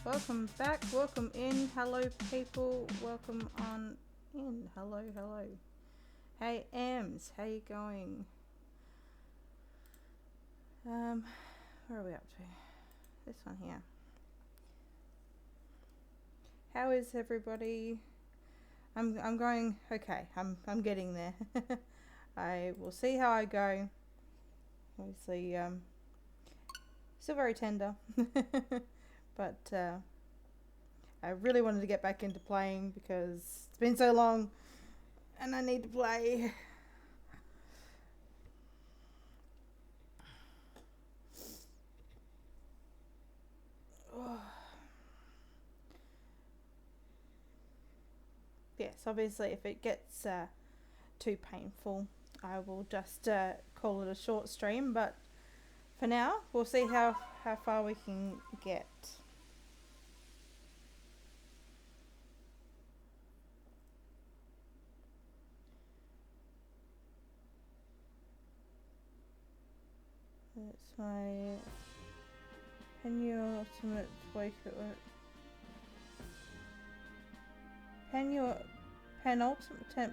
Welcome back, welcome in, hello people, welcome on in, hello. Hey Ems, how you going? Where are we up to? This one here. How is everybody? I'm going okay, I'm getting there. I will see how I go. Obviously, still very tender. But I really wanted to get back into playing because it's been so long and I need to play. Yes, obviously if it gets too painful, I will just call it a short stream, but for now we'll see how far we can get. That's my penultimate week at work.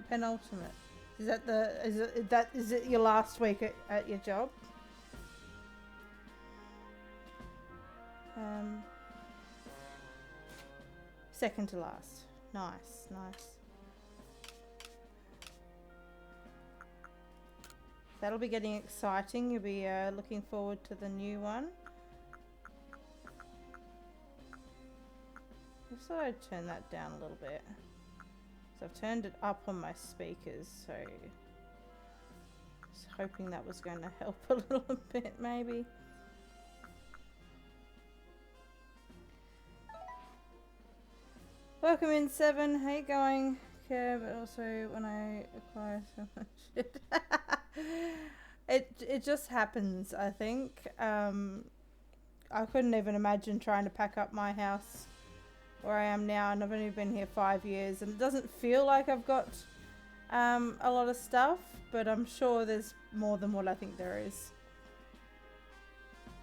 Penultimate. Is it your last week at your job? Second to last. Nice. That'll be getting exciting. You'll be looking forward to the new one. I thought I'd turn that down a little bit. So I've turned it up on my speakers, so I was hoping that was going to help a little bit maybe. Welcome in 7, how you going? Yeah, but also when I acquire so much shit. It just happens, I think. I couldn't even imagine trying to pack up my house where I am now, and I've only been here 5 years, and it doesn't feel like I've got a lot of stuff, but I'm sure there's more than what I think there is.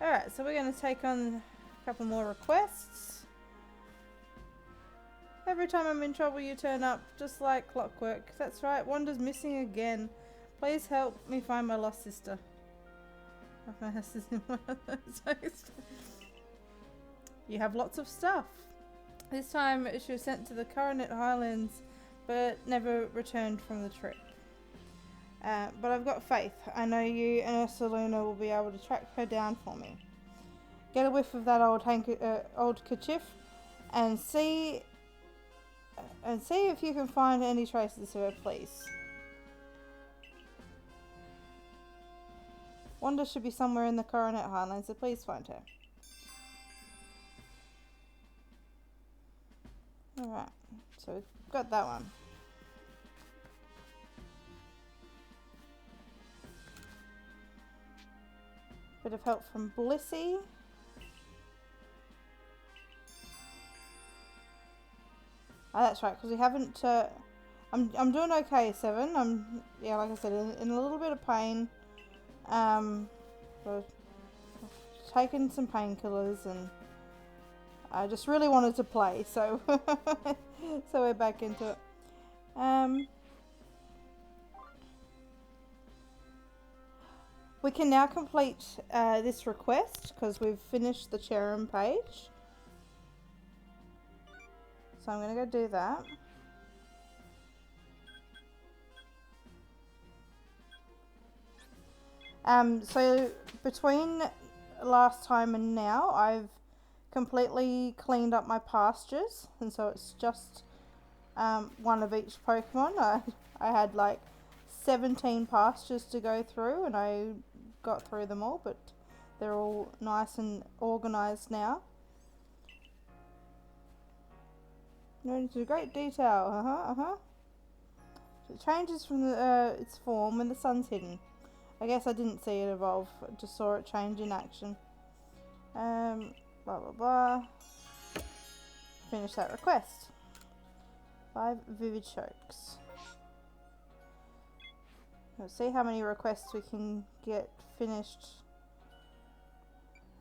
Alright, so we're going to take on a couple more requests. Every time I'm in trouble you turn up, just like clockwork. That's right, Wanda's missing again. Please help me find my lost sister. My house is in one of those. You have lots of stuff. This time she was sent to the Coronet Highlands but never returned from the trip. But I've got faith. I know you and Ursuluna will be able to track her down for me. Get a whiff of that old kerchief and see if you can find any traces of her, please. Wanda should be somewhere in the Coronet Highlands, so please find her. Alright, so we've got that one. Bit of help from Blissy. Oh, that's right, because we haven't... I'm doing okay, 7. Yeah, like I said, in a little bit of pain. I've taken some painkillers and I just really wanted to play, so so we're back into it. We can now complete this request because we've finished the Cherem page. So I'm going to go do that. So between last time and now, I've completely cleaned up my pastures, and so it's just one of each Pokemon. I had like 17 pastures to go through, and I got through them all, but they're all nice and organized now. Noted into great detail. It changes from its form when the sun's hidden. I guess I didn't see it evolve, I just saw it change in action. Blah blah blah. Finish that request. 5 vivid chokes. Let's see how many requests we can get finished.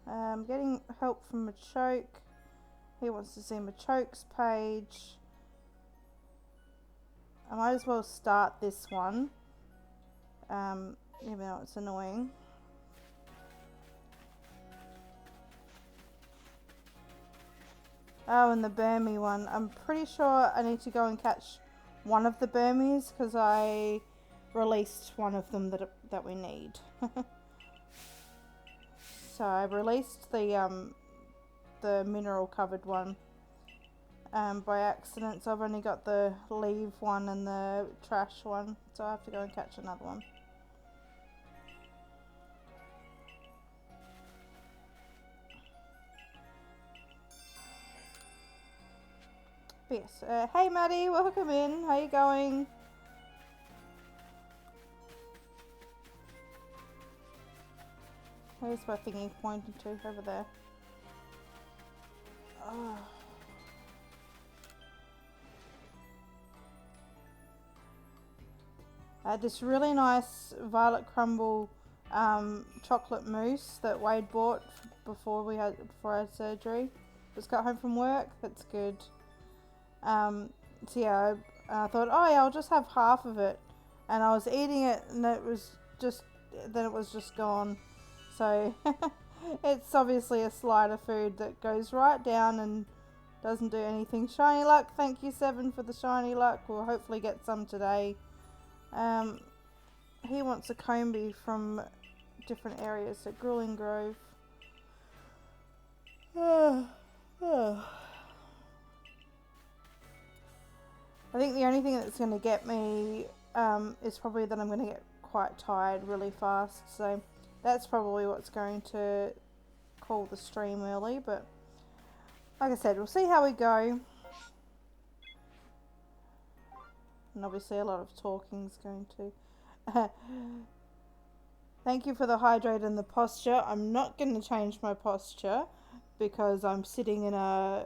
Getting help from a choke. He wants to see my chokes page. I might as well start this one, even though it's annoying. Oh, and the Burmese one. I'm pretty sure I need to go and catch one of the Burmese because I released one of them that we need. So I released the mineral covered one by accident. So I've only got the leave one and the trash one. So I have to go and catch another one. But yes, hey Maddie, welcome in. How you going? Where's my thingy pointing to? Over there. Oh. I had this really nice violet crumble chocolate mousse that Wade bought before I had surgery. Just got home from work. That's good. So yeah, I thought, oh yeah, I'll just have half of it, and I was eating it, and it was just gone. So it's obviously a slider food that goes right down and doesn't do anything. Shiny luck, thank you Seven for the shiny luck. We'll hopefully get some today. He wants a combi from different areas, so Grueling Grove. I think the only thing that's going to get me is probably that I'm going to get quite tired really fast. So that's probably what's going to call the stream early. But like I said, we'll see how we go. And obviously a lot of talking is going to... Thank you for the hydrate and the posture. I'm not going to change my posture because I'm sitting in a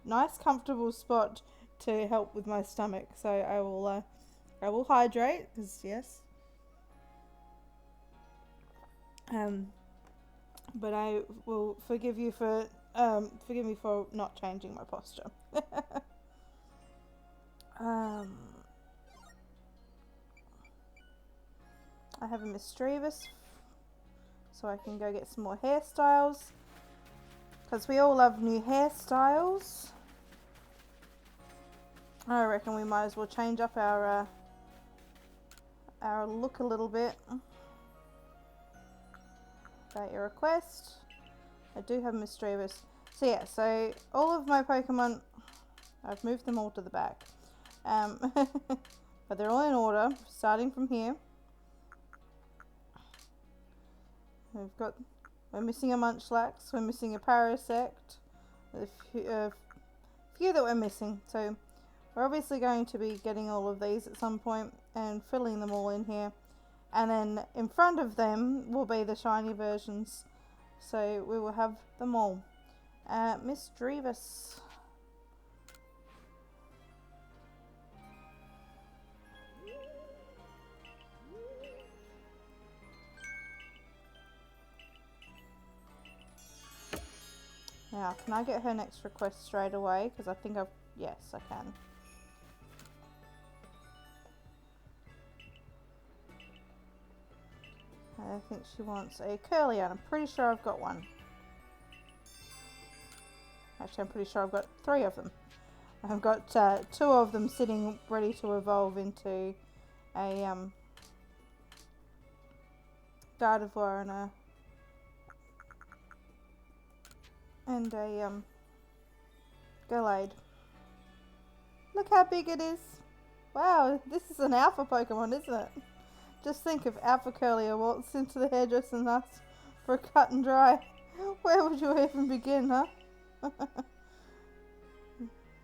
nice comfortable spot to help with my stomach, so I will hydrate, because yes, but I will forgive me for not changing my posture. I have a mischievous, so I can go get some more hairstyles, because we all love new hairstyles. I reckon we might as well change up our look a little bit. About your request. I do have mischievous. So yeah, so all of my Pokemon, I've moved them all to the back. But they're all in order, starting from here. We're missing a Munchlax, we're missing a Parasect, a few that we're missing. So we're obviously going to be getting all of these at some point and filling them all in here. And then in front of them will be the shiny versions. So we will have them all. Miss Drevis. Now, can I get her next request straight away? Because I think yes, I can. I think she wants a curly, and I'm pretty sure I've got one. Actually, I'm pretty sure I've got 3 of them. I've got 2 of them sitting ready to evolve into a Gardevoir and a Gallade. Look how big it is. Wow, this is an alpha Pokemon, isn't it? Just think if Alpha Curlier walks into the hairdresser and asks for a cut and dry. Where would you even begin, huh?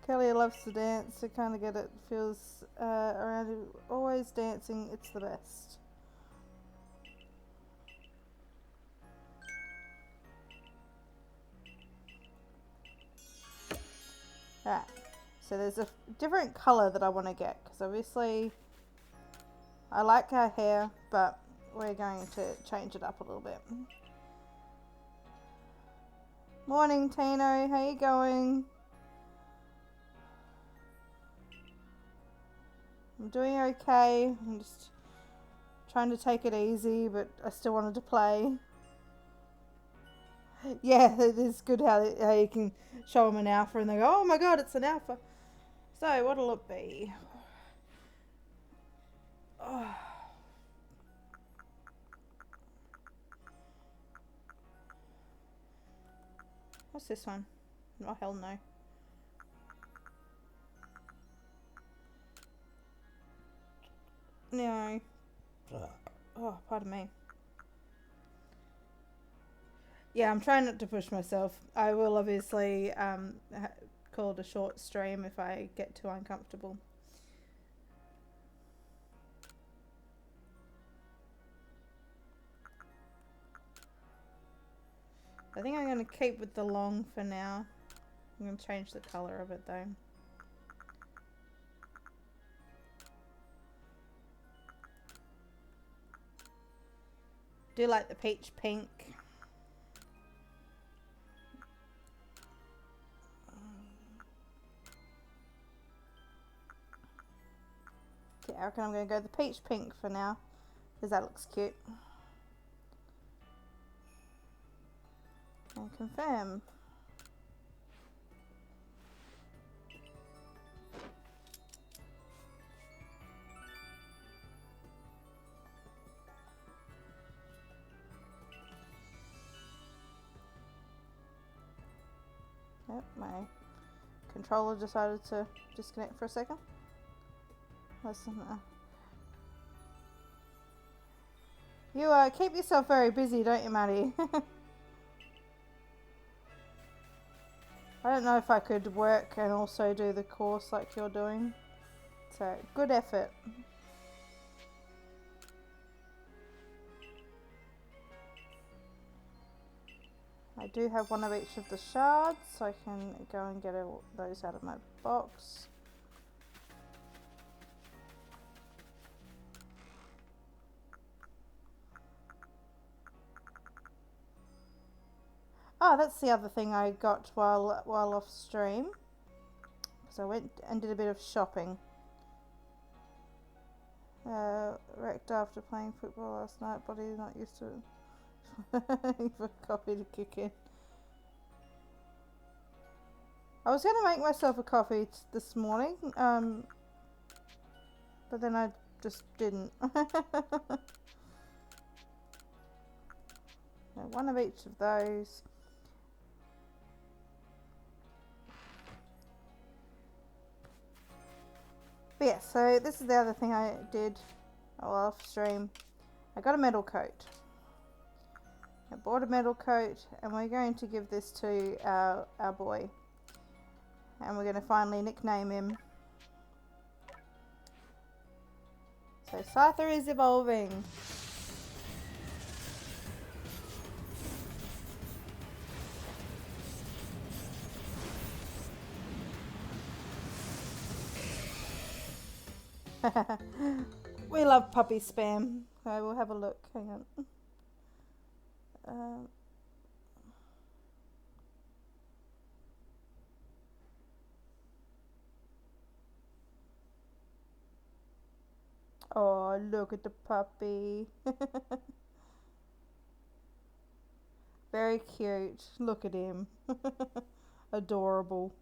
Curlier loves to dance, to kind of get it, feels around you. Always dancing, it's the best. Alright, so there's a different colour that I want to get, because obviously I like our hair, but we're going to change it up a little bit. Morning, Tino. How you going? I'm doing okay. I'm just trying to take it easy, but I still wanted to play. Yeah, it is good how you can show them an alpha and they go, oh my god, it's an alpha. So, what'll it be? Oh. What's this one? Oh, hell no. No. Oh, pardon me. Yeah, I'm trying not to push myself. I will obviously call it a short stream if I get too uncomfortable. I think I'm going to keep with the long for now. I'm going to change the colour of it though. Do like the peach pink. Yeah, I reckon I'm going to go the peach pink for now because that looks cute. And confirm. Yep, my controller decided to disconnect for a second. Listen, you keep yourself very busy, don't you, Maddie? I don't know if I could work and also do the course like you're doing. So, good effort. I do have one of each of the shards, so I can go and get those out of my box. Oh, that's the other thing I got while off stream. Because I went and did a bit of shopping. Wrecked after playing football last night. Body's not used to it. For coffee to kick in. I was going to make myself a coffee this morning, but then I just didn't. One of each of those. But yeah, so this is the other thing I did off stream. I got a metal coat. I bought a metal coat and we're going to give this to our boy. And we're going to finally nickname him. So Scyther is evolving. We love puppy spam. Okay, we'll have a look. Hang on. Oh, look at the puppy. Very cute. Look at him. Adorable.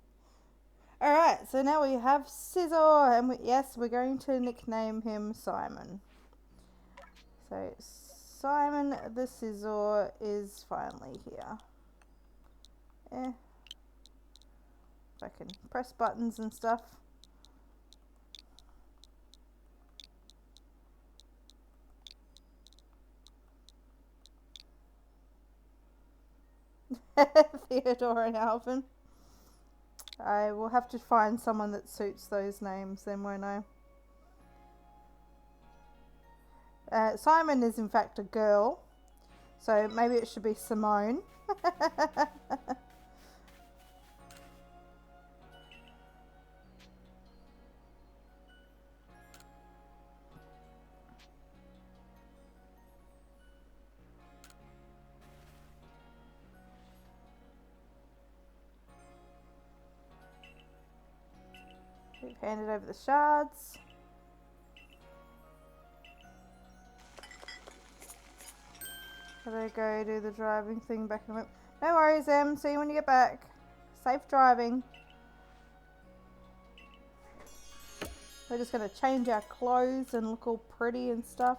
Alright, so now we have Scissor, and yes, we're going to nickname him Simon. So, Simon the Scissor is finally here. If I can press buttons and stuff. Theodore and Alvin. I will have to find someone that suits those names then, won't I? Simon is in fact a girl, so maybe it should be Simone. We've handed over the shards. Gotta go do the driving thing back in a minute. No worries, Em. See you when you get back. Safe driving. We're just gonna change our clothes and look all pretty and stuff.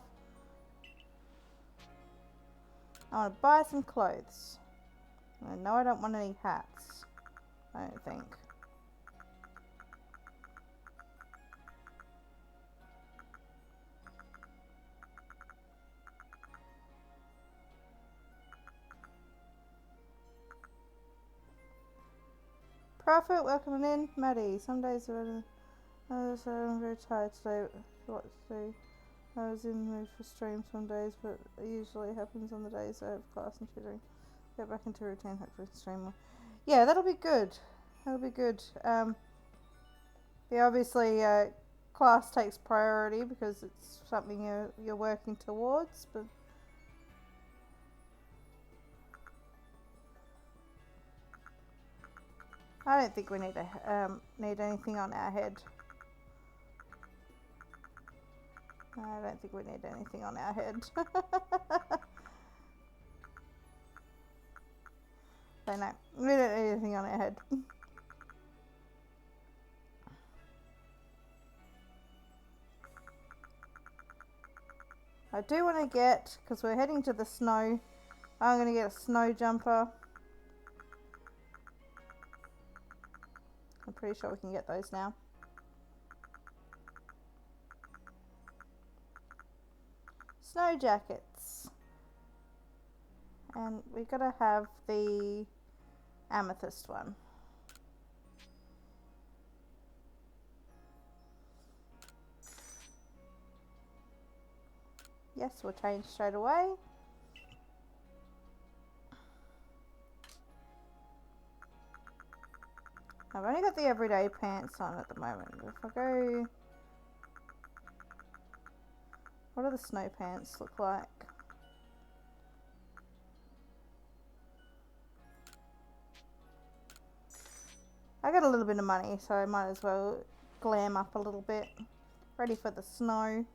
I want to buy some clothes. No, I don't want any hats. I don't think. Profit, welcome in. Maddie, some days are I'm very tired today. What to do? I was in the mood for streams some days, but it usually happens on the days I have class and tutoring. Get back into routine, hopefully stream more. Yeah, that'll be good. That'll be good. Yeah, obviously class takes priority because it's something you're working towards, but I don't think we need to need anything on our head. I don't think we need anything on our head. So no, we don't need anything on our head. I do want to get, because we're heading to the snow, I'm going to get a snow jumper. I'm pretty sure we can get those now. Snow jackets. And we've got to have the amethyst one. Yes, we'll change straight away. I've only got the everyday pants on at the moment. If I go... What do the snow pants look like? I got a little bit of money, so I might as well glam up a little bit. Ready for the snow.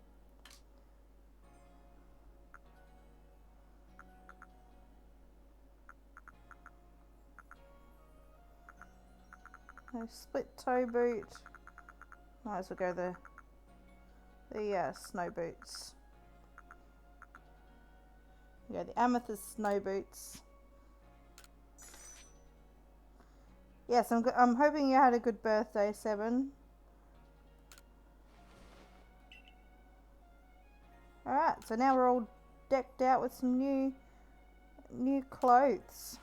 A split toe boot. Might as well go the snow boots. Yeah, the amethyst snow boots. Yes, I'm hoping you had a good birthday, Seven. Alright, so now we're all decked out with some new clothes.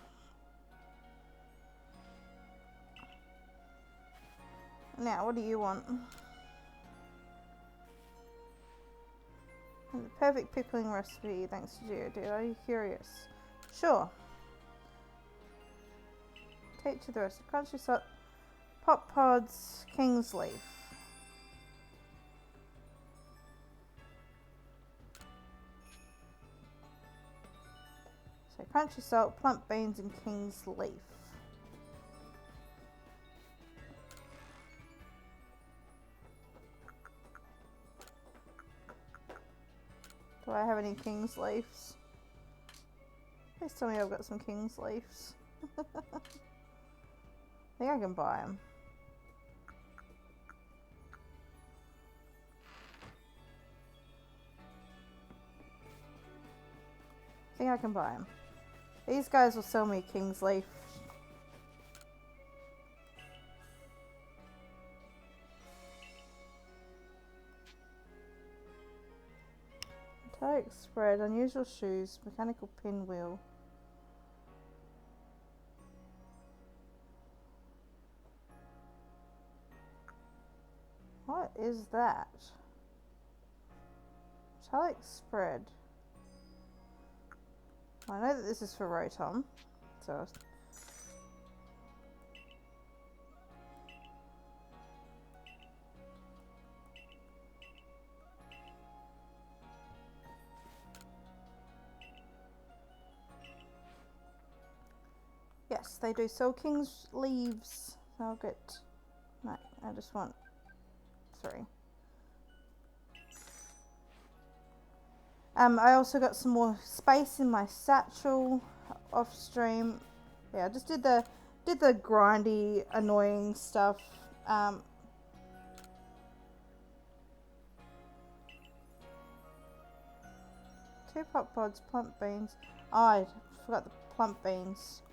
Now, what do you want? The perfect pickling recipe, thanks to Geodude. Are you curious? Sure. Take to the rest of country salt, pop pods, king's leaf. So crunchy salt, plump beans, and king's leaf. Do I have any king's leaves? Please tell me I've got some king's leaves. I think I can buy them. I think I can buy them. These guys will sell me king's leaf. Metallic spread, unusual shoes, mechanical pinwheel. What is that? Metallic spread. I know that this is for Rotom, so yes, they do sell king's leaves. I'll get, no, I just want 3. I also got some more space in my satchel off stream. Yeah, I just did the grindy, annoying stuff. 2 pop pods, plump beans. Oh, I forgot the plump beans.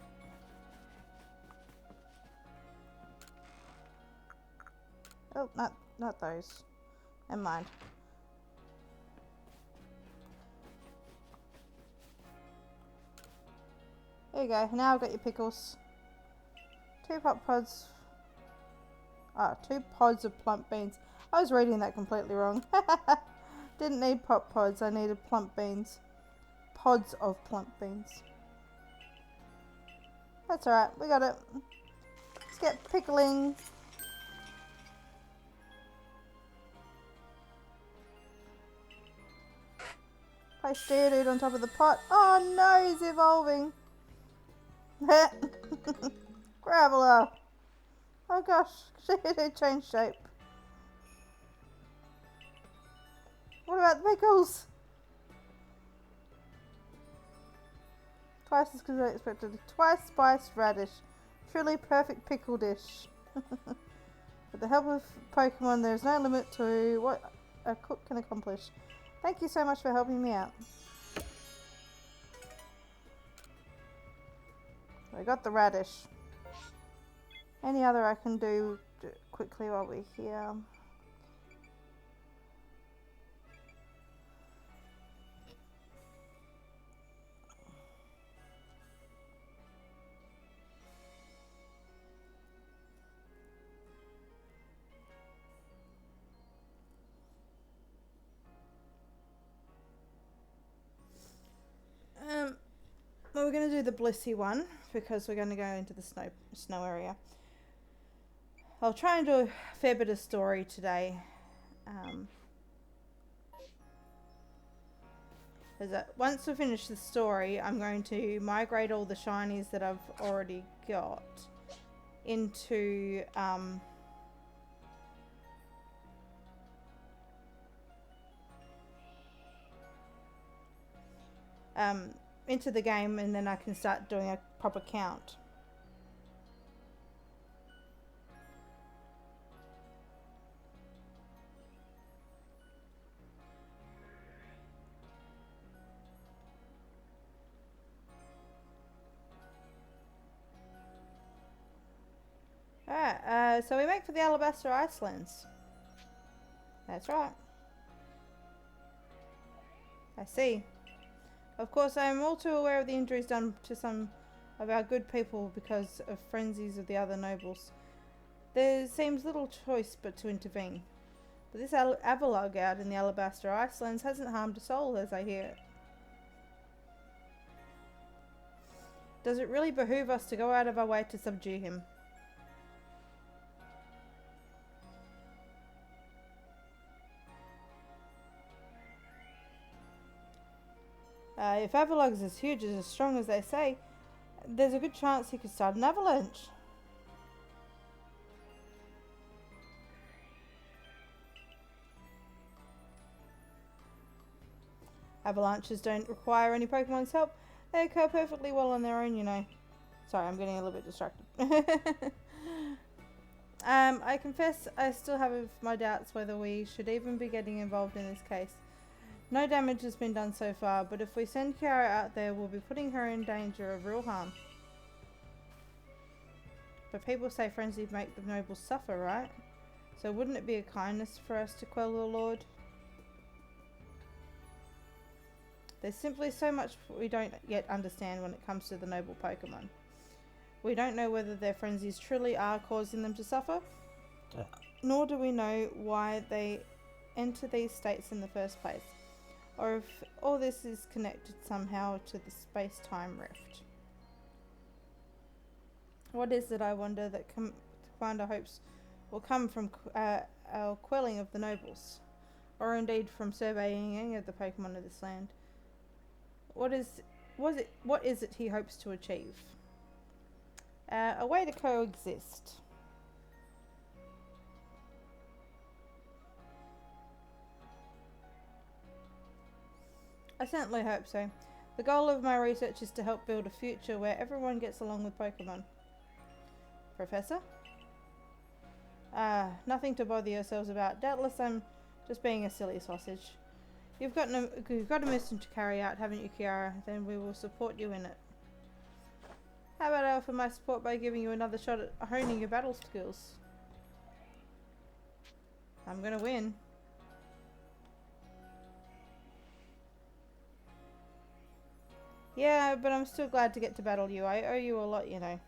Oh, not those. Never mind. There you go. Now I've got your pickles. 2 pop pods. 2 pods of plump beans. I was reading that completely wrong. Didn't need pop pods. I needed plump beans. Pods of plump beans. That's alright. We got it. Let's get pickling. Place Geodude on top of the pot. Oh no, he's evolving. Graveler. Oh gosh, Geodude changed shape. What about the pickles? Twice as good as I expected. Twice spiced radish. Truly perfect pickle dish. With the help of Pokemon, there is no limit to what a cook can accomplish. Thank you so much for helping me out. I got the radish. Any other I can do quickly while we're here? Well, we're going to do the Blissey one because we're going to go into the snow area. I'll try and do a fair bit of story today. Once we finish the story, I'm going to migrate all the shinies that I've already got into into the game, and then I can start doing a proper count. Alright, so we make for the Alabaster Icelands. That's right. I see. Of course, I am all too aware of the injuries done to some of our good people because of frenzies of the other nobles. There seems little choice but to intervene. But this Avalugg out in the Alabaster Icelands hasn't harmed a soul, as I hear it. Does it really behoove us to go out of our way to subdue him? If Avalugg is as huge and as strong as they say, there's a good chance he could start an avalanche. Avalanches don't require any Pokemon's help. They occur perfectly well on their own, you know. Sorry, I'm getting a little bit distracted. I confess I still have my doubts whether we should even be getting involved in this case. No damage has been done so far, but if we send Kiara out there, we'll be putting her in danger of real harm. But people say frenzies make the nobles suffer, right? So wouldn't it be a kindness for us to quell the Lord? There's simply so much we don't yet understand when it comes to the noble Pokemon. We don't know whether their frenzies truly are causing them to suffer, nor do we know why they enter these states in the first place, or if all this is connected somehow to the space-time rift. What is it, I wonder, that Commander hopes will come from our quelling of the nobles, or indeed from surveying any of the Pokemon of this land? What is it he hopes to achieve? A way to coexist. I certainly hope so. The goal of my research is to help build a future where everyone gets along with Pokemon. Professor? Nothing to bother yourselves about. Doubtless I'm just being a silly sausage. You've got a mission to carry out, haven't you, Kiara? Then we will support you in it. How about I offer my support by giving you another shot at honing your battle skills? I'm gonna win. Yeah, but I'm still glad to get to battle you. I owe you a lot, you know.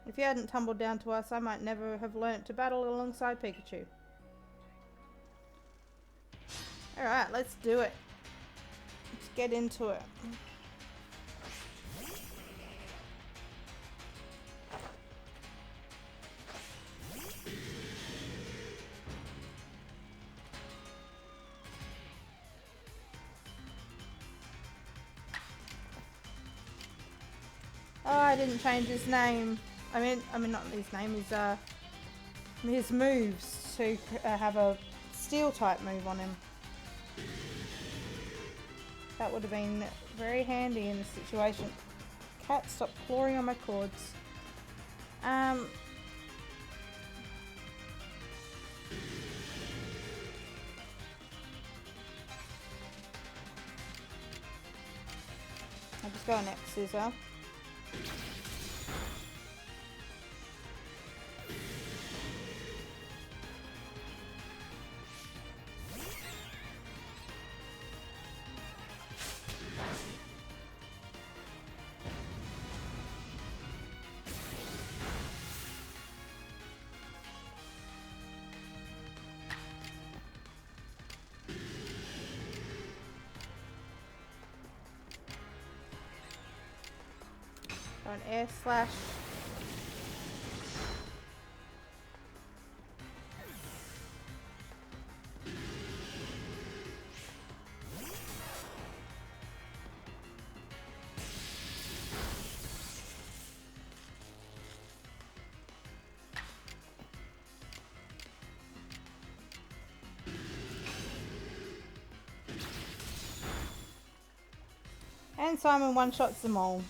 If you hadn't tumbled down to us, I might never have learnt to battle alongside Pikachu. Alright, let's do it. Let's get into it. Oh, I didn't change his name. I mean not his name, his moves to have a steel type move on him. That would have been very handy in this situation. Cat, stop clawing on my cords. I'm just going next as well. An air slash. And Simon one-shots them all.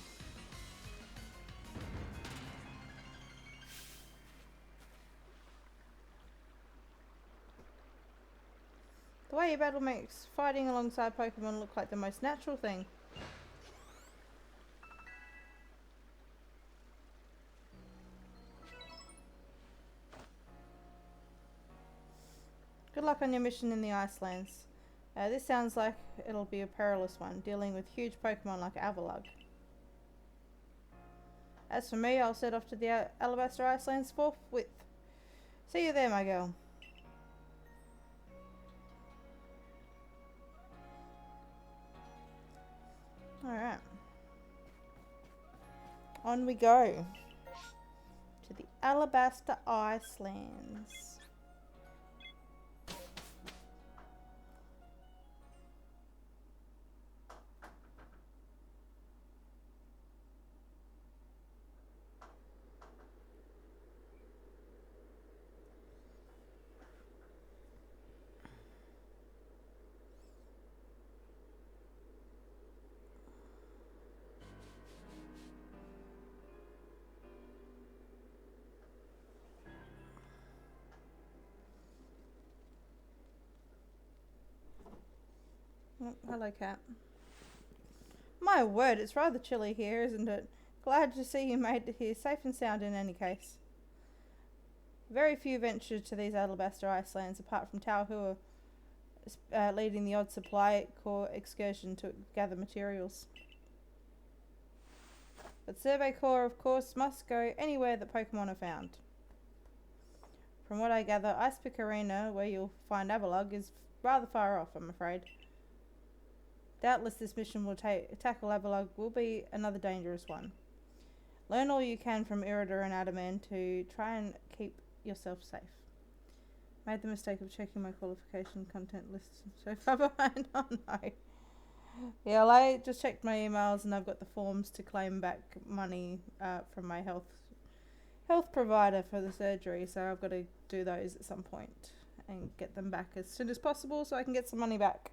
The way your battle makes fighting alongside Pokemon look like the most natural thing. Good luck on your mission in the Icelands. This sounds like it'll be a perilous one, dealing with huge Pokemon like Avalugg. As for me, I'll set off to the Alabaster Icelands forthwith. See you there, my girl. Alright. On we go. To the Alabaster Icelands. Oh, hello, cat. My word, it's rather chilly here, isn't it? Glad to see you made it here safe and sound in any case. Very few venture to these Alabaster Icelands, apart from Tao, who are leading the odd supply corps excursion to gather materials. But Survey Corps, of course, must go anywhere that Pokemon are found. From what I gather, Ice Pick Arena, where you'll find Avalugg, is rather far off, I'm afraid. Doubtless this mission will tackle Avalugg will be another dangerous one. Learn all you can from Irida and Adaman to try and keep yourself safe. Made the mistake of checking my qualification content list so far behind. Oh no. Yeah, well, I just checked my emails and I've got the forms to claim back money from my health provider for the surgery, so I've got to do those at some point. and get them back as soon as possible so I can get some money back.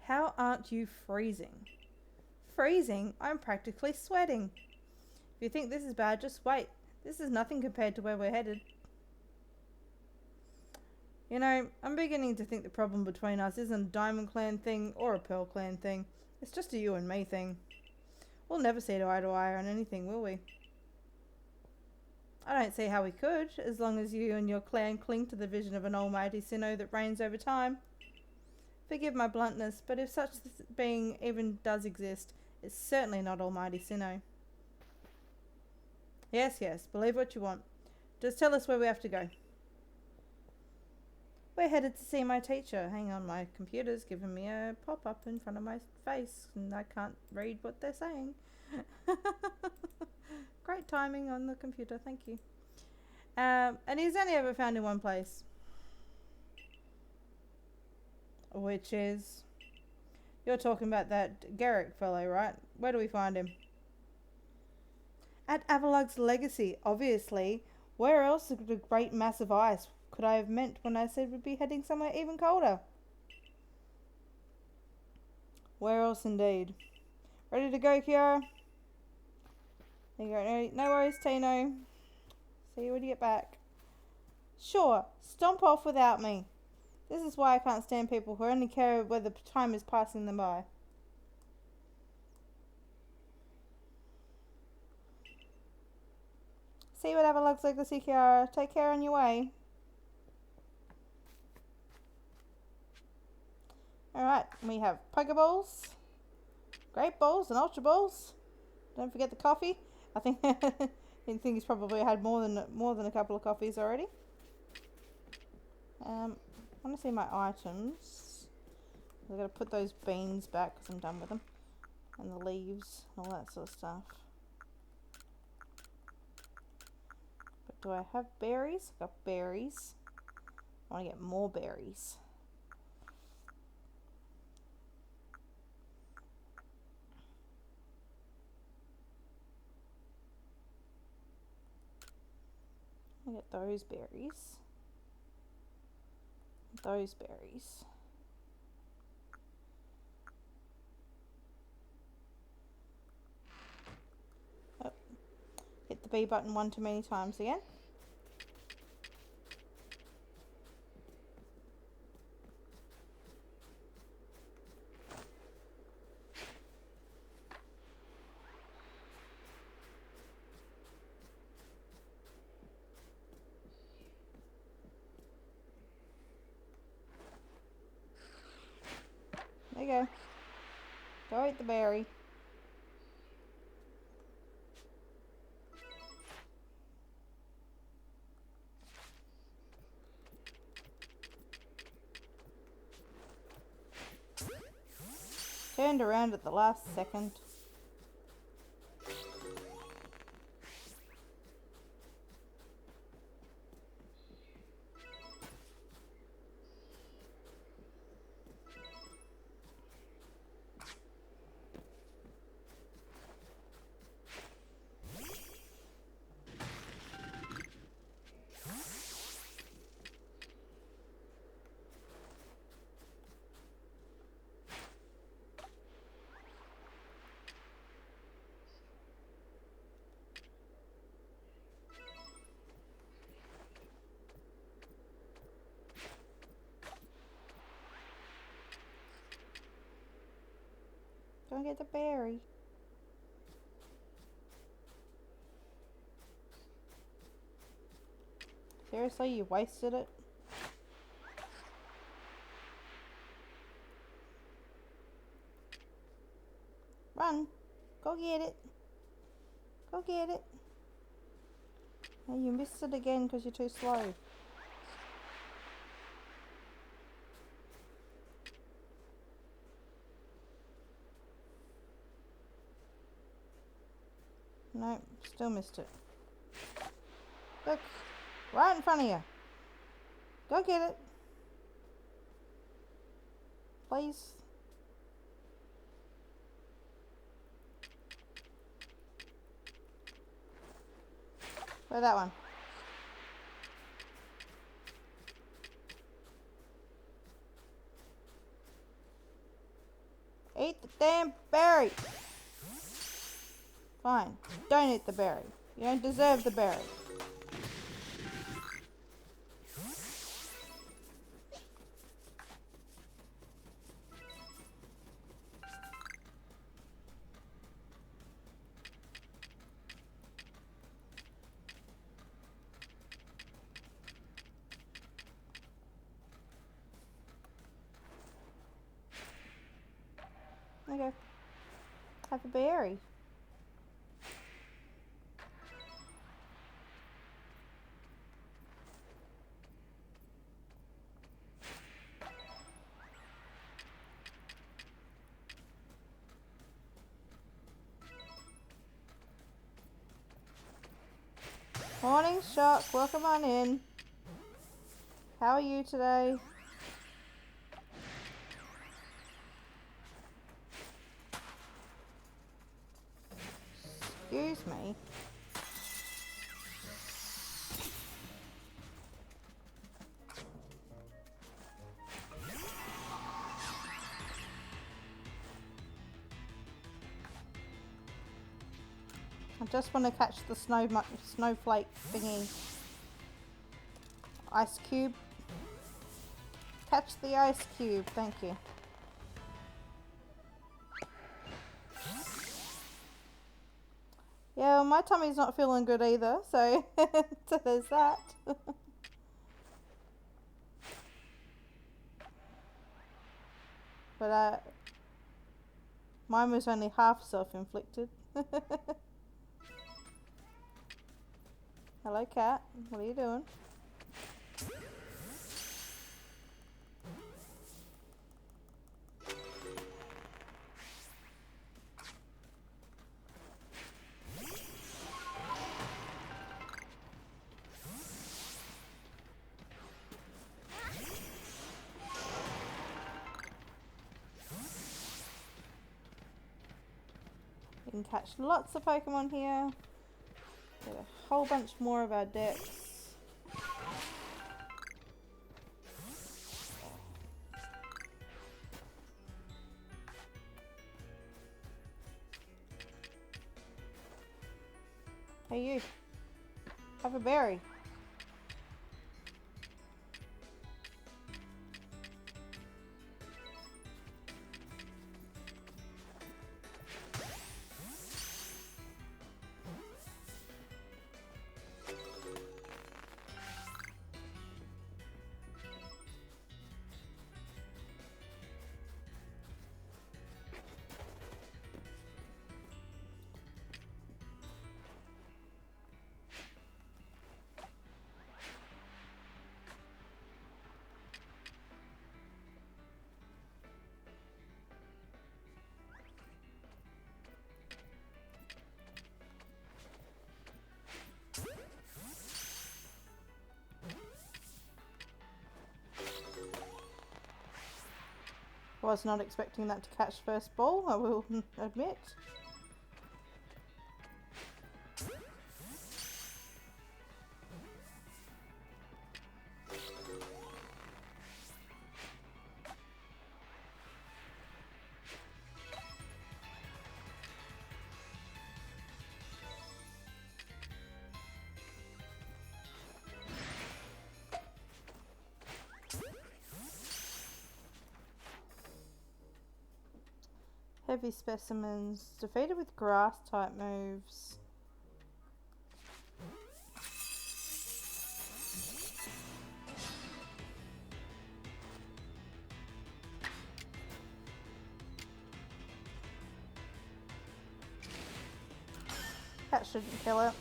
How aren't you freezing? Freezing? I'm practically sweating. If you think this is bad, just wait. This is nothing compared to where we're headed. You know, I'm beginning to think the problem between us isn't a Diamond Clan thing or a Pearl Clan thing. It's just a you and me thing. We'll never see eye to eye on anything, will we? I don't see how we could, as long as you and your clan cling to the vision of an almighty Sinnoh that reigns over time. Forgive my bluntness, but if such being even does exist, it's certainly not almighty Sinnoh. Yes, believe what you want. Just tell us where we have to go. We're headed to see my teacher. Hang on, my computer's giving me a pop-up in front of my face and I can't read what they're saying. Great timing on the computer, thank you. And he's only ever found in one place. Which is... You're talking about that Garrick fellow, right? Where do we find him? At Avalug's Legacy, obviously. Where else could a great mass of ice could I have meant when I said we'd be heading somewhere even colder? Where else indeed? Ready to go, Kiara? There you go. No worries, Tino. See you when you get back. Sure, stomp off without me. This is why I can't stand people who only care whether time is passing them by. See you at Avalug's Legacy, Kiara. Take care on your way. Alright, we have Pokeballs, Great Balls, and Ultra Balls. Don't forget the coffee. I think he's probably had more than a couple of coffees already. I want to see my items. I've got to put those beans back because I'm done with them, and the leaves, and all that sort of stuff. But do I have berries? I've got berries. I want to get more berries. I get those berries. Those berries. Oh. Hit the B button one too many times again. There you go. Go eat the berry. Turned around at the last second. Go get the berry. Seriously, you wasted it? Run. Go get it. Go get it. Oh, you missed it again because you're too slow. Nope, still missed it. Look, right in front of you. Go get it. please. Where's that one? Eat the damn berry! Fine. Don't eat the berry. You don't deserve the berry. Okay. Have a berry. Morning, Shock. Welcome on in. How are you today? Excuse me. I just want to catch the snowflake thingy. Ice cube. Catch the ice cube, thank you. Yeah, well, my tummy's not feeling good either, so, so there's that. But mine was only half self-inflicted. Hello, cat. What are you doing? You can catch lots of Pokemon here. Get a whole bunch more of our decks. Hey you, have a berry. Was not expecting that to catch first ball, I will admit. Heavy specimens. Defeated with grass type moves. That shouldn't kill it.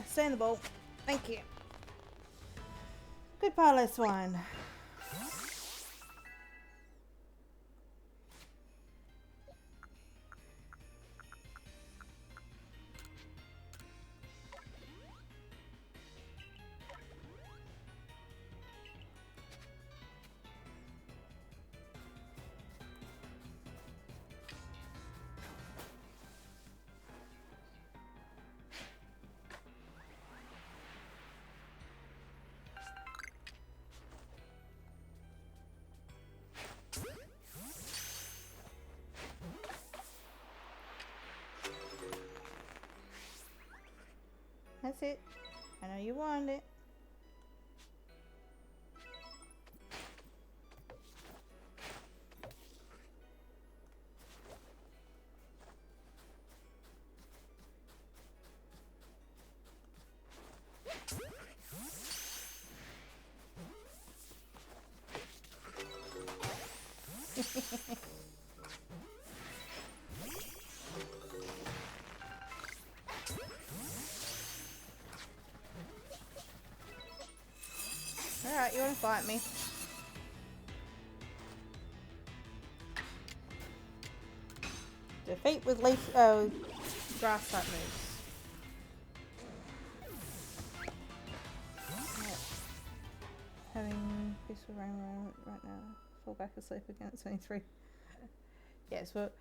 Stay in the bowl. Thank you. Goodbye, less wine. That's it. I know you want it. Alright, you wanna fight me? Defeat with leaf grass type moves. Right. Having peaceful rain right now. Fall back asleep again at 23. Yes, well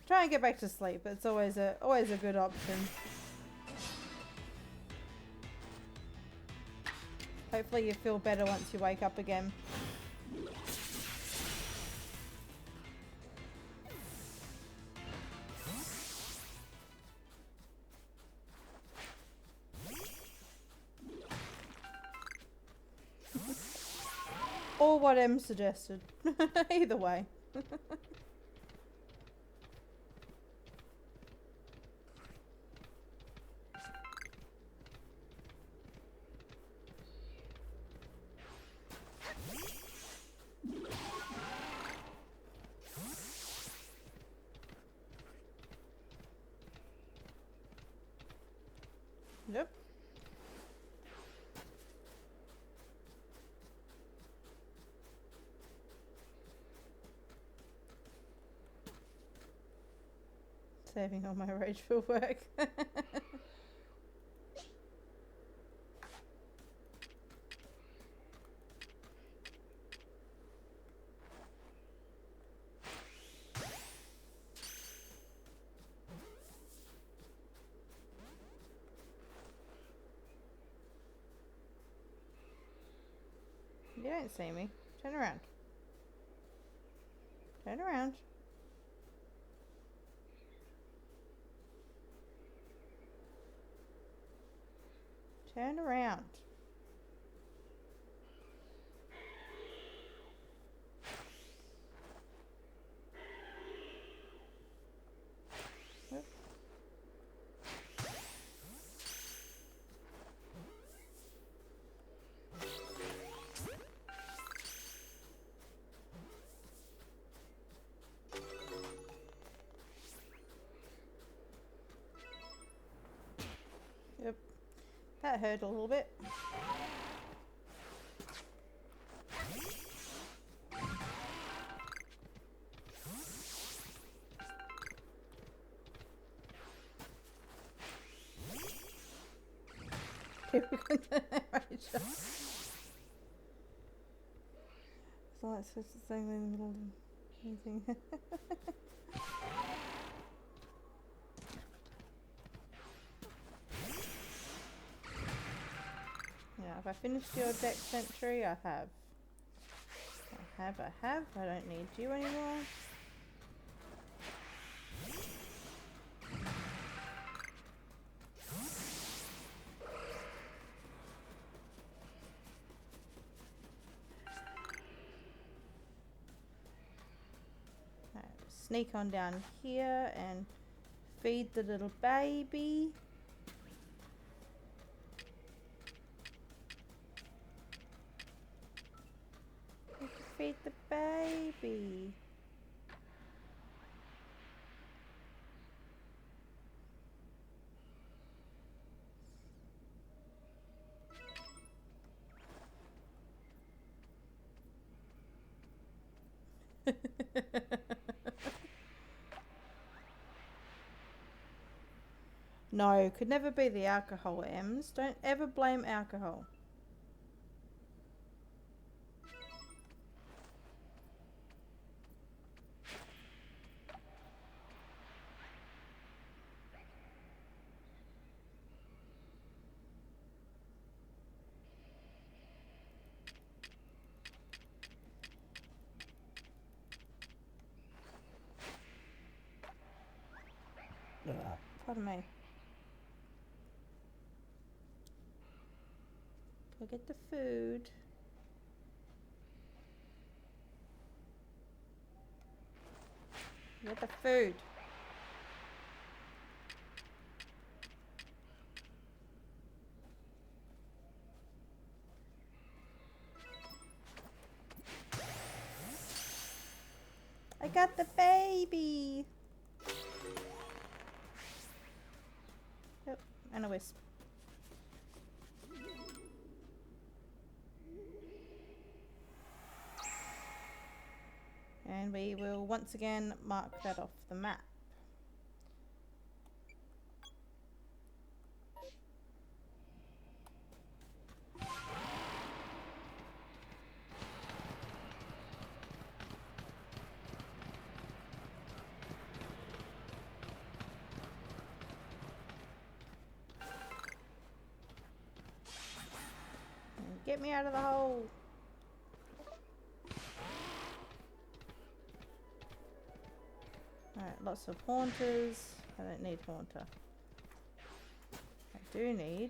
try and get back to sleep. It's always a good option. Hopefully you feel better once you wake up again. Or what Em suggested. Either way. Yep. Saving all my rage for work. You don't see me. Turn around. Turn around. Turn around. Yep. Yep. That hurt a little bit. So that's just the same in the middle of anything. Yeah, have I finished your deck entry? I have. I have. I don't need you anymore. Right, sneak on down here and feed the little baby. Feed the baby. No, could never be the alcohol, Ems. Don't ever blame alcohol. Pardon me. Go get the food. Get the food. I got the baby. Yep, and a wisp. And we will once again mark that off the map. And get me out of the hole. Alright, lots of haunters. I don't need haunter. I do need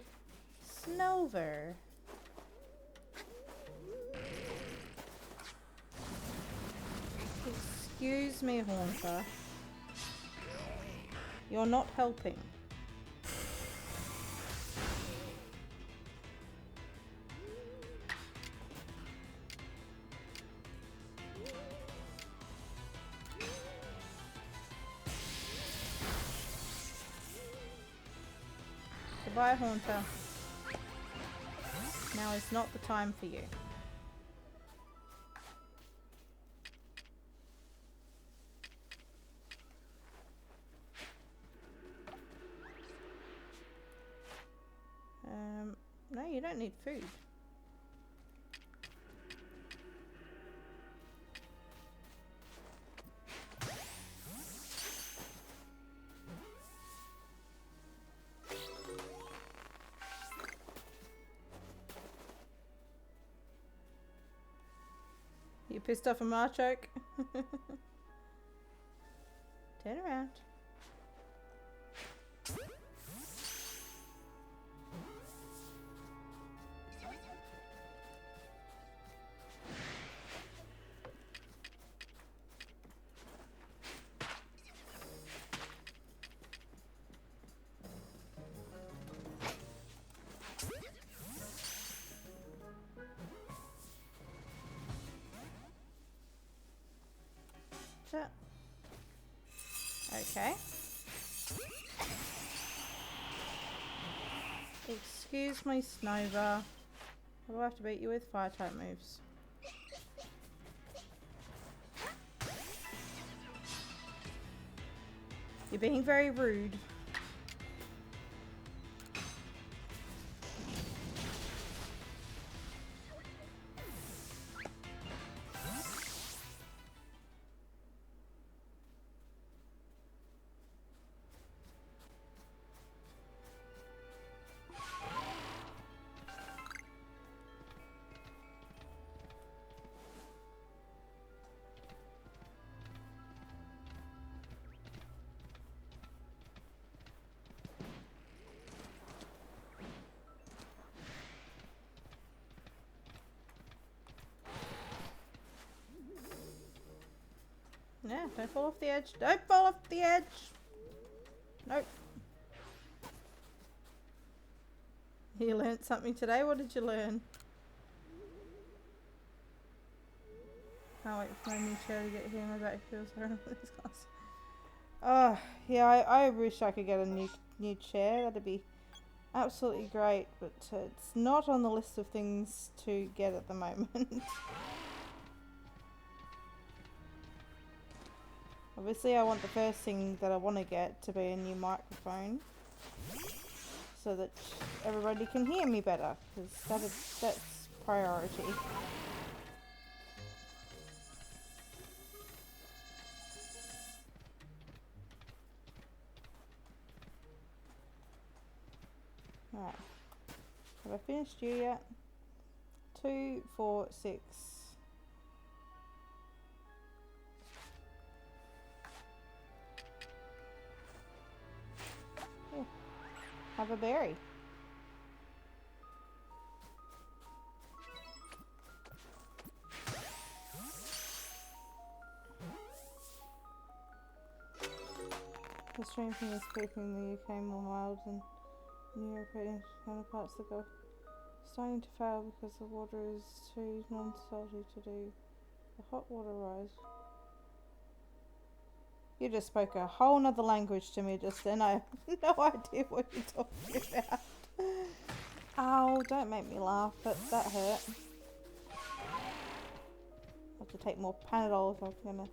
Snover. Excuse me, haunter. You're not helping. Goodbye, haunter. Now is not the time for you. No, you don't need food. You pissed off a Marchoke? Turn around. Okay. Excuse me, Snover. What do I have to beat you with? Fire type moves. You're being very rude. Yeah, don't fall off the edge. Don't fall off the edge! Nope. You learnt something today? What did you learn? Can't wait for my new chair to get here. My back feels horrible. These guys. Oh, yeah, I wish I could get a new chair. That'd be absolutely great, but it's not on the list of things to get at the moment. Obviously I want the first thing that I want to get to be a new microphone, so that everybody can hear me better, because that's priority. Right. Have I finished you yet? 2, 4, 6. Yeah. Have a berry. The strange thing is people in the UK more mild than in European counterparts. The Gulf starting to fail because the water is too non-salty to do the hot water rise. You just spoke a whole nother language to me just then. I have no idea what you're talking about. Ow, don't make me laugh, but that hurt. I have to take more Panadol if I'm gonna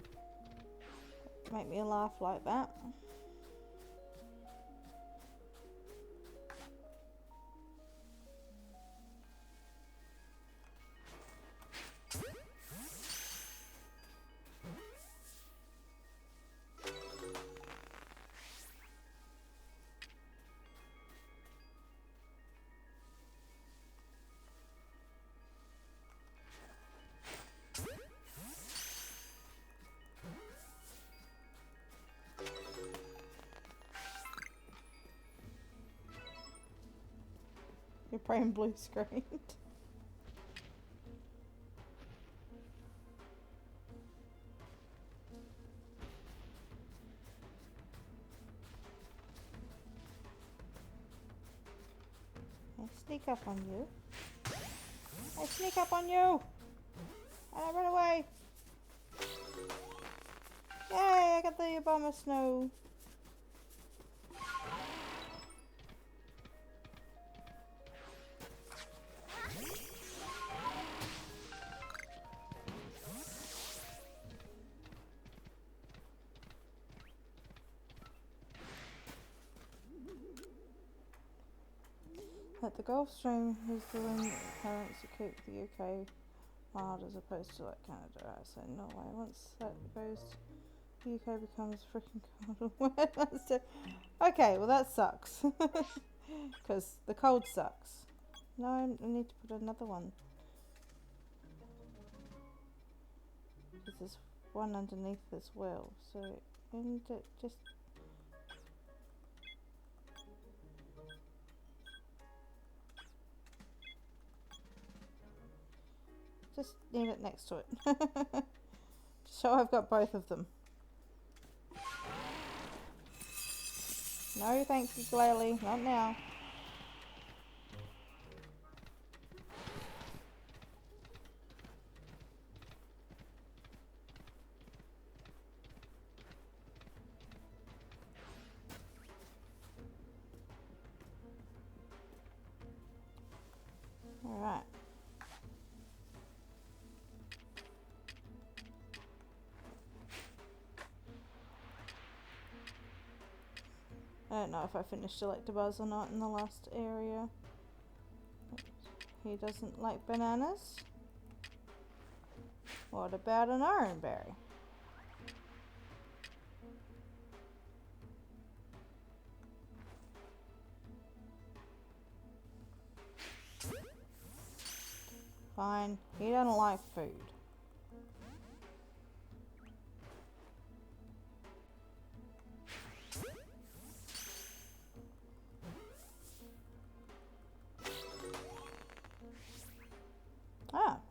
make me laugh like that. You're praying blue screen. I sneak up on you. I sneak up on you! And I run away! Yay, I got the Obama snow. Like the Gulf Stream is the wind currents that keep the UK mild as opposed to like Canada. I say no way. Once that goes, the UK becomes freaking cold. Okay, well that sucks. Because the cold sucks. No, I need to put another one. Because there's one underneath as well. So, and just... Just need it next to it. So I've got both of them. No, thank you, Glalie. Not now. Alright. I don't know if I finished Electabuzz or not in the last area. He doesn't like bananas. What about an orange berry? Fine. He doesn't like food.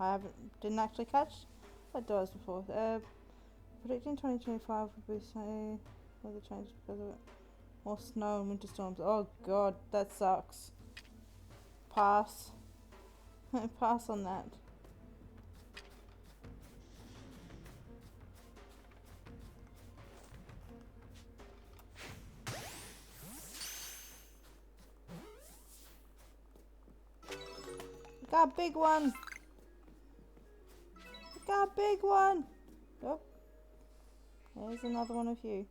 Ah, didn't actually catch that doors before. Predicting 2025 would be say weather change because of it. More snow and winter storms. Oh god, that sucks. Pass. Pass on that. Got a big one. Got a big one. Oh. There's another one of you.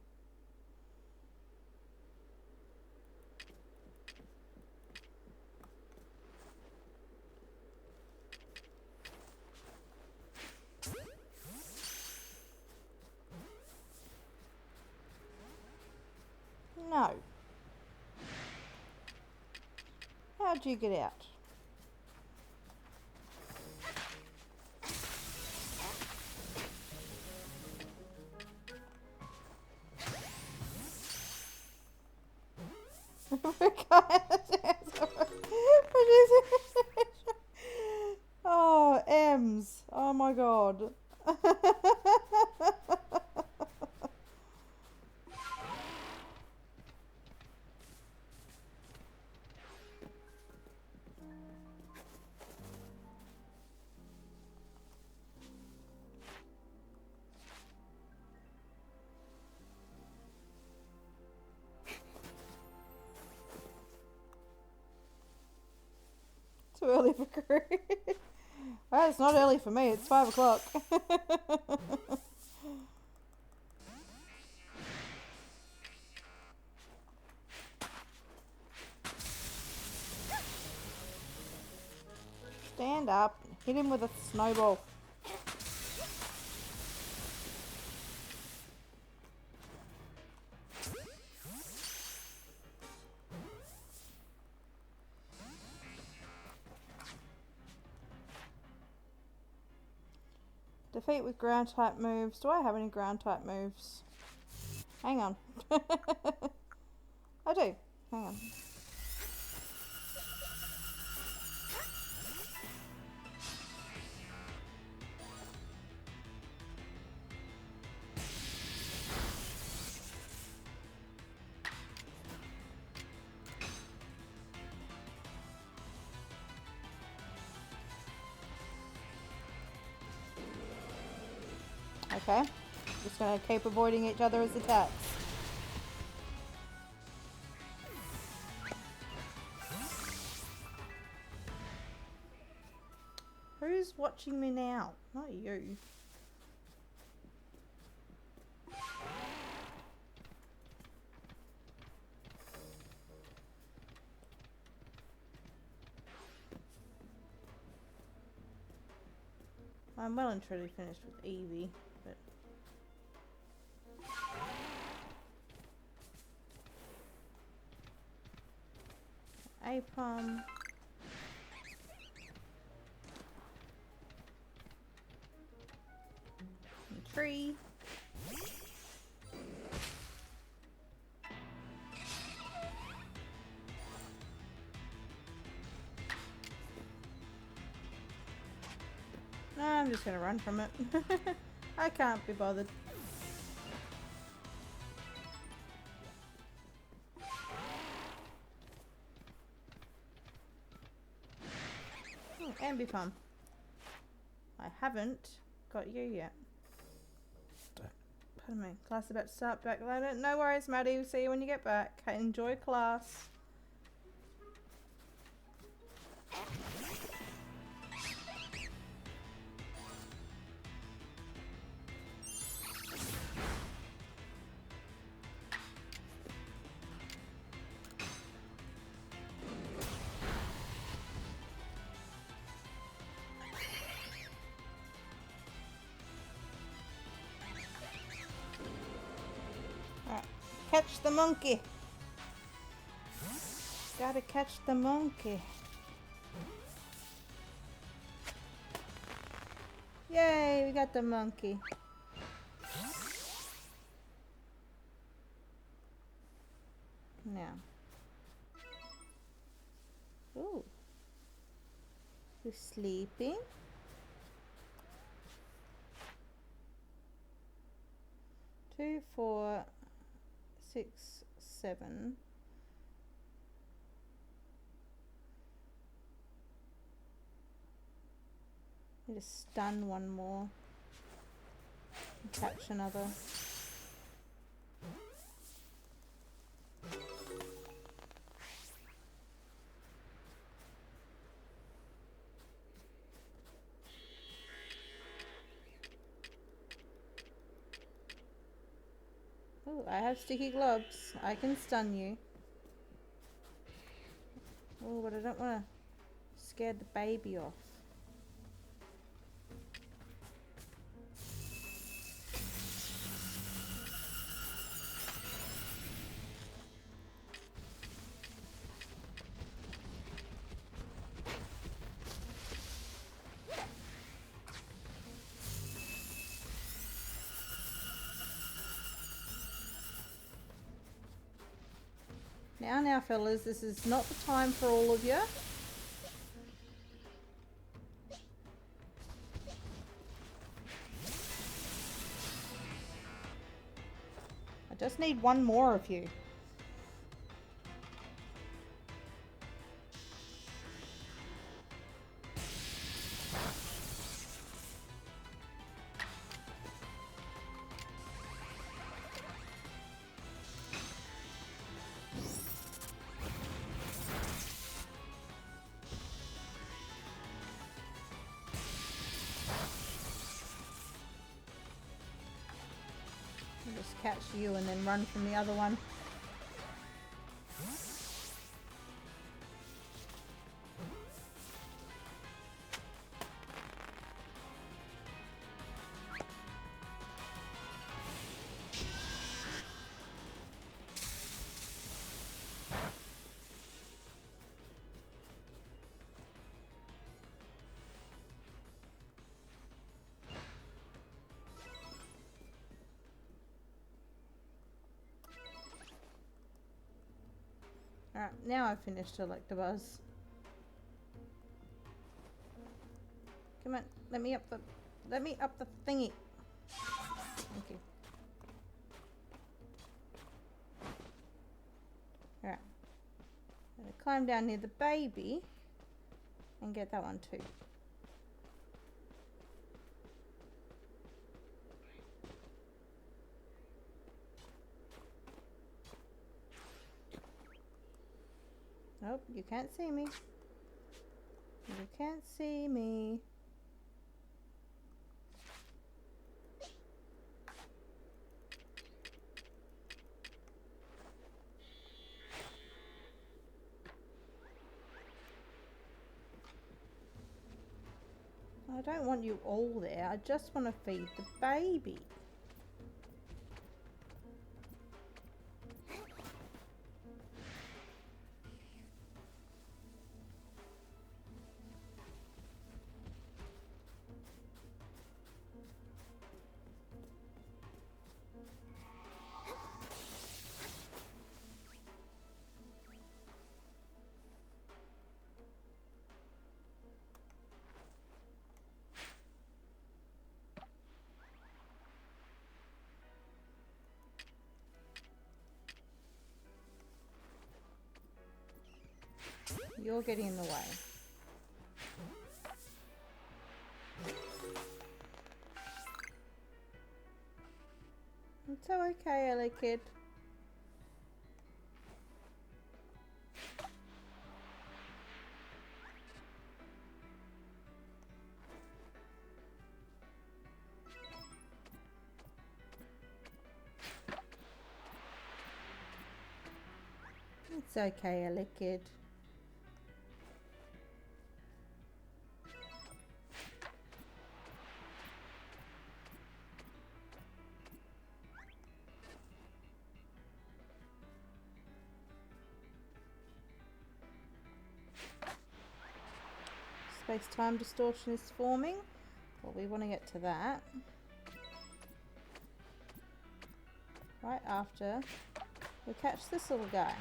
No. How'd you get out? Oh, M's. Oh my god. Too early for crew. Well, it's not early for me. It's 5 o'clock. Stand up. Hit him with a snowball. Defeat with ground type moves. Do I have any ground type moves? Hang on. I do. Hang on. Okay. Just gonna keep avoiding each other's attacks. Who's watching me now? Not you. I'm well and truly finished with Eevee, but Apom. Tree. No, I'm just gonna run from it. I can't be bothered. Ambipom. I haven't got you yet. Pardon me. Class about to start back later. No worries, Maddie. We'll see you when you get back. Enjoy class. Catch the monkey. Gotta catch the monkey. Yay, we got the monkey. Now. Ooh. You're sleeping? Two, 4, 6, 7. I just stun one more. And catch another. Oh, I have sticky gloves. I can stun you. Oh, but I don't want to scare the baby off. Now, fellas, this is not the time for all of you. I just need one more of you. I'll just catch you and then run from the other one. Alright, now I've finished Electabuzz. Come on, let me up the thingy. Thank you. Alright. I'm gonna climb down near the baby and get that one too. Nope, you can't see me. You can't see me. I don't want you all there. I just want to feed the baby. You're getting in the way. It's okay, Ellie kid. It's okay, Ellie kid. Space-time distortion is forming. Well, we want to get to that. Right after we catch this little guy.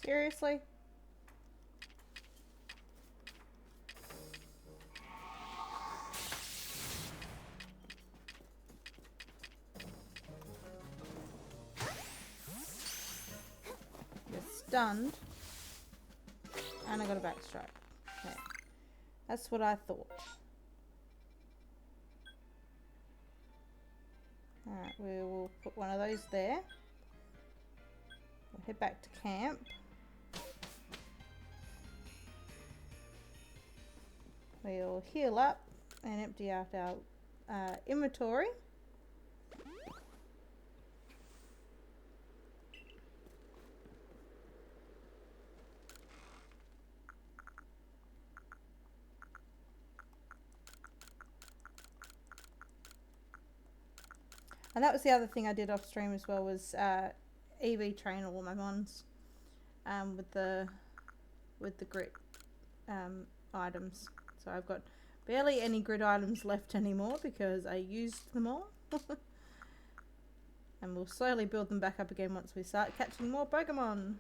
Seriously? You're stunned. And I got a backstrike. Okay. That's what I thought. Alright, we will put one of those there. We'll head back to camp. We'll heal up and empty out our inventory. And that was the other thing I did off stream as well, was EV train all my mons with the grit items. So I've got barely any grid items left anymore because I used them all. And we'll slowly build them back up again once we start catching more Pokemon.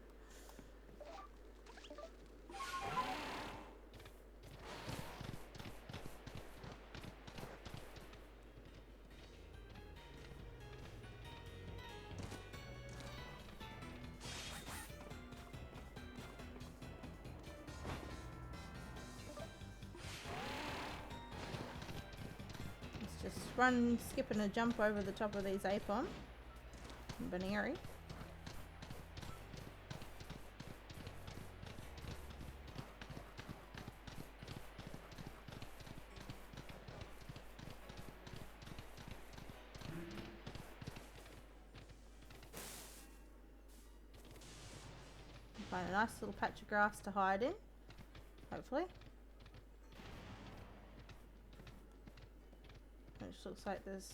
Let's just run, skip and a jump over the top of these Apom and Baneri. Find a nice little patch of grass to hide in, hopefully. Which looks like there's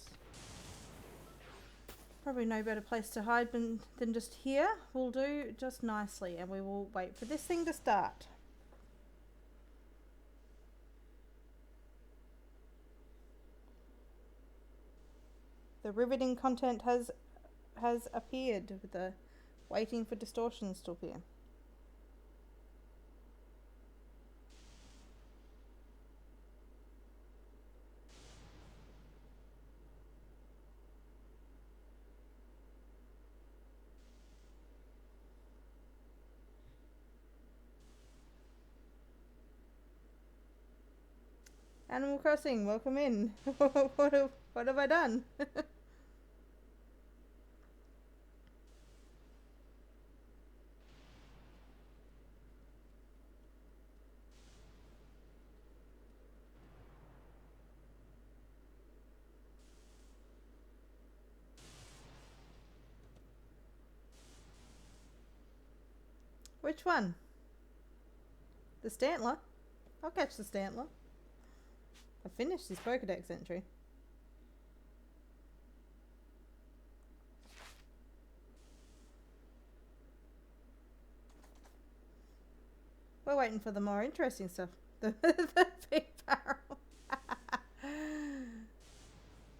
probably no better place to hide than just here. We'll do just nicely, and we will wait for this thing to start. The riveting content has appeared with the waiting for distortions to appear. Animal Crossing, welcome in. what have I done? Which one? The Stantler? I'll catch the Stantler. I finished this Pokedex entry. We're waiting for the more interesting stuff. The big barrel.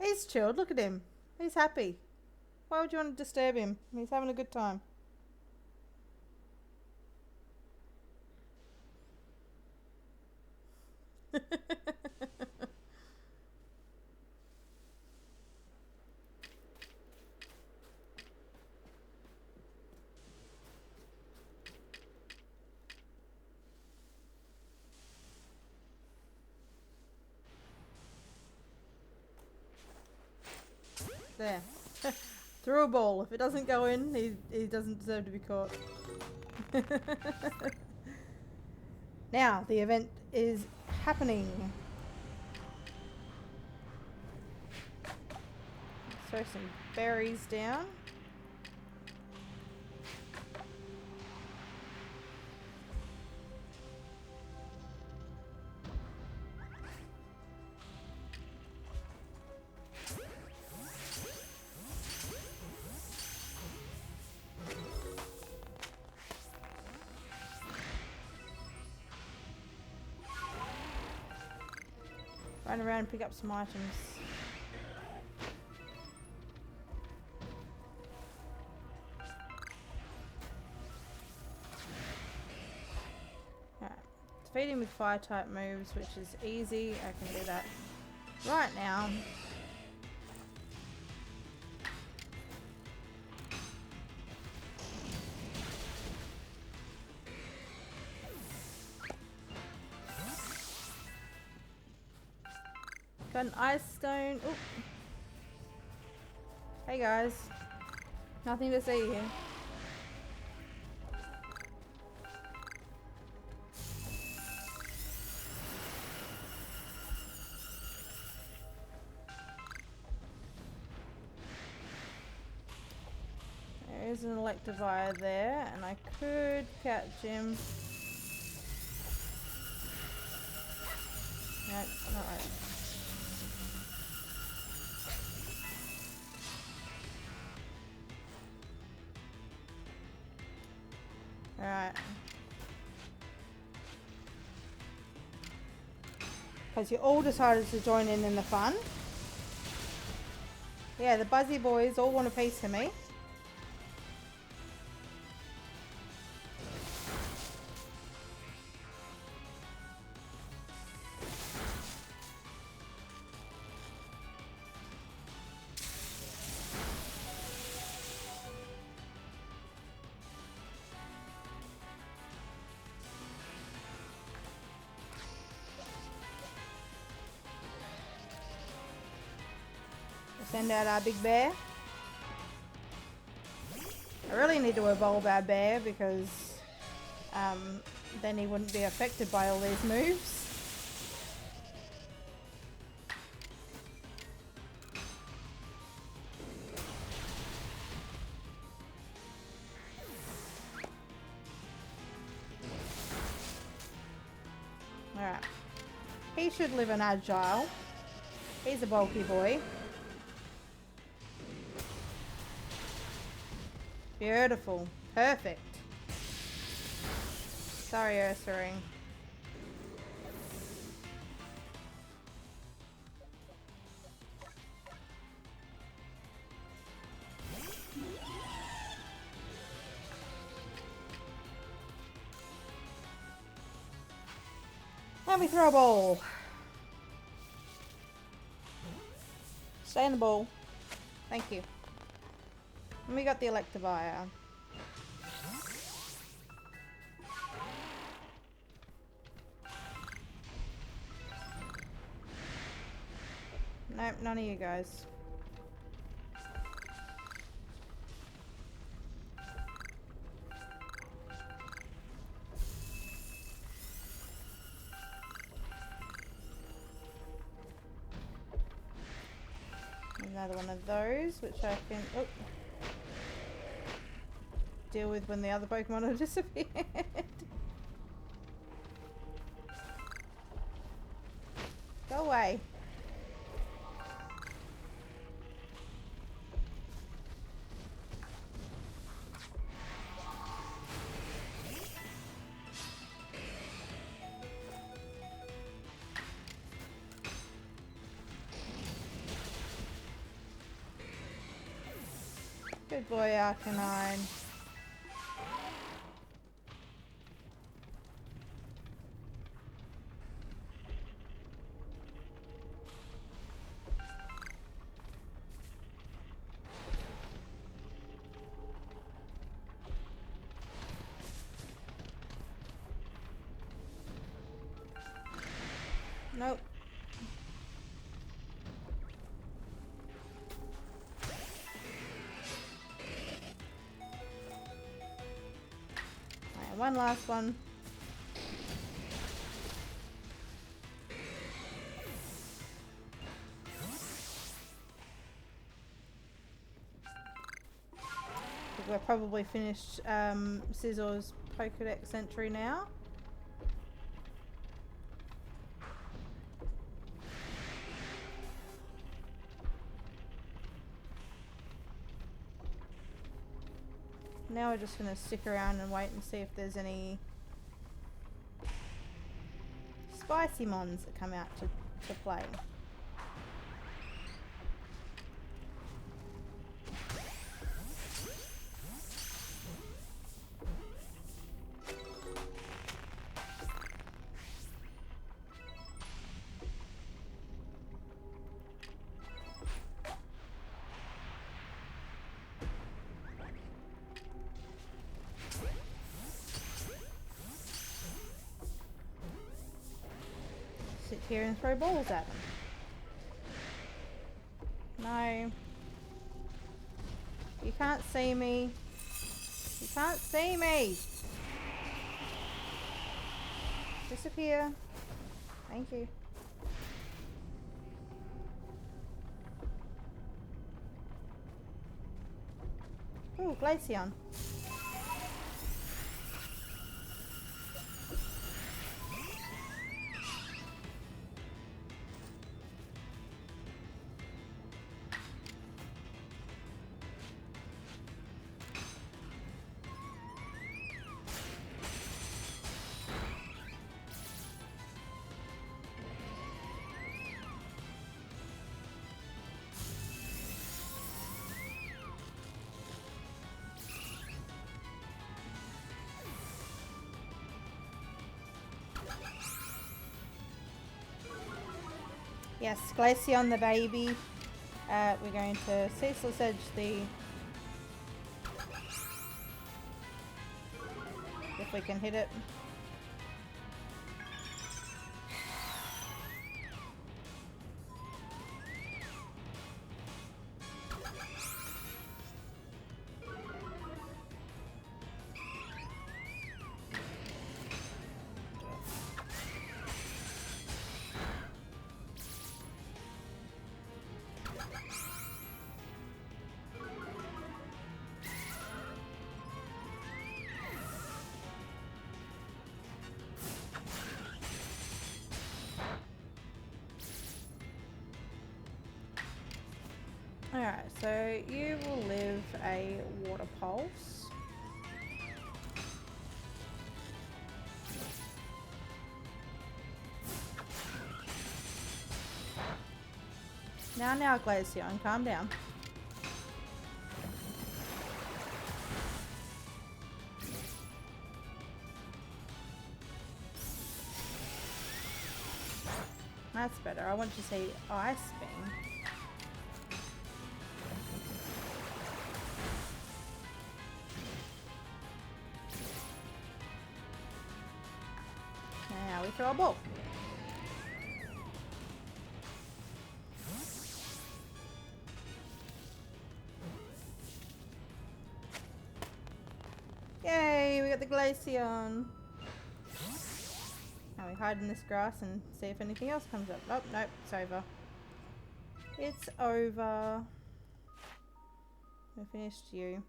He's chilled. Look at him. He's happy. Why would you want to disturb him? He's having a good time. There. Threw a ball. If it doesn't go in, he doesn't deserve to be caught. Now, the event is happening. Throw some berries down. Run around and pick up some items. Alright, defeat him with fire type moves, which is easy. I can do that right now. Got an ice stone. Ooh. Hey guys. Nothing to see here. There is an Electivire there, and I could catch him. No, not right. Alright. Because you all decided to join in the fun. Yeah, the Buzzy boys all want a piece of me. Send out our big bear. I really need to evolve our bear because then he wouldn't be affected by all these moves. Alright. He should live an agile. He's a bulky boy. Beautiful. Perfect. Sorry, Ursaring. Let me throw a ball. Stay in the ball. Thank you. And we got the Electivire. Nope, none of you guys. Another one of those, which I can deal with when the other Pokemon have disappeared. Go away. Good boy, Arcanine. Nope. Right, one last one. We're probably finished Scissor's Pokedex entry now. Now we're just going to stick around and wait and see if there's any spicy mons that come out to play. Sit here and throw balls at them. No. You can't see me. You can't see me. Disappear. Thank you. Ooh, Glaceon. Yes, Glaceon the baby. We're going to Ceaseless Edge the... if we can hit it. Alright, so you will live a water pulse. Now, Glaceon, calm down. That's better. I want to see Ice Beam. Now we throw a ball. Yay, we got the Glaceon. Now we hide in this grass and see if anything else comes up. Oh, nope, it's over. It's over. We finished you.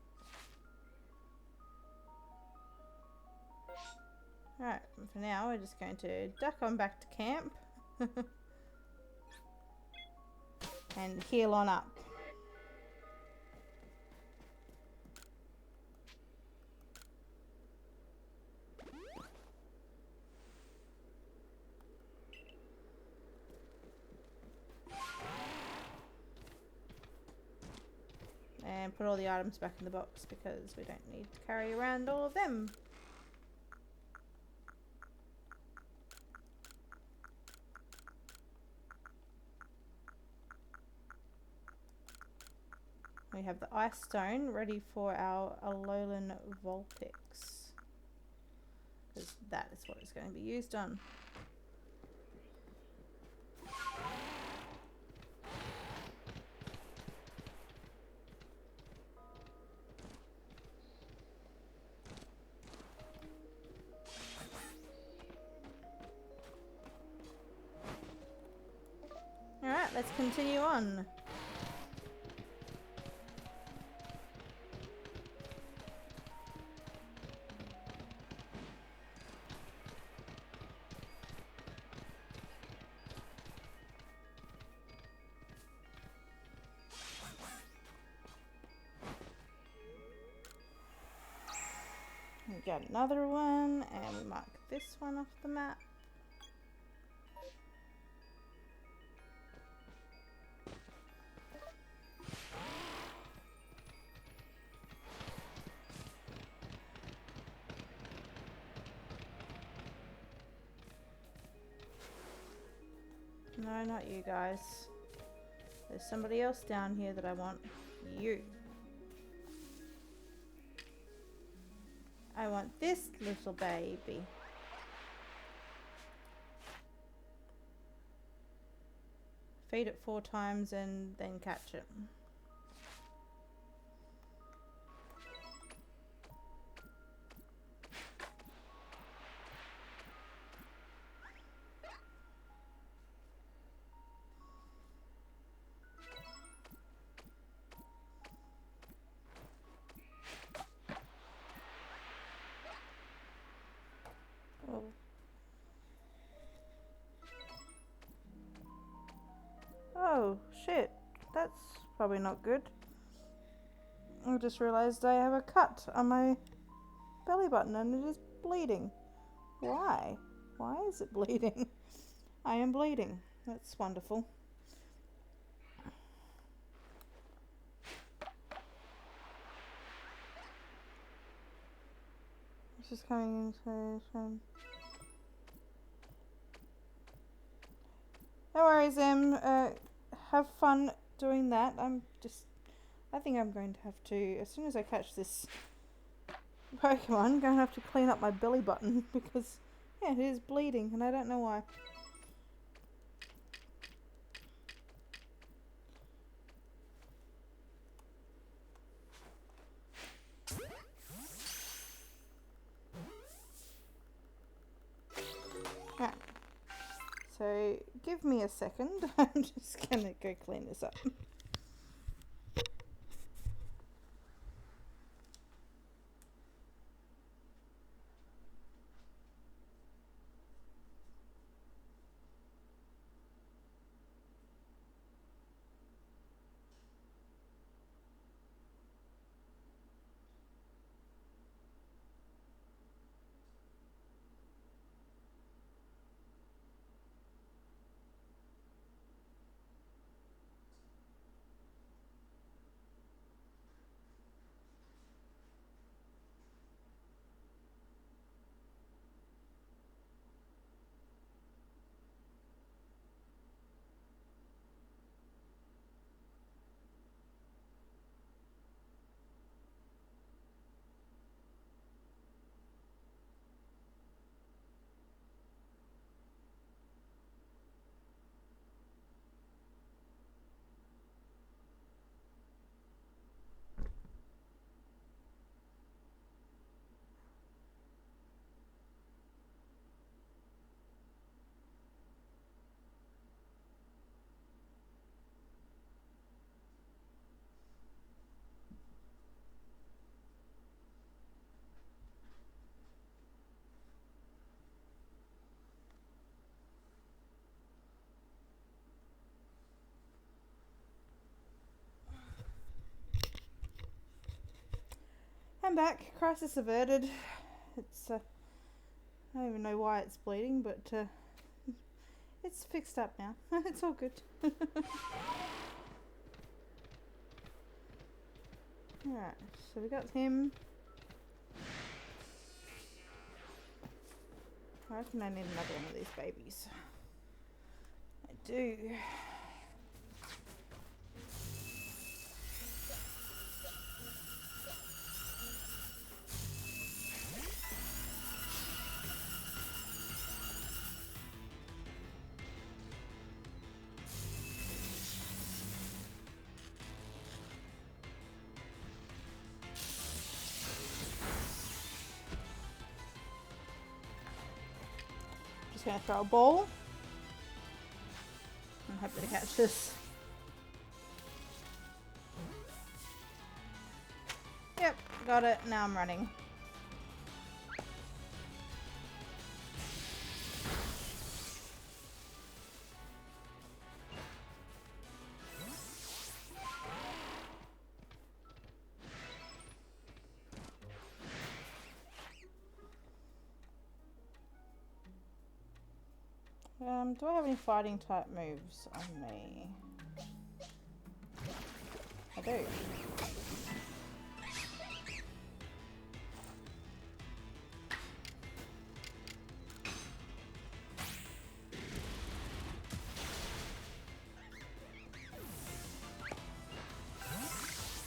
Alright, for now we're just going to duck on back to camp. And heal on up. And put all the items back in the box because we don't need to carry around all of them. We have the Ice Stone ready for our Alolan Vulpix. Because that is what it's going to be used on. Alright, let's continue on. We got another one, and we mark this one off the map. No, not you guys. There's somebody else down here that I want. You. I want this little baby. Feed it 4 times and then catch it. shit. That's probably not good. I just realised I have a cut on my belly button and it is bleeding. Why? Why is it bleeding? I am bleeding. That's wonderful. It's just coming into from. No worries, Em. Have fun doing that. I think I'm going to have to, as soon as I catch this Pokemon, I'm going to have to clean up my belly button because, yeah, it is bleeding and I don't know why. Right. So, give me a second. I'm just going to go clean this up. I'm back. Crisis averted. It's I don't even know why it's bleeding, but it's fixed up now. It's all good. Alright, so we got him. I reckon I need another one of these babies. I do. Just gonna throw a ball. I'm happy to catch this. Yep, got it. Now I'm running. Do I have any fighting type moves on me? I do.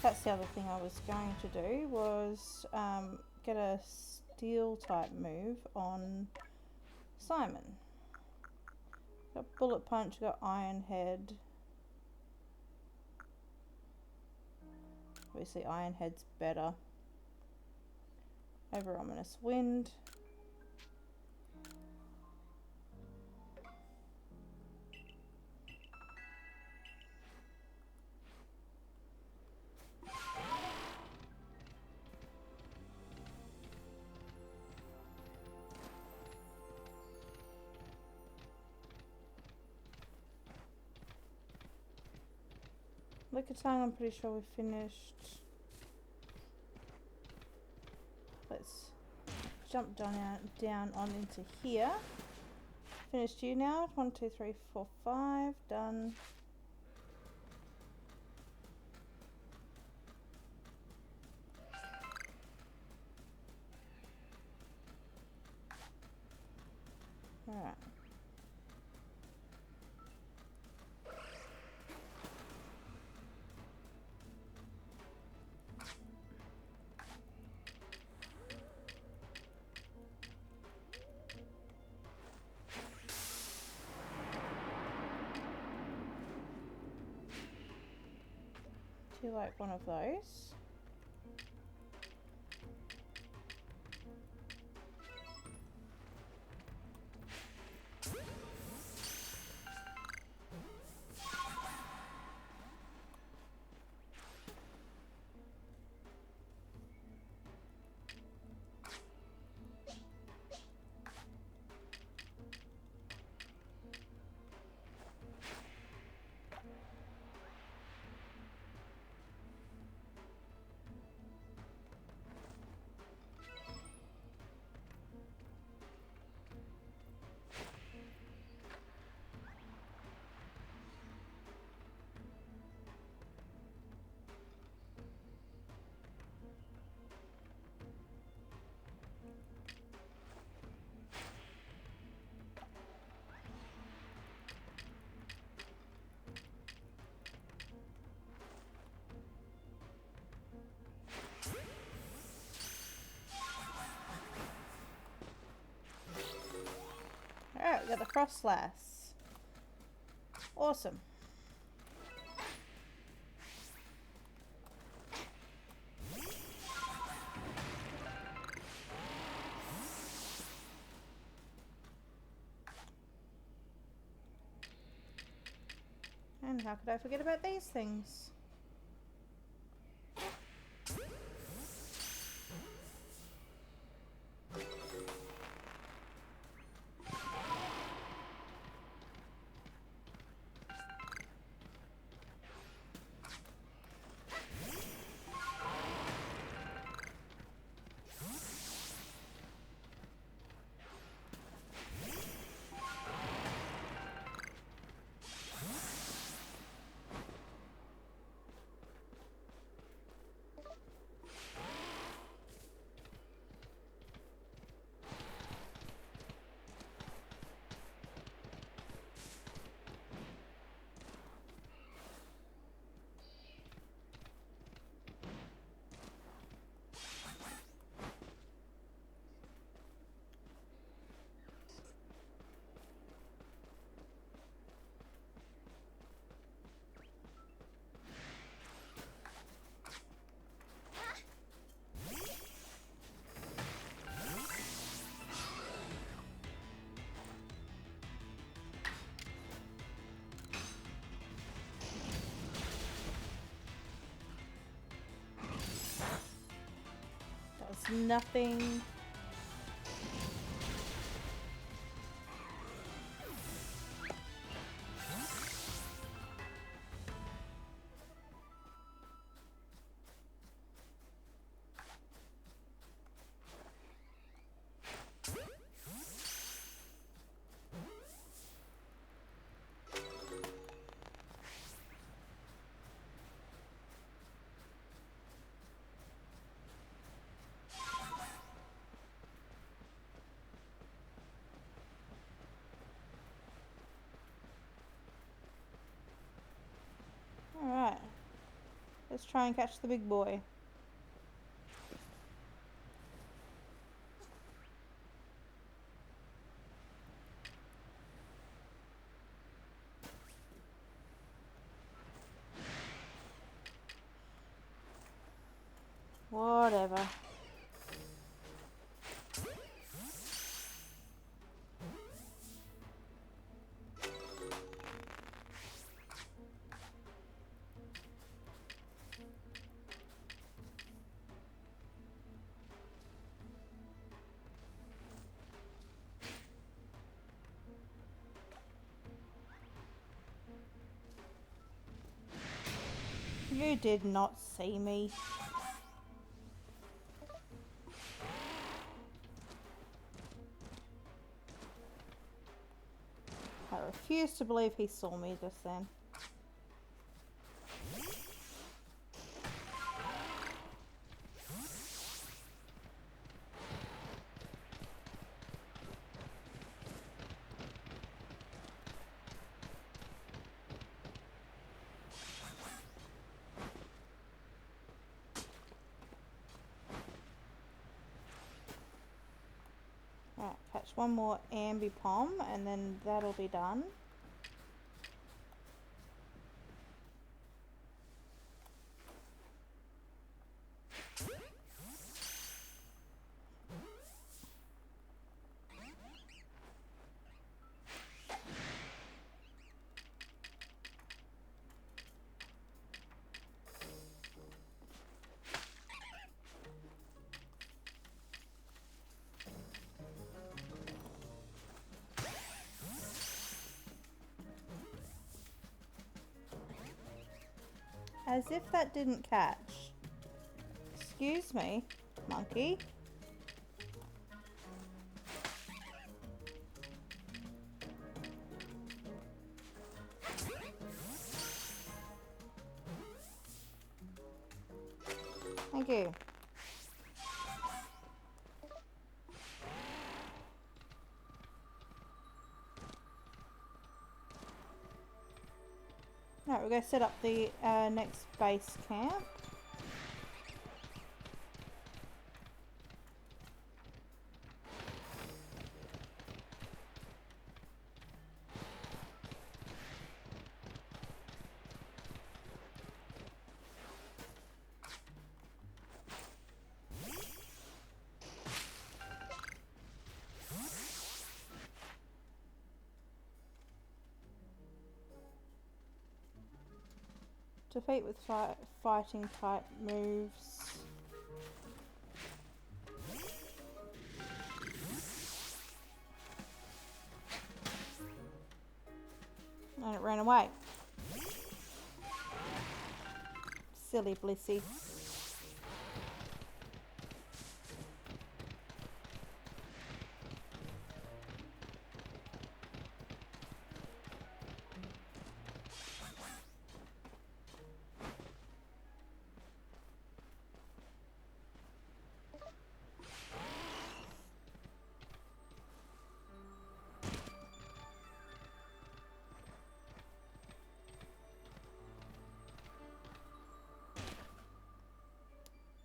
That's the other thing I was going to do was get a steel type move on Simon. Got Bullet Punch, got Iron Head. Obviously Iron Head's better. Over Ominous Wind. Liquor tongue, I'm pretty sure we finished. Let's jump down on into here. Finished you now. 1, 2, 3, 4, 5. Done. Alright. Do you like one of those? Alright, we got the frost lass. Awesome. And how could I forget about these things? That's nothing. Alright. Let's try and catch the big boy. Whatever. You did not see me. I refuse to believe he saw me just then. Right, catch one more ambi pom and then that'll be done. As if that didn't catch. Excuse me, monkey. Thank you. Alright, we're going to set up the next base camp. Defeat with fighting type moves. And it ran away. Silly Blissey.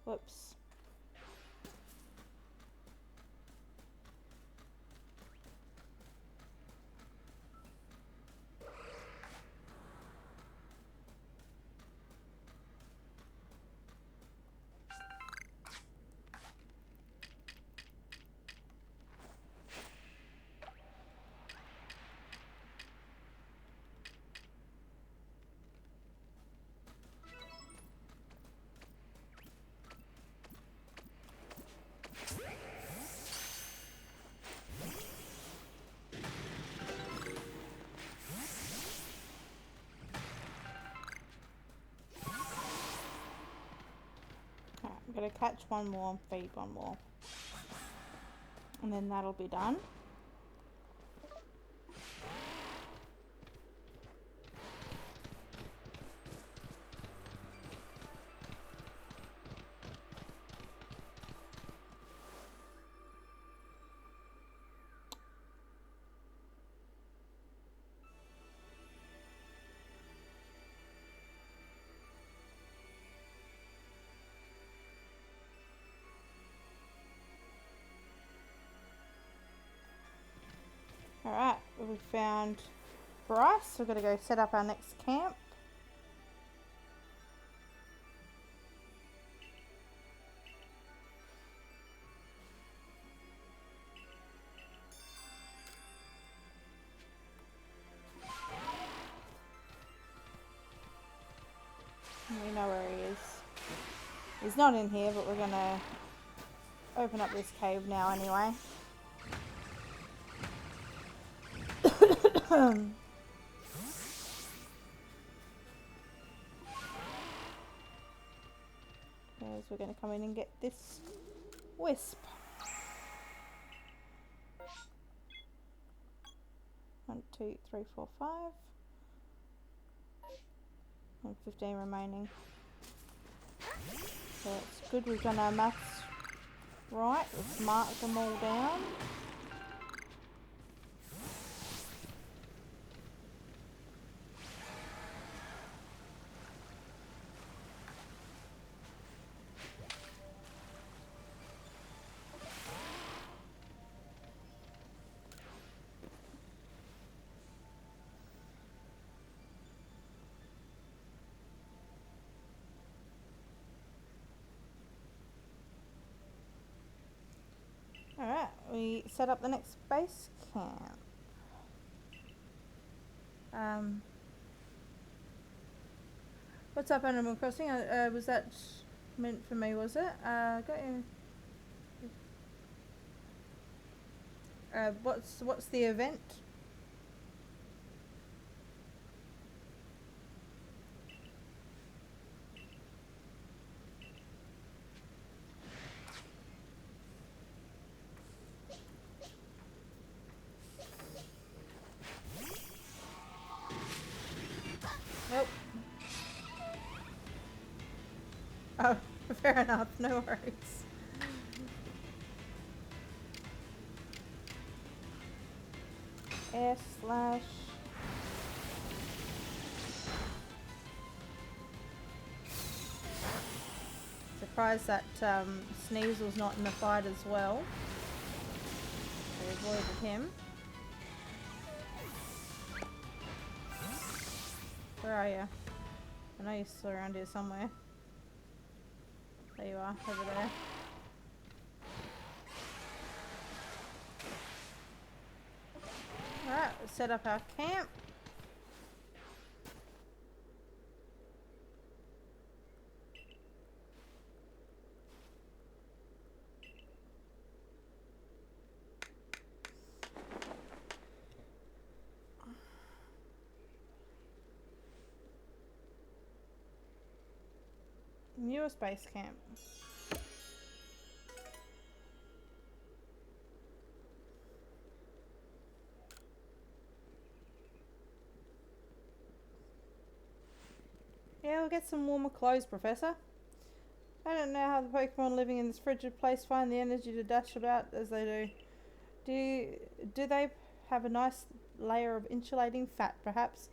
Whoops. I'm going to catch one more and feed one more. And then that'll be done. Alright, we found Bryce. We're going to go set up our next camp. We know where he is. He's not in here, but we're going to open up this cave now anyway. Because we're going to come in and get this wisp. 1, 2, 3, 4, 5. And 15 remaining. So it's good we've done our maths right. Let's mark them all down. Alright, we set up the next base camp. What's up, Animal Crossing? Was that meant for me, was it? Got you. What's the event? Nope. Oh, fair enough. No worries. // Surprised that Sneasel's not in the fight as well. I avoided him. Where are you? I know you're still around here somewhere. There you are, over there. Alright, let's set up our camp. Newest base camp. Yeah, we'll get some warmer clothes, Professor. I don't know how the Pokemon living in this frigid place find the energy to dash about as they do. Do they have a nice layer of insulating fat, perhaps?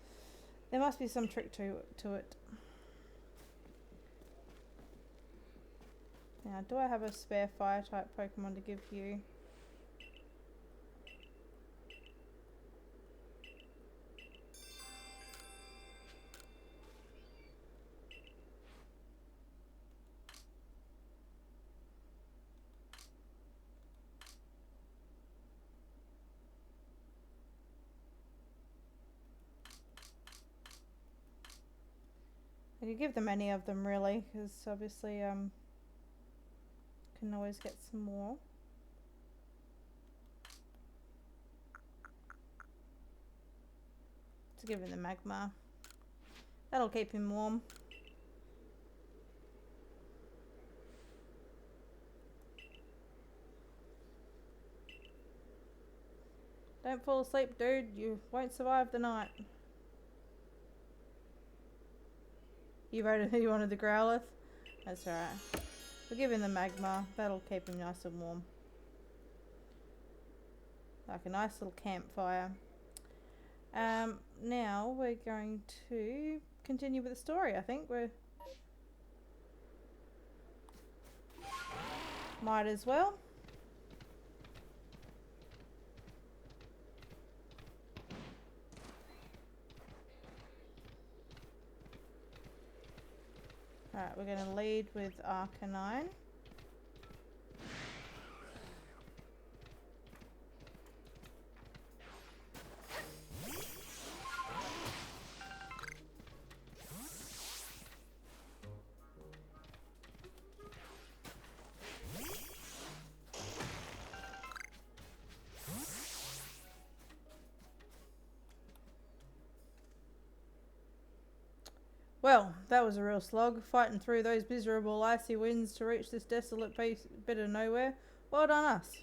There must be some trick to it. Now, do I have a spare fire-type Pokemon to give you? I could give them any of them, really, because obviously, can always get some more. To give him the magma. That'll keep him warm. Don't fall asleep, dude. You won't survive the night. You wanted the Growlithe? That's alright. We'll give him the magma. That'll keep him nice and warm. Like a nice little campfire. Now we're going to continue with the story, I think. Might as well. Alright, we're going to lead with Arcanine. Well, that was a real slog, fighting through those miserable icy winds to reach this desolate bit of nowhere. Well done us.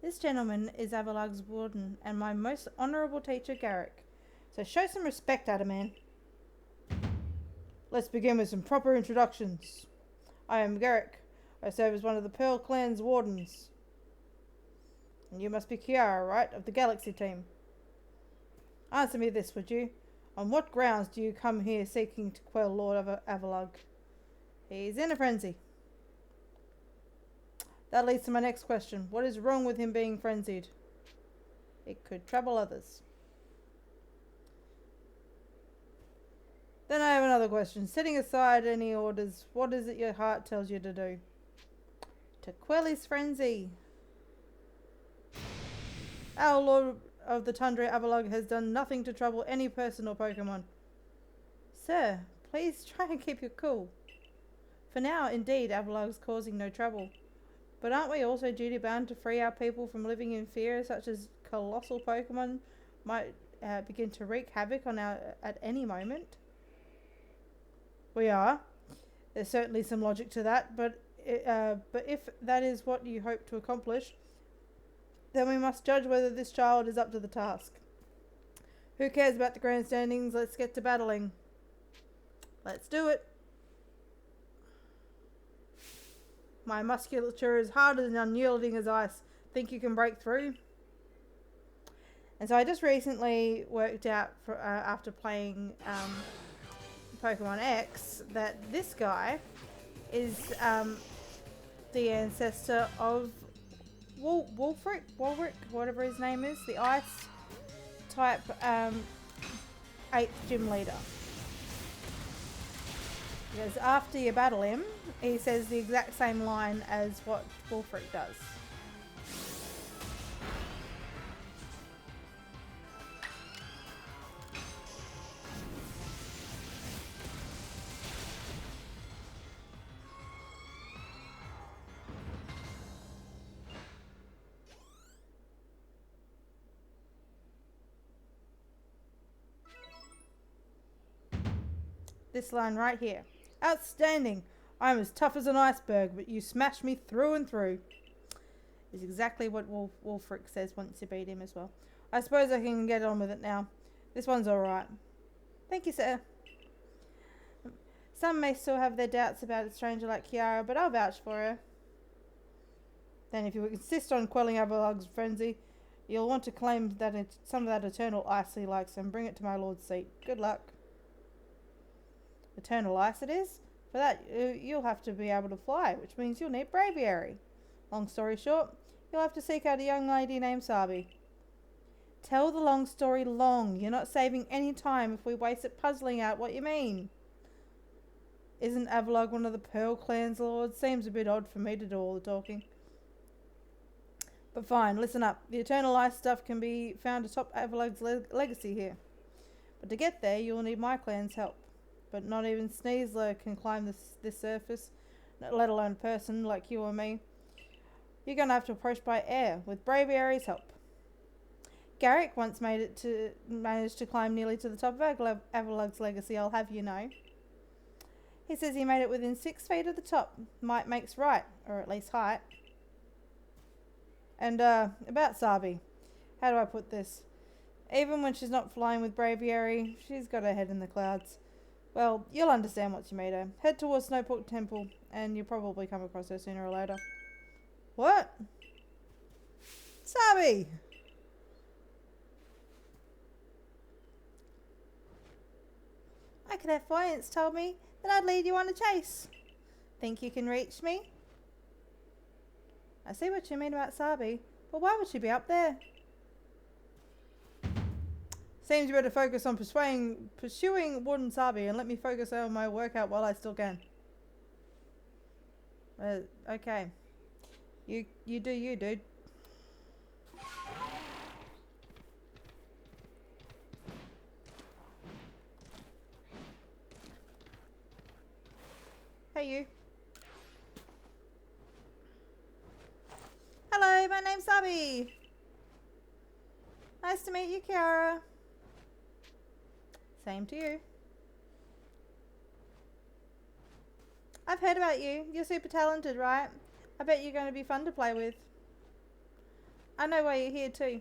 This gentleman is Avalug's warden and my most honourable teacher, Garrick. So show some respect, Adaman. Let's begin with some proper introductions. I am Garrick. I serve as one of the Pearl Clan's wardens. And you must be Kiara, right? Of the Galaxy team. Answer me this, would you? On what grounds do you come here seeking to quell Lord Avalug? He's in a frenzy. That leads to my next question. What is wrong with him being frenzied? It could trouble others. Then I have another question. Setting aside any orders, what is it your heart tells you to do? To quell his frenzy. Our Lord of the Tundra, Avalug, has done nothing to trouble any person or Pokemon. Sir, please try and keep your cool. For now, indeed, Avalug's causing no trouble. But aren't we also duty-bound to free our people from living in fear, such as colossal Pokemon might begin to wreak havoc on at any moment? We are. There's certainly some logic to that, but if that is what you hope to accomplish, then we must judge whether this child is up to the task. Who cares about the grandstandings? Let's get to battling. Let's do it. My musculature is hard and unyielding as ice. Think you can break through? And so I just recently worked out, after playing Pokemon X, that this guy is the ancestor of Wolfric, whatever his name is, the ice type 8th gym leader. Because after you battle him, he says the exact same line as what Wolfric does. This line right here. Outstanding! I'm as tough as an iceberg, but you smashed me through and through. Is exactly what Wolfric says once you beat him as well. I suppose I can get on with it now. This one's alright. Thank you, sir. Some may still have their doubts about a stranger like Kiara, but I'll vouch for her. Then if you insist on quelling Avalug's frenzy, you'll want to claim that some of that eternal ice he likes and bring it to my lord's seat. Good luck. Eternal ice it is? For that, you'll have to be able to fly, which means you'll need braviary. Long story short, you'll have to seek out a young lady named Sabi. Tell the long story long. You're not saving any time if we waste it puzzling out what you mean. Isn't Avalug one of the Pearl Clan's lords? Seems a bit odd for me to do all the talking. But fine, listen up. The Eternal Ice stuff can be found atop Avalug's legacy here. But to get there, you'll need my clan's help. But not even Sneasler can climb this surface, let alone a person like you or me. You're going to have to approach by air, with Braviary's help. Garrick once managed to climb nearly to the top of Avalug's legacy, I'll have you know. He says he made it within 6 feet of the top. Might makes right, or at least height. And, about Sabi. How do I put this? Even when she's not flying with Braviary, she's got her head in the clouds. Well, you'll understand once you meet her. Head towards Snowport Temple, and you'll probably come across her sooner or later. What? Sabi! My clairvoyance told me that I'd lead you on a chase. Think you can reach me? I see what you mean about Sabi, but why would she be up there? Seems you better focus on pursuing Warden Sabi and let me focus on my workout while I still can. Okay. You do you, dude. Hey you. Hello, my name's Sabi. Nice to meet you, Kiara. Same to you. I've heard about you. You're super talented, right? I bet you're going to be fun to play with. I know why you're here too.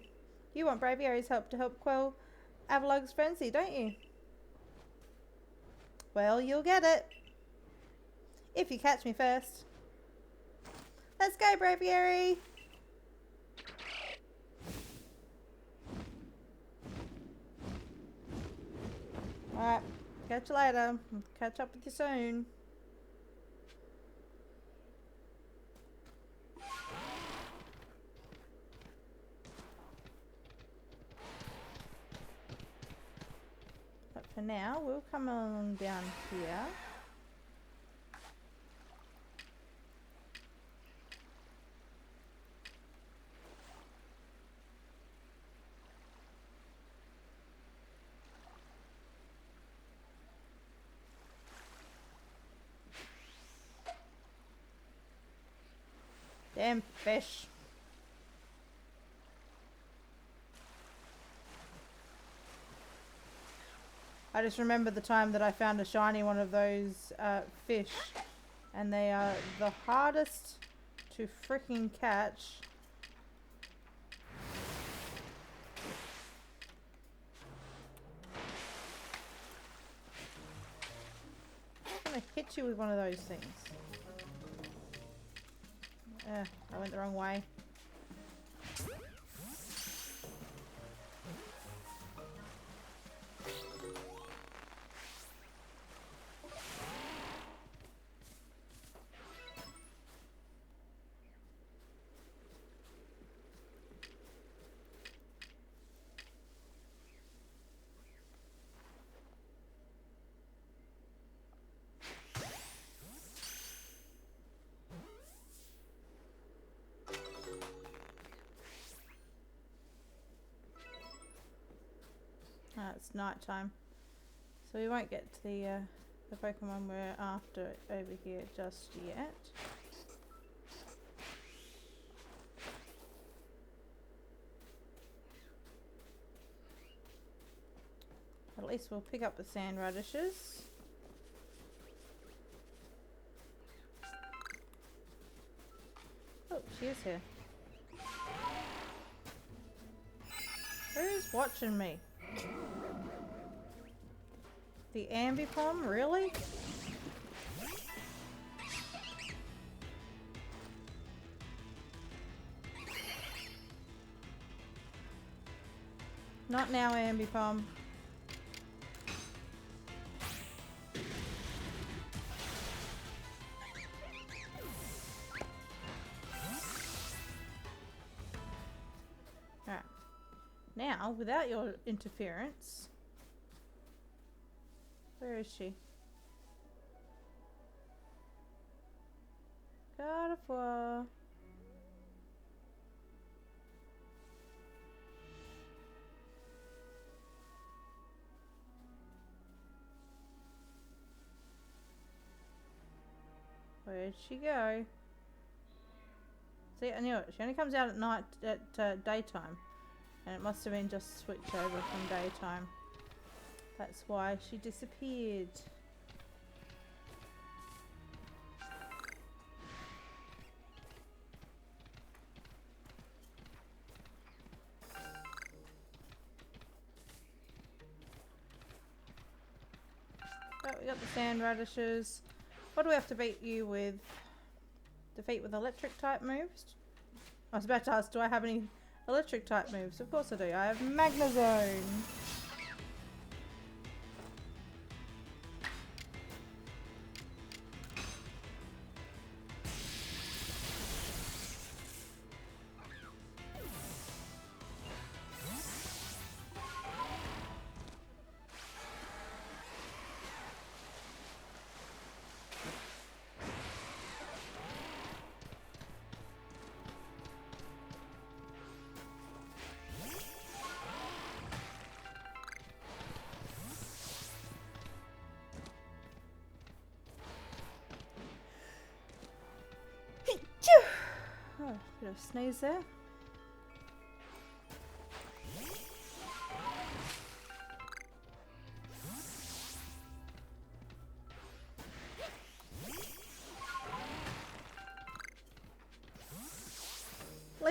You want Braviary's help to help quell Avalog's frenzy, don't you? Well, you'll get it. If you catch me first. Let's go, Braviary! Alright, catch you later. Catch up with you soon. But for now, we'll come along down here. Damn fish. I just remember the time that I found a shiny one of those fish, and they are the hardest to freaking catch. I'm gonna hit you with one of those things. I went the wrong way. It's night time, so we won't get to the Pokemon we're after over here just yet. At least we'll pick up the sand radishes. Oh, she is here. Who's watching me? The Ambipom, really? Not now, Ambipom. Alright. Now, without your interference... Where is she? Gardevoir. Where'd she go? See, I knew it. She only comes out at night, at daytime. And it must have been just switched over from daytime. That's why she disappeared. Oh, we got the sand radishes. What do we have to beat you with? Defeat with electric type moves? I was about to ask, do I have any electric type moves? Of course I do. I have Magnezone. Oh, bit of a sneeze there.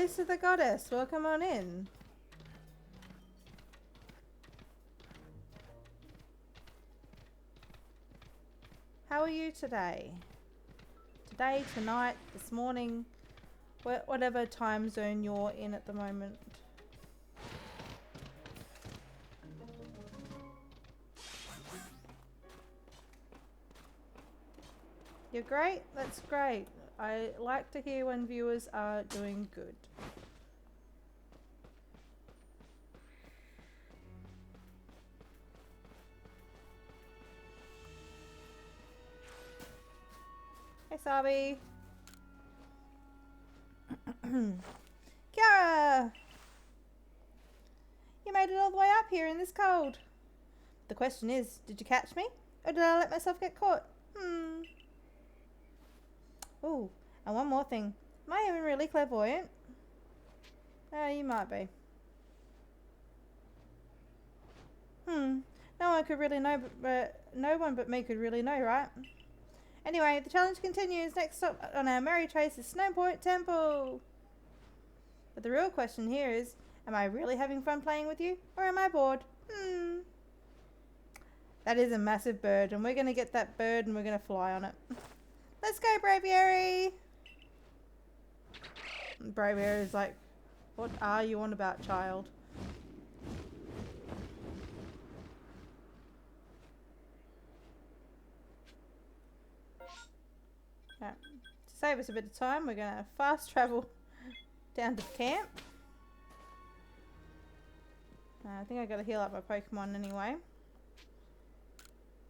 Place of the Goddess. Welcome on in. How are you today? Today, tonight, this morning, whatever time zone you're in at the moment. You're great? That's great. I like to hear when viewers are doing good. Hey, Sabi. Kiara! You made it all the way up here in this cold. The question is, did you catch me? Or did I let myself get caught? Ooh, and one more thing. Am I even really clairvoyant? You might be. No one could really know, but no one but me could really know, right? Anyway, the challenge continues. Next stop on our merry trace is Snow Point Temple. But the real question here is, am I really having fun playing with you, or am I bored? That is a massive bird, and we're going to get that bird and we're going to fly on it. Let's go, Braviary! Braviary is like, what are you on about, child? Right. To save us a bit of time, we're going to fast travel down to camp. I think I got to heal up my Pokemon anyway.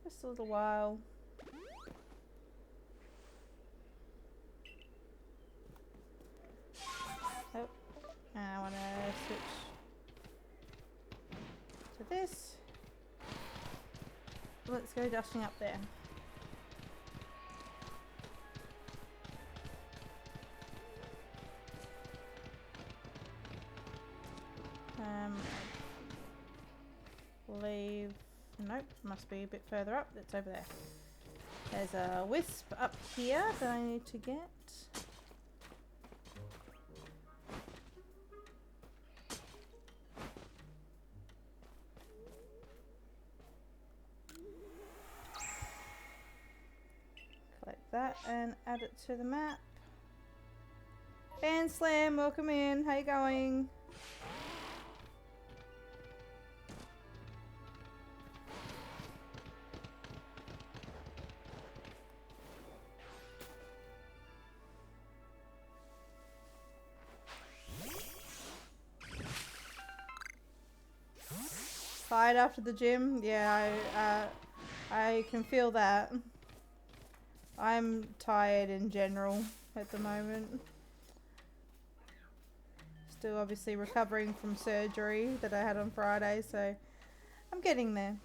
Just a little while. Oh, and I want to switch to this. Let's go dashing up there. Leave. Nope, must be a bit further up. It's over there. There's a wisp up here that I need to get. Collect that and add it to the map. And Slam, welcome in. How you going? Tired after the gym? Yeah, I can feel that. I'm tired in general at the moment. Still obviously recovering from surgery that I had on Friday, so I'm getting there.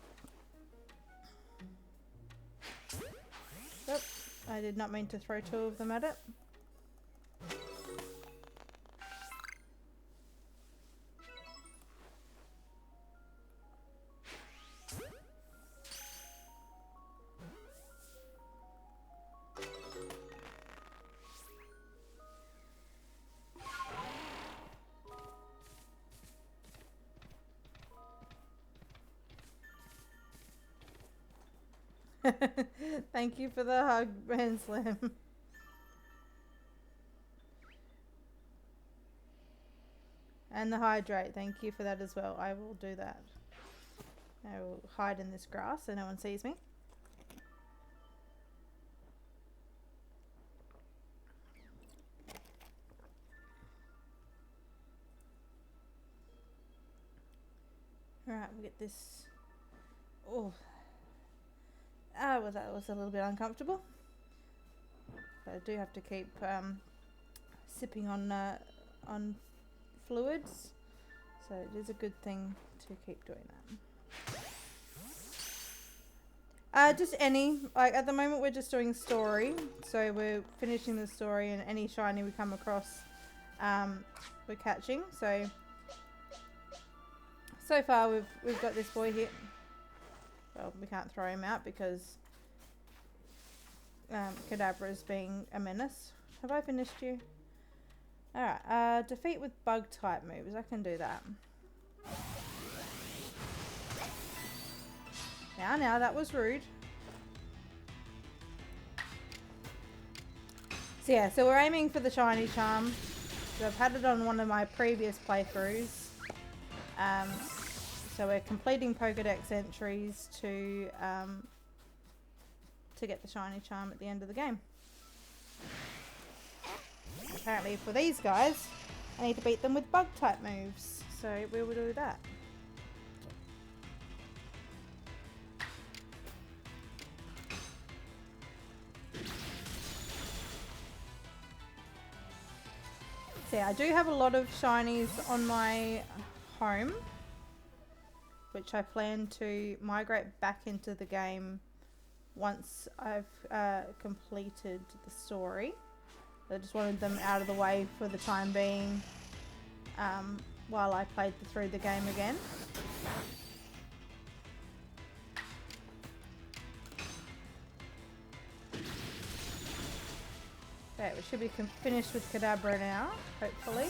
Oop, I did not mean to throw two of them at it. Thank you for the hug, Ben Slim. And the hydrate. Thank you for that as well. I will do that. I will hide in this grass so no one sees me. Alright, we'll get this. Oh. Well, that was a little bit uncomfortable. But I do have to keep sipping on fluids, so it is a good thing to keep doing that. Just any. Like at the moment, we're just doing story, so we're finishing the story, and any shiny we come across, we're catching. So far, we've got this boy here. Well, we can't throw him out because Kadabra's being a menace. Have I finished you? Alright, defeat with bug type moves. I can do that. Now, that was rude. So yeah, so we're aiming for the shiny charm. So I've had it on one of my previous playthroughs. So we're completing Pokédex entries to get the shiny charm at the end of the game. Apparently for these guys, I need to beat them with bug type moves. So we will do that. So yeah, I do have a lot of shinies on my home, which I plan to migrate back into the game once I've completed the story. I just wanted them out of the way for the time being while I played through the game again. Okay, we should be finished with Kadabra now, hopefully.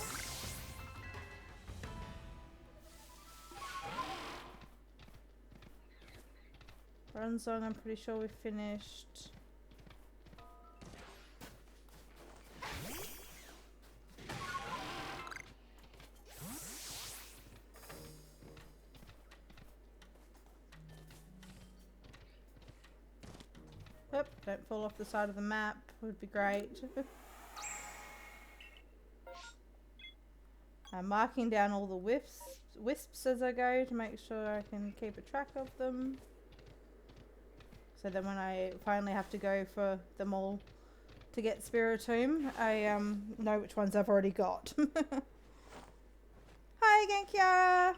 Bronzong, I'm pretty sure we finished. Oop, don't fall off the side of the map, would be great. I'm marking down all the wisps as I go to make sure I can keep a track of them. So then when I finally have to go for them all to get Spiritomb, I know which ones I've already got. Hi Genkia!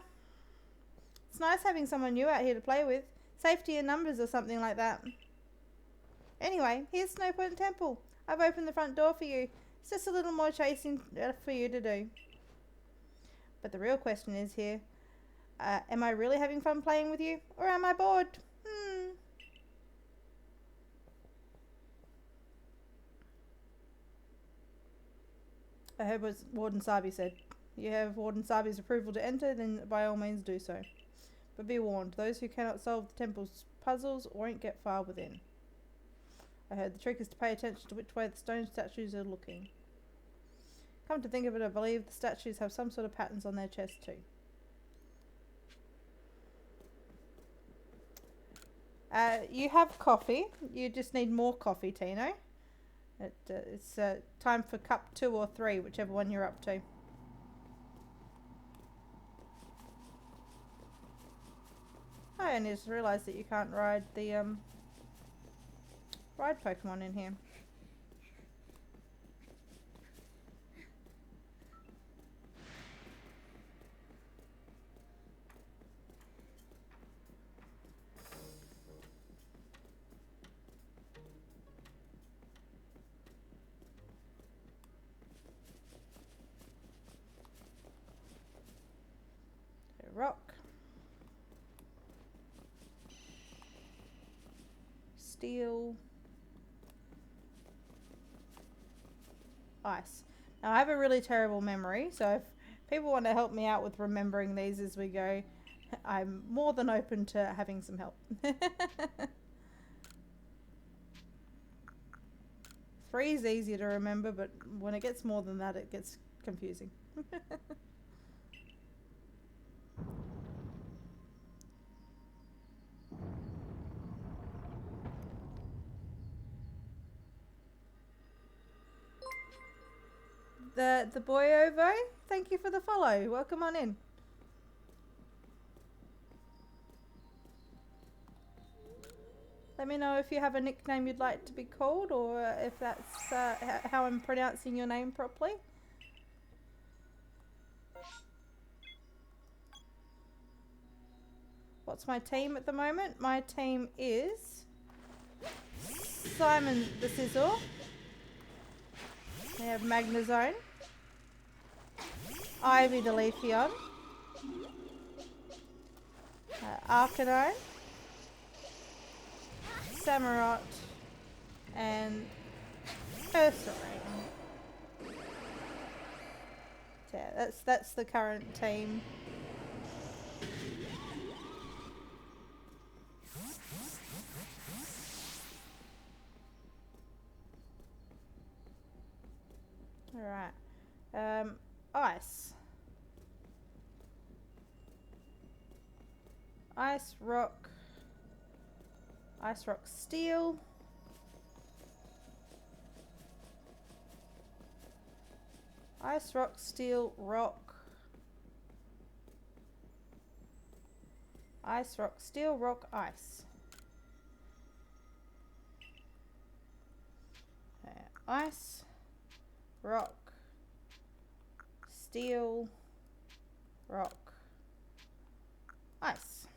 It's nice having someone new out here to play with. Safety in numbers or something like that. Anyway, here's Snowpoint Temple. I've opened the front door for you. It's just a little more chasing for you to do. But the real question is here, am I really having fun playing with you? Or am I bored? I heard what Warden Sabi said. You have Warden Sabi's approval to enter, then by all means do so. But be warned, those who cannot solve the temple's puzzles won't get far within. I heard the trick is to pay attention to which way the stone statues are looking. Come to think of it, I believe the statues have some sort of patterns on their chest too. You have coffee. You just need more coffee, Tino. It's time for cup 2 or 3, whichever one you're up to. I only just realised that you can't ride the ride Pokemon in here. Rock. Steel. Ice. Now I have a really terrible memory, so if people want to help me out with remembering these as we go, I'm more than open to having some help. 3 is easy to remember, but when it gets more than that, it gets confusing. The boy Ovo, thank you for the follow. Welcome on in. Let me know if you have a nickname you'd like to be called, or if that's how I'm pronouncing your name properly. What's my team at the moment? My team is Simon the Sizzle. We have Magnezone, Ivy the Leafeon, Arcanine, Samurott, and Ursaring. Yeah, that's the current team. Alright. Ice. Ice, rock. Ice, rock, steel. Ice, rock, steel, rock. Ice, rock, steel, rock, ice. Ice, rock, steel, rock, ice.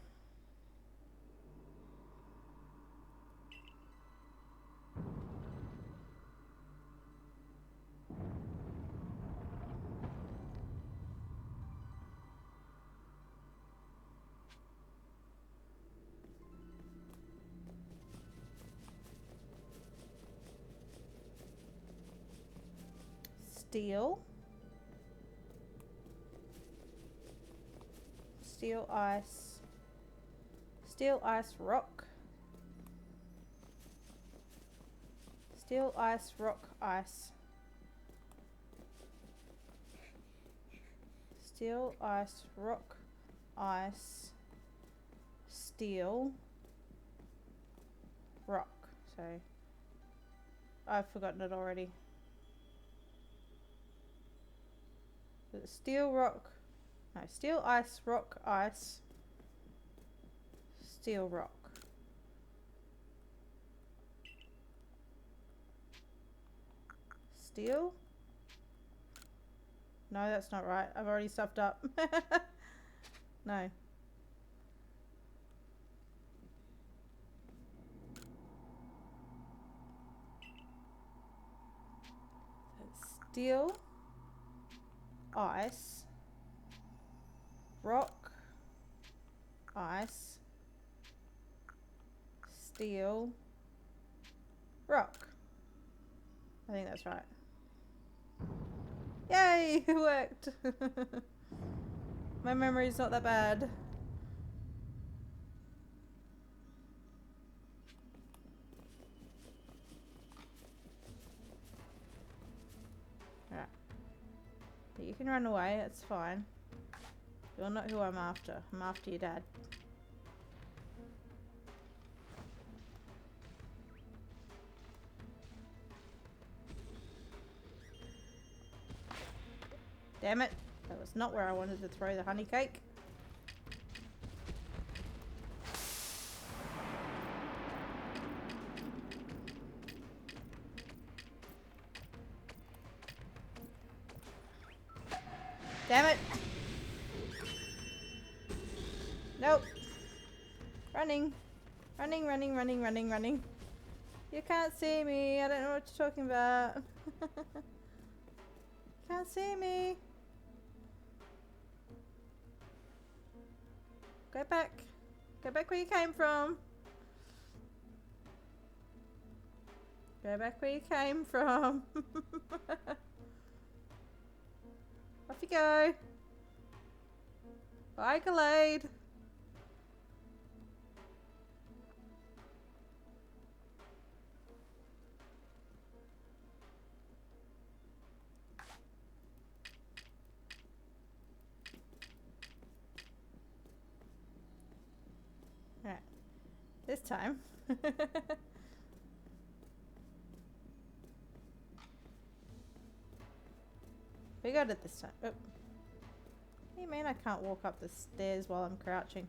Steel. Steel, ice. Steel, ice, rock. Steel, ice, rock, ice. Steel, ice, rock, ice. Steel, rock. So, I've forgotten it already. Steel, rock. No, steel, ice, rock, ice. Steel, rock. Steel? No, that's not right. I've already stuffed up. No. Steel, ice, rock, ice, steel, rock. I think that's right. Yay! It worked! My memory's not that bad. Alright. You can run away, it's fine. You're not who I'm after. I'm after your dad. Damn it. That was not where I wanted to throw the honey cake. Damn it. Nope. Running. Running, running, running, running, running. You can't see me. I don't know what you're talking about. Can't see me. Go back. Go back where you came from. Go back where you came from. Off you go. Bye, Glade. Alright. This time. We got it this time. Oh. What do you mean I can't walk up the stairs while I'm crouching?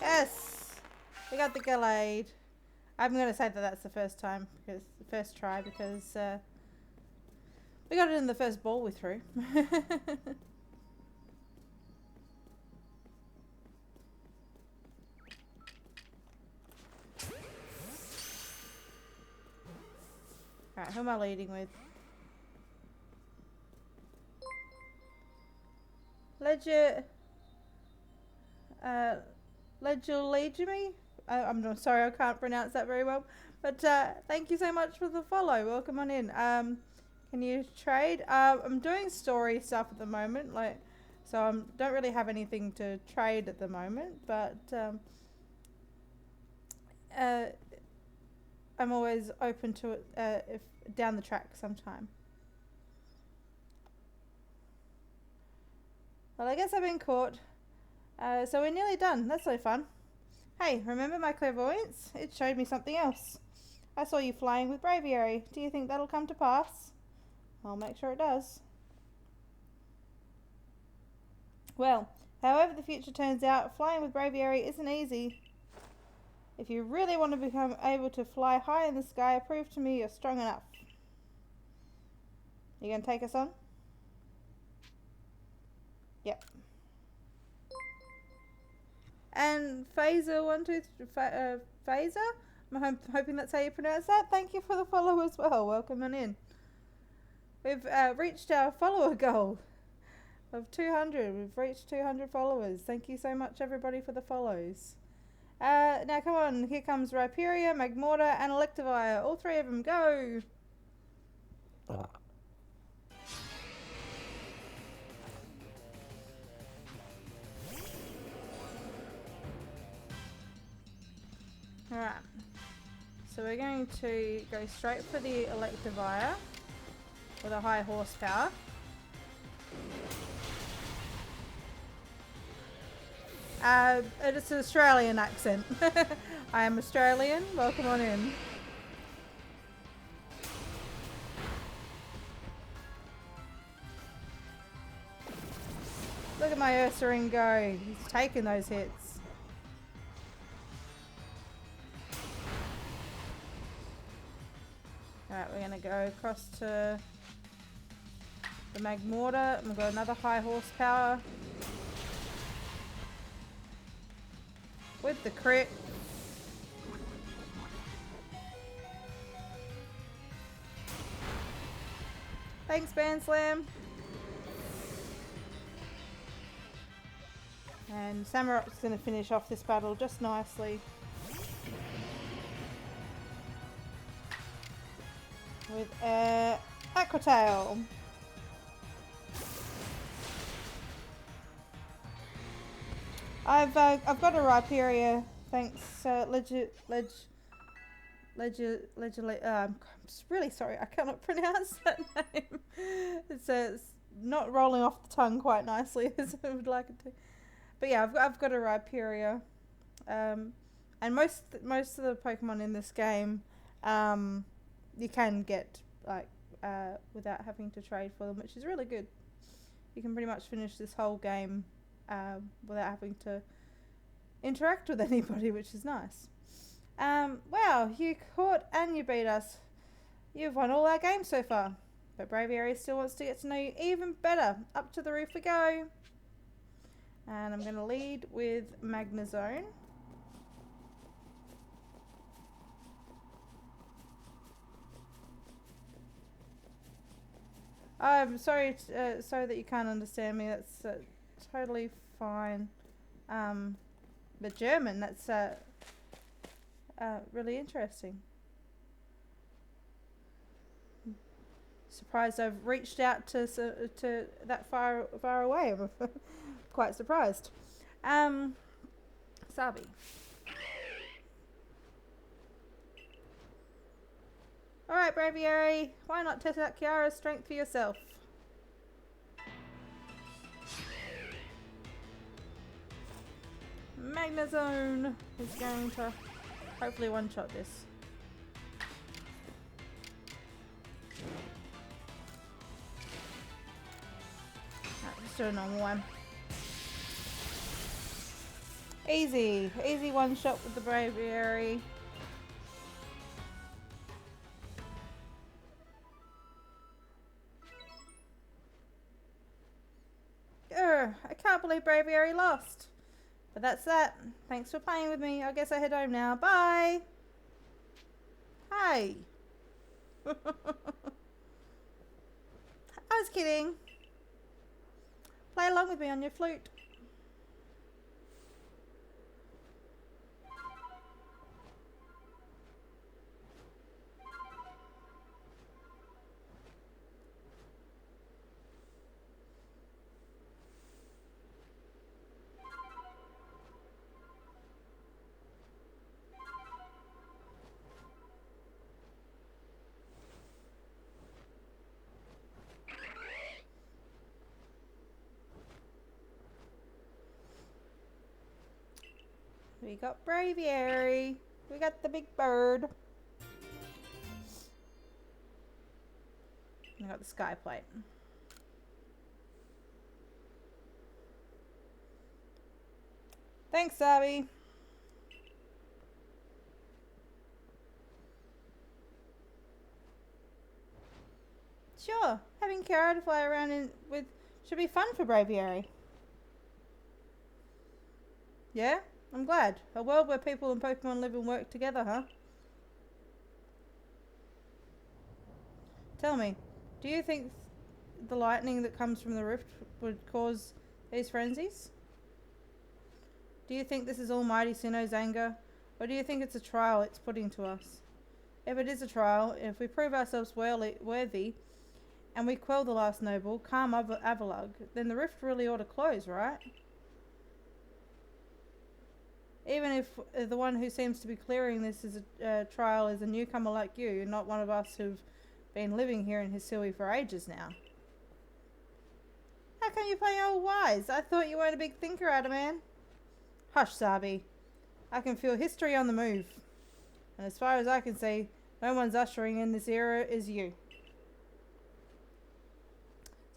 Yes! We got the Glade. I'm going to say that that's the first time, because the first try, because we got it in the first ball we threw. Alright, who am I leading with? Ledger... Legally? I'm not sorry, I can't pronounce that very well. But thank you so much for the follow. Welcome on in. Can you trade? I'm doing story stuff at the moment, so I don't really have anything to trade at the moment. But I'm always open to it if down the track sometime. Well, I guess I've been caught. So we're nearly done. That's so fun. Hey, remember my clairvoyance? It showed me something else. I saw you flying with braviary. Do you think that'll come to pass? I'll make sure it does. Well, however the future turns out, flying with braviary isn't easy. If you really want to become able to fly high in the sky, prove to me you're strong enough. You gonna take us on? Yep. And Phaser, I'm hoping that's how you pronounce that. Thank you for the follow as well. Welcome on in. We've reached our follower goal of 200. We've reached 200 followers. Thank you so much, everybody, for the follows. Now, come on. Here comes Rhyperia, Magmortar, and Electivire. All three of them, go! Alright. So we're going to go straight for the Electivire with a high horsepower. It's an Australian accent. I am Australian. Welcome on in. Look at my Ursaring go. He's taking those hits. Alright, we're going to go across to the Magmortar. We've got another high horsepower. With the crit. Thanks, Band Slam. And Samurot's going to finish off this battle just nicely. With Aquatail. I've got a Rhyperia, thanks. I'm really sorry, I cannot pronounce that name. It's not rolling off the tongue quite nicely as I would like it to. But yeah, I've got a Rhyperia, and most of the Pokemon in this game, you can get without having to trade for them, which is really good. You can pretty much finish this whole game without having to interact with anybody, which is nice. Wow, you caught and you beat us. You've won all our games so far. But Braviary still wants to get to know you even better. Up to the roof we go. And I'm going to lead with Magnezone. I'm sorry that you can't understand me. That's totally fine. But German, that's really interesting. Surprised I've reached out to that far away. I'm quite surprised. Sabi. Alright, Braviary, why not test out Kiara's strength for yourself? Magnezone is going to hopefully one-shot this. Let's do a normal one. Easy one-shot with the Braviary. I can't believe Braviary lost. But that's that. Thanks for playing with me. I guess I head home now. Bye. Hey. I was kidding. Play along with me on your flute. We got Braviary. We got the big bird. We got the sky plate. Thanks, Abby. Sure, having Kiara to fly around with should be fun for Braviary. Yeah? I'm glad. A world where people and Pokemon live and work together, huh? Tell me, do you think the lightning that comes from the rift would cause these frenzies? Do you think this is Almighty Sinnoh's anger? Or do you think it's a trial it's putting to us? If it is a trial, if we prove ourselves worthy, and we quell the last noble, calm Avalugg, then the rift really ought to close, right? Even if the one who seems to be clearing this is a trial is a newcomer like you, not one of us who've been living here in Hisui for ages now. How come you're playing all wise? I thought you weren't a big thinker, Adaman. Hush, Sabi. I can feel history on the move. And as far as I can see, no one's ushering in this era is you.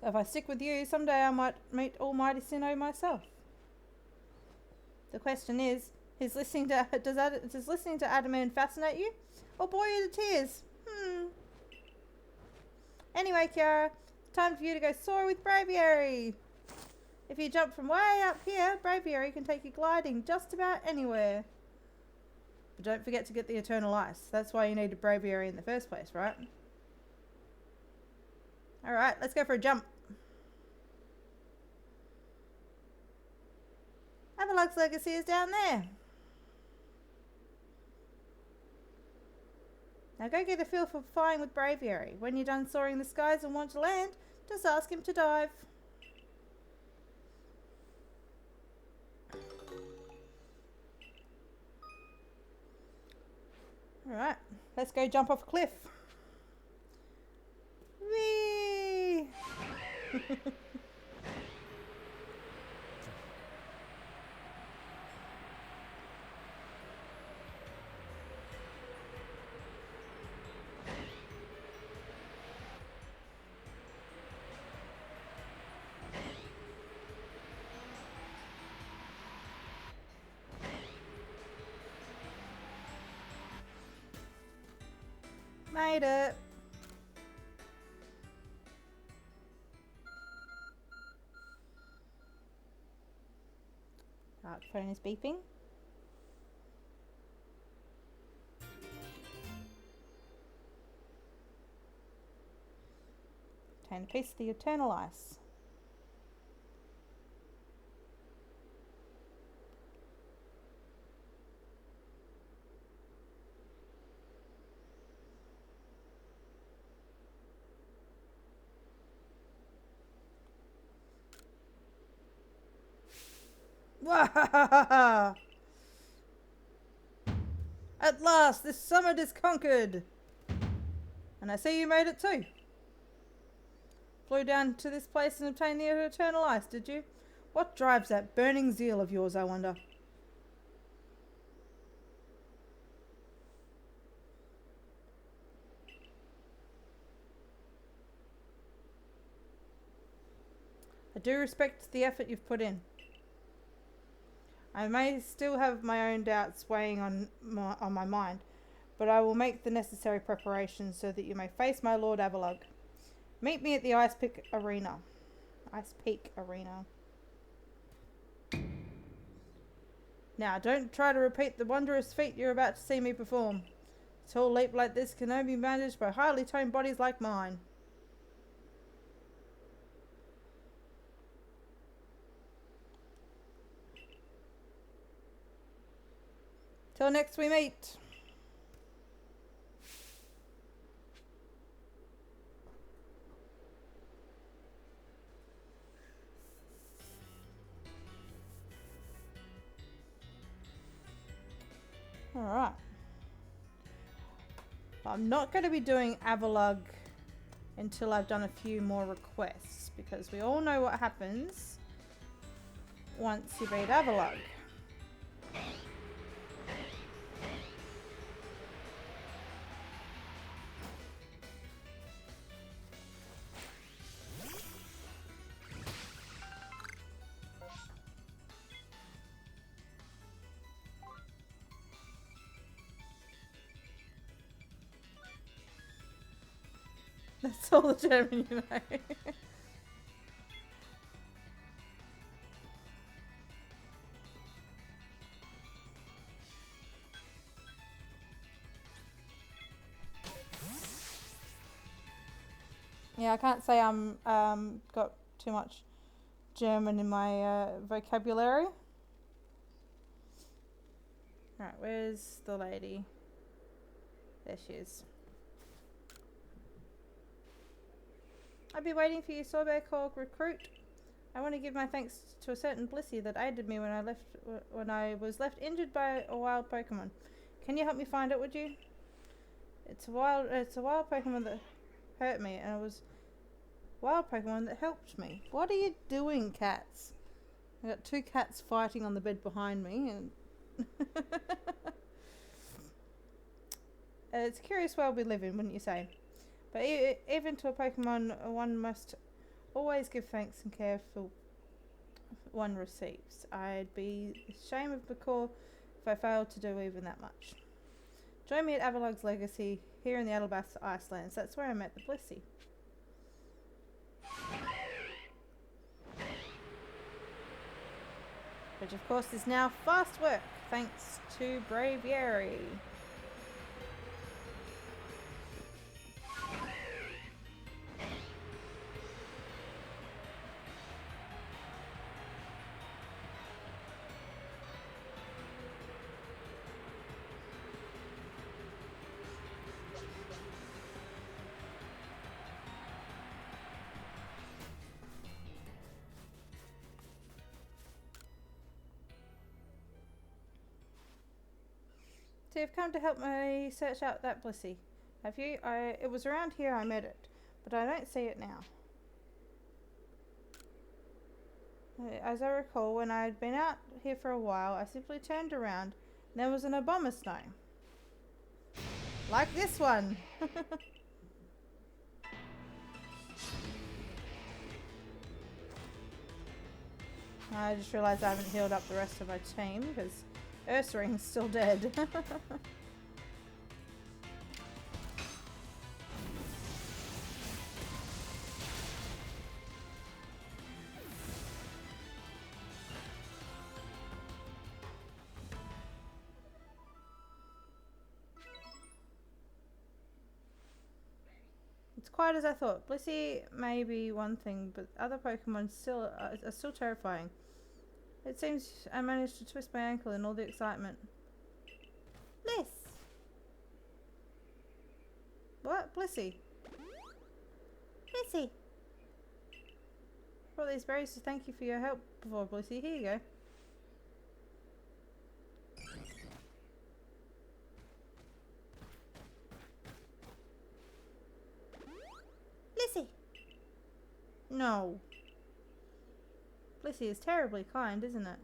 So if I stick with you, someday I might meet Almighty Sinnoh myself. The question is does listening to Adaman fascinate you? Or bore you to tears? Anyway, Kiara, time for you to go soar with Braviary. If you jump from way up here, Braviary can take you gliding just about anywhere. But don't forget to get the Eternal Ice. That's why you need a Braviary in the first place, right? Alright, let's go for a jump. Avalugg's legacy is down there. Now go get a feel for flying with Braviary. When you're done soaring the skies and want to land, just ask him to dive. Alright, let's go jump off a cliff. Whee! Made it. Phone is beeping. Obtain a piece of the Eternal Ice. Wahahaha! At last, this summit is conquered! And I see you made it too. Flew down to this place and obtained the Eternal Ice, did you? What drives that burning zeal of yours, I wonder? I do respect the effort you've put in. I may still have my own doubts weighing on my mind, but I will make the necessary preparations so that you may face my Lord Avalugg. Meet me at the Ice Peak Arena. Now, don't try to repeat the wondrous feat you're about to see me perform. A tall leap like this can only be managed by highly toned bodies like mine. Till next we meet. Alright. I'm not going to be doing Avalug until I've done a few more requests, because we all know what happens once you beat Avalug. That's all the German you know. Yeah, I can't say I'm got too much German in my vocabulary. Right, where's the lady? There she is. I'll be waiting for you, Sorbet Cork recruit. I want to give my thanks to a certain Blissey that aided me when I was left injured by a wild Pokemon. Can you help me find it, would you? It's a wild Pokemon that hurt me, and it was a wild Pokemon that helped me. What are you doing, cats? I got two cats fighting on the bed behind me, and it's a curious world we live in, wouldn't you say? But even to a Pokemon, one must always give thanks and care for one receives. I'd be ashamed of McCall if I failed to do even that much. Join me at Avalug's Legacy here in the Alabasta Icelands. That's where I met the Blissey. Which of course is now fast work, thanks to Braviary. So you've come to help me search out that Blissey, have you? It was around here I met it, but I don't see it now. As I recall, when I had been out here for a while, I simply turned around and there was an Abomasnow. Like this one! I just realised I haven't healed up the rest of my team because Ursaring's still dead. It's quite as I thought. Blissey may be one thing, but other Pokemon are still terrifying. It seems I managed to twist my ankle in all the excitement. Bliss! What? Blissey? Blissey! Brought these berries to thank you for your help before, Blissey. Here you go. Blissey! No. Blissey is terribly kind, isn't it?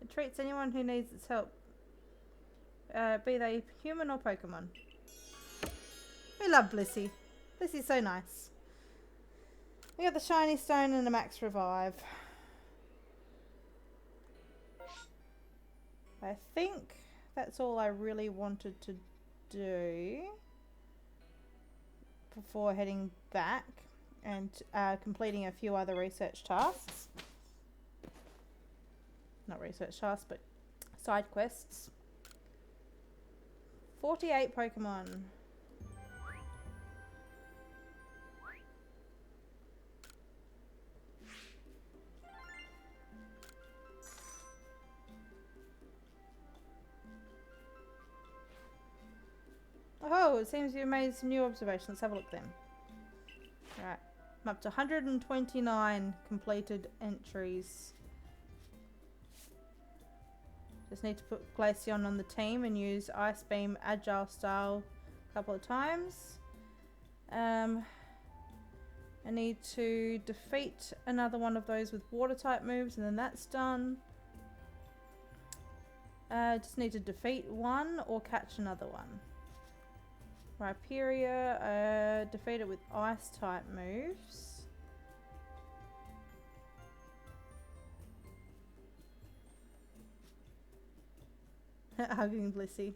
It treats anyone who needs its help, be they human or Pokemon. We love Blissey. Blissey's so nice. We got the shiny stone and a max revive. I think that's all I really wanted to do before heading back and completing a few other research tasks. Not research tasks, but side quests. 48 Pokemon. Oh, it seems you made some new observations. Let's have a look then. Right. I'm up to 129 completed entries. Just need to put Glaceon on the team and use Ice Beam Agile Style a couple of times. I need to defeat another one of those with water type moves and then that's done. Just need to defeat one or catch another one. Rhyperior, defeat it with ice type moves. Hugging Blissey.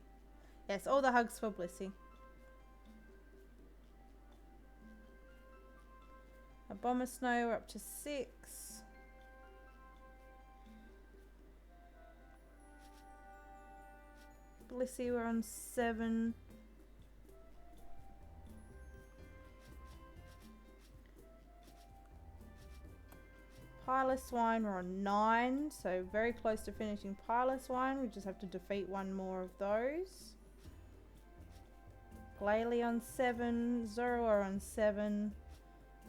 Yes, all the hugs for Blissey. A Bomber Snow, we're up to 6. Blissey, we're on 7. Piloswine, we're on 9, so very close to finishing Piloswine. We just have to defeat one more of those. Glalie on 7, Zorua on 7,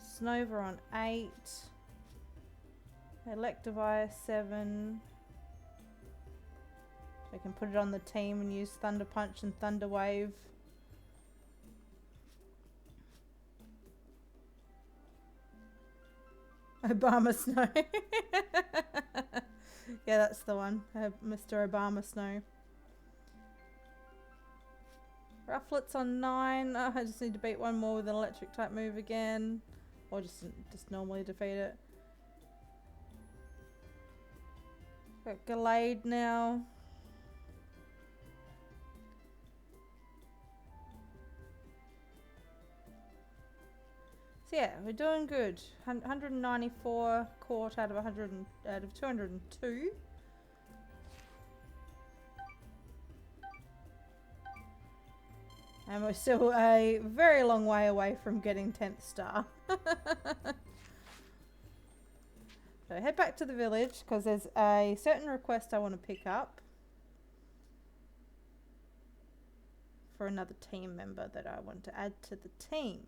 Snova on 8, Electivire 7. We can put it on the team and use Thunder Punch and Thunder Wave. Obama Snow. Yeah, that's the one. Mr. Obama Snow. Rufflet's on 9. Oh, I just need to beat one more with an electric type move again. Or just normally defeat it. Got Gallade now. So yeah, we're doing good. 194 caught out of 202. And we're still a very long way away from getting 10th star. So head back to the village because there's a certain request I want to pick up for another team member that I want to add to the team.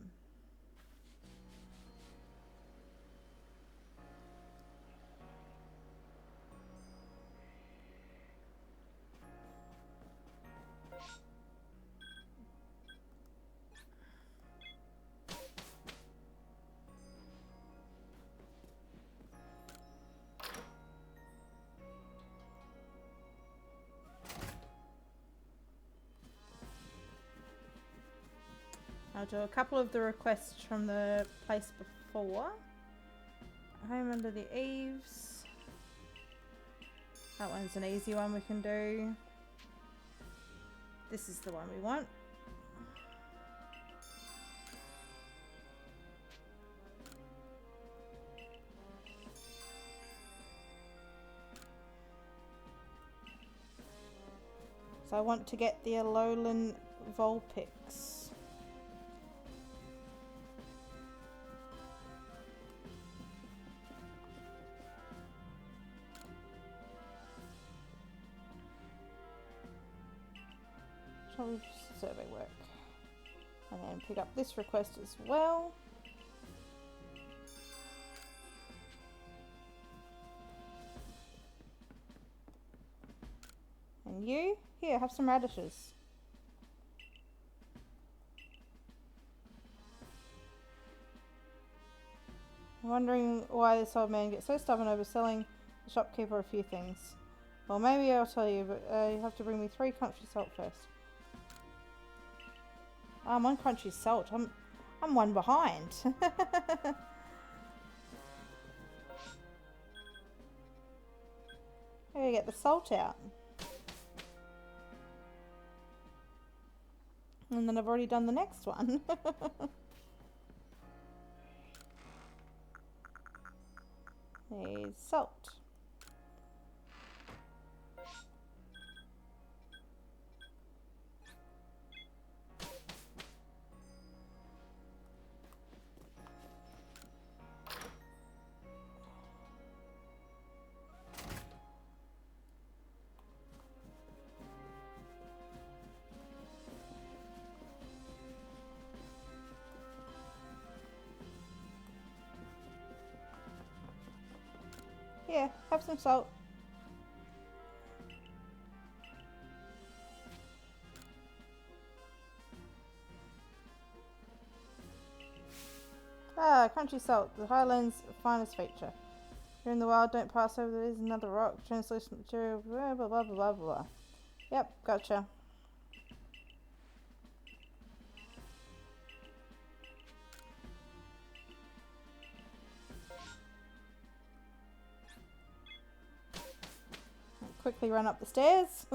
I'll do a couple of the requests from the place before. Home Under the Eaves. That one's an easy one we can do. This is the one we want. So I want to get the Alolan Vulpix. Survey work. And then pick up this request as well. And you? Here, have some radishes. I'm wondering why this old man gets so stubborn over selling the shopkeeper a few things. Well, maybe I'll tell you, but you have to bring me 3 country salt first. I'm on country salt. I'm one behind. I gotta get the salt out. And then I've already done the next one. There's salt. Here, have some salt. Ah, crunchy salt, the highlands' finest feature. You're in the wild, don't pass over, there is another rock, translucent material, blah blah blah blah blah. Yep, gotcha. Quickly run up the stairs.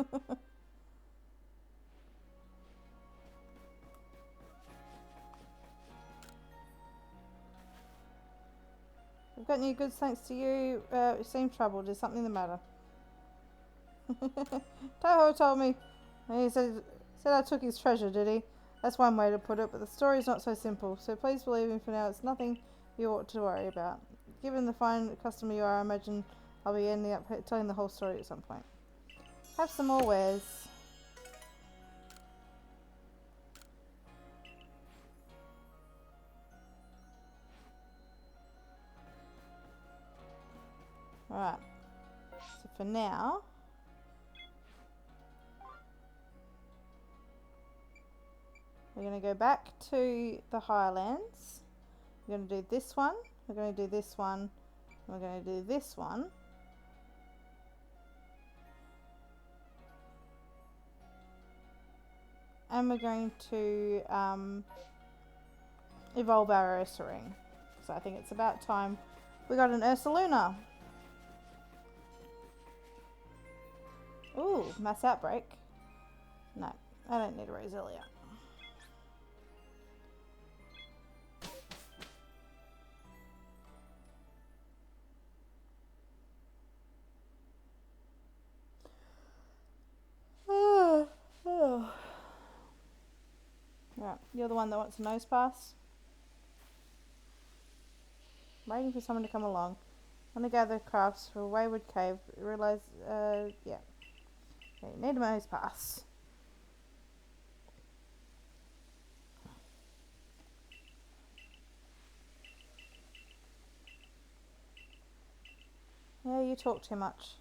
I've got new goods thanks to you. You seem troubled. Is something the matter? Toho told me. He said I took his treasure, did he? That's one way to put it, but the story's not so simple. So please believe me for now. It's nothing you ought to worry about. Given the fine customer you are, I imagine I'll be ending up telling the whole story at some point. Have some more wares. Alright. So for now, we're going to go back to the Highlands. We're going to do this one. We're going to do this one. We're going to do this one. And we're going to evolve our Ursa ring. So I think it's about time we got an Ursa Luna. Ooh, mass outbreak. No, I don't need a Roselia. Right, you're the one that wants a nose pass. Waiting for someone to come along. Want to gather crafts for a wayward cave. Realize, yeah. Okay, need a nose pass. Yeah, you talk too much.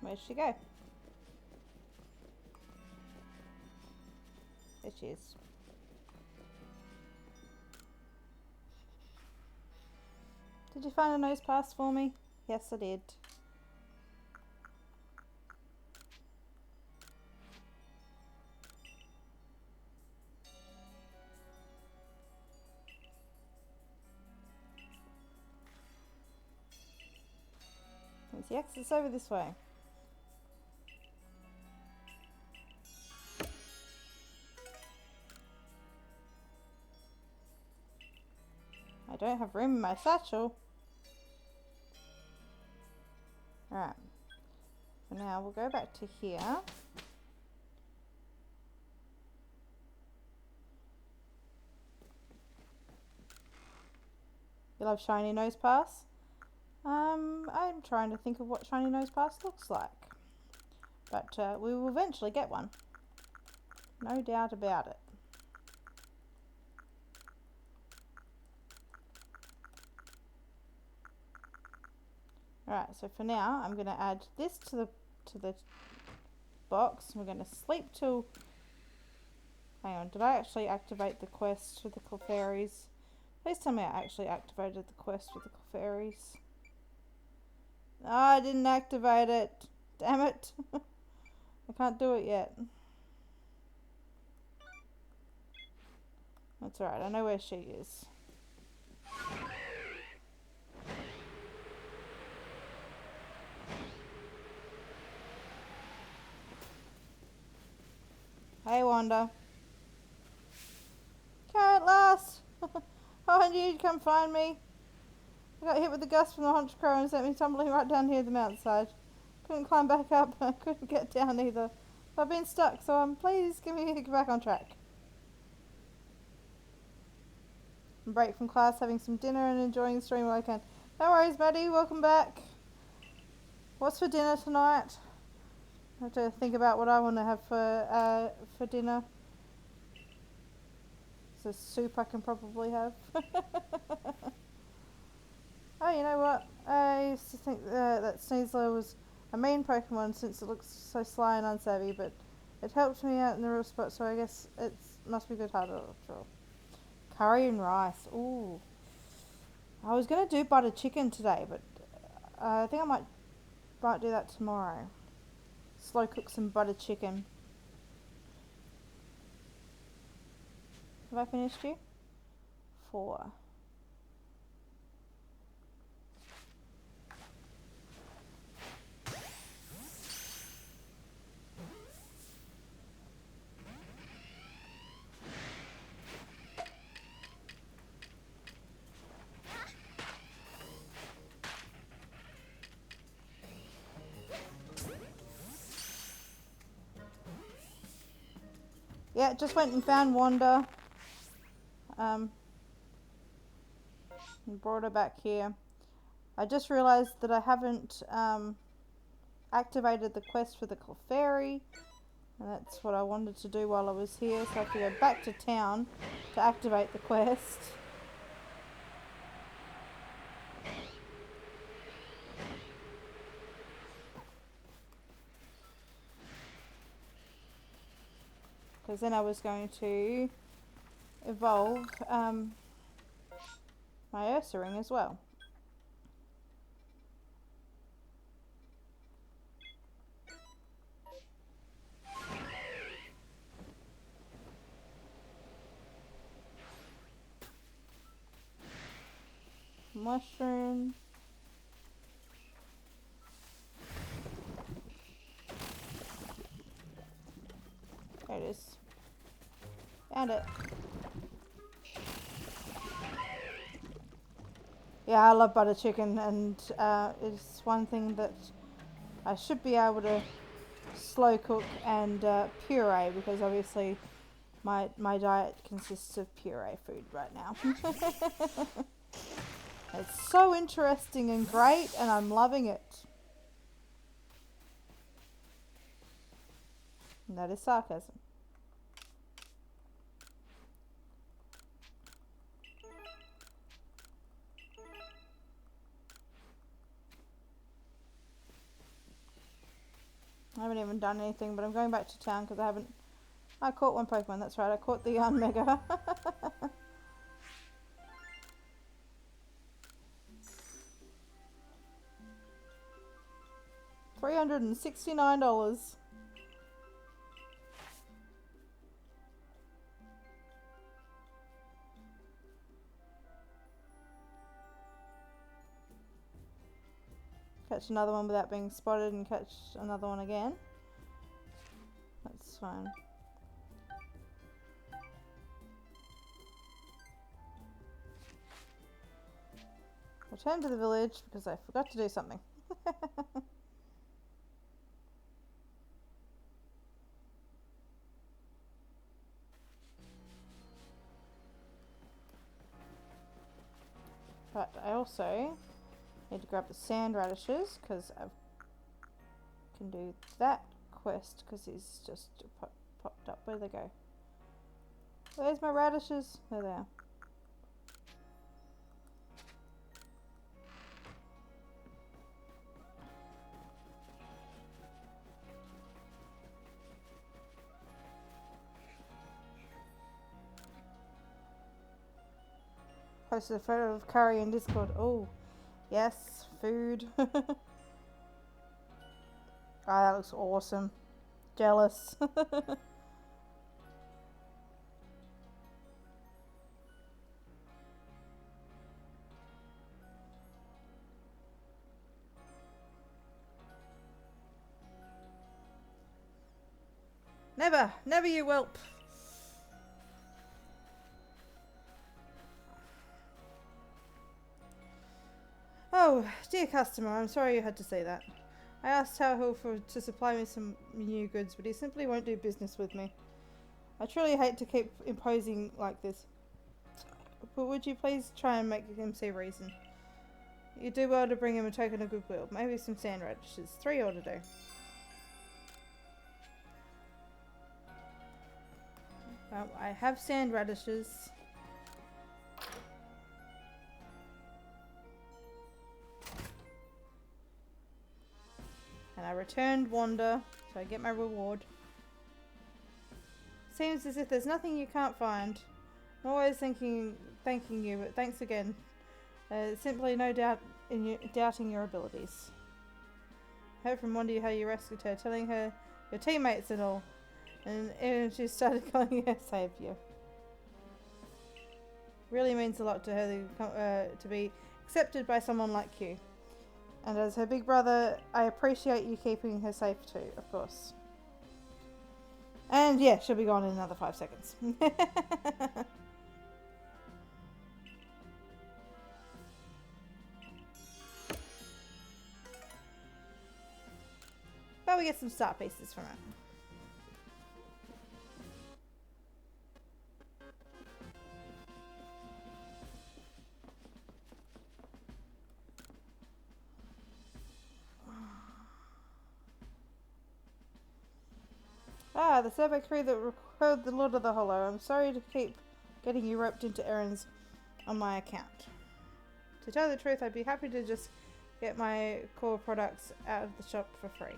Where'd she go? There she is. Did you find a nose pass for me? Yes, I did. There's the exit's over this way. I don't have room in my satchel. Alright. For now, we'll go back to here. You love shiny nose pass? I'm trying to think of what shiny nose pass looks like. But we will eventually get one. No doubt about it. Alright, so for now I'm going to add this to the box. We're going to sleep till... Hang on, did I actually activate the quest with the Clefairies? Please tell me I actually activated the quest with the Clefairies. No, I didn't activate it. Damn it. I can't do it yet. That's alright, I know where she is. Hey, Wanda. Carrot Lass! Oh, I knew you'd come find me. I got hit with the gust from the honch crow and sent me tumbling right down here the mountainside. Couldn't climb back up and I couldn't get down either. I've been stuck, so please give me a get back on track. Break from class, having some dinner and enjoying the stream while I can. No worries, Maddie. Welcome back. What's for dinner tonight? I have to think about what I want to have for dinner. It's a soup I can probably have. Oh, you know what? I used to think that Sneasler was a mean Pokemon since it looks so sly and unsavvy, but it helped me out in the real spot, so I guess it must be good-hearted after all. Curry and rice. Ooh. I was going to do butter chicken today, but I think I might do that tomorrow. Slow cook some butter chicken. Have I finished you? 4. Yeah, just went and found Wanda. And brought her back here. I just realised that I haven't activated the quest for the Clefairy. And that's what I wanted to do while I was here. So I have to go back to town to activate the quest. Because then I was going to evolve my Ursaring as well. Mushroom. There it is. Found it. Yeah, I love butter chicken, and it's one thing that I should be able to slow cook and puree, because obviously my diet consists of puree food right now. It's so interesting and great, and I'm loving it. And that is sarcasm. I haven't even done anything, but I'm going back to town because I caught one Pokemon, that's right, I caught the Mega. $369. Catch another one without being spotted and catch another one again. That's fine. Return to the village because I forgot to do something. But I also need to grab the sand radishes because I can do that quest because he's just popped up. Where do they go? Where's my radishes? There they are. Posted a photo of curry in Discord. Oh, yes, food. Oh, that looks awesome. Jealous. Never, never, you whelp. Oh, dear customer, I'm sorry you had to say that. I asked Towhill to supply me some new goods, but he simply won't do business with me. I truly hate to keep imposing like this, but would you please try and make him see reason? You do well to bring him a token of goodwill. Maybe some sand radishes. 3 ought to do. Well, I have sand radishes. And I returned Wanda, so I get my reward. Seems as if there's nothing you can't find. I'm always thanking you, but thanks again. Simply no doubt in you, doubting your abilities. Heard from Wanda how you rescued her, telling her your teammates and all. And she started calling you her savior. Really means a lot to her to be accepted by someone like you. And as her big brother, I appreciate you keeping her safe too, of course. And yeah, she'll be gone in another 5 seconds. But we get some start pieces from it. Ah, the survey crew that recorded the Lord of the Hollow. I'm sorry to keep getting you roped into errands on my account. To tell the truth, I'd be happy to just get my core products out of the shop for free.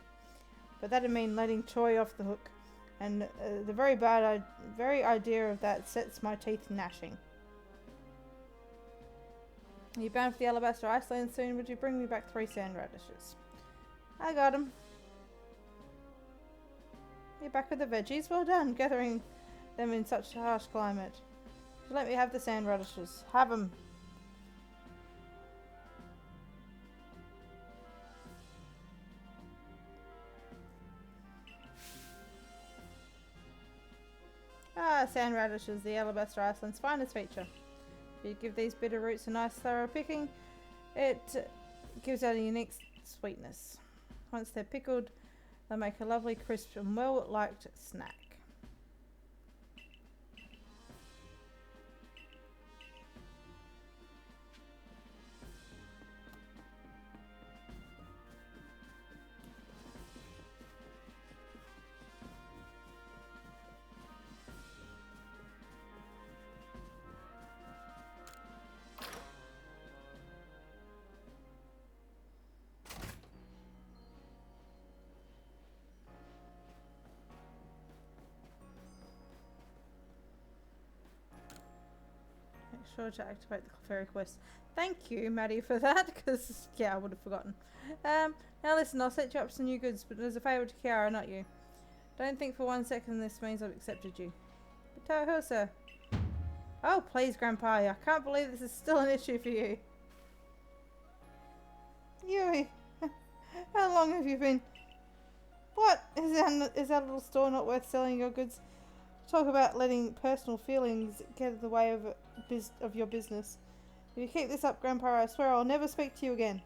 But that'd mean letting Choi off the hook. And the very idea of that sets my teeth gnashing. Are you bound for the Alabaster Iceland soon? Would you bring me back 3 sand radishes? I got 'em. You're back with the veggies? Well done, gathering them in such a harsh climate. Let me have the sand radishes. Have 'em. Ah, sand radishes, the Alabaster Iceland's finest feature. If you give these bitter roots a nice thorough picking, it gives out a unique sweetness. Once they're pickled, they make a lovely crisp and well-liked snack. Sure to activate the fairy quest. Thank you, Maddie, for that, because, yeah, I would have forgotten. Now listen, I'll set you up some new goods, but as a favour to Kiara, not you. Don't think for 1 second this means I've accepted you. But tell her, sir. Oh, please, Grandpa, I can't believe this is still an issue for you. Yui, how long have you been... What? Is our little store not worth selling your goods? Talk about letting personal feelings get in the way of your business. If you keep this up, Grandpa, I swear I'll never speak to you again.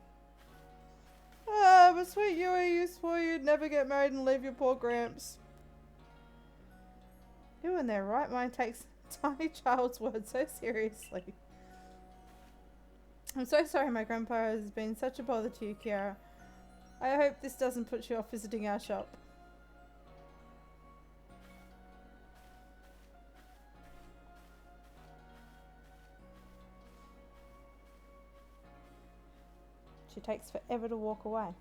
Ah, but sweet Yui, you swore you'd never get married and leave your poor Gramps. Who in their right mind takes a tiny child's words so seriously? I'm so sorry my grandpa has been such a bother to you, Kiara. I hope this doesn't put you off visiting our shop. She takes forever to walk away.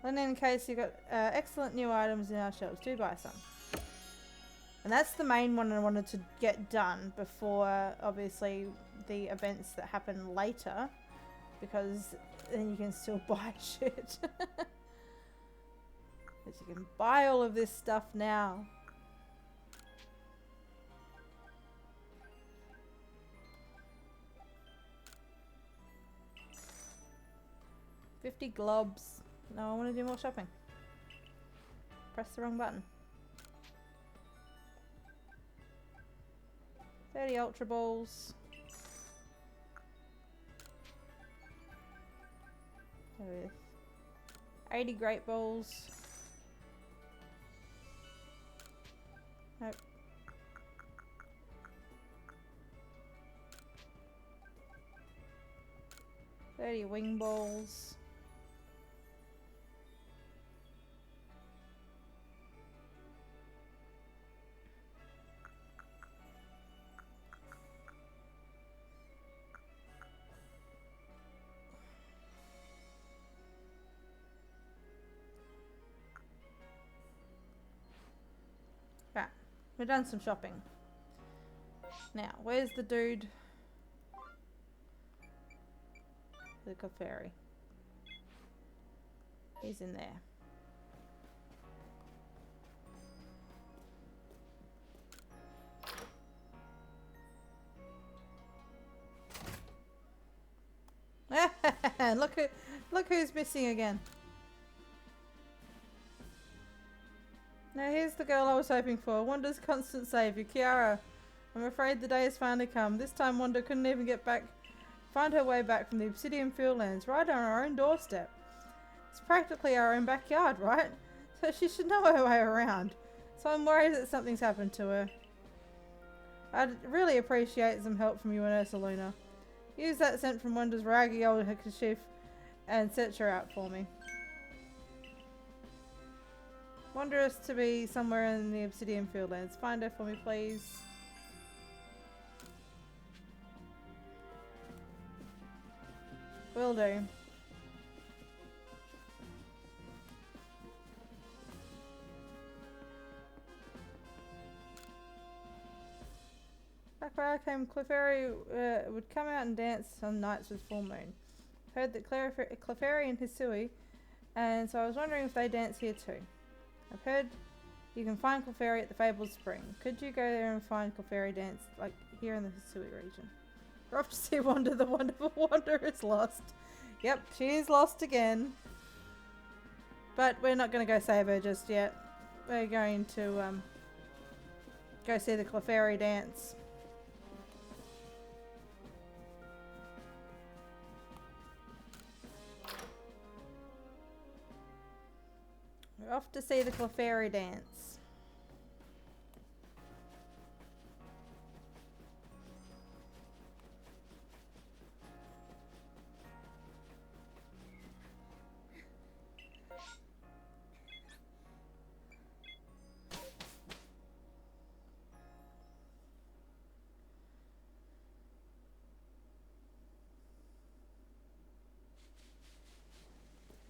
And in case you've got excellent new items in our shelves, do buy some. And that's the main one I wanted to get done before, obviously, the events that happen later. Because then you can still buy shit. Because you can buy all of this stuff now. $50 globs. No, I want to do more shopping. Press the wrong button. 30 Ultra Balls. With 80 Great Balls. Nope. 30 Wing Balls. Right, we've done some shopping. Now, where's the dude? The Clefairy. He's in there. Look who's missing again. Now here's the girl I was hoping for. Wanda's constant savior, Kiara. I'm afraid the day has finally come. This time Wanda couldn't even find her way back from the Obsidian Fieldlands, right on our own doorstep. It's practically our own backyard, right? So she should know her way around. So I'm worried that something's happened to her. I'd really appreciate some help from you and Ursaluna. Use that scent from Wanda's raggy old handkerchief and search her out for me. Wonder us to be somewhere in the Obsidian Fieldlands. Find her for me, please. Will do. Back where I came, Clefairy would come out and dance on nights with full moon. Heard that Clefairy and Hisui, and so I was wondering if they dance here too. I've heard you can find Clefairy at the Fabled Spring. Could you go there and find Clefairy dance like here in the Hisui region? We're off to see Wanda, the wonderful Wanda is lost. Yep, she is lost again. But we're not going to go save her just yet. We're going to go see the Clefairy dance. We're off to see the Clefairy dance.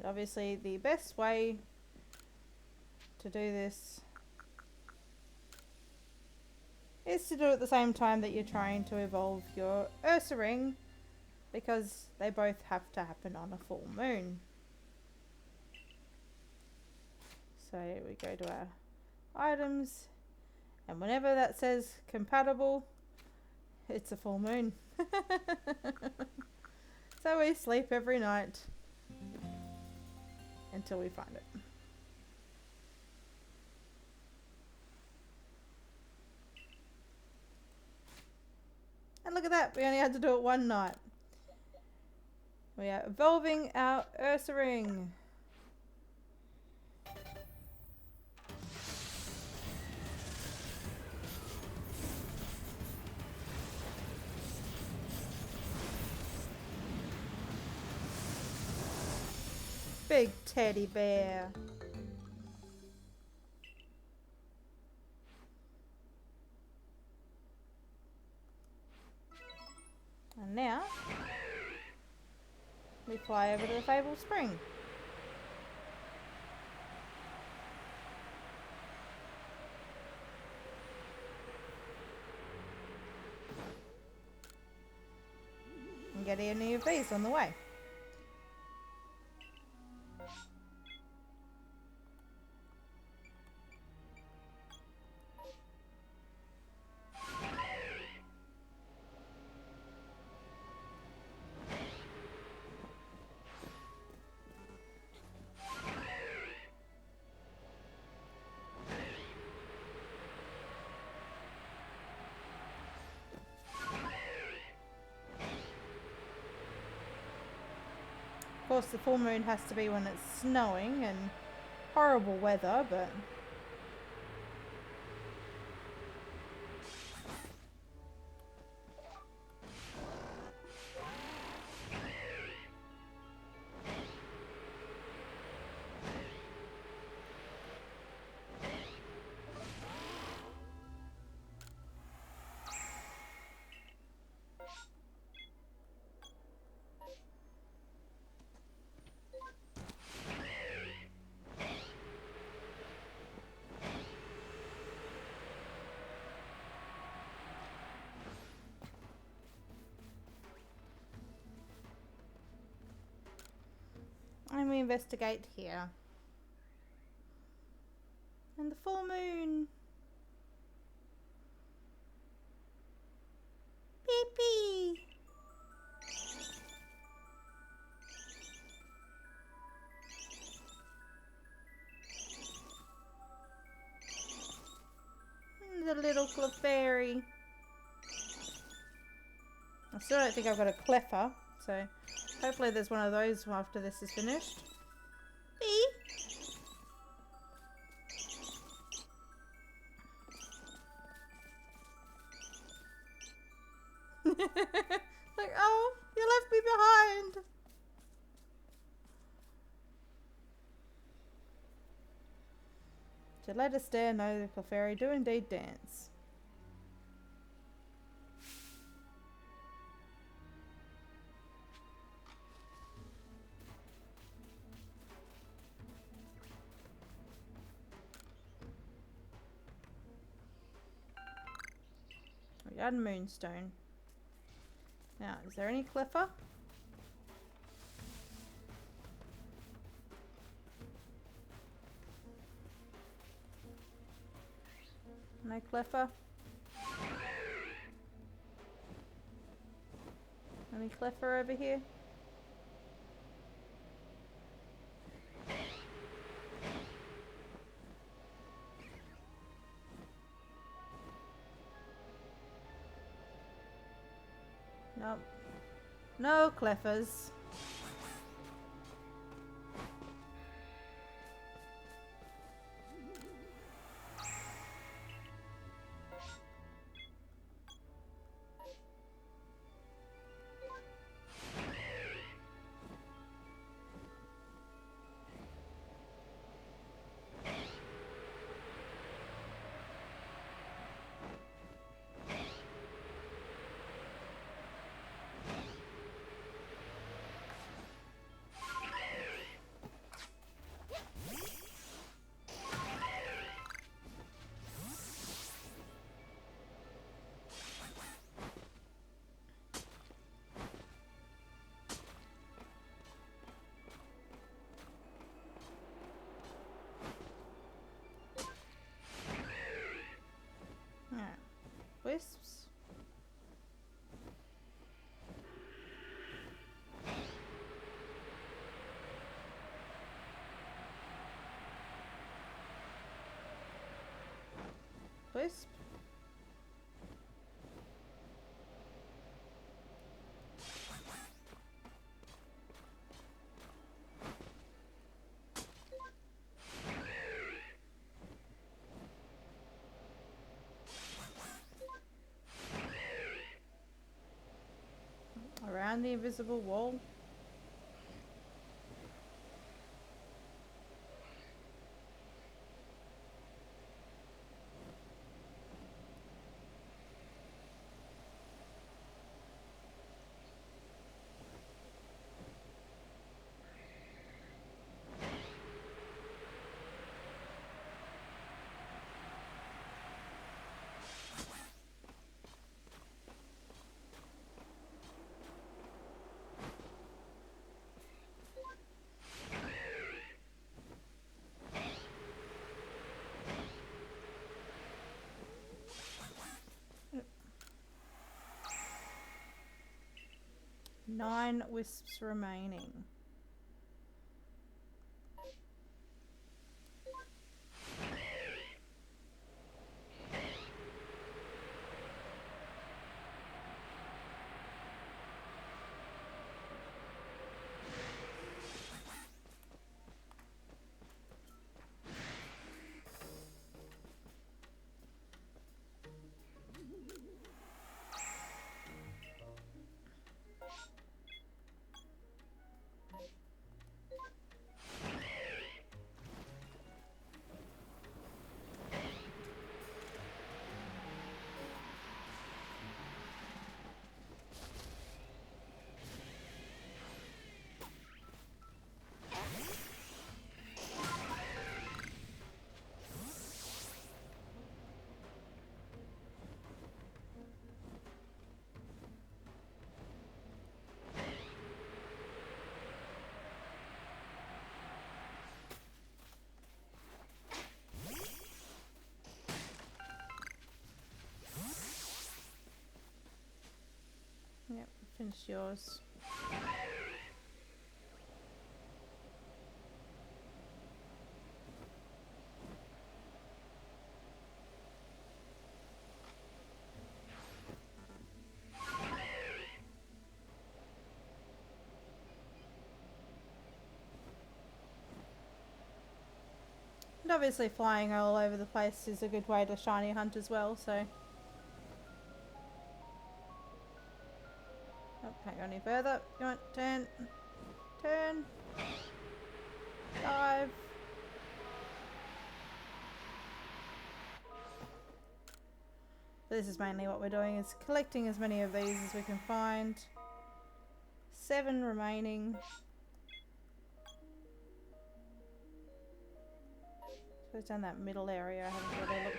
Obviously, the best way to do this is to do it at the same time that you're trying to evolve your Ursa Ring, because they both have to happen on a full moon. So we go to our items, and whenever that says compatible, it's a full moon. So we sleep every night until we find it. And look at that, we only had to do it one night. We are evolving our Ursa Ring. Big teddy bear. And now we fly over to the Fabled Spring. And get any of these on the way. course, the full moon has to be when it's snowing and horrible weather, but... And we investigate here. And the full moon. Beep beep. The little Clefairy. I still don't think I've got a Cleffer, so hopefully there's one of those after this is finished. Beep. Like, oh, you left me behind. To let us dare know the Clefairy do indeed dance. We had Moonstone. Now, is there any Cleffer? No Cleffer? Any Cleffer over here? Nope. No Cleffers. Wisps. Wisp. Around the invisible wall. Nine wisps remaining. Finish yours. And obviously flying all over the place is a good way to shiny hunt as well, so... Oh, can't go any further. Come on, turn. Turn. Dive. This is mainly what we're doing, is collecting as many of these as we can find. 7 remaining. So it's down that middle area, I haven't really looked.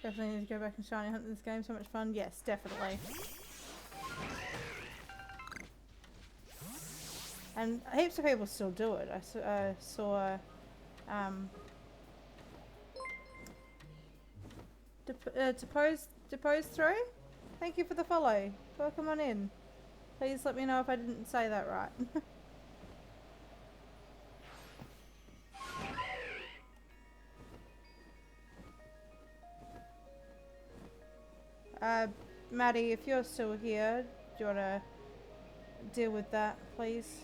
Definitely need to go back and shiny hunt this game, so much fun. Yes, definitely. And heaps of people still do it. I saw Depose through. Thank you for the follow. Welcome on in. Please let me know if I didn't say that right. Maddie, if you're still here, do you want to deal with that, please?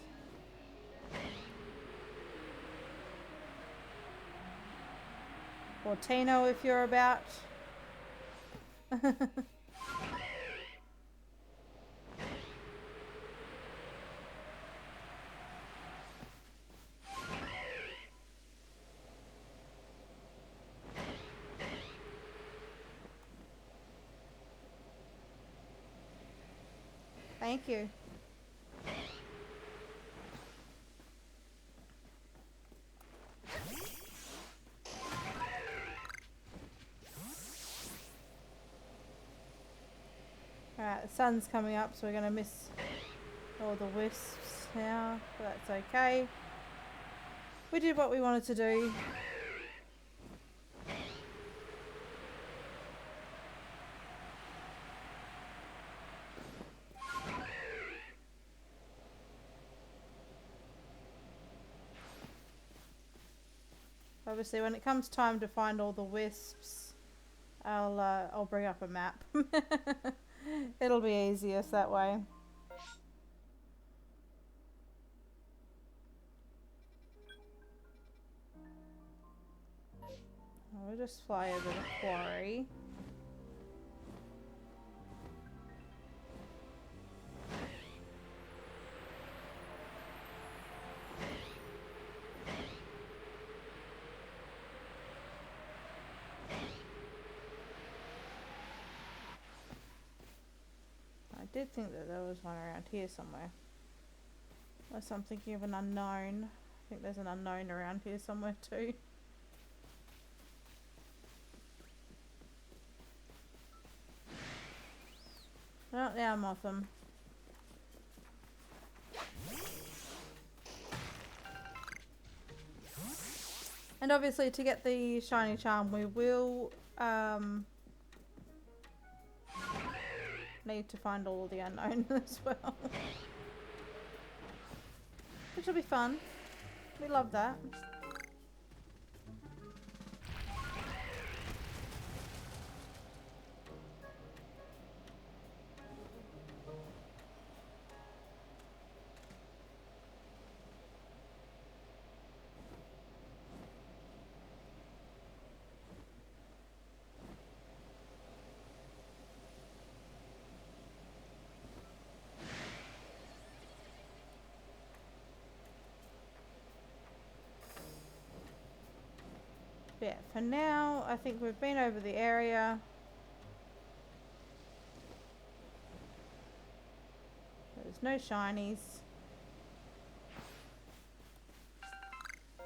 Or Tino, if you're about. Thank you. Alright, the sun's coming up, so we're going to miss all the wisps now, but that's okay. We did what we wanted to do. Obviously, when it comes time to find all the wisps, I'll bring up a map. It'll be easiest that way. We'll just fly over the quarry. I did think that there was one around here somewhere. Unless I'm thinking of an unknown. I think there's an unknown around here somewhere too. Well, now I'm off them. And obviously to get the shiny charm we will need to find all the unknown as well. Which will be fun. We love that. Yeah, for now, I think we've been over the area. There's no shinies.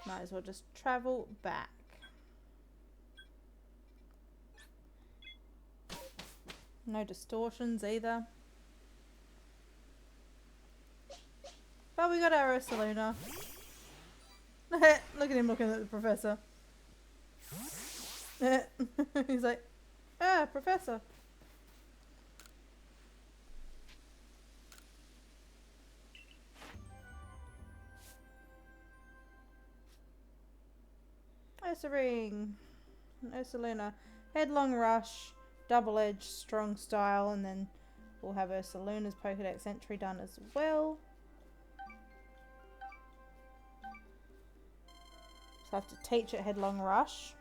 Might as well just travel back. No distortions either. But we got our Ursaluna. Look at him looking at the professor. He's like, ah, professor. Ursaring. Ursaluna. Headlong Rush. Double Edge. Strong Style. And then we'll have Ursaluna's Pokedex entry done as well. So I have to teach it Headlong Rush.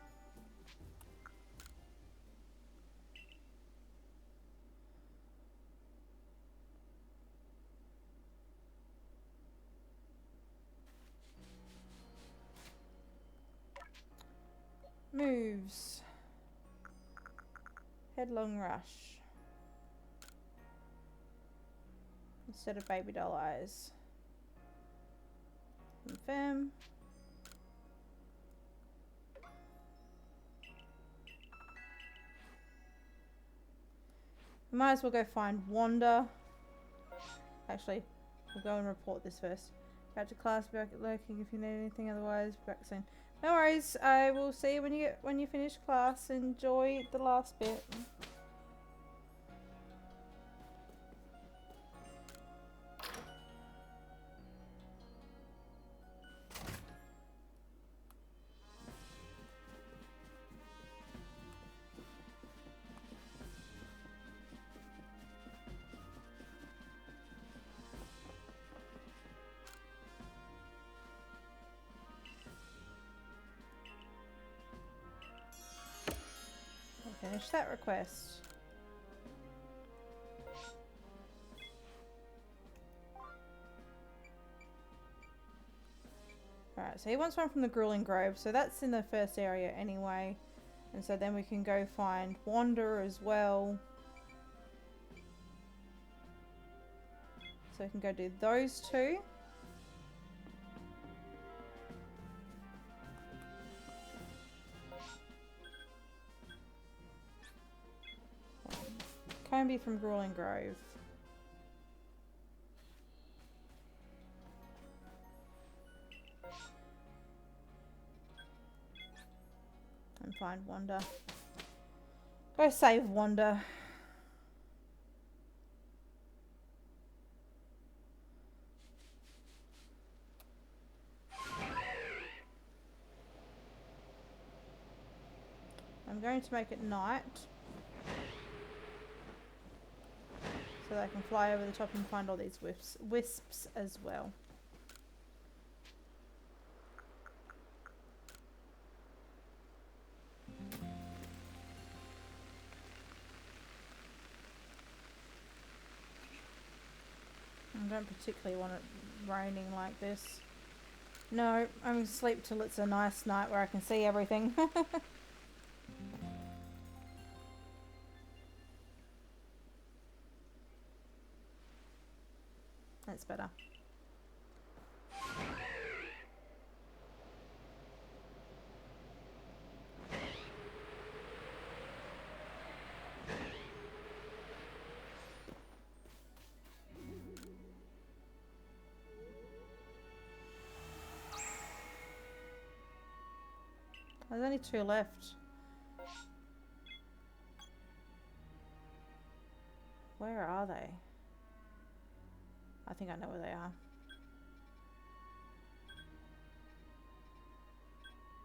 Moves. Headlong Rush. Instead of Baby Doll Eyes. Confirm. We might as well go find Wanda. Actually, we'll go and report this first. Back to class, be back at lurking if you need anything, otherwise be back soon. No worries, I will see you when you finish class. Enjoy the last bit. Finish that request. Alright, so he wants one from the Grueling Grove, so that's in the first area anyway. And so then we can go find Wander as well. So we can go do those two. Combi from Grueling Grove. And find Wanda. Go save Wanda. I'm going to make it night. So that I can fly over the top and find all these wisps as well. I don't particularly want it raining like this. No, I'm going to sleep till it's a nice night where I can see everything. That's better. There's only 2 left. Where are they? I think I know where they are.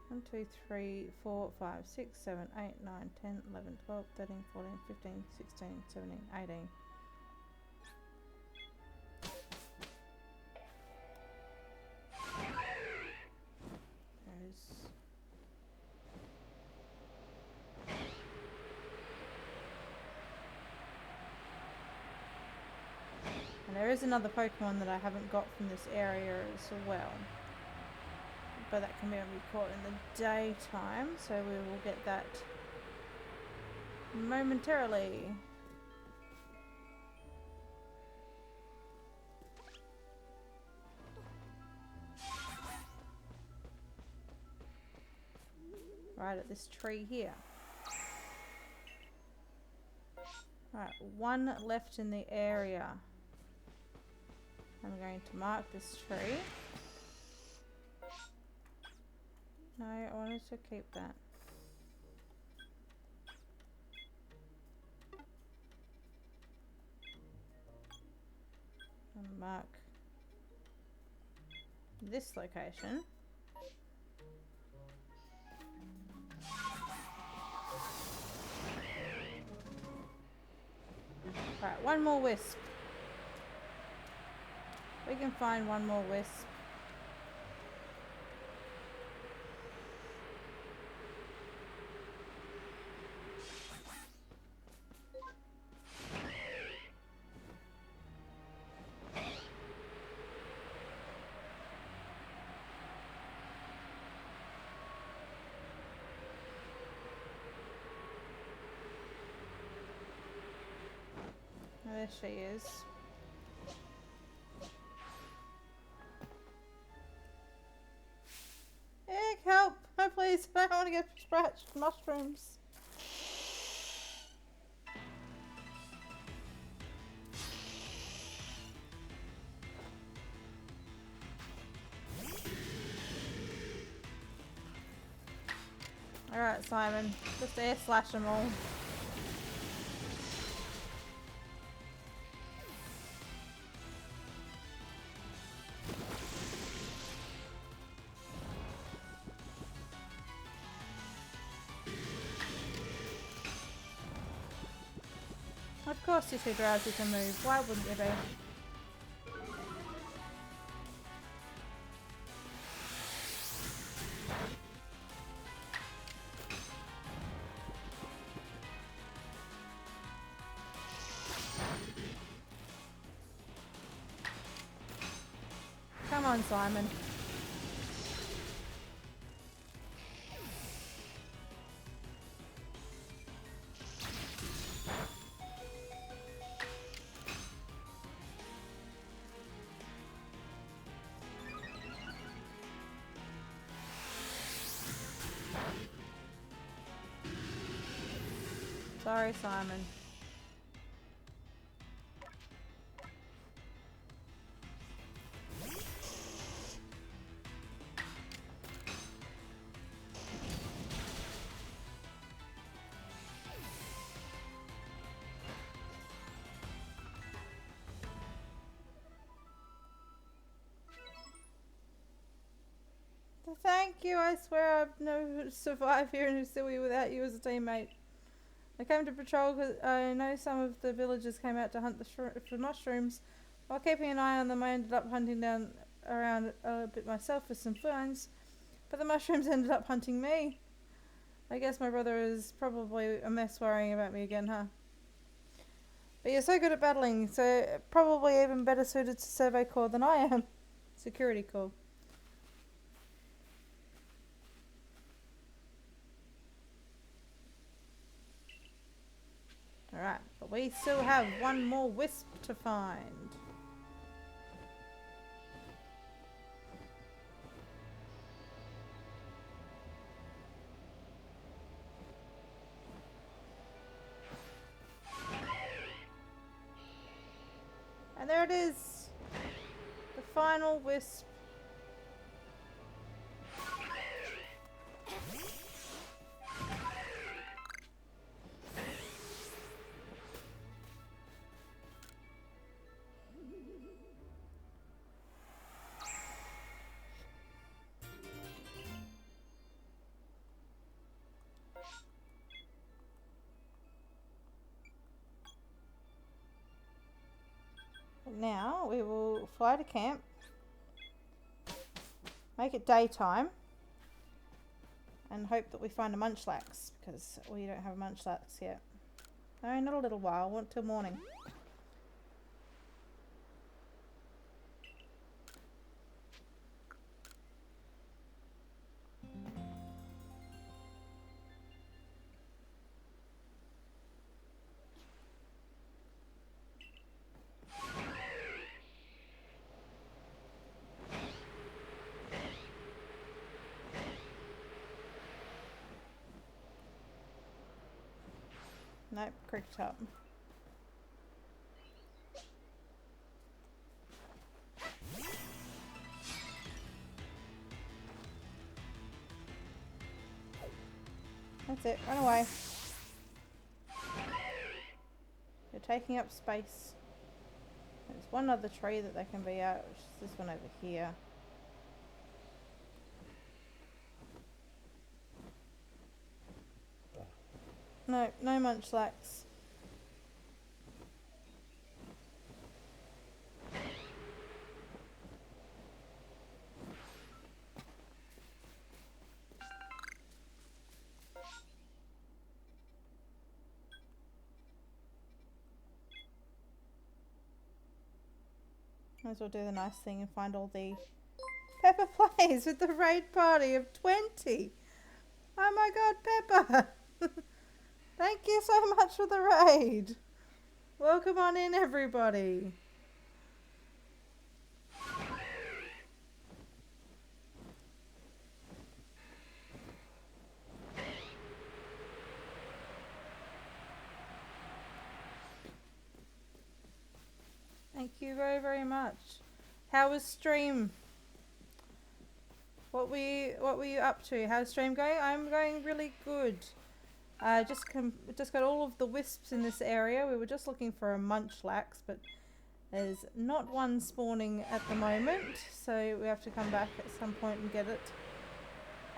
1, 2, 3, 4, 5, 6, 7, 8, 9, 10, 11, 12, 13, 14, 15, 16, 17, 18. And there is another Pokemon that I haven't got from this area as well. But that can be only caught in the daytime, so we will get that momentarily. right at this tree here. Alright, one left in the area. I'm going to mark this tree. No, I wanted to keep that. And mark this location. Right, one more wisp. We can find one more wisp. Oh, there she is. Egg, help! Oh, please, I don't want to get scratched. Mushrooms. Alright, Simon. Just air slash them all. Of course you're too drowsy to move. Why wouldn't you be? Come on, Simon. Sorry, Simon. Thank you, I swear I've never survived here in Usui without you as a teammate. I came to patrol because I know some of the villagers came out to hunt for mushrooms. While keeping an eye on them, I ended up hunting down around a bit myself for some finds. But the mushrooms ended up hunting me. I guess my brother is probably a mess worrying about me again, huh? But you're so good at battling, so probably even better suited to Survey Corps than I am. Security Corps. Alright, but we still have one more wisp to find. And there it is! The final wisp. Now we will fly to camp, make it daytime, and hope that we find a munchlax, because we don't have a munchlax yet. No, not a little while, I want till morning. Nope, cricked up. That's it, run away. You're taking up space. There's one other tree that they can be at, which is this one over here. No, no munchlax. Might as well do the nice thing and find all the Pepper plays with the raid party of 20. Oh my god, Pepper! Thank you so much for the raid. Welcome on in, everybody. Thank you very, very much. How was stream? What were you up to? How's stream going? I'm going really good. Just got all of the wisps in this area. We were just looking for a munchlax, but there's not one spawning at the moment, so we have to come back at some point and get it.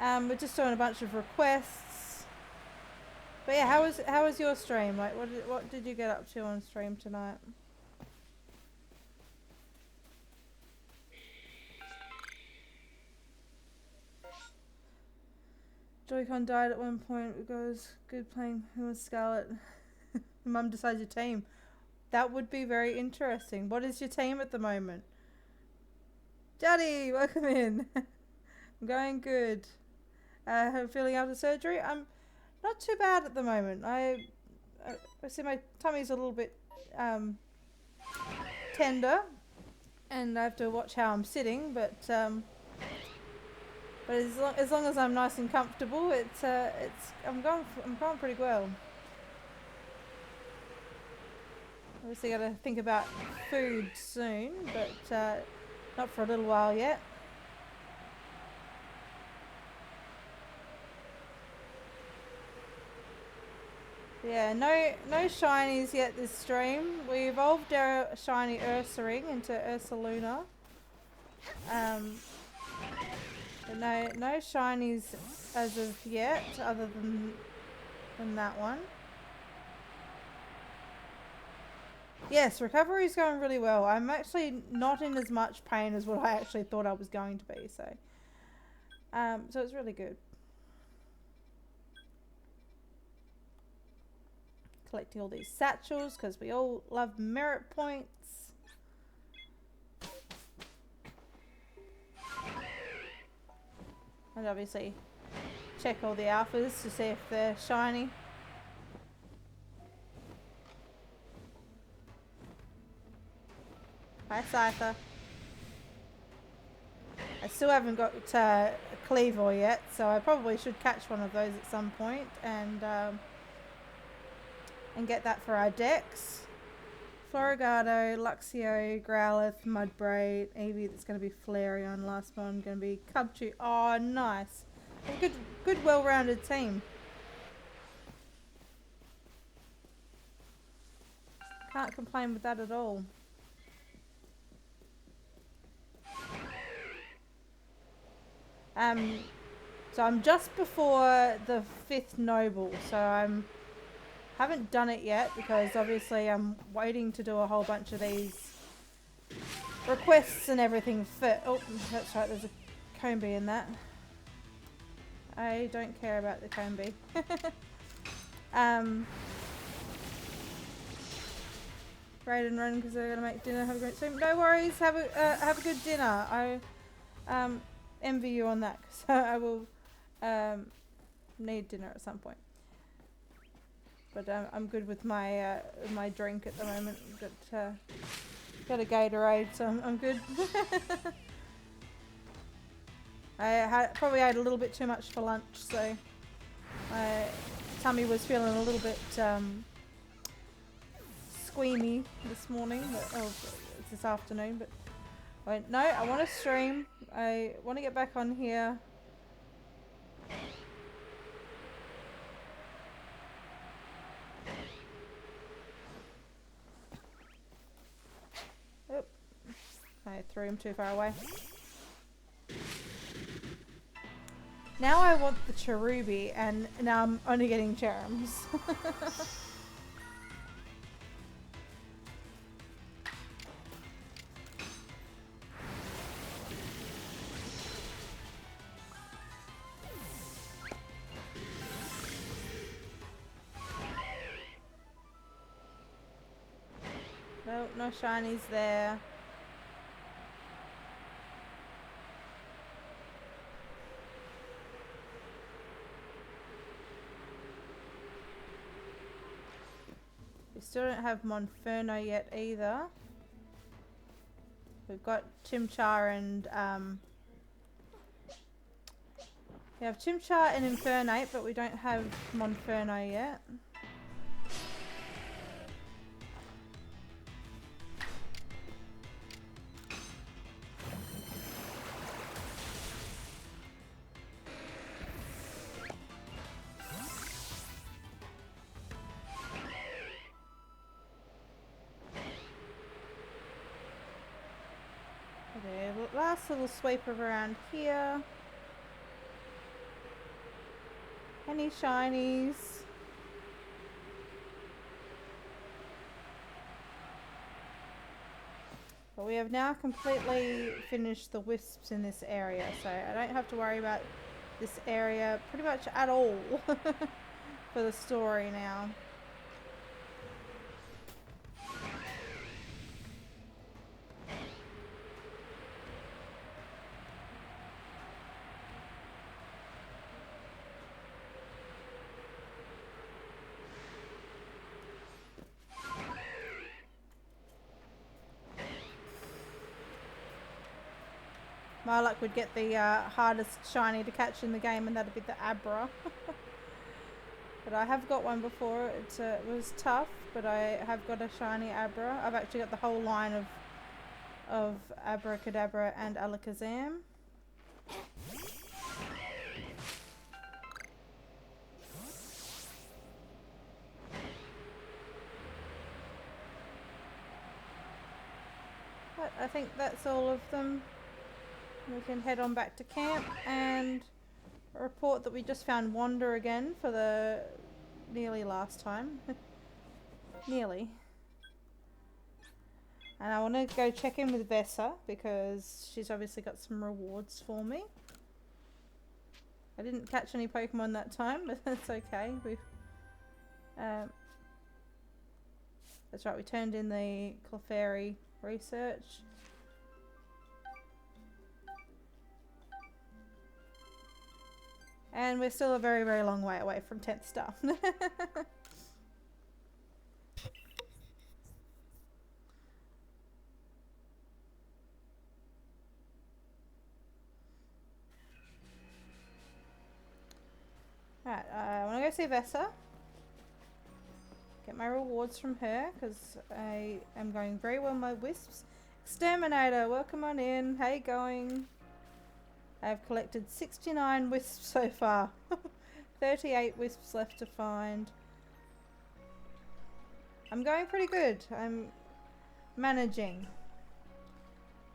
We're just doing a bunch of requests. But yeah, how was your stream? Like, what did you get up to on stream tonight? Joy-Con died at one point. It goes, good playing Who was Scarlet. Mum decides your team. That would be very interesting. What is your team at the moment? Daddy, welcome in. I'm going good. I'm feeling after surgery. I'm not too bad at the moment. I see my tummy's a little bit tender, and I have to watch how I'm sitting. But as long as I'm nice and comfortable, I'm going pretty well. Obviously, got to think about food soon, but not for a little while yet. Yeah, no shinies yet this stream. We evolved our shiny Ursaring into Ursaluna. But no shinies as of yet, other than that one. Yes, recovery's going really well. I'm actually not in as much pain as what I actually thought I was going to be, so it's really good. Collecting all these satchels because we all love merit points. And obviously check all the alphas to see if they're shiny. Hi, Scyther. I still haven't got a Cleavor yet, so I probably should catch one of those at some point and get that for our decks. Florigado, Luxio, Growlithe, Mudbray, Eevee that's going to be Flareon, last one going to be Cubchoo. Oh, nice. A good well-rounded team. Can't complain with that at all. So I'm just before the 5th Noble, so haven't done it yet because obviously I'm waiting to do a whole bunch of these requests and everything for... Oh, that's right, there's a Combi in that. I don't care about the Combi. Raid and run because they're going to make dinner. Have a great stream. No worries, have a good dinner. I envy you on that because I will need dinner at some point. But I'm good with my my drink at the moment. Got a Gatorade, so I'm good. I probably ate a little bit too much for lunch, so my tummy was feeling a little bit squeamy this morning, oh, it's this afternoon, but wait, no, I want to stream. I want to get back on here. Oop. I threw him too far away. Now I want the cherubi, and now I'm only getting germs. Nope, no shinies there. We still don't have Monferno yet either. We've got Chimchar and we have Chimchar and Infernape, but we don't have Monferno yet. Okay, last little sweep around here. Any shinies? But we have now completely finished the wisps in this area, so I don't have to worry about this area pretty much at all for the story now. My luck would get the hardest shiny to catch in the game, and that'd be the Abra. But I have got one before. It was tough, but I have got a shiny Abra. I've actually got the whole line of Abracadabra and Alakazam. But I think that's all of them. We can head on back to camp and report that we just found Wanda again for the nearly last time. Nearly. And I want to go check in with Vessa because she's obviously got some rewards for me. I didn't catch any Pokemon that time, but that's okay. We've that's right, we turned in the Clefairy research. And we're still a very, very long way away from 10th star. Alright, I want to go see Vessa. Get my rewards from her, because I am going very well with my wisps. Exterminator, welcome on in. How you going? I've collected 69 wisps so far. 38 wisps left to find. I'm going pretty good. I'm managing.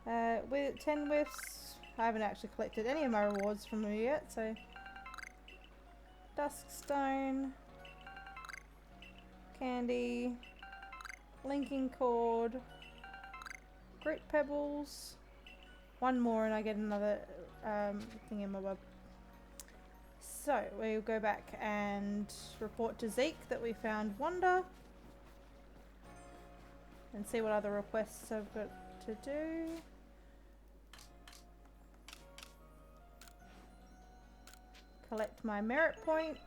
With 10 wisps, I haven't actually collected any of my rewards from her yet, so... Duskstone. Candy. Linking Cord. Grit Pebbles. One more and I get another thingamabob. So we'll go back and report to Zeke that we found Wanda and see what other requests I've got to do. Collect my merit points.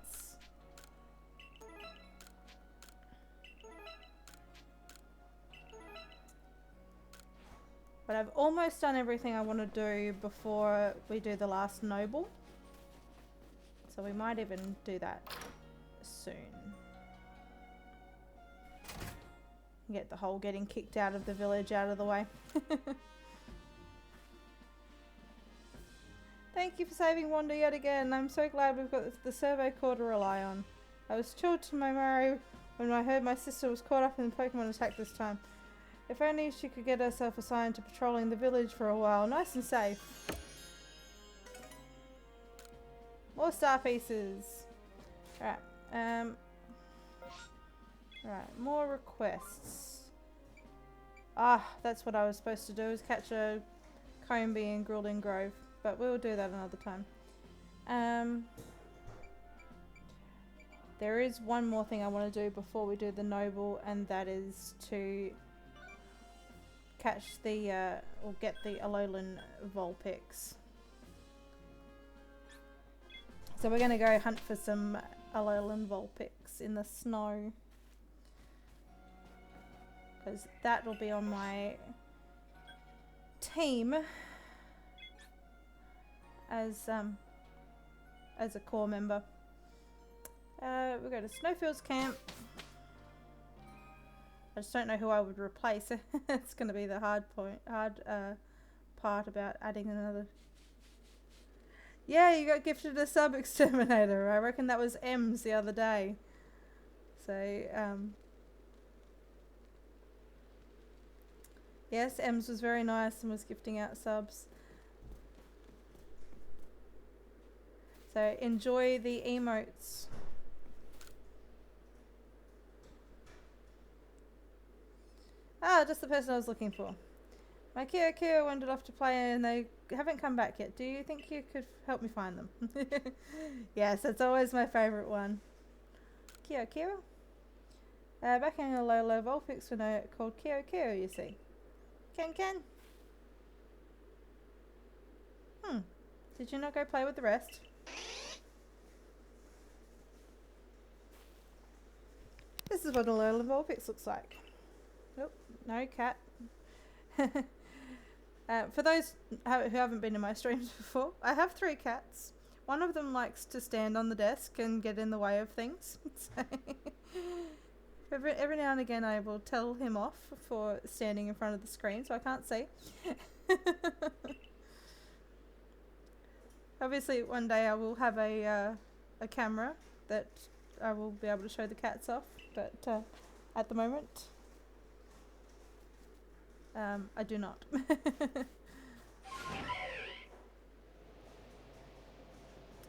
But I've almost done everything I want to do before we do the last noble. So we might even do that soon. Get the whole getting kicked out of the village out of the way. Thank you for saving Wanda yet again. I'm so glad we've got the survey core to rely on. I was chilled to my marrow when I heard my sister was caught up in the Pokemon attack this time. If only she could get herself assigned to patrolling the village for a while. Nice and safe. More star pieces. Alright. Right, more requests. Ah, that's what I was supposed to do, is catch a Combee in Grilling Grove. But we'll do that another time. There is one more thing I want to do before we do the Noble, and that is to catch the, or get the Alolan Vulpix. So we're going to go hunt for some Alolan Vulpix in the snow. Because that will be on my team as a core member. We'll go to Snowfields Camp. I just don't know who I would replace. It's going to be the hard part about adding another. Yeah, you got gifted a sub exterminator. I reckon that was M's the other day. So, yes, M's was very nice and was gifting out subs. So enjoy the emotes. Ah, just the person I was looking for. My Kyo wandered off to play and they haven't come back yet. Do you think you could help me find them? Yes, that's always my favourite one. Kyo. Back in a low Vulpix called Kyo, you see. Ken. Did you not go play with the rest? This is what a low Vulpix looks like. Nope, no cat. For those who haven't been in my streams before, I have 3 cats. One of them likes to stand on the desk and get in the way of things. So every now and again I will tell him off for standing in front of the screen so I can't see. Obviously one day I will have a camera that I will be able to show the cats off, but at the moment I do not.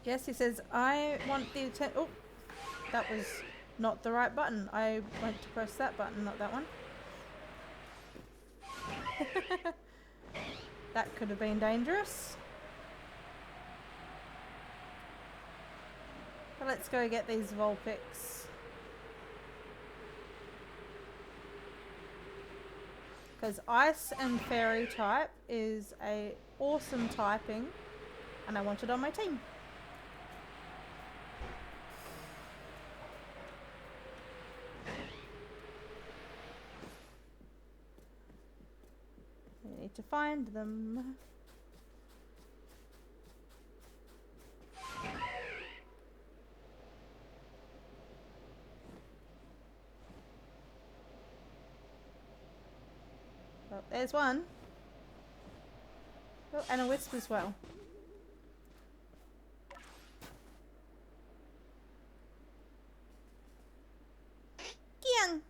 Yes, he says, I want the oh, that was not the right button. I went to press that button, not that one. That could have been dangerous. But let's go get these Vulpix. Because Ice and Fairy type is a awesome typing, and I want it on my team. We need to find them. Oh, there's one. Oh, and a wisp as well. Kian!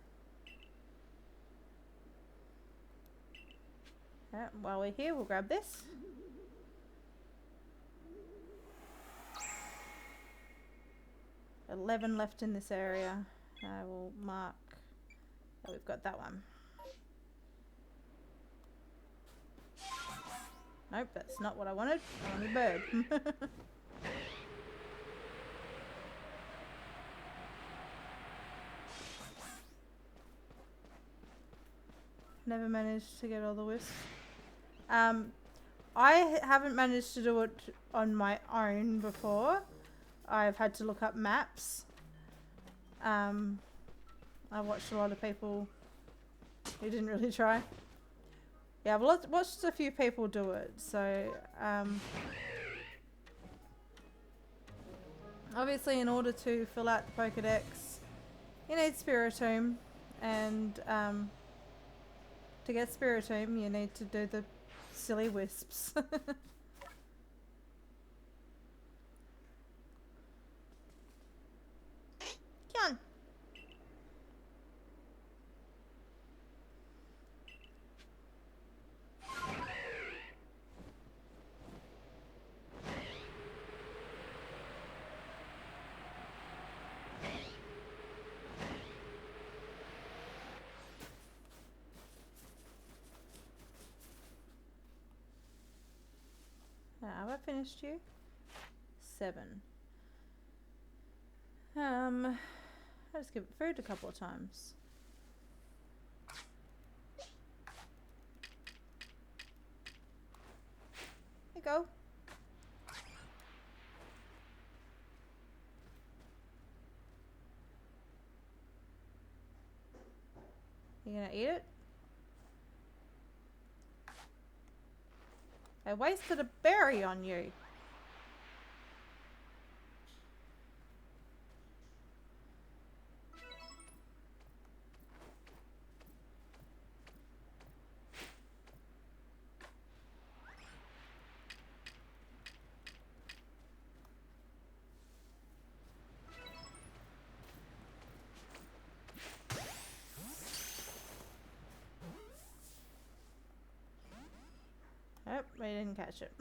While we're here, we'll grab this. $11 left in this area. I will mark that we've got that one. Nope, that's not what I wanted. I wanted a bird. Never managed to get all the wisps. I haven't managed to do it on my own before. I've had to look up maps. I watched a lot of people who didn't really try. Yeah, I've watched a few people do it, so obviously in order to fill out the Pokedex you need Spiritomb, and to get Spiritomb, you need to do the silly wisps. Come on. Have I finished you? 7. I just give it food a couple of times. There you go. You gonna eat it? I wasted a berry on you. Oh, we didn't catch it.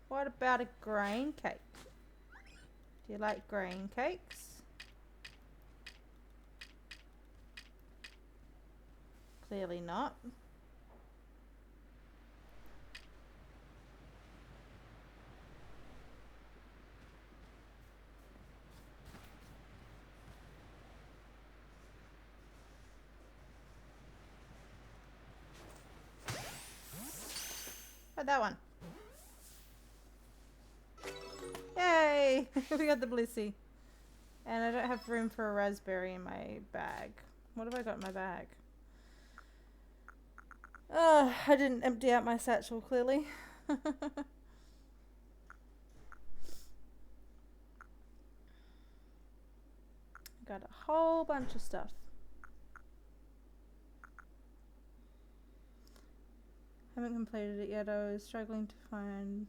What about a grain cake? Do you like grain cakes? Clearly not. Oh, that one. Yay! We got the blissy. And I don't have room for a raspberry in my bag. What have I got in my bag? Oh, I didn't empty out my satchel, clearly. Got a whole bunch of stuff. Haven't completed it yet. I was struggling to find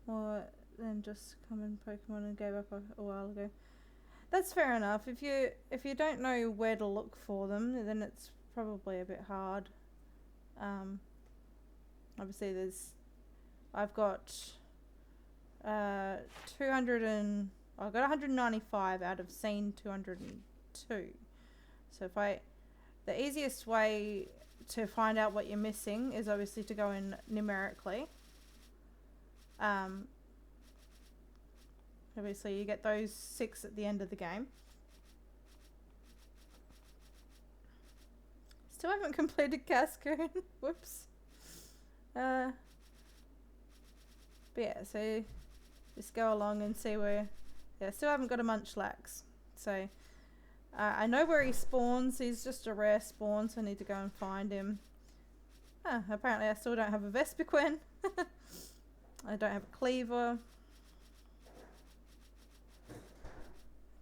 more than just common Pokemon and gave up a while ago. That's fair enough. If you don't know where to look for them, then it's probably a bit hard. Obviously I've got 200 and I've got 195 out of scene 202. So the easiest way to find out what you're missing is obviously to go in numerically. Obviously you get those 6 at the end of the game. Still haven't completed Cascoon. Whoops. But yeah, so just go along and see where... Yeah, still haven't got a Munchlax. So I know where he spawns. He's just a rare spawn, so I need to go and find him. Apparently I still don't have a Vespiquen. I don't have a Cleaver.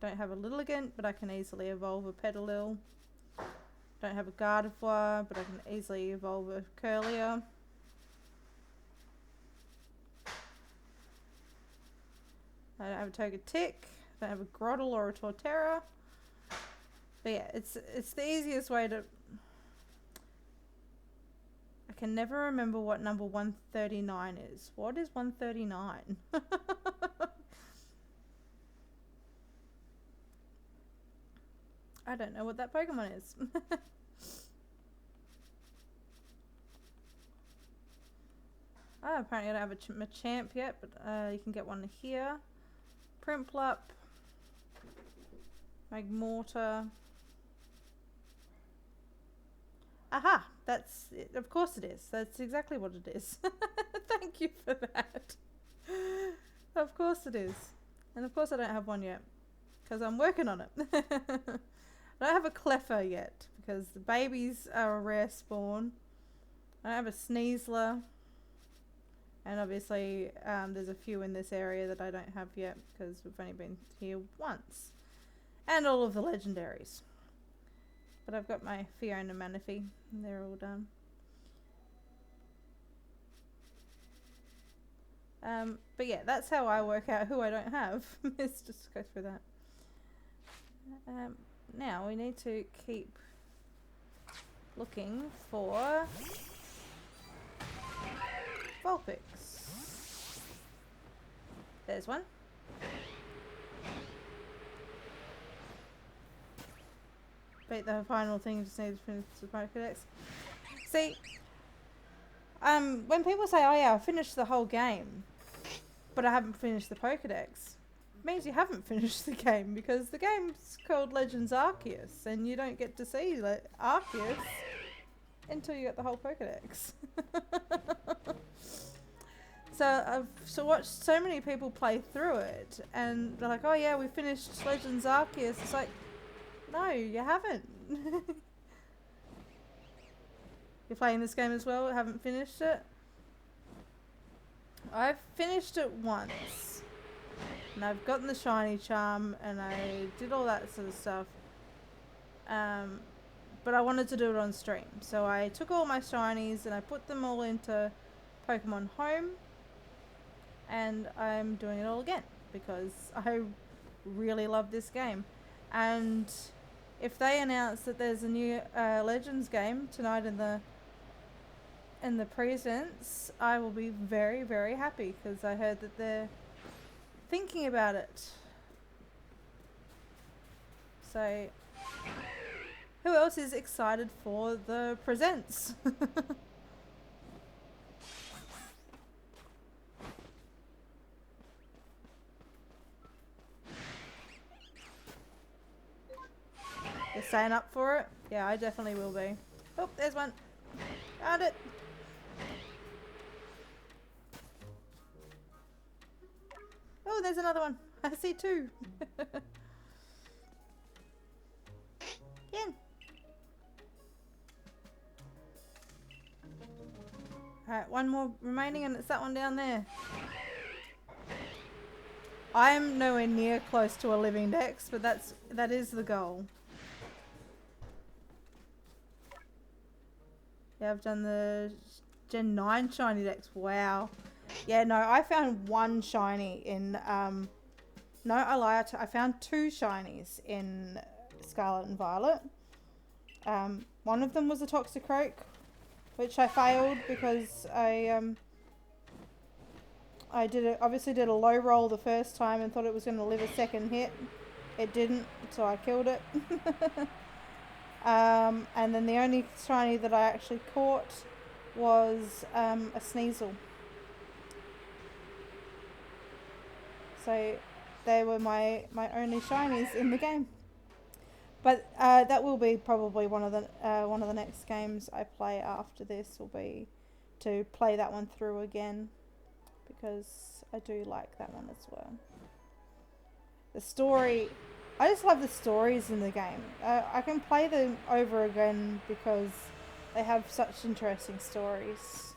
Don't have a Lilligant, but I can easily evolve a Petalil. Don't have a Gardevoir, but I can easily evolve a Curlier. I don't have a Togetic. I don't have a Groddle or a Torterra. But yeah, it's the easiest way to... I can never remember what number 139 is. What is 139? I don't know what that Pokemon is. Apparently I don't have a Machamp yet, but you can get one here. Primplup. Magmortar. Aha! That's it. Of course it is. That's exactly what it is. Thank you for that. Of course it is. And of course I don't have one yet. Because I'm working on it. I don't have a Cleffa yet. Because the babies are a rare spawn. I don't have a Sneasler. And obviously there's a few in this area that I don't have yet because we've only been here once. And all of the legendaries. But I've got my Fiona Manaphy and they're all done. But yeah, that's how I work out who I don't have. Let's just go through that. Now we need to keep looking for Vulpix. There's one. But the final thing just needs to finish the Pokédex. See, when people say, "Oh yeah, I finished the whole game," but I haven't finished the Pokédex, it means you haven't finished the game because the game's called Legends Arceus, and you don't get to see Arceus until you get the whole Pokédex. So I've watched so many people play through it, and they're like, "Oh yeah, we finished Legends Arceus." It's like, no, you haven't. You're playing this game as well, haven't finished it? I've finished it once. And I've gotten the shiny charm and I did all that sort of stuff. But I wanted to do it on stream. So I took all my shinies and I put them all into Pokemon Home. And I'm doing it all again because I really love this game. And if they announce that there's a new Legends game tonight in the presents, I will be very, very happy because I heard that they're thinking about it. So, who else is excited for the presents? You're staying up for it? Yeah, I definitely will be. Oh, there's one. Found it. Oh, there's another one. I see two. Again. Alright, one more remaining and it's that one down there. I'm nowhere near close to a living dex, but that is the goal. Yeah, I've done the Gen 9 shiny dex. Wow. Yeah, no, I found one shiny in, no, I lie, I found two shinies in Scarlet and Violet. One of them was a Toxicroak, which I failed because I obviously did a low roll the first time and thought it was going to live a second hit. It didn't, so I killed it. And then the only shiny that I actually caught was a Sneasel. So they were my only shinies in the game. But that will be probably one of the next games I play after this will be to play that one through again because I do like that one as well. The story, I just love the stories in the game. I can play them over again because they have such interesting stories.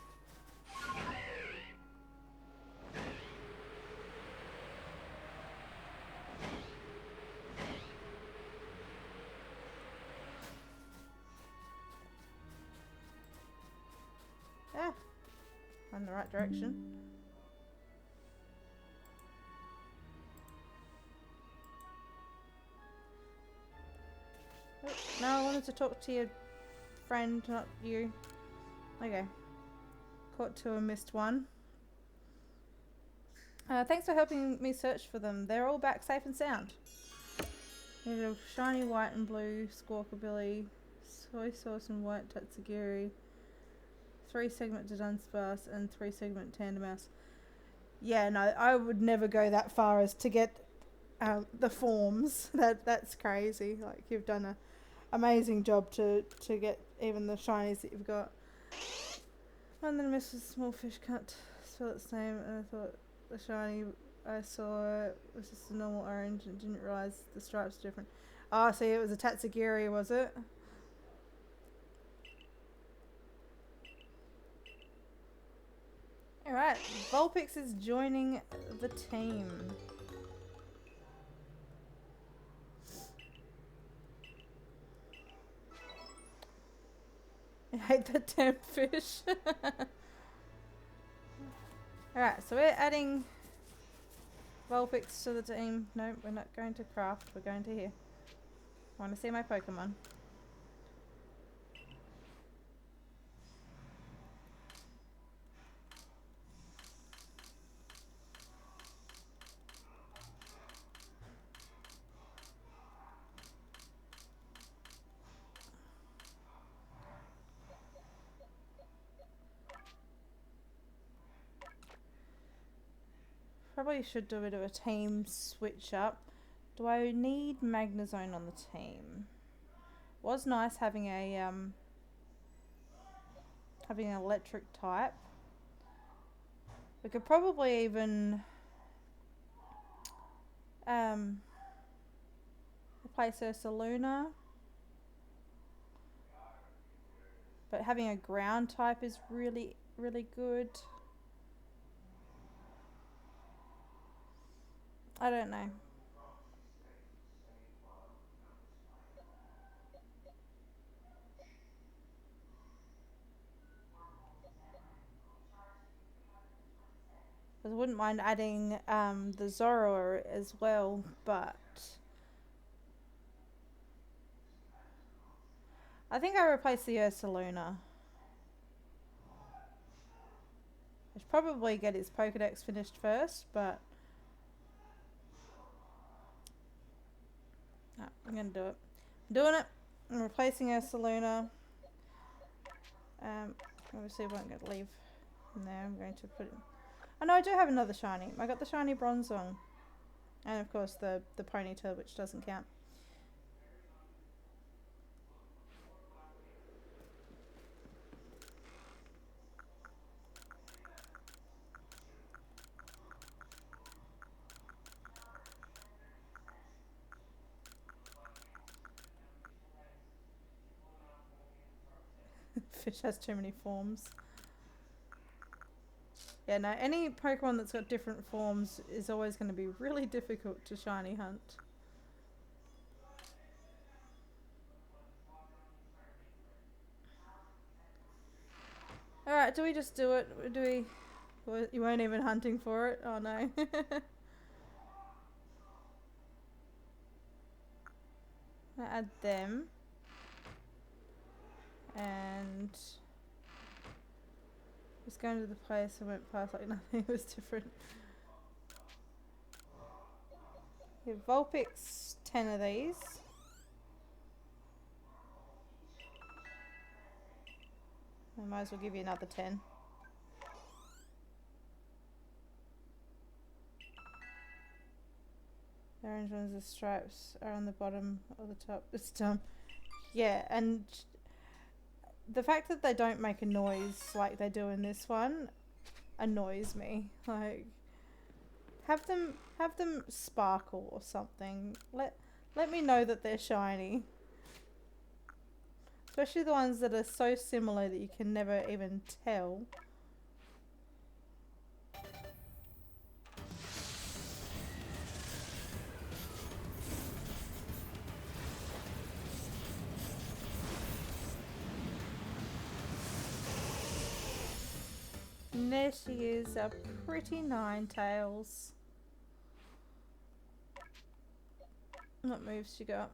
Yeah, I'm in the right direction. Oh, no, I wanted to talk to your friend, not you. Okay. Caught two and missed one. Thanks for helping me search for them. They're all back safe and sound. Need a shiny white and blue Squawkabilly, soy sauce and white Tatsugiri, 3-segment Dunsparce, and 3-segment Tandemaus. Yeah, no, I would never go that far as to get the forms. That's crazy. Like, you've done an amazing job to get even the shinies that you've got. And then I missed a small fish, can't spell its name, and I thought the shiny I saw was just a normal orange and didn't realise the stripes were different. Oh, see, it was a Tatsugiri, was it? Alright, Vulpix is joining the team. I hate the damn fish. Alright, so we're adding Vulpix to the team. No, we're not going to craft. We're going to here. I want to see my Pokemon. Probably should do a bit of a team switch up. Do I need Magnezone on the team? Was nice having a having an electric type. We could probably even replace Ursaluna. But having a ground type is really, really good. I don't know. I wouldn't mind adding the Zoroark as well, but I think I replaced the Ursaluna. I should probably get his Pokedex finished first, but no, I'm going to do it. I'm doing it. I'm replacing Ursaluna. Obviously I won't get to leave in there. I'm going to put it... Oh no, I do have another shiny. I got the shiny Bronzong. And of course the Ponytail, which doesn't count. Fish has too many forms. Yeah, no, any Pokemon that's got different forms is always going to be really difficult to shiny hunt. Alright, do we just do it? Do we... Well, you weren't even hunting for it? Oh no. I add them. And... Just going to the place I went past like nothing was different. Give Vulpix 10 of these. I might as well give you another 10. The orange ones, the stripes are on the bottom or the top. It's dumb. Yeah, and the fact that they don't make a noise like they do in this one annoys me. Like, have them sparkle or something. Let me know that they're shiny. Especially the ones that are so similar that you can never even tell. And there she is, a pretty Ninetales. What moves she got?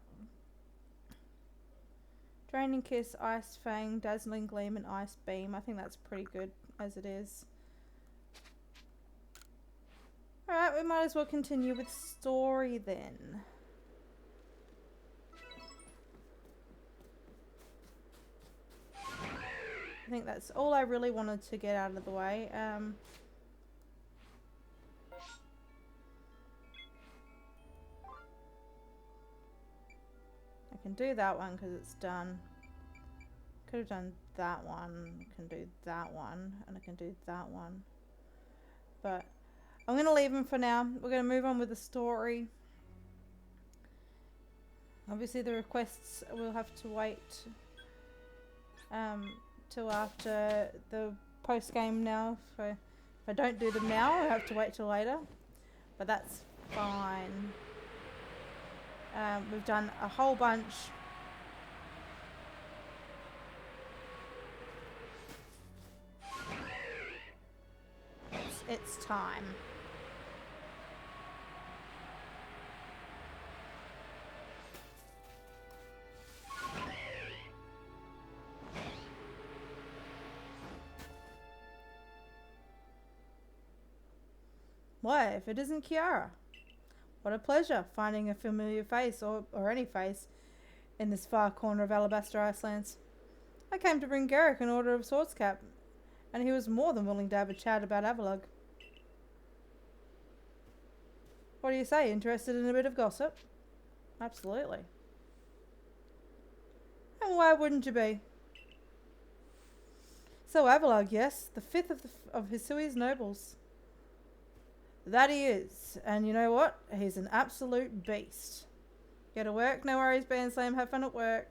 Draining Kiss, Ice Fang, Dazzling Gleam and Ice Beam. I think that's pretty good as it is. Alright, we might as well continue with story then. I think that's all I really wanted to get out of the way. I can do that one because it's done. Could have done that one. I can do that one. And I can do that one. But I'm going to leave them for now. We're going to move on with the story. Obviously the requests will have to wait till after the post game now for If I don't do them now, I have to wait till later. But that's fine. We've done a whole bunch. It's time. Why, if it isn't Kiara? What a pleasure finding a familiar face, or any face, in this far corner of Alabaster Icelands. I came to bring Garrick an order of Swords Cap, and he was more than willing to have a chat about Avalug. What do you say? Interested in a bit of gossip? Absolutely. And why wouldn't you be? So Avalug, yes, the fifth of Hisui's nobles. That he is. And you know what? He's an absolute beast. Go to work, no worries, Bandslam, have fun at work.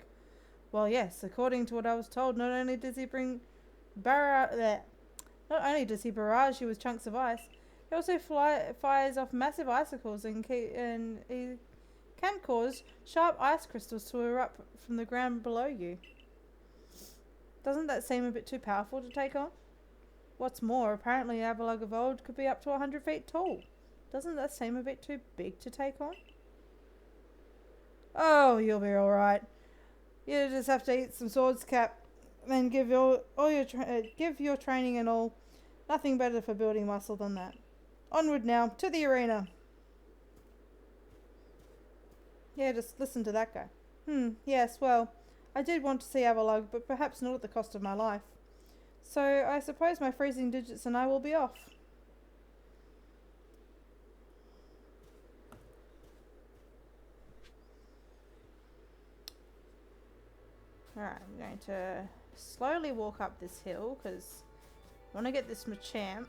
Well, yes, according to what I was told, not only does he barrage you with chunks of ice, he also fires off massive icicles and he can cause sharp ice crystals to erupt from the ground below you. Doesn't that seem a bit too powerful to take on? What's more, apparently Avalug of old could be up to 100 feet tall. Doesn't that seem a bit too big to take on? Oh, you'll be alright. You just have to eat some Swords Cap, then give your training and all. Nothing better for building muscle than that. Onward now, to the arena. Yeah, just listen to that guy. Yes, well, I did want to see Avalug, but perhaps not at the cost of my life. So I suppose my freezing digits and I will be off. Alright, I'm going to slowly walk up this hill because I want to get this Machamp.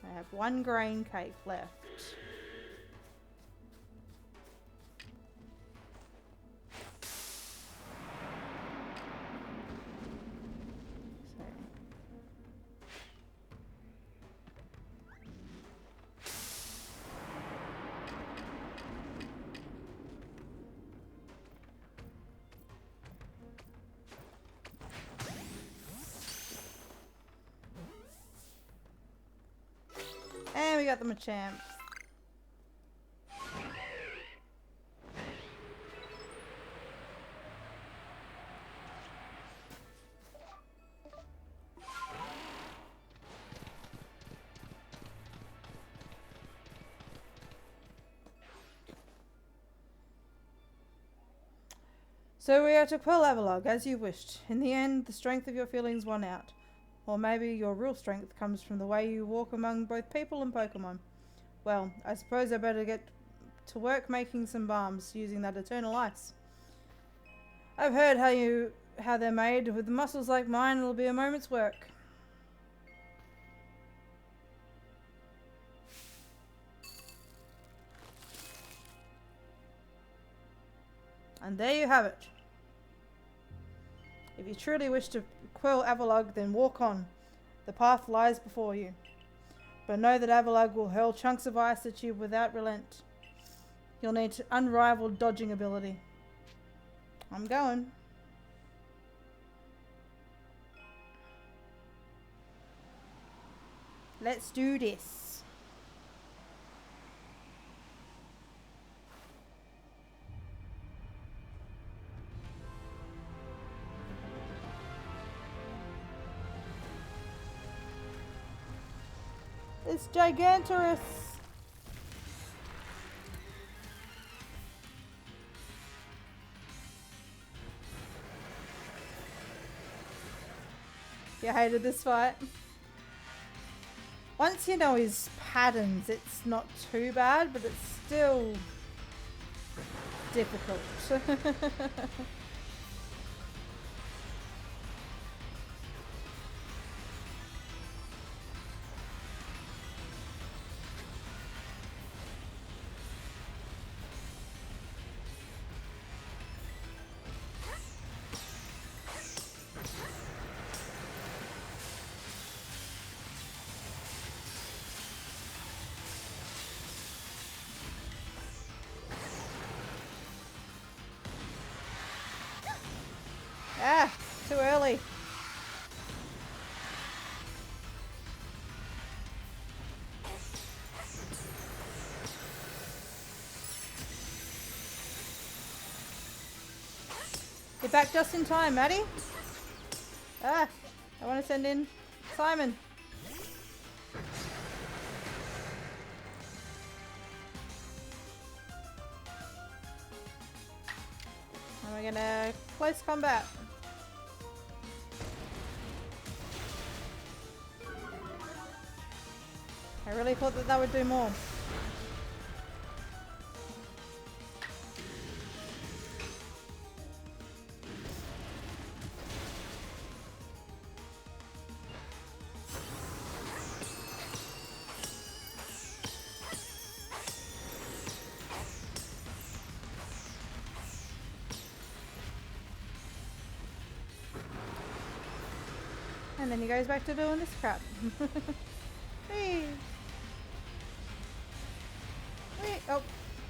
I have one grain cake left. And we got the Machamp. So we are to quell Avalug, as you wished. In the end, the strength of your feelings won out. Or maybe your real strength comes from the way you walk among both people and Pokemon. Well, I suppose I better get to work making some balms using that eternal ice. I've heard how they're made. With muscles like mine, it'll be a moment's work. And there you have it. If you truly wish to quell Avalug, then walk on. The path lies before you. But know that Avalug will hurl chunks of ice at you without relent. You'll need unrivaled dodging ability. I'm going. Let's do this. It's Gigantorous! You hated this fight? Once you know his patterns, it's not too bad, but it's still difficult. You're back just in time, Maddie. Ah, I want to send in Simon. And we're gonna close combat. I really thought that that would do more. And then he goes back to doing this crap. Whee! Whee! Oh,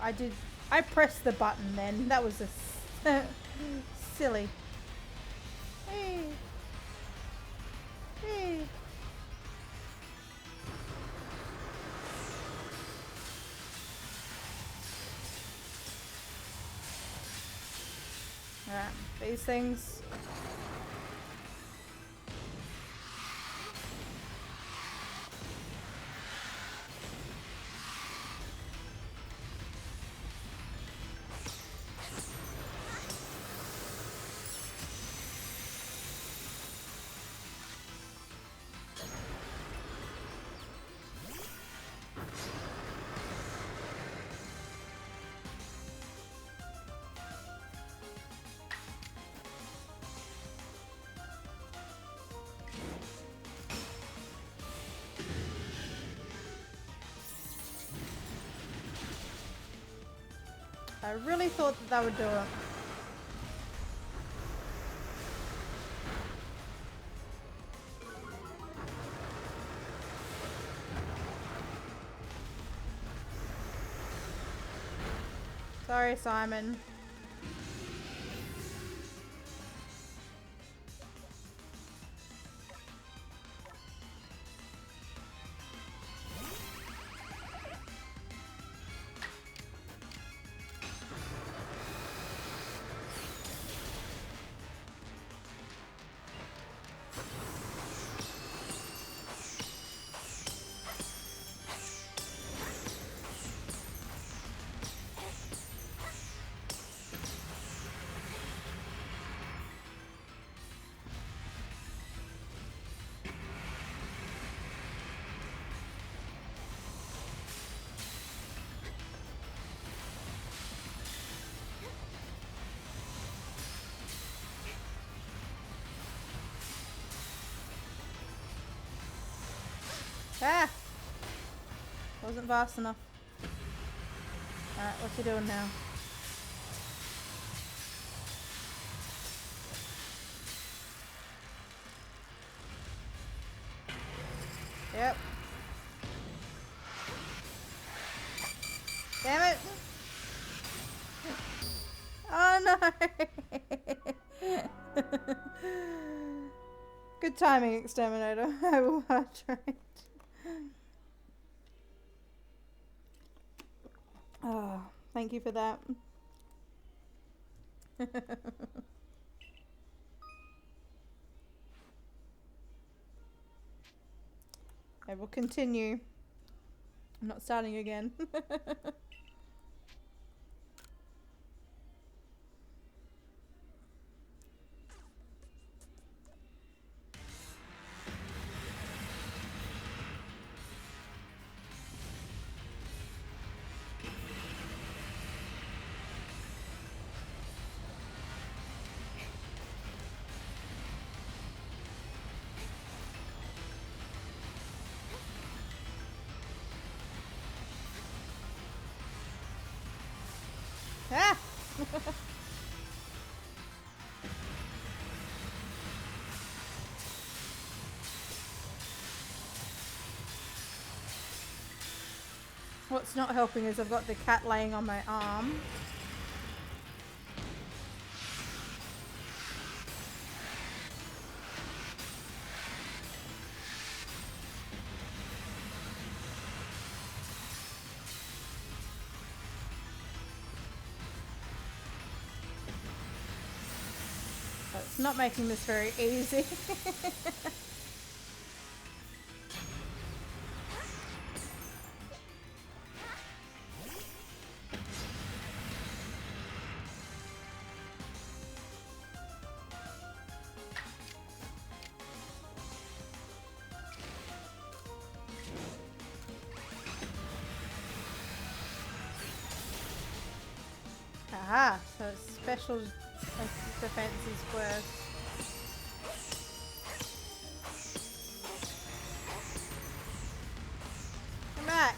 I pressed the button then. That was just silly. Whee! Whee! Alright, these things. I really thought that that would do it. Sorry, Simon. Ah! Wasn't fast enough. Alright, what's he doing now? Yep. Damn it! Oh no! Good timing, Exterminator. I will try. Oh, thank you for that. I will continue. I'm not starting again. Ah! What's not helping is I've got the cat laying on my arm. Not making this very easy. Aha, so it's special defense is worse. Come back.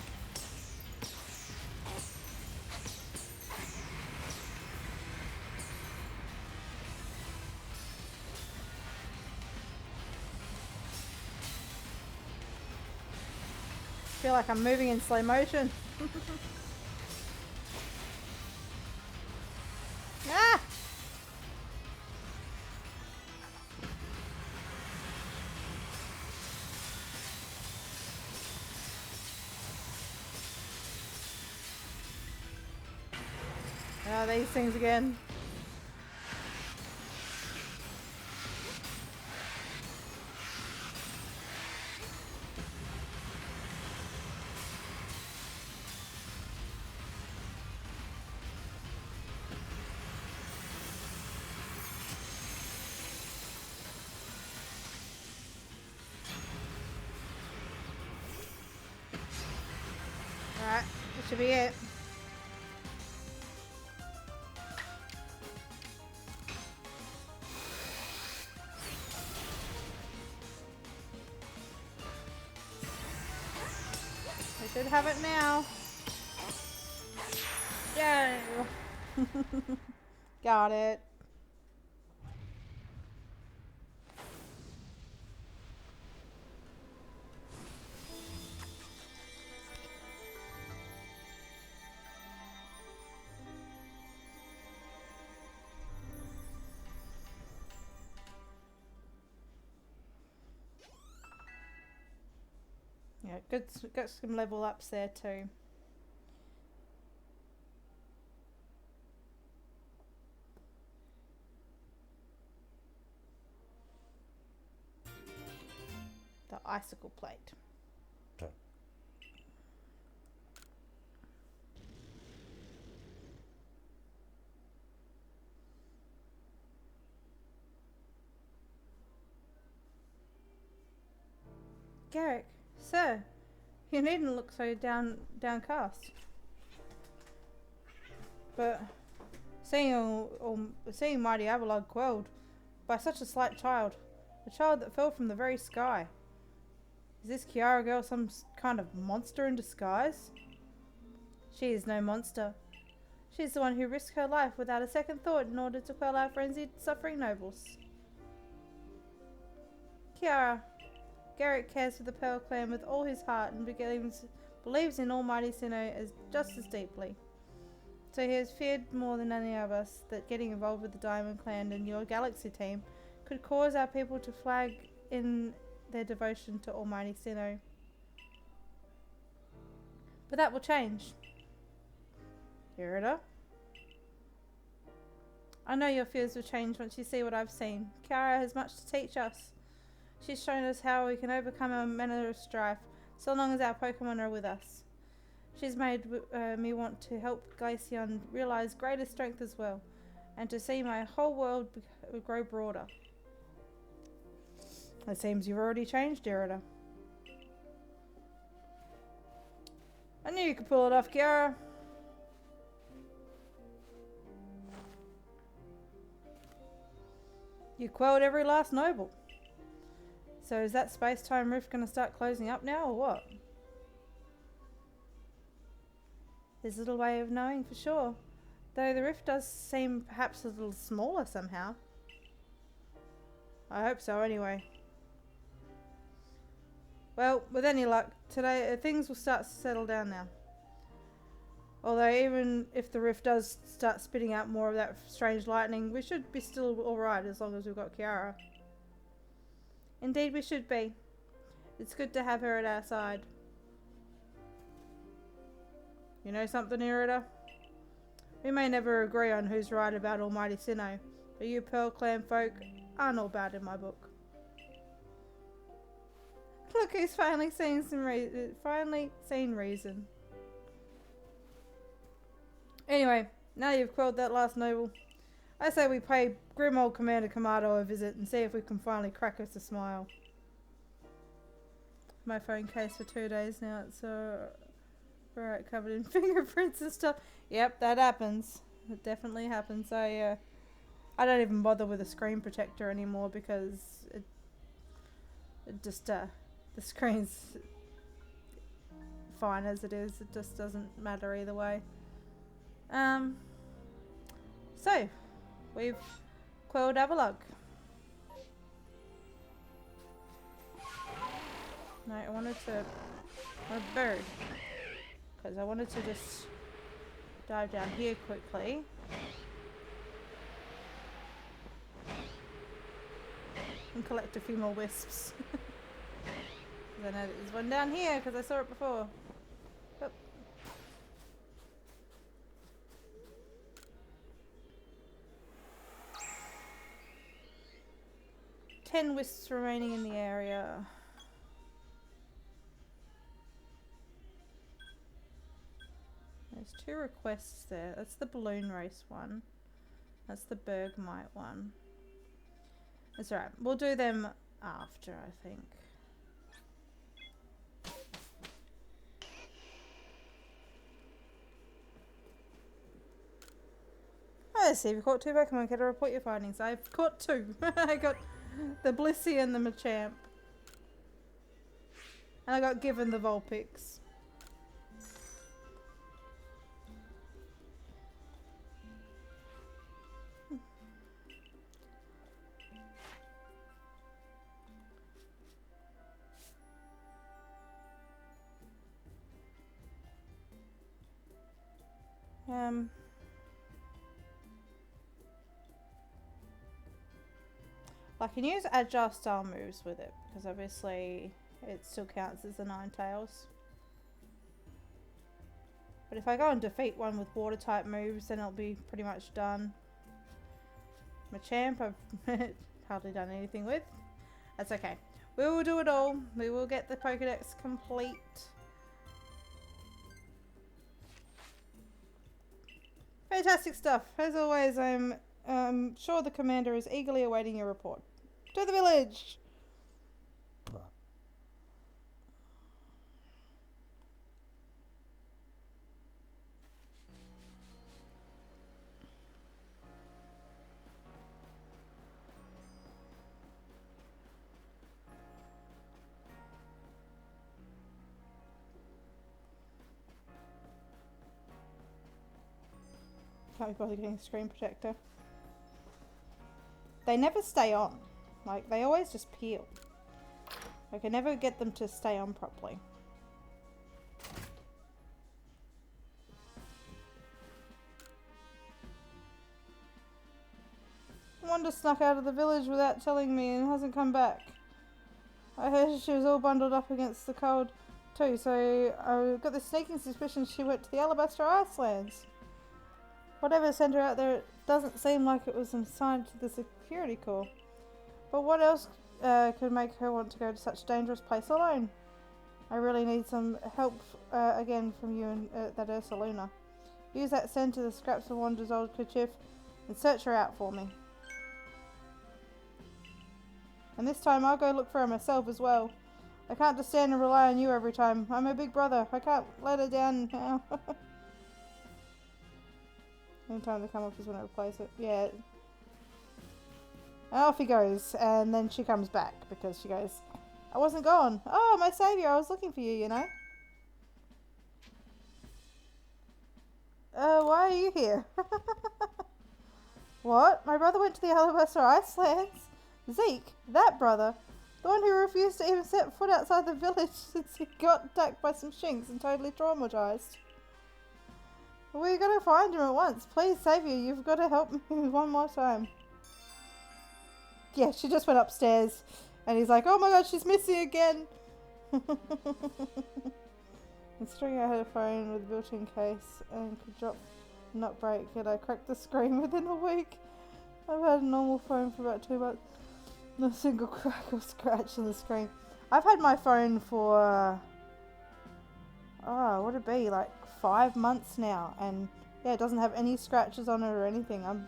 I feel like I'm moving in slow motion. Ah! Oh, these things again. Alright, that should be it. We should have it now. Yay! Got it. Yeah, good. Got some level ups there too. The icicle plate. Garrick, sir, you needn't look so downcast. But seeing mighty Abelard quelled by such a slight child, a child that fell from the very sky. Is this Kiara girl some kind of monster in disguise? She is no monster. She is the one who risked her life without a second thought in order to quell our frenzied suffering nobles. Kiara, Garrick cares for the Pearl Clan with all his heart and believes in Almighty Sinnoh just as deeply. So he has feared more than any of us that getting involved with the Diamond Clan and your Galaxy team could cause our people to flag in their devotion to Almighty Sinnoh. But that will change. Irida? I know your fears will change once you see what I've seen. Kiara has much to teach us. She's shown us how we can overcome our manner of strife, so long as our Pokemon are with us. She's made me want to help Glaceon realize greater strength as well, and to see my whole world grow broader. It seems you've already changed, Irida. I knew you could pull it off, Kiara. You quelled every last noble. So is that space-time rift going to start closing up now, or what? There's little way of knowing for sure, though the rift does seem perhaps a little smaller somehow. I hope so anyway. Well, with any luck, today things will start to settle down now. Although even if the rift does start spitting out more of that strange lightning, we should be still alright as long as we've got Kiara. Indeed we should be. It's good to have her at our side. You know something, Irida? We may never agree on who's right about Almighty Sinnoh, but you Pearl Clan folk aren't all bad in my book. Look, he's finally seen reason. Anyway, now you've quelled that last noble, I say we pay grim old Commander Kamado a visit and see if we can finally crack us a smile. My phone case for 2 days now, it's right, covered in fingerprints and stuff. Yep, that happens. It definitely happens. I don't even bother with a screen protector anymore because it just the screen's fine as it is. It just doesn't matter either way. So we've quelled Avalok. No, I wanted to a bird because I wanted to just dive down here quickly. And collect a few more wisps. I know there's one down here because I saw it before. Oh. 10 wisps remaining in the area. There's 2 requests there. That's the balloon race one. That's the Bergmite one. That's alright. We'll do them after, I think. Let's see, we've caught 2 Pokemon. Can I report your findings? I've caught 2. I got the Blissey and the Machamp. And I got given the Vulpix. I can use agile style moves with it because obviously it still counts as the Ninetales. But if I go and defeat one with water type moves, then it'll be pretty much done. Machamp I've hardly done anything with. That's okay. We will do it all. We will get the Pokedex complete. Fantastic stuff. As always, I'm sure the commander is eagerly awaiting your report. To the village! Can't be bothered getting a screen protector. They never stay on. Like, they always just peel. I can never get them to stay on properly. Wanda snuck out of the village without telling me and hasn't come back. I heard she was all bundled up against the cold too, so I got this sneaking suspicion she went to the Alabaster Icelands. Whatever sent her out there, it doesn't seem like it was assigned to the security corps. But what else could make her want to go to such a dangerous place alone? I really need some help again from you and that Ursaluna. Use that send to the scraps of Wanda's old kerchief and search her out for me. And this time I'll go look for her myself as well. I can't just stand and rely on you every time. I'm her big brother. I can't let her down now. Any time they come up is when I replace it. Yeah. And off he goes, and then she comes back because she goes, I wasn't gone. Oh, my saviour, I was looking for you, you know. Why are you here? What? My brother went to the Alabaster Icelands? Zeke, that brother? The one who refused to even set foot outside the village since he got attacked by some shinks and totally traumatized. We're gonna find him at once. Please, saviour, you've got to help me one more time. Yeah, she just went upstairs and he's like, oh my god, she's missing again. Considering I had a phone with a built-in case and could drop, not break it, I cracked the screen within a week. I've had a normal phone for about 2 months. Not a single crack or scratch on the screen. I've had my phone for, what would it be, like 5 months now, and yeah, it doesn't have any scratches on it or anything. I'm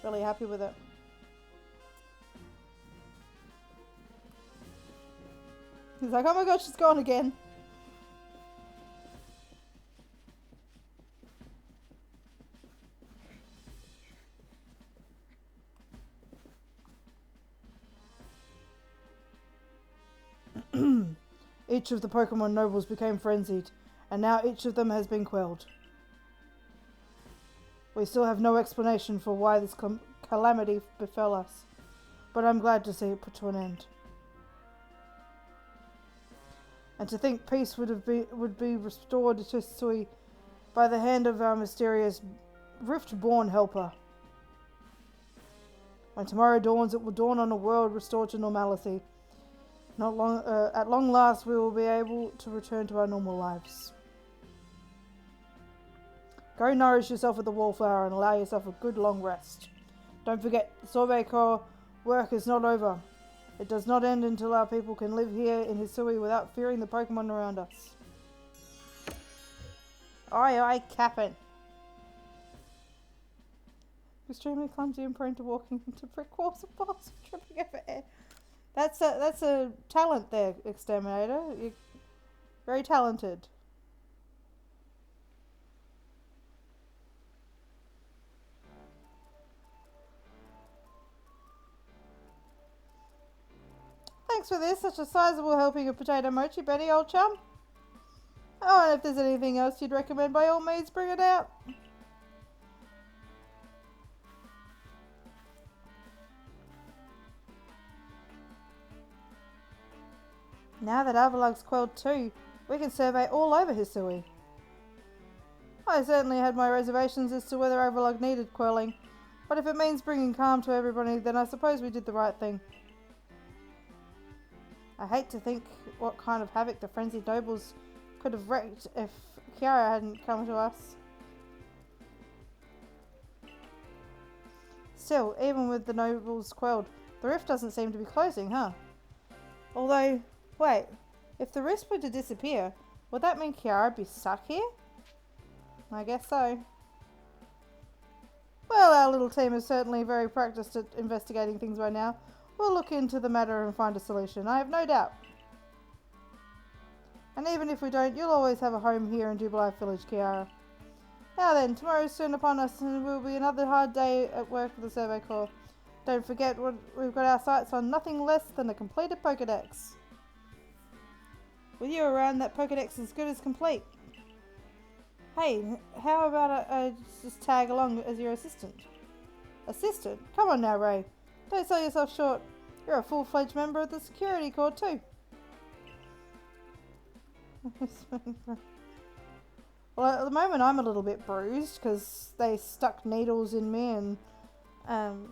really happy with it. He's like, oh my gosh, it's gone again. Each of the Pokemon nobles became frenzied, and now each of them has been quelled. We still have no explanation for why this calamity befell us, but I'm glad to see it put to an end. And to think peace would be restored to Sui by the hand of our mysterious Rift-born helper. When tomorrow dawns, it will dawn on a world restored to normality. At long last, we will be able to return to our normal lives. Go nourish yourself with the wallflower and allow yourself a good long rest. Don't forget, the Survey Corps work is not over. It does not end until our people can live here in Hisui without fearing the Pokemon around us. Aye, aye, Captain. Extremely clumsy and prone to walking into brick walls and bars and tripping over air. That's a talent there, Exterminator. You're very talented. Thanks for this, such a sizable helping of potato mochi, Betty, old chum. Oh, and if there's anything else you'd recommend, by all means, bring it out. Now that Avalug's quelled too, we can survey all over Hisui. I certainly had my reservations as to whether Avalug needed quelling, but if it means bringing calm to everybody, then I suppose we did the right thing. I hate to think what kind of havoc the frenzied nobles could have wreaked if Kiara hadn't come to us. Still, even with the nobles quelled, the rift doesn't seem to be closing, huh? Although, wait, if the rift were to disappear, would that mean Kiara be stuck here? I guess so. Well, our little team is certainly very practiced at investigating things by now. We'll look into the matter and find a solution, I have no doubt. And even if we don't, you'll always have a home here in Jubilife Village, Kiara. Now then, tomorrow's soon upon us and it will be another hard day at work for the Survey Corps. Don't forget, we've got our sights on nothing less than a completed Pokedex. With you around, that Pokedex is as good as complete. Hey, how about I just tag along as your assistant? Assistant? Come on now, Ray. Don't sell yourself short. You're a full-fledged member of the security corps too. Well, at the moment I'm a little bit bruised because they stuck needles in me and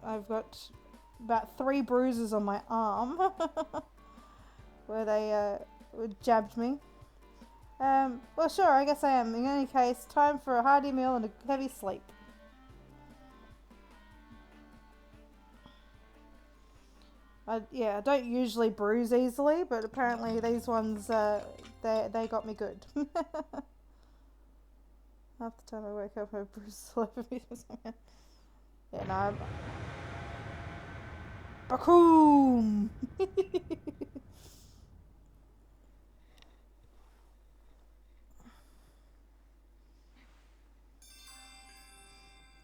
I've got about 3 bruises on my arm where they jabbed me. Well sure, I guess I am. In any case, time for a hearty meal and a heavy sleep. I don't usually bruise easily, but apparently these ones, they got me good. Half the time I wake up, I have bruises all over me. Yeah, no, I'm... Bakoom!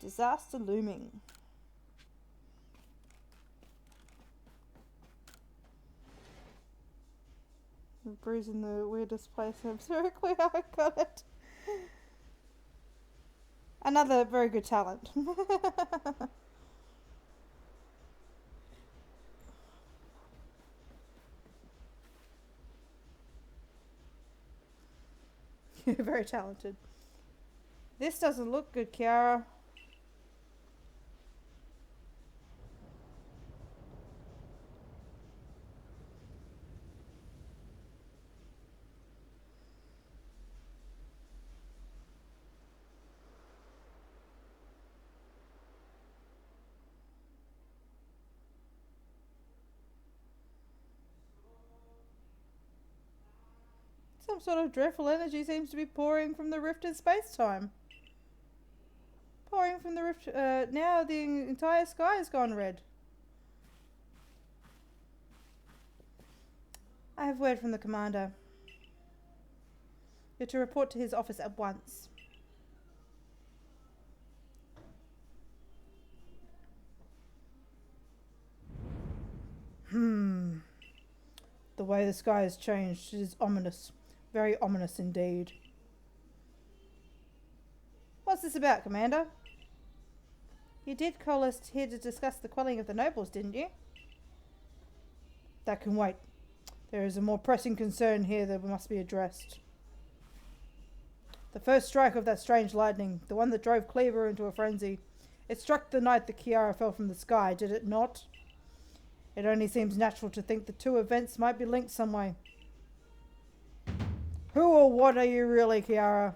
Disaster looming. I'm bruising the weirdest place historically. I got it. Another very good talent. You're very talented. This doesn't look good, Kiara. Some sort of dreadful energy seems to be pouring from the rift in space-time. Pouring from the rift. Now the entire sky has gone red. I have word from the commander. You're to report to his office at once. The way the sky has changed is ominous. Very ominous indeed. What's this about, Commander? You did call us here to discuss the quelling of the nobles, didn't you? That can wait. There is a more pressing concern here that must be addressed. The first strike of that strange lightning, the one that drove Cleaver into a frenzy, it struck the night that Kiara fell from the sky, did it not? It only seems natural to think the two events might be linked some way. Who or what are you really, Kiara?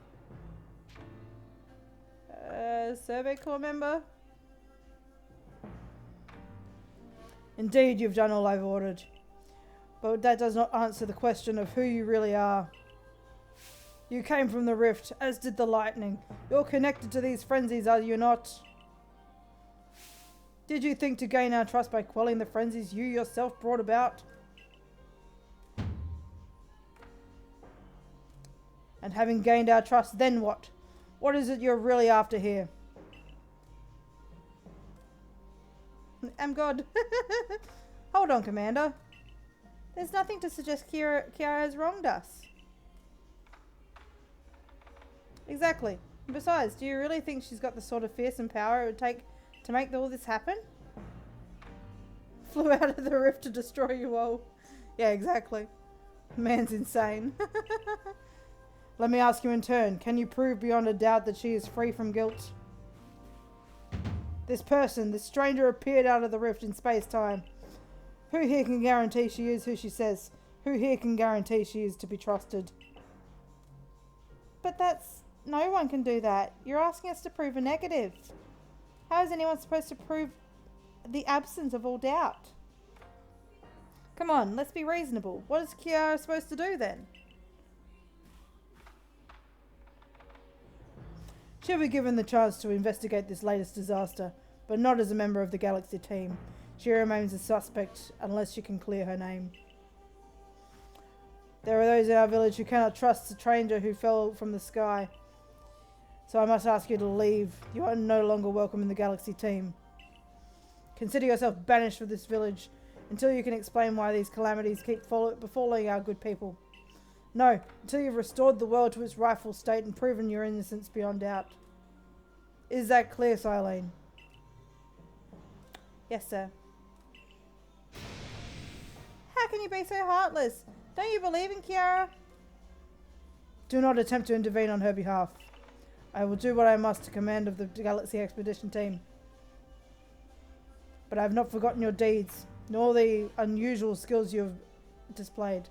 Survey Corps member? Indeed, you've done all I've ordered. But that does not answer the question of who you really are. You came from the rift, as did the lightning. You're connected to these frenzies, are you not? Did you think to gain our trust by quelling the frenzies you yourself brought about? And having gained our trust, then what? What is it you're really after here? I'm God. Hold on, Commander. There's nothing to suggest Kiara has wronged us. Exactly. And besides, do you really think she's got the sort of fearsome power it would take to make all this happen? Flew out of the rift to destroy you all. Yeah, exactly. Man's insane. Let me ask you in turn, can you prove beyond a doubt that she is free from guilt? This person, this stranger appeared out of the rift in space-time. Who here can guarantee she is who she says? Who here can guarantee she is to be trusted? But that's... no one can do that. You're asking us to prove a negative. How is anyone supposed to prove the absence of all doubt? Come on, let's be reasonable. What is Kiara supposed to do then? She'll be given the chance to investigate this latest disaster, but not as a member of the Galaxy team. She remains a suspect unless she can clear her name. There are those in our village who cannot trust the stranger who fell from the sky. So I must ask you to leave. You are no longer welcome in the Galaxy team. Consider yourself banished from this village until you can explain why these calamities keep befalling our good people. No, until you've restored the world to its rightful state and proven your innocence beyond doubt. Is that clear, Silene? Yes, sir. How can you be so heartless? Don't you believe in Kiara? Do not attempt to intervene on her behalf. I will do what I must to command of the Galaxy Expedition team. But I have not forgotten your deeds, nor the unusual skills you have displayed.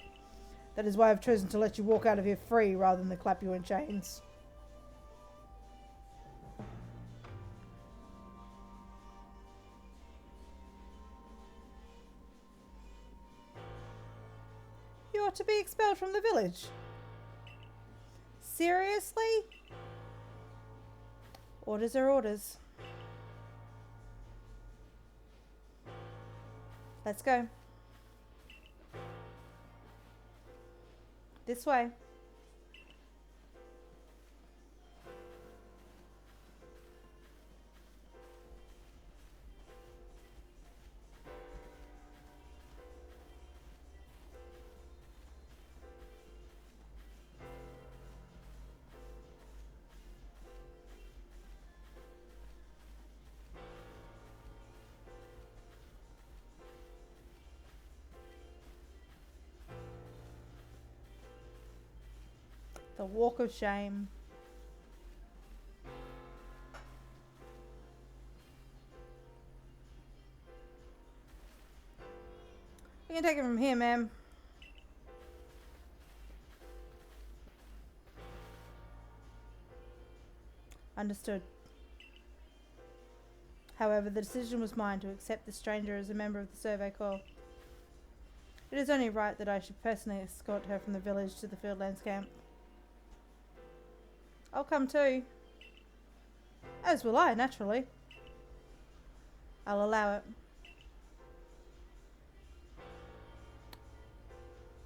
That is why I've chosen to let you walk out of here free rather than to clap you in chains. You ought to be expelled from the village. Seriously? Orders are orders. Let's go. This way. The walk of shame. We can take it from here, ma'am. Understood. However, the decision was mine to accept the stranger as a member of the Survey Corps. It is only right that I should personally escort her from the village to the Fieldlands camp. I'll come too. As will I, naturally. I'll allow it.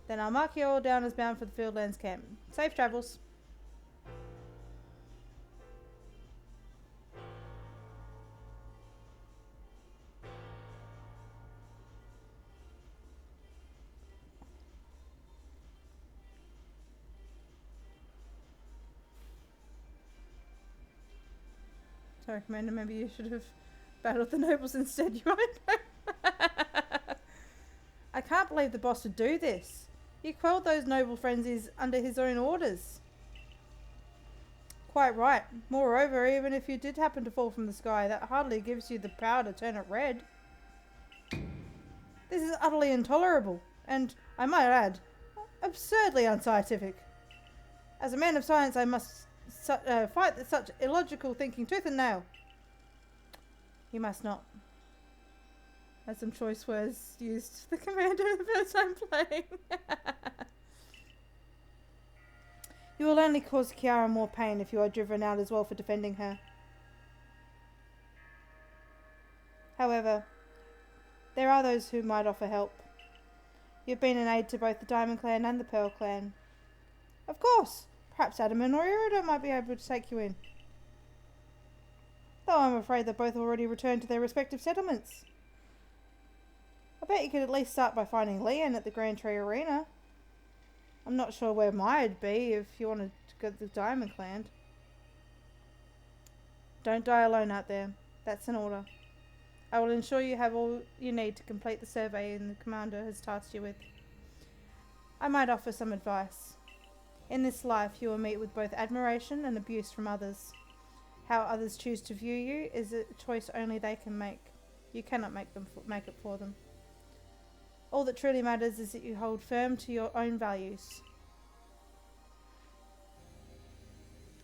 Then I'll mark you all down as bound for the Fieldlands camp. Safe travels. Sorry, Commander, maybe you should have battled the nobles instead. You won't know. I can't believe the boss would do this. You quelled those noble frenzies under his own orders. Quite right. Moreover, even if you did happen to fall from the sky, that hardly gives you the power to turn it red. This is utterly intolerable, and, I might add, absurdly unscientific. As a man of science, I must fight such illogical thinking tooth and nail. You must not. Had some choice words used the commander the first time playing. You will only cause Kiara more pain if you are driven out as well for defending her. However, there are those who might offer help. You've been an aid to both the Diamond Clan and the Pearl Clan. Of course, perhaps Adaman or Irida might be able to take you in. Though I'm afraid they've both already returned to their respective settlements. I bet you could at least start by finding Leon at the Grand Tree Arena. I'm not sure where Maya'd be if you wanted to go to the Diamond Clan. Don't die alone out there. That's an order. I will ensure you have all you need to complete the survey the commander has tasked you with. I might offer some advice. In this life you will meet with both admiration and abuse from others. How others choose to view you is a choice only they can make. You cannot make it for them. All that truly matters is that you hold firm to your own values.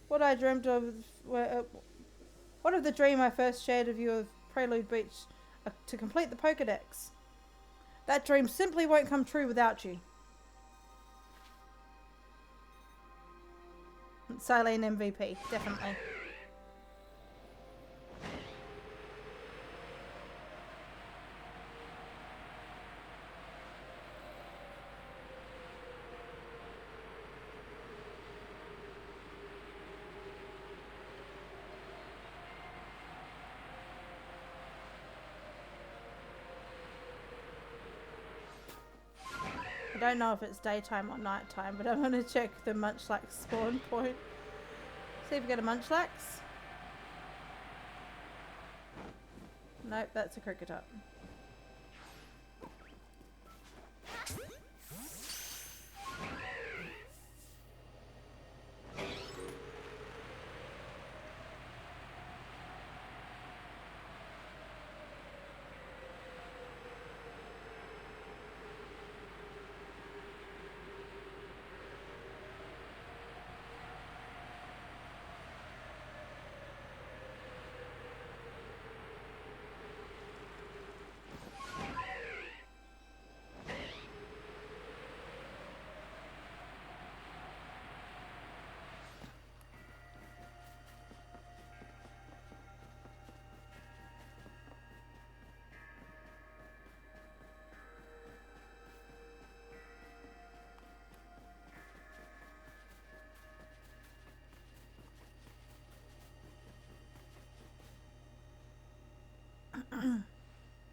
What I dreamt of, what of the dream I first shared of you of Prelude Beach to complete the Pokédex? That dream simply won't come true without you. Silene MVP, definitely. I don't know if it's daytime or nighttime, but I'm going to check the Munchlax spawn point. See if we get a Munchlax. Nope, that's a Cricketup.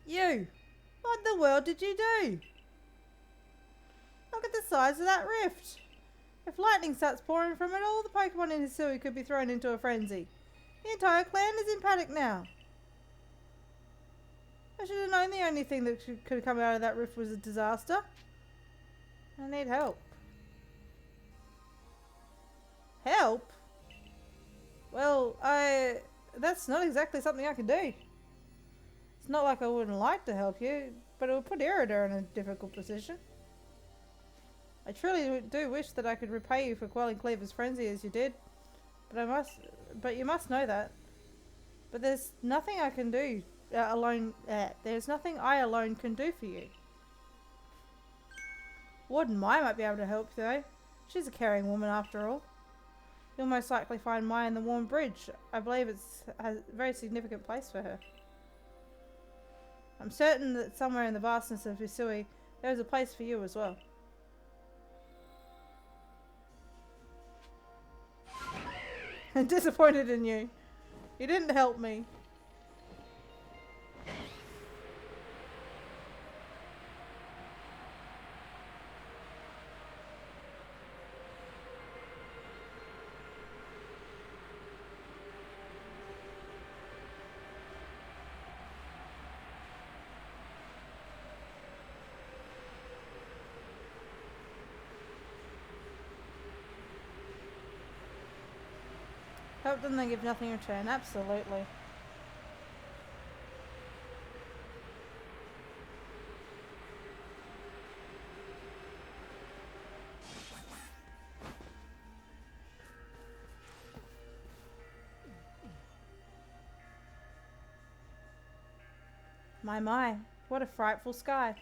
You! What in the world did you do? Look at the size of that rift. If lightning starts pouring from it, all the Pokemon in Hisui could be thrown into a frenzy. The entire clan is in panic now. I should have known the only thing that could have come out of that rift was a disaster. I need help. Help? Well, that's not exactly something I can do. It's not like I wouldn't like to help you, but it would put Irida in a difficult position. I truly do wish that I could repay you for quelling Cleaver's frenzy as you did, but you must know that. But there's nothing I can do alone. There's nothing I alone can do for you. Warden Mai might be able to help though. She's a caring woman after all. You'll most likely find Mai in the Warm Bridge. I believe it has a very significant place for her. I'm certain that somewhere in the vastness of Hisui, there is a place for you as well. I'm disappointed in you. You didn't help me. Help them, they give nothing in return. Absolutely. My, what a frightful sky.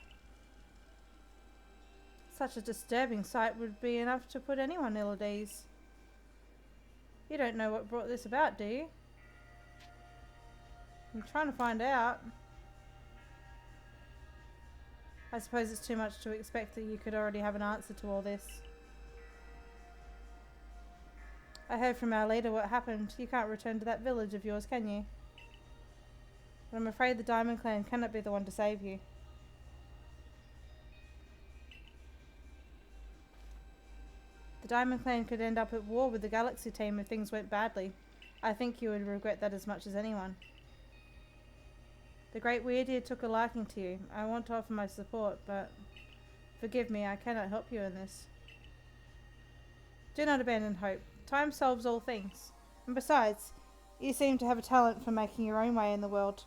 Such a disturbing sight would be enough to put anyone ill at ease. You don't know what brought this about, do you? I'm trying to find out. I suppose it's too much to expect that you could already have an answer to all this. I heard from our leader what happened. You can't return to that village of yours, can you? But I'm afraid the Diamond Clan cannot be the one to save you. The Diamond Clan could end up at war with the Galaxy team if things went badly. I think you would regret that as much as anyone. The Great Weirdeer took a liking to you. I want to offer my support, but forgive me, I cannot help you in this. Do not abandon hope. Time solves all things. And besides, you seem to have a talent for making your own way in the world.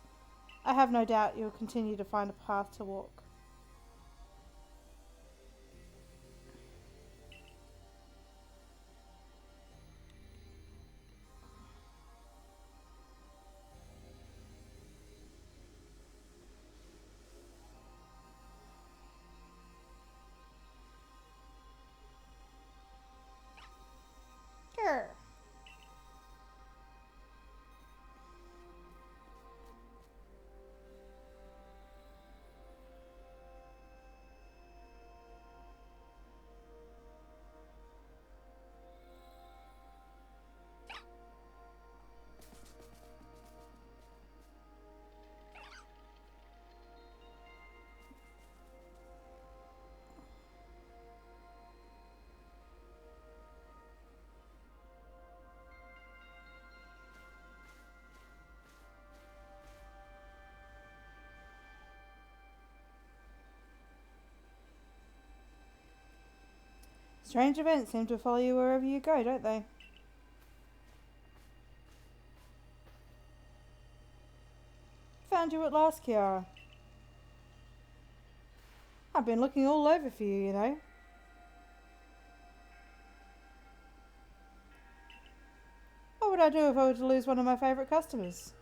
I have no doubt you'll continue to find a path to walk. Sure. Strange events seem to follow you wherever you go, don't they? Found you at last, Kiara. I've been looking all over for you, you know. What would I do if I were to lose one of my favourite customers?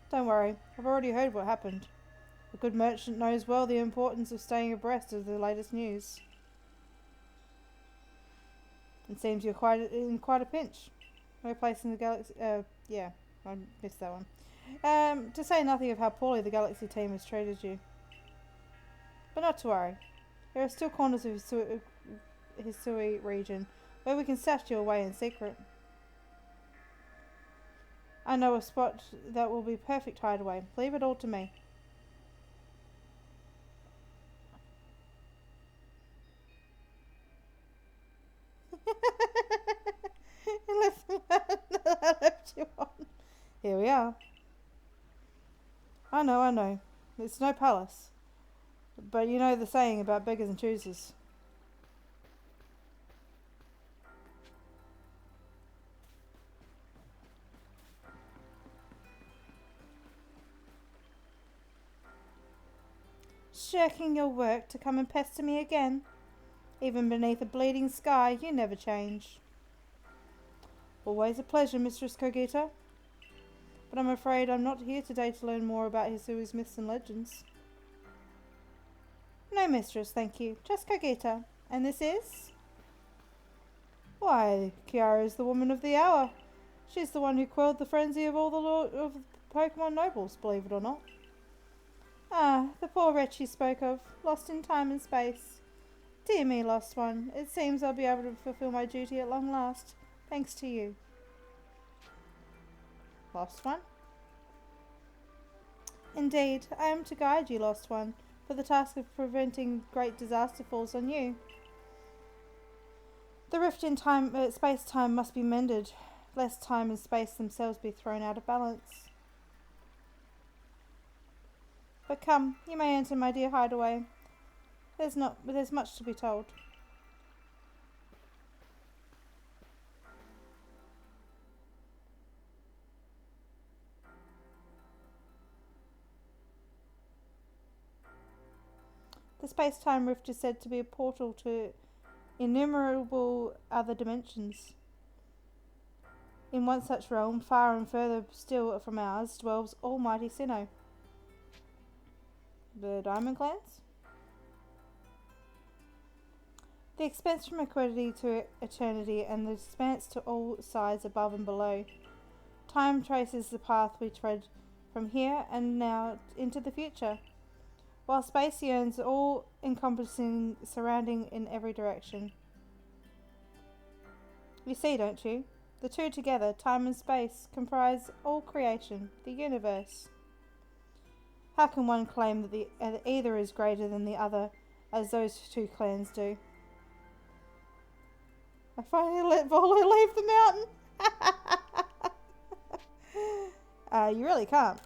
Don't worry, I've already heard what happened. A good merchant knows well the importance of staying abreast of the latest news. It seems you're in quite a pinch. No place in the galaxy. Yeah, I missed that one. To say nothing of how poorly the Galaxy team has treated you. But not to worry. There are still corners of Hisui region where we can stash you away in secret. I know a spot that will be perfect hideaway. Leave it all to me. Here we are. I know. It's no palace. But you know the saying about beggars and choosers. Shirking your work to come and pester me again? Even beneath a bleeding sky, you never change. Always a pleasure, Mistress Kogita. But I'm afraid I'm not here today to learn more about Hisui's myths and legends. No, mistress, thank you. Just Kogita. And this is? Why, Kiara is the woman of the hour. She's the one who quelled the frenzy of all of the Pokemon nobles, believe it or not. Ah, the poor wretch you spoke of, lost in time and space. Dear me, lost one. It seems I'll be able to fulfill my duty at long last, thanks to you. Lost one? Indeed, I am to guide you, lost one, for the task of preventing great disaster falls on you. The rift in space-time must be mended, lest time and space themselves be thrown out of balance. But come, you may enter my dear hideaway. There's much to be told. The space-time rift is said to be a portal to innumerable other dimensions. In one such realm, far and further still from ours, dwells almighty Sinnoh. The Diamond Clans? The expanse from equity to eternity and the expanse to all sides above and below. Time traces the path we tread from here and now into the future, while space yearns all-encompassing, surrounding in every direction. You see, don't you? The two together, time and space, comprise all creation, the universe. How can one claim that either is greater than the other, as those two clans do? I finally let Volo leave the mountain. You really can't.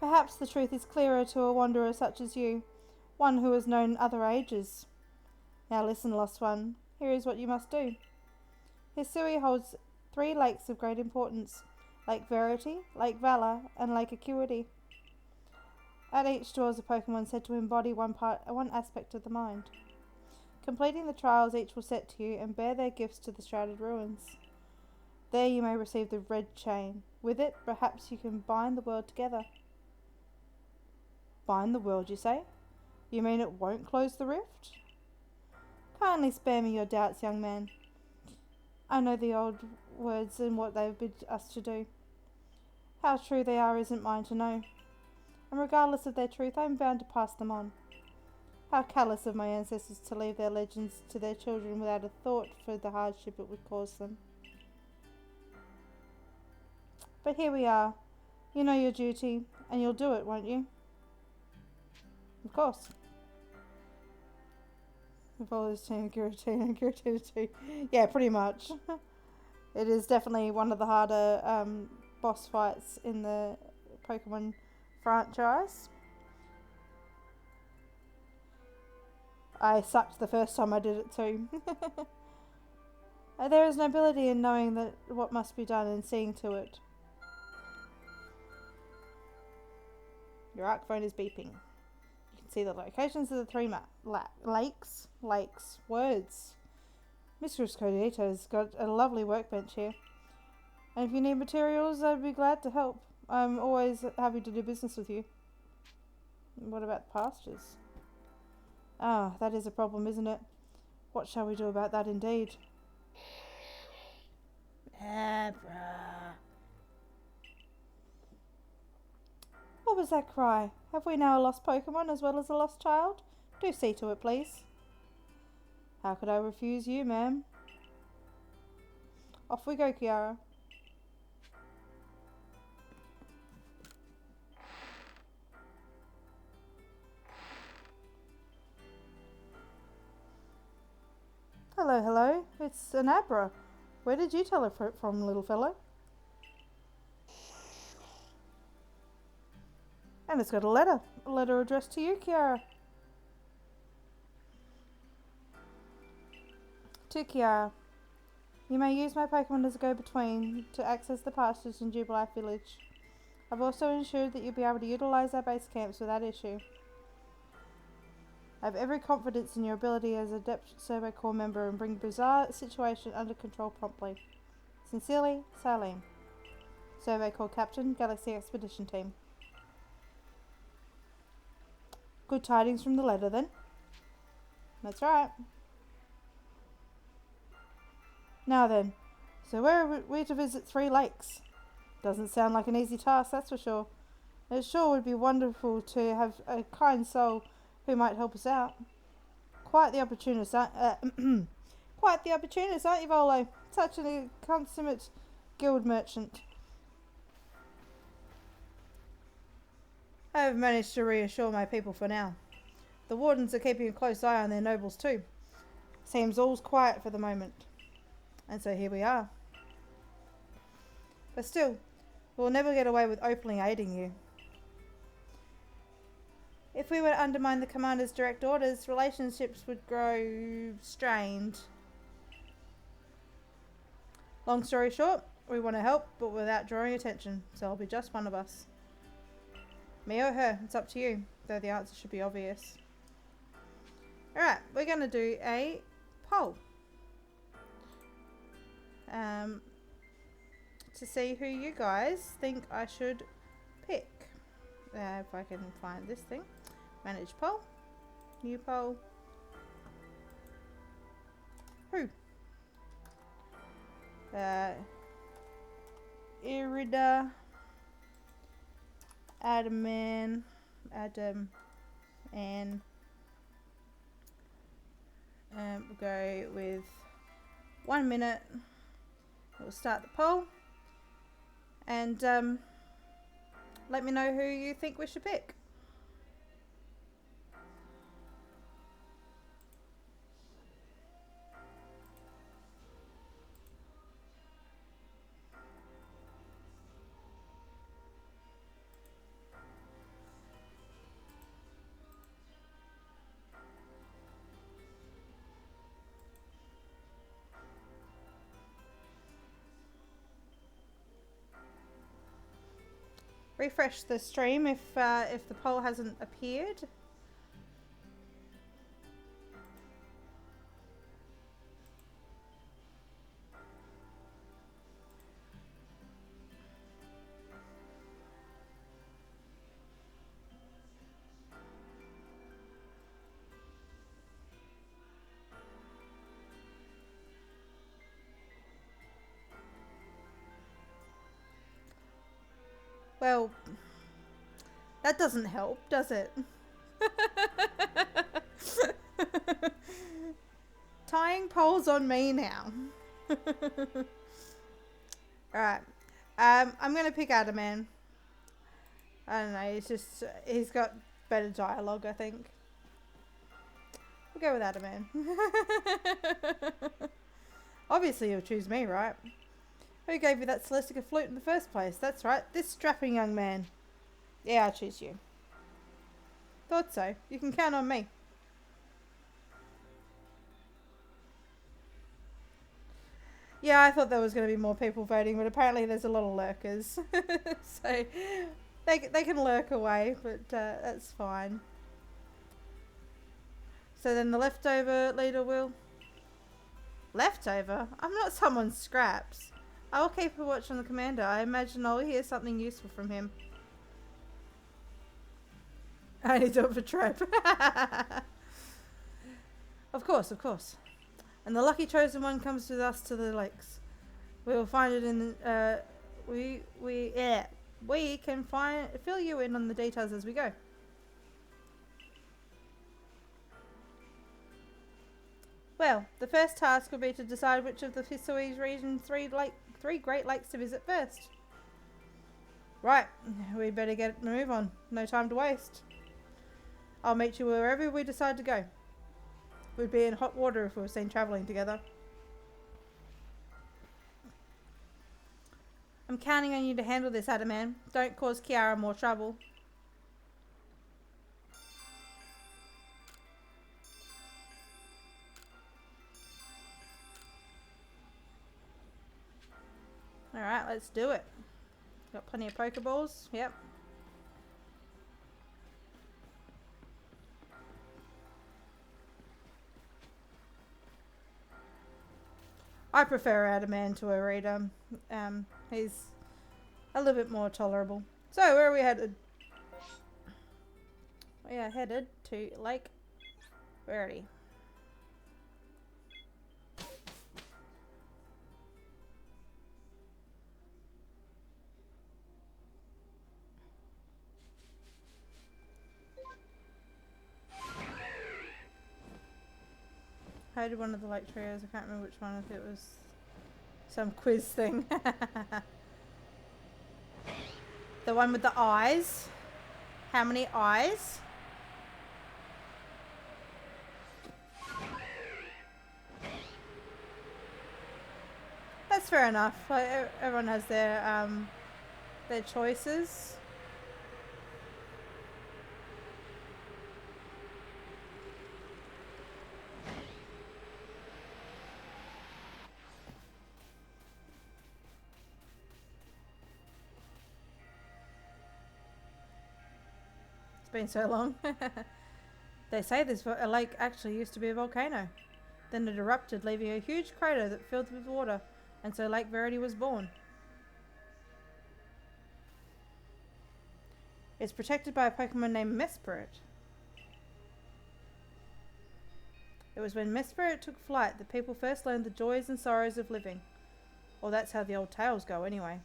Perhaps the truth is clearer to a wanderer such as you, one who has known other ages. Now listen, lost one, here is what you must do. Hisui holds 3 lakes of great importance, Lake Verity, Lake Valor, and Lake Acuity. At each dwells a Pokemon said to embody one aspect of the mind. Completing the trials each will set to you and bear their gifts to the Shrouded Ruins. There you may receive the red chain. With it, perhaps you can bind the world together. Bind the world, you say? You mean it won't close the rift? Kindly spare me your doubts, young man. I know the old words and what they bid us to do. How true they are isn't mine to know. And regardless of their truth, I am bound to pass them on. How callous of my ancestors to leave their legends to their children without a thought for the hardship it would cause them. But here we are. You know your duty, and you'll do it, won't you? Of course. With all this team, Giratina and Giratina 2. Yeah, pretty much. It is definitely one of the harder boss fights in the Pokemon franchise. I sucked the first time I did it too. There is nobility in knowing that what must be done and seeing to it. Your arc phone is beeping. You can see the locations of the 3 lakes. Words. Mistress Codito's got a lovely workbench here. And if you need materials, I'd be glad to help. I'm always happy to do business with you. What about the pastures? Ah, that is a problem, isn't it? What shall we do about that indeed? Abra. What was that cry? Have we now a lost Pokemon as well as a lost child? Do see to it, please. How could I refuse you, ma'am? Off we go, Kiara. Hello, hello. It's an Abra. Where did you tell her from, little fellow? And it's got a letter. A letter addressed to you, Kiara. To Kiara. You may use my Pokemon as a go-between to access the pastures in Jubilife Village. I've also ensured that you'll be able to utilize our base camps without issue. I have every confidence in your ability as a Adept Survey Corps member and bring bizarre situation under control promptly. Sincerely, Salim. Survey Corps Captain, Galaxy Expedition Team. Good tidings from the letter then. That's right. Now then, so where are we to visit 3 lakes? Doesn't sound like an easy task, that's for sure. It sure would be wonderful to have a kind soul who might help us out. Quite the opportunist, quite the opportunist, aren't you, Volo? Such a consummate guild merchant. I have managed to reassure my people for now. The wardens are keeping a close eye on their nobles too. Seems all's quiet for the moment. And so here we are. But still, we'll never get away with openly aiding you. If we were to undermine the commander's direct orders, relationships would grow strained. Long story short, we want to help, but without drawing attention, so it'll be just one of us. Me or her, it's up to you, though the answer should be obvious. Alright, we're going to do a poll. To see who you guys think I should pick. If I can find this thing. Manage poll. New poll. Who? Irida. Adam, and we'll go with 1 minute. We'll start the poll and let me know who you think we should pick. Refresh the stream if the poll hasn't appeared. Well, that doesn't help, does it? Tying polls on me now. Alright. I'm going to pick Adaman. I don't know, he's got better dialogue, I think. We'll go with Adaman. Obviously you'll choose me, right? Who gave you that Celestica flute in the first place? That's right, this strapping young man. Yeah, I'll choose you. Thought so. You can count on me. Yeah, I thought there was going to be more people voting, but apparently there's a lot of lurkers. So, they can lurk away, but that's fine. So then the leftover leader will... Leftover? I'm not someone's scraps. I will keep a watch on the commander. I imagine I'll hear something useful from him. I only do it for Trap. Of course, of course. And the lucky chosen one comes with us to the lakes. We will find it in we can fill you in on the details as we go. Well, the first task will be to decide which of the Hisui region's three great lakes to visit first. Right, we better get a move on. No time to waste. I'll meet you wherever we decide to go. We'd be in hot water if we were seen travelling together. I'm counting on you to handle this, Adaman. Don't cause Kiara more trouble. Alright, let's do it. Got plenty of Pokeballs. Yep. I prefer Adaman to Arita. He's a little bit more tolerable. So, where are we headed? We are headed to Lake Verity. I did one of the lake trios. I can't remember which one, if it was some quiz thing. The one with the eyes. How many eyes? That's fair enough. Like, everyone has their choices. It's been so long. They say this lake actually used to be a volcano. Then it erupted, leaving a huge crater that filled with water, and so Lake Verity was born. It's protected by a Pokemon named Mesprit. It was when Mesprit took flight that people first learned the joys and sorrows of living. Or that's how the old tales go anyway.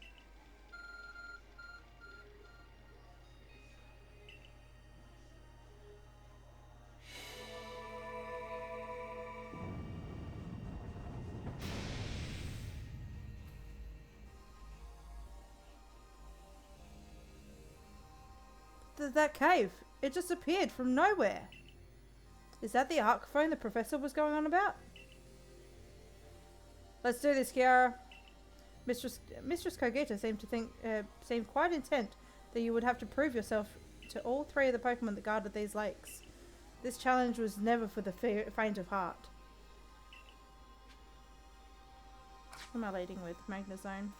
That cave, it just appeared from nowhere. Is that the arc-phone the professor was going on about? Let's do this, Kiara. Mistress Kogita seemed quite intent that you would have to prove yourself to all three of the Pokemon that guarded these lakes. This challenge was never for the faint of heart. What am I leading with? Magnezone.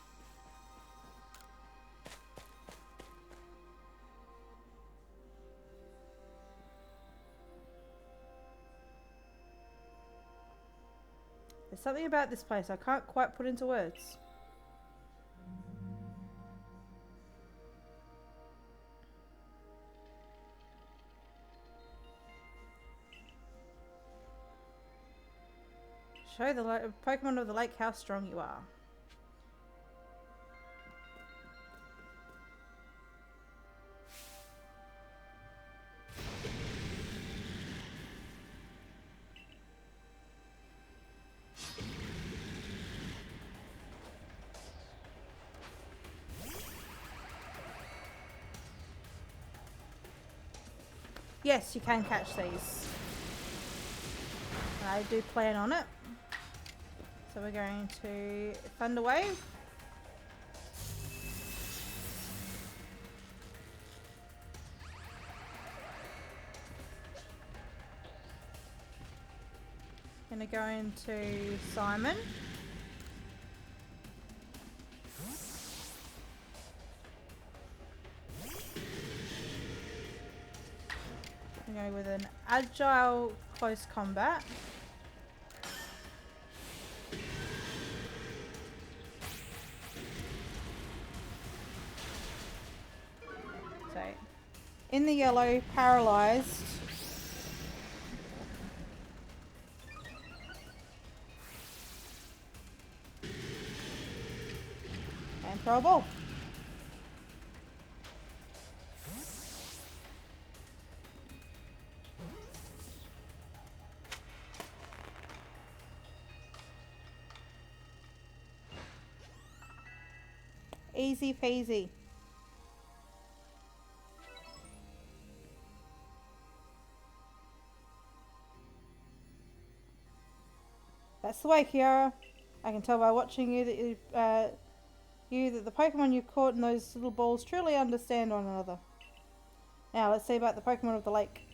There's something about this place I can't quite put into words. Show the Pokemon of the lake how strong you are. Yes, you can catch these. I do plan on it. So we're going to Thunder Wave. Gonna go into Simon. Go with an agile close combat. So, in the yellow, paralyzed. And throw a ball. Easy peasy. That's the way, Kiara. I can tell by watching you that that the Pokemon you caught in those little balls truly understand one another. Now let's see about the Pokemon of the lake.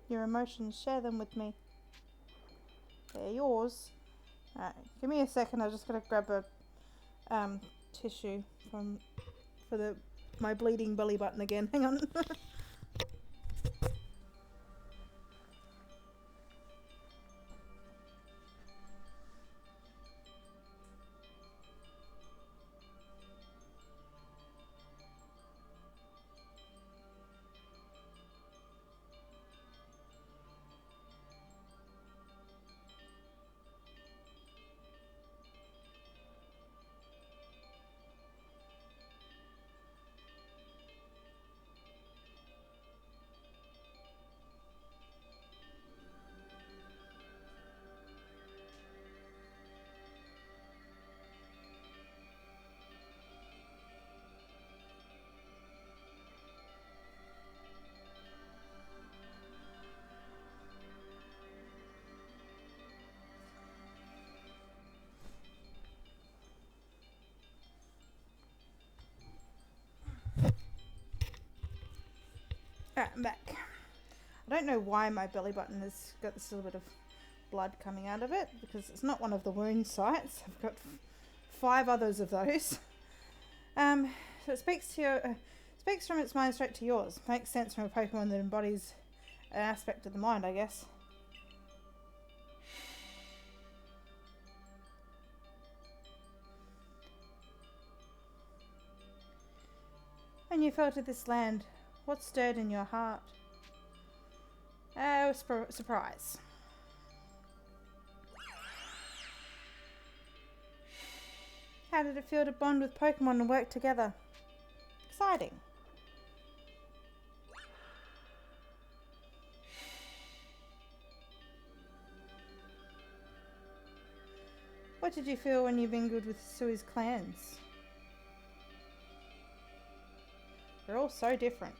Your emotions, share them with me. They're yours. Alright, give me a second. I'm just gonna grab a tissue for the my bleeding belly button again. Hang on. Alright, I'm back. I don't know why my belly button has got this little bit of blood coming out of it, because it's not one of the wound sites. I've got 5 others of those. So it speaks to your, speaks from its mind straight to yours. Makes sense from a Pokemon that embodies an aspect of the mind, I guess. When you fell to this land, what stirred in your heart? Oh, surprise. How did it feel to bond with Pokemon and work together? Exciting. What did you feel when you mingled with Sui's clans? They're all so different.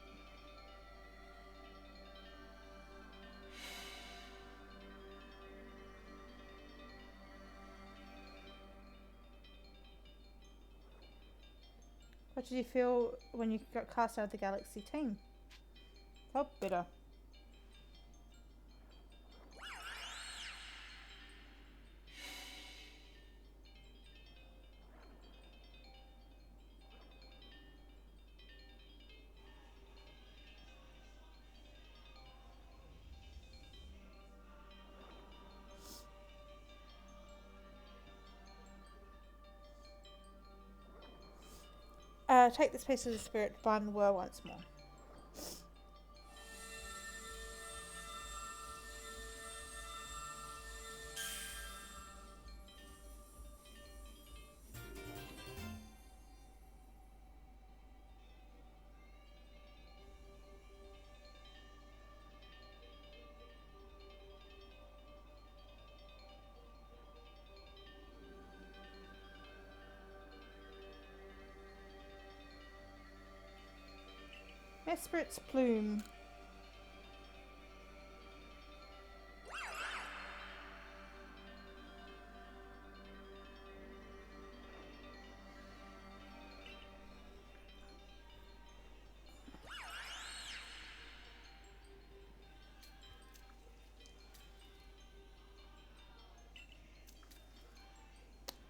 What did you feel when you got cast out of the Galaxy team? Felt bitter. Take this piece of the spirit to bind the world once more. Mesperit's plume.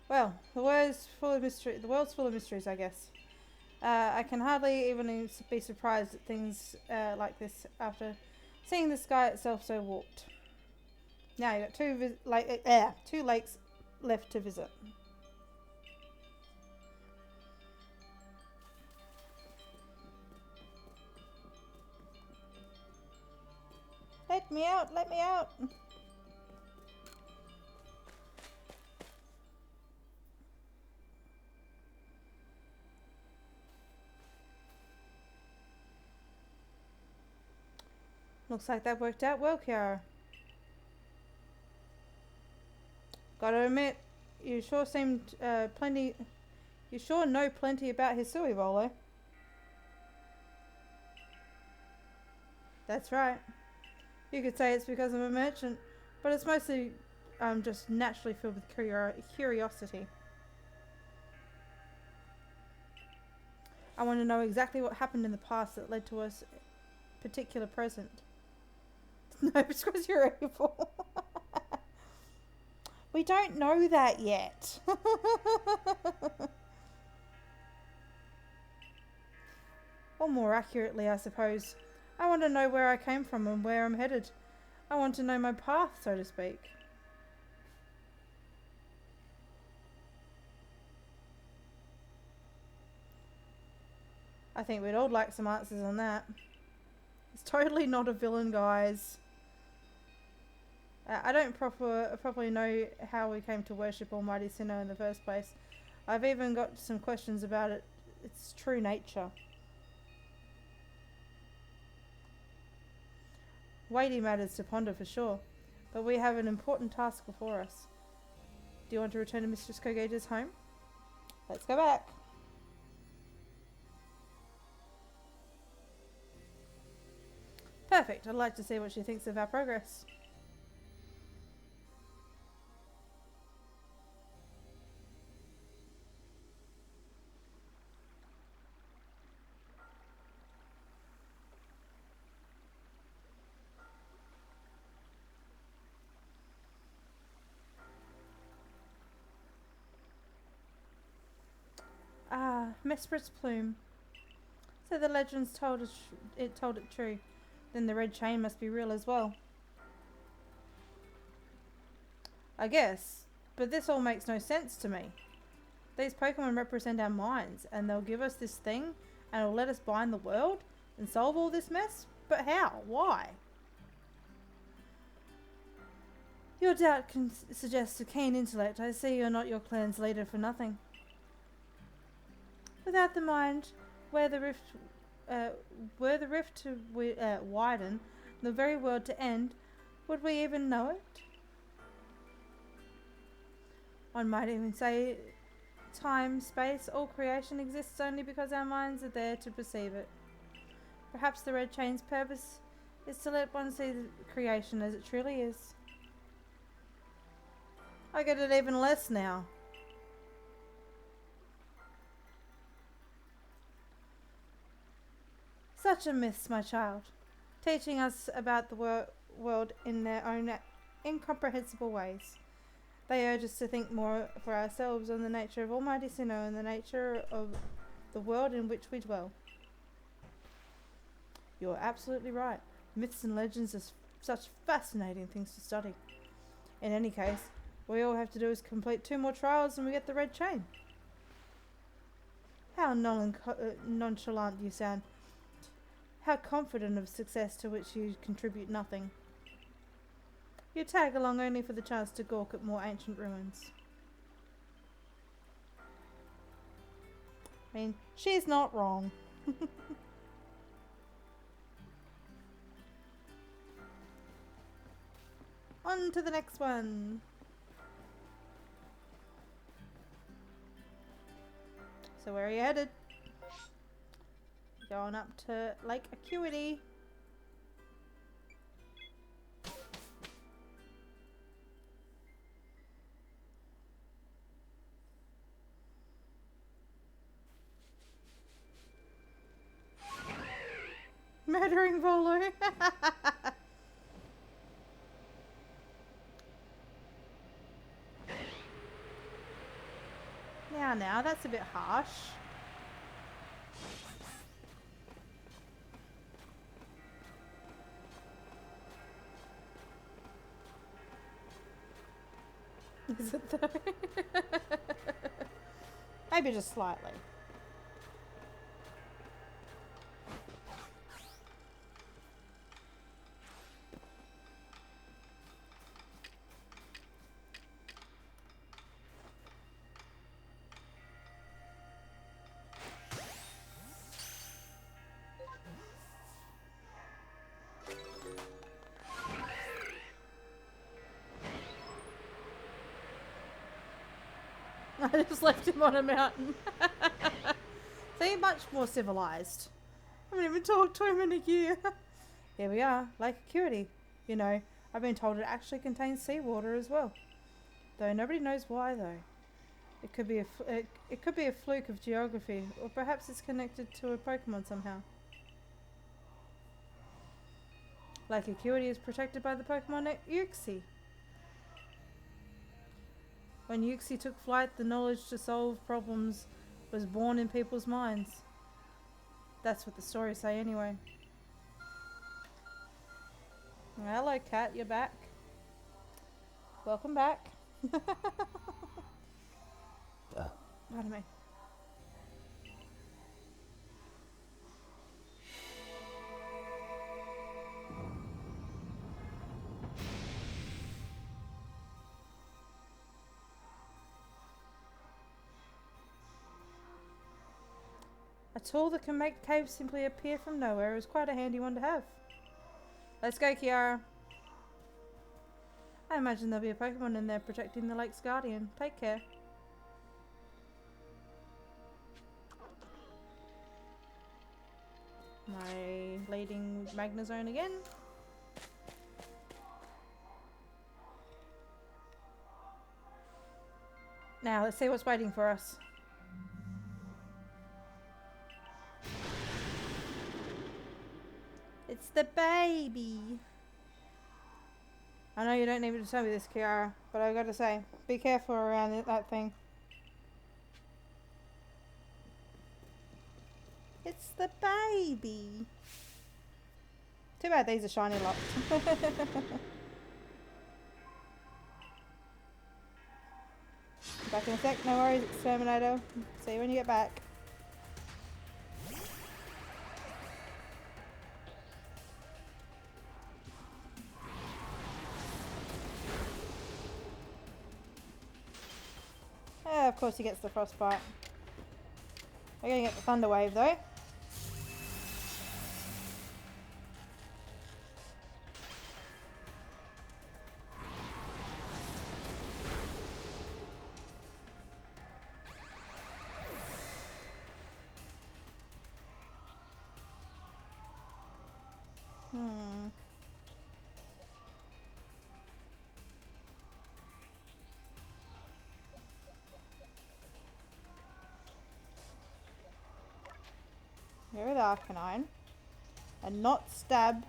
Well, the world's full of mystery. The world's full of mysteries, I guess. I can hardly even be surprised at things like this after seeing the sky itself so warped. Now you got two lakes left to visit. Let me out! Let me out! Looks like that worked out well, Kiara. Gotta admit, you sure seemed plenty. You sure know plenty about Hisui, Volo. That's right. You could say it's because I'm a merchant, but it's mostly just naturally filled with curiosity. I want to know exactly what happened in the past that led to us particular present. No, it's because you're evil. We don't know that yet. Or more accurately, I suppose, I want to know where I came from and where I'm headed. I want to know my path, so to speak. I think we'd all like some answers on that. It's totally not a villain, guys. I don't properly know how we came to worship Almighty Sinnoh in the first place. I've even got some questions about its true nature. Weighty matters to ponder for sure, but we have an important task before us. Do you want to return to Mistress Kogeja's home? Let's go back. Perfect. I'd like to see what she thinks of our progress. Ah, Mesprit's plume. So the legends told it true. Then the red chain must be real as well. I guess, but this all makes no sense to me. These Pokemon represent our minds, and they'll give us this thing, and it'll let us bind the world, and solve all this mess? But how? Why? Your doubt can suggest a keen intellect. I see you're not your clan's leader for nothing. Without the mind, were the rift to widen, the very world to end, would we even know it? One might even say time, space, all creation exists only because our minds are there to perceive it. Perhaps the red chain's purpose is to let one see the creation as it truly is. I get it even less now. Such a myth, my child, teaching us about the world in their own incomprehensible ways. They urge us to think more for ourselves on the nature of Almighty Sinnoh and the nature of the world in which we dwell. You're absolutely right. Myths and legends are such fascinating things to study. In any case, all we have to do is complete 2 more trials and we get the red chain. How nonchalant you sound. How confident of success to which you contribute nothing. You tag along only for the chance to gawk at more ancient ruins. I mean, she's not wrong. On to the next one. So where are you headed? Going up to Lake Acuity. Murdering Volo. Now, that's a bit harsh. Is it though? Maybe just slightly. I just left him on a mountain. See, much more civilized. I haven't even talked to him in a year. Here we are, Lake Acuity. You know, I've been told it actually contains seawater as well. Though nobody knows why though. It could be a fluke of geography, or perhaps it's connected to a Pokemon somehow. Lake Acuity is protected by the Pokemon Uxie. When Uxie took flight, the knowledge to solve problems was born in people's minds. That's what the stories say anyway. Hello, cat. You're back. Welcome back. Pardon me. A tool that can make caves simply appear from nowhere is quite a handy one to have. Let's go, Kiara. I imagine there'll be a Pokemon in there protecting the lake's guardian. Take care. My leading Magnezone again. Now, let's see what's waiting for us. It's the baby. I know you don't need me to tell me this, Kiara, but I gotta say, be careful around that thing. It's the baby. Too bad these are shiny locked. Back in a sec, no worries, Exterminator. See you when you get back. Yeah, of course he gets the frostbite. We're gonna get the thunder wave though. Here with Arcanine. And not stab,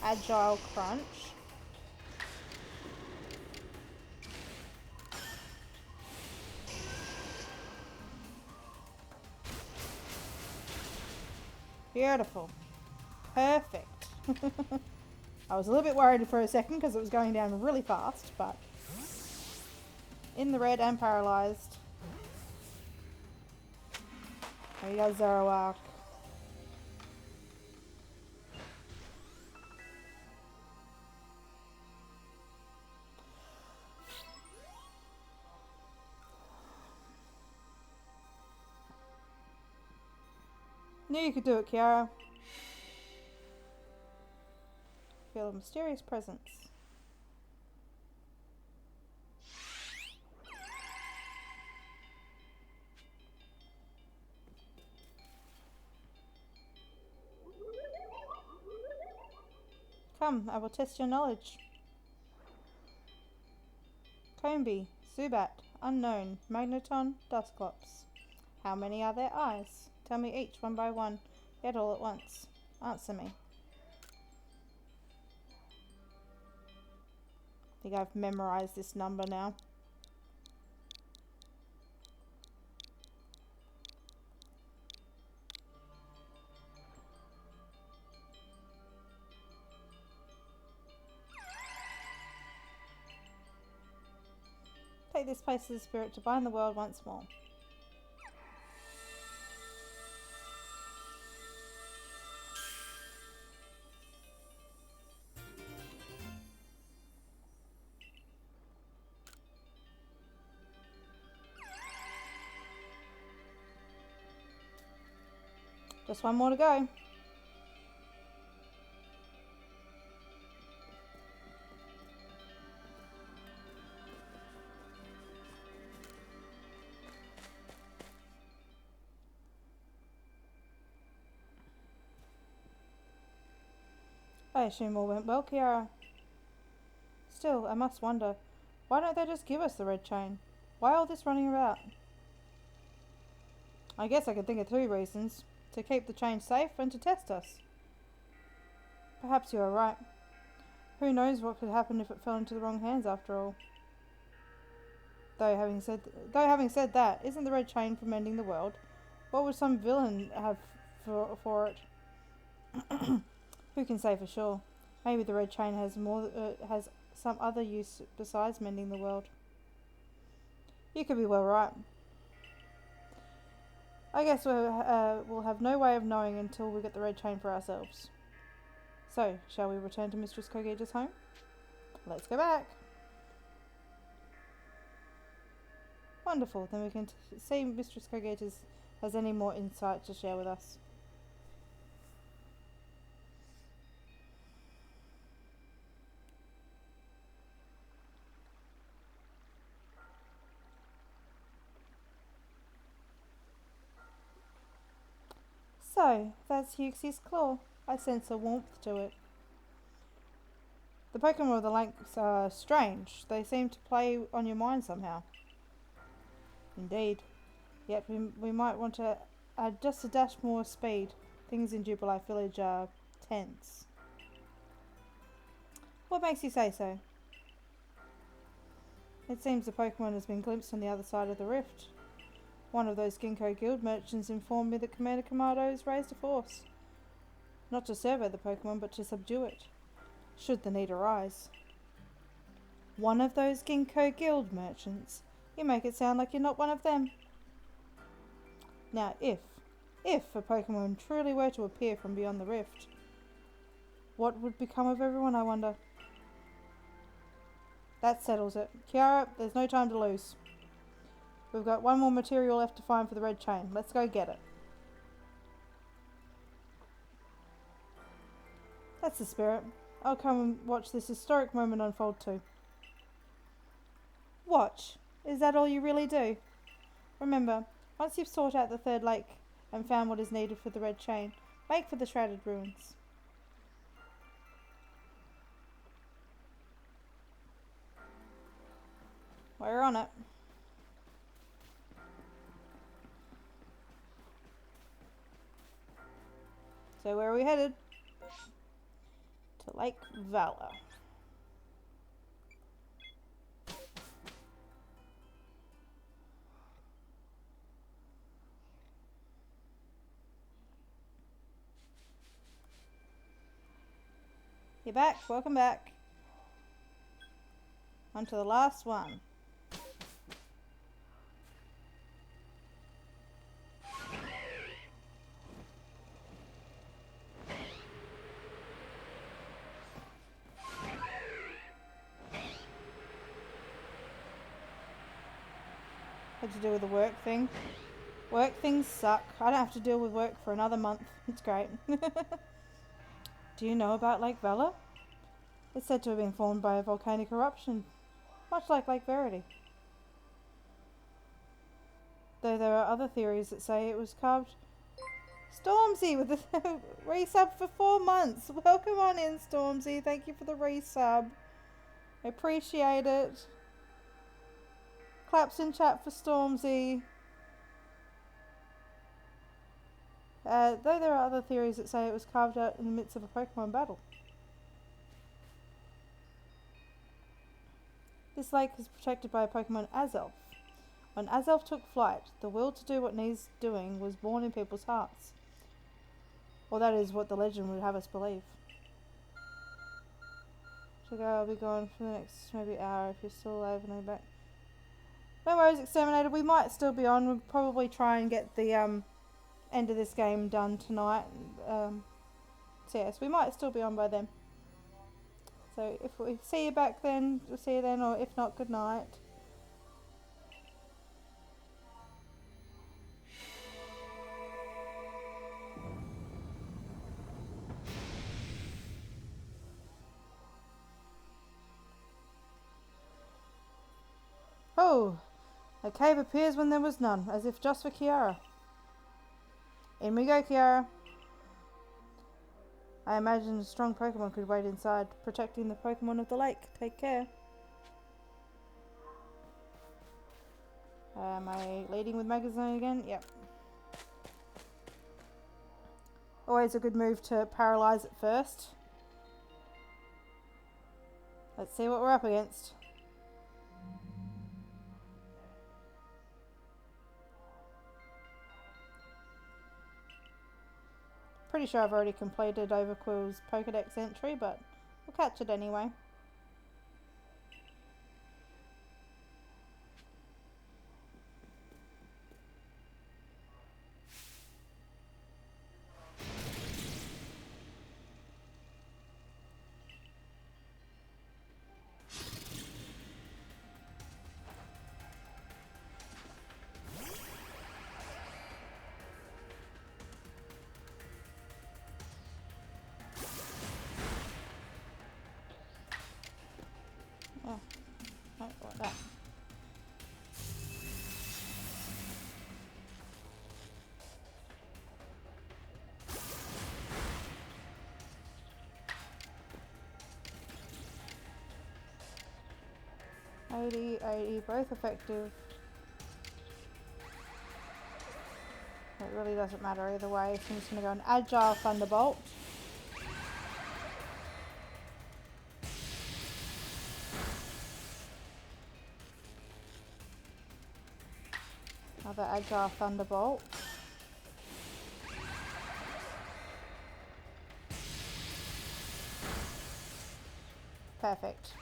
agile crunch. Beautiful. Perfect. I was a little bit worried for a second because it was going down really fast, but in the red and paralysed. There you go, Zoroark. Knew you could do it, Kiara. Feel a mysterious presence. Come, I will test your knowledge. Combee, Zubat, Unknown, Magneton, Dusclops. How many are their eyes? Tell me each one by one, yet all at once. Answer me. I think I've memorized this number now. Take this place to the spirit to bind the world once more. Just one more to go. I assume all went well, Kiara. Still, I must wonder, why don't they just give us the red chain? Why all this running about? I guess I could think of 3 reasons. To keep the chain safe and to test us. Perhaps you are right. Who knows what could happen if it fell into the wrong hands after all. Though having said that, isn't the red chain for mending the world? What would some villain have for it. Who can say for sure? Maybe the red chain has some other use besides mending the world. You could be well right. I guess we'll have no way of knowing until we get the red chain for ourselves. So, shall we return to Mistress Kogita's home? Let's go back. Wonderful, then we can see Mistress Kogita's has any more insight to share with us. So, that's Huxley's claw. I sense a warmth to it. The Pokemon of the Lakes are strange. They seem to play on your mind somehow. Indeed. Yet we might want to add just a dash more speed. Things in Jubilife Village are tense. What makes you say so? It seems the Pokemon has been glimpsed on the other side of the rift. One of those Ginkgo Guild merchants informed me that Commander Kamado has raised a force. Not to survey the Pokemon, but to subdue it, should the need arise. One of those Ginkgo Guild merchants? You make it sound like you're not one of them. Now, if a Pokemon truly were to appear from beyond the rift, what would become of everyone, I wonder? That settles it. Kiara, there's no time to lose. We've got one more material left to find for the red chain. Let's go get it. That's the spirit. I'll come and watch this historic moment unfold too. Watch? Is that all you really do? Remember, once you've sought out the third lake and found what is needed for the red chain, make for the shrouded ruins. We're on it. So where are we headed? To Lake Valor. You're back. Welcome back. On to the last one. Had to do with the work thing. Work things suck. I don't have to deal with work for another month. It's great. Do you know about Lake Valor? It's said to have been formed by a volcanic eruption, much like Lake Verity. Though there are other theories that say it was carved. Stormzy with the resub for 4 months. Welcome on in, Stormzy. Thank you for the resub. I appreciate it. Claps in chat for Stormzy. Though there are other theories that say it was carved out in the midst of a Pokemon battle. This lake is protected by a Pokemon Azelf. When Azelf took flight, the will to do what needs doing was born in people's hearts. Or that is what the legend would have us believe. So I'll be gone for the next maybe hour if you're still alive and I'm back. No worries, Exterminator. We might still be on. We'll probably try and get the end of this game done tonight. So yes, we might still be on by then. So if we see you back then, we'll see you then, or if not, good night. Oh, a cave appears when there was none, as if just for Kiara. In we go, Kiara. I imagine a strong Pokemon could wait inside, protecting the Pokemon of the lake. Take care. Am I leading with Magazine again? Yep. Always a good move to paralyze it first. Let's see what we're up against. Pretty sure I've already completed Overquill's Pokedex entry, but we'll catch it anyway. Oh, not like that. $80, both effective. It really doesn't matter either way. So I'm just going to go an Agile Thunderbolt. Another Agile Thunderbolt. Perfect.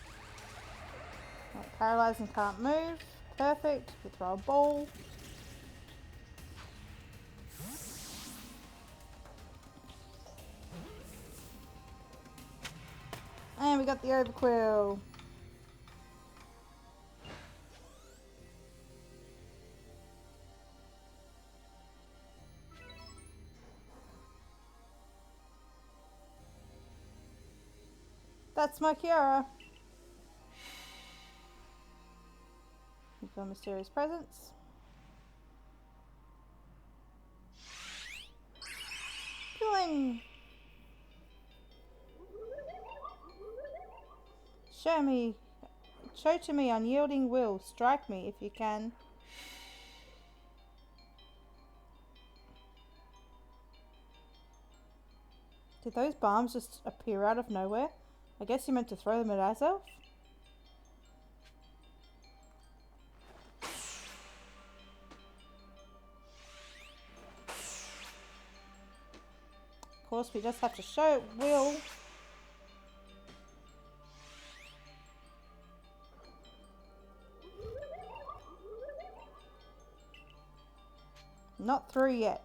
Right, paralyzed and can't move. Perfect. We throw a ball. And we got the Overquill. That's my Kiara. We've got mysterious presence. Killing. Show to me unyielding will. Strike me if you can. Did those bombs just appear out of nowhere? I guess you meant to throw them at Azelf? Of course, we just have to show will. Not through yet.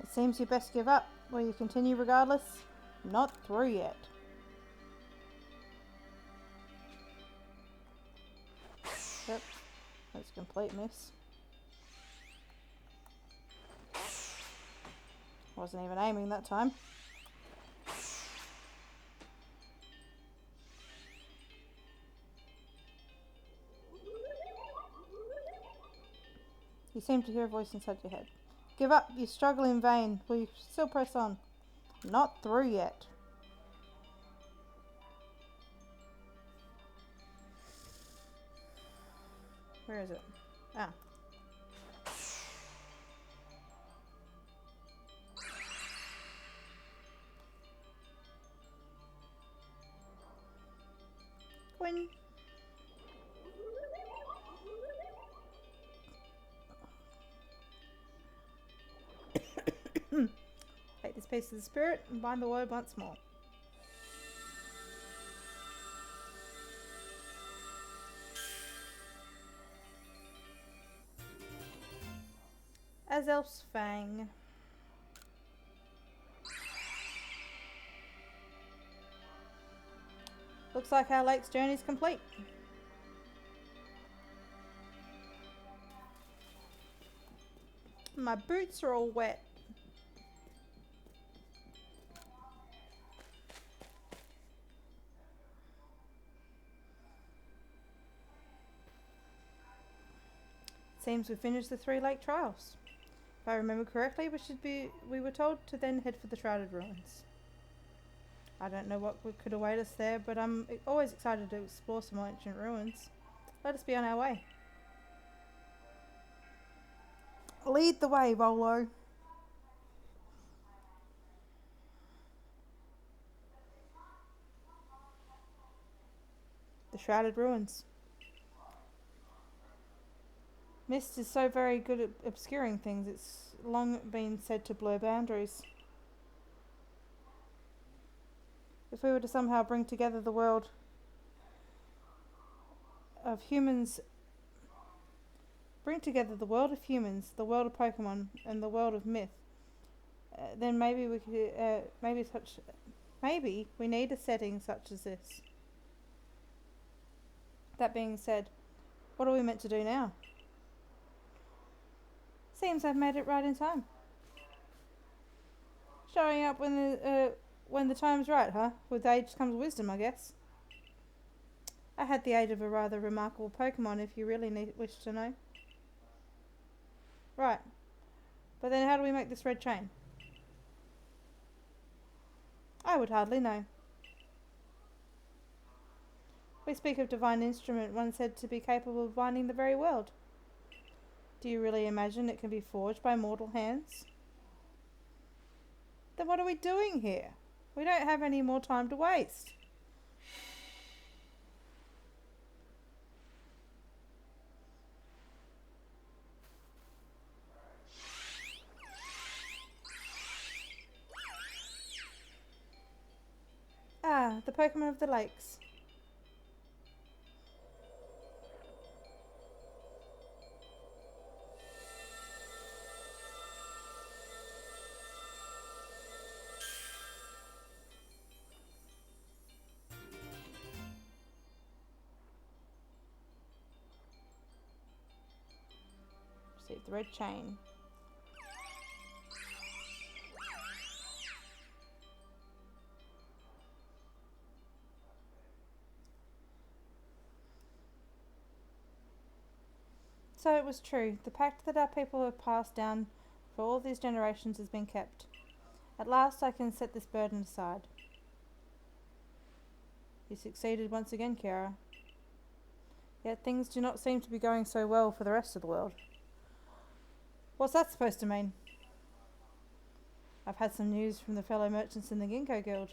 It seems you best give up. Will you continue regardless? Not through yet. Yep, that's a complete miss. Wasn't even aiming that time. You seem to hear a voice inside your head. Give up, you struggle in vain. Will you still press on? Not through yet. Where is it? Ah. Quinn. Take this piece of the spirit and bind the word once more. Azelf's Fang. Looks like our lake's journey is complete. My boots are all wet. Seems we finished the 3 lake trials. If I remember correctly, we were told to then head for the Shrouded Ruins. I don't know what could await us there, but I'm always excited to explore some ancient ruins. Let us be on our way. Lead the way, Rolo. The shrouded ruins. Mist is so very good at obscuring things, it's long been said to blur boundaries. If we were to somehow bring together the world of humans, the world of Pokemon, and the world of myth, then maybe we could, maybe we need a setting such as this. That being said, what are we meant to do now? Seems I've made it right in time. Showing up when the time's right, huh? With age comes wisdom, I guess. I had the aid of a rather remarkable Pokemon, if you really wish to know. Right. But then how do we make this red chain? I would hardly know. We speak of divine instrument, one said to be capable of binding the very world. Do you really imagine it can be forged by mortal hands? Then what are we doing here? We don't have any more time to waste. Ah, the Pokemon of the lakes. Receive the red chain. So it was true. The pact that our people have passed down for all these generations has been kept. At last I can set this burden aside. You succeeded once again, Kiara. Yet things do not seem to be going so well for the rest of the world. What's that supposed to mean? I've had some news from the fellow merchants in the Ginkgo Guild.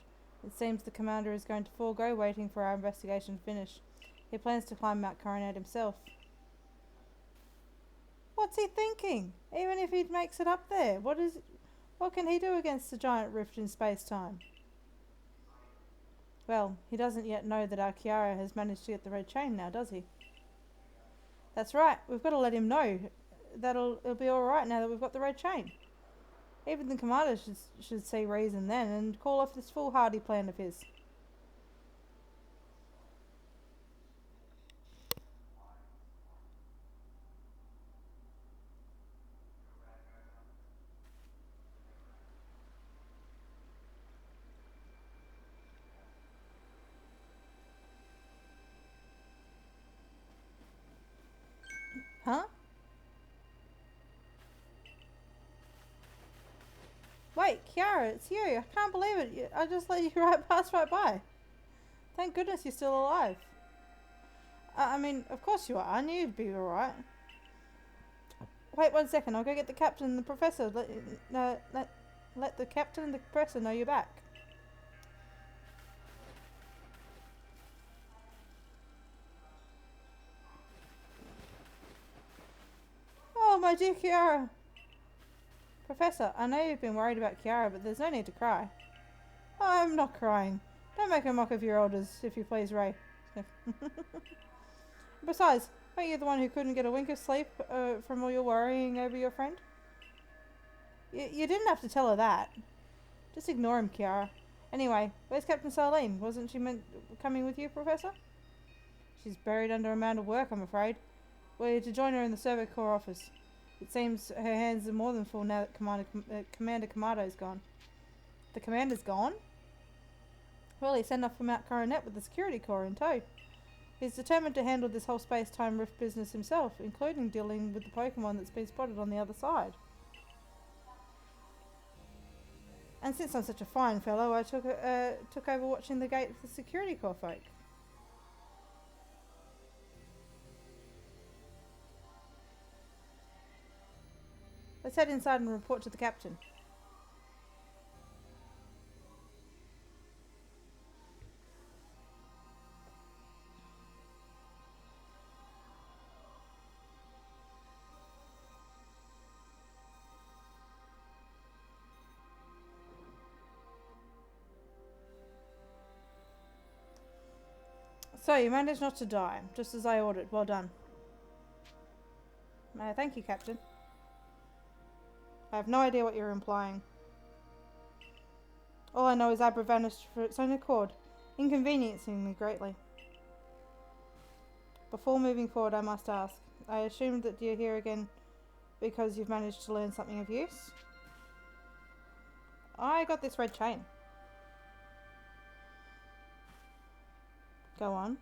It seems the commander is going to forego waiting for our investigation to finish. He plans to climb Mount Coronet himself. What's he thinking? Even if he makes it up there, what can he do against the giant rift in space-time? Well, he doesn't yet know that our Kiara has managed to get the red chain now, does he? That's right, we've got to let him know that it'll be alright now that we've got the red chain. Even the commander should see reason then and call off this foolhardy plan of his. Huh? Wait, Kiara, it's you. I can't believe it. I just let you pass right by. Thank goodness you're still alive. I mean, of course you are. I knew you'd be alright. Wait 1 second. I'll go get the captain and the professor. Let the captain and the professor know you're back. Oh, my dear Kiara. Professor, I know you've been worried about Kiara, but there's no need to cry. I'm not crying. Don't make a mock of your elders, if you please, Ray. Besides, aren't you the one who couldn't get a wink of sleep from all your worrying over your friend? You didn't have to tell her that. Just ignore him, Kiara. Anyway, where's Captain Sarlene? Wasn't she coming with you, Professor? She's buried under a mound of work, I'm afraid. We're to join her in the Servo Corps office. It seems her hands are more than full now that Commander Kamado's gone. The commander's gone? Well, he sent off for Mount Coronet with the security corps in tow. He's determined to handle this whole space-time rift business himself, including dealing with the Pokemon that's been spotted on the other side. And since I'm such a fine fellow, I took over watching the gate for the security corps folk. Let's head inside and report to the captain. So, you managed not to die, just as I ordered. Well done. Thank you, Captain. I have no idea what you're implying. All I know is Abra vanished for its own accord, inconveniencing me greatly. Before moving forward, I must ask. I assume that you're here again because you've managed to learn something of use? I got this red chain. Go on.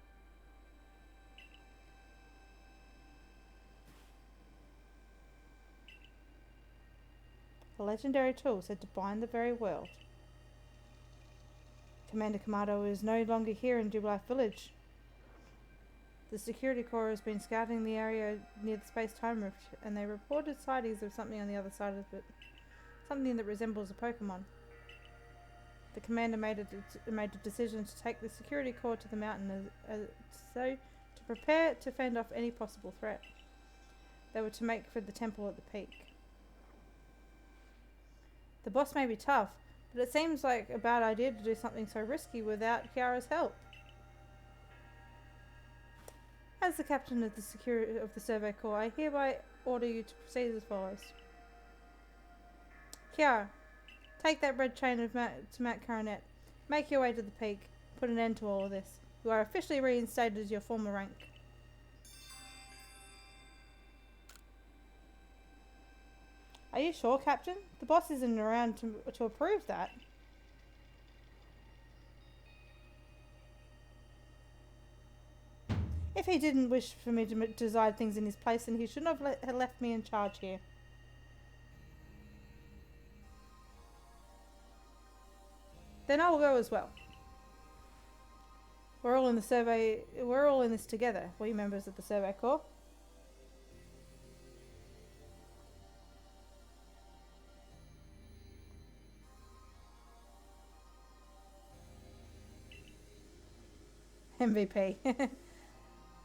A legendary tool said to bind the very world. Commander Kamado is no longer here in Dublife Village. The security corps has been scouting the area near the space-time rift, and they reported sightings of something on the other side of it. Something that resembles a Pokemon. The commander made a decision to take the security corps to the mountain to prepare to fend off any possible threat. They were to make for the temple at the peak. The boss may be tough, but it seems like a bad idea to do something so risky without Kiara's help. As the captain of the Survey Corps, I hereby order you to proceed as follows. Kiara, take that red chain to Mount Coronet. Make your way to the peak. Put an end to all of this. You are officially reinstated as your former rank. Are you sure, Captain? The boss isn't around to approve that. If he didn't wish for me to decide things in his place, then he shouldn't have left me in charge here. Then I will go as well. We're all in this together, we members of the Survey Corps. MVP.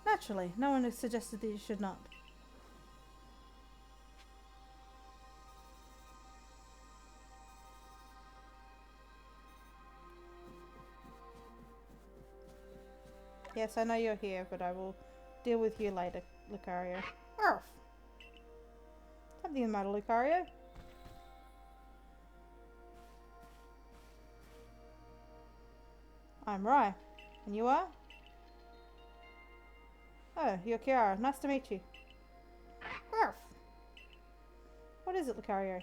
Naturally, no one has suggested that you should not. Yes, I know you're here, but I will deal with you later, Lucario. Arf! Something the matter, Lucario? I'm Rai. And you are? Oh, you're Kiara. Nice to meet you. Arf! What is it, Lucario?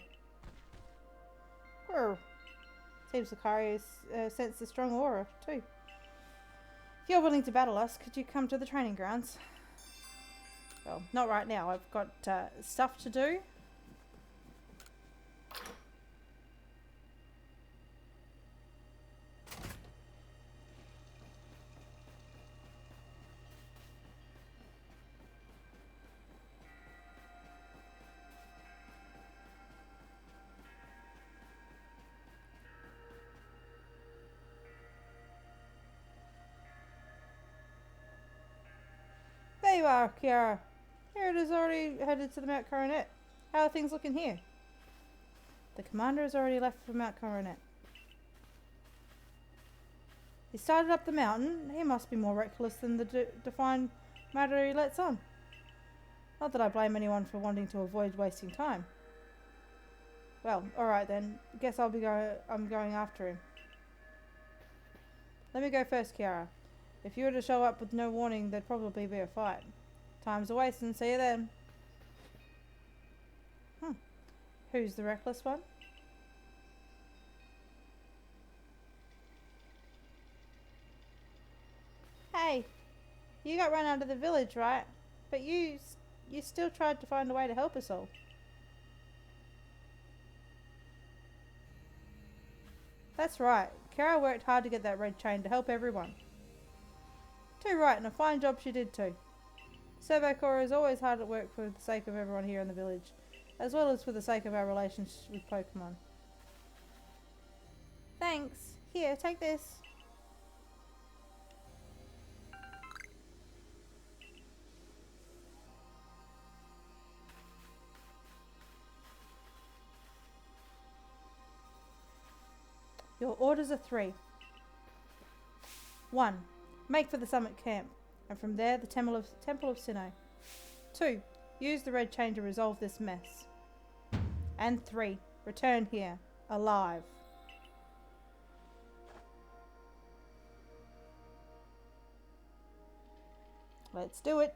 Arf! Seems Lucario's sensed a strong aura, too. If you're willing to battle us, could you come to the training grounds? Well, not right now. I've got stuff to do. There you are, Kiara. Here it is already headed to the Mount Coronet. How are things looking here? The commander has already left for Mount Coronet. He started up the mountain. He must be more reckless than the defined matter he lets on. Not that I blame anyone for wanting to avoid wasting time. Well, alright then. Guess I'm going after him. Let me go first, Kiara. If you were to show up with no warning, there'd probably be a fight. Time's a wasting. See you then. Who's the reckless one? Hey, you got run out of the village, right? But you still tried to find a way to help us all. That's right. Kara worked hard to get that red chain to help everyone. Too right, and a fine job she did too. Servo Cora is always hard at work for the sake of everyone here in the village, as well as for the sake of our relationship with Pokemon. Thanks. Here, take this. Your orders are 3. 1. Make for the summit camp, and from there the Temple of Sinnoh. 2. Use the red chain to resolve this mess. And 3. Return here, alive. Let's do it.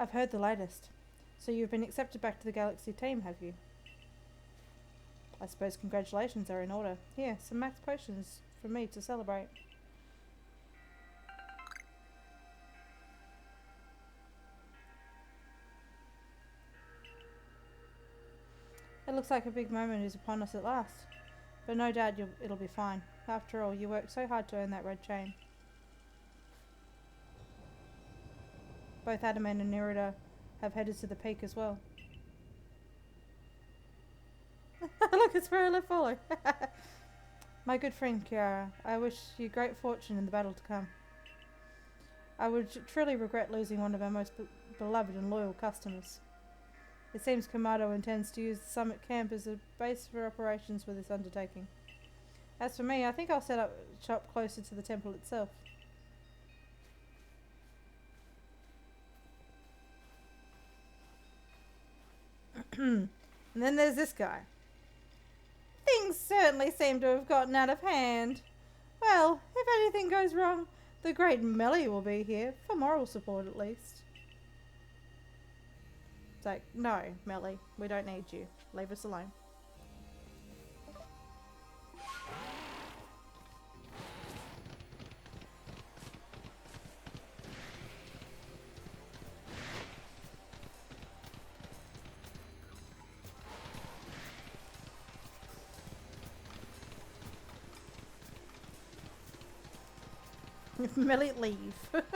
I've heard the latest. So you've been accepted back to the Galaxy team, have you? I suppose congratulations are in order. Here, some max potions for me to celebrate. It looks like a big moment is upon us at last. But no doubt it'll be fine. After all, you worked so hard to earn that red chain. Both Adamant and Nerida have headed to the peak as well. Look, it's where I left follow. My good friend Kiara, I wish you great fortune in the battle to come. I would truly regret losing one of our most beloved and loyal customers. It seems Kamado intends to use the summit camp as a base for operations for this undertaking. As for me, I think I'll set up shop closer to the temple itself. And then there's this guy. Things certainly seem to have gotten out of hand. Well, if anything goes wrong, the great Melly will be here, for moral support at least. It's like, no, Melly, we don't need you. Leave us alone. Melly, leave. Alright,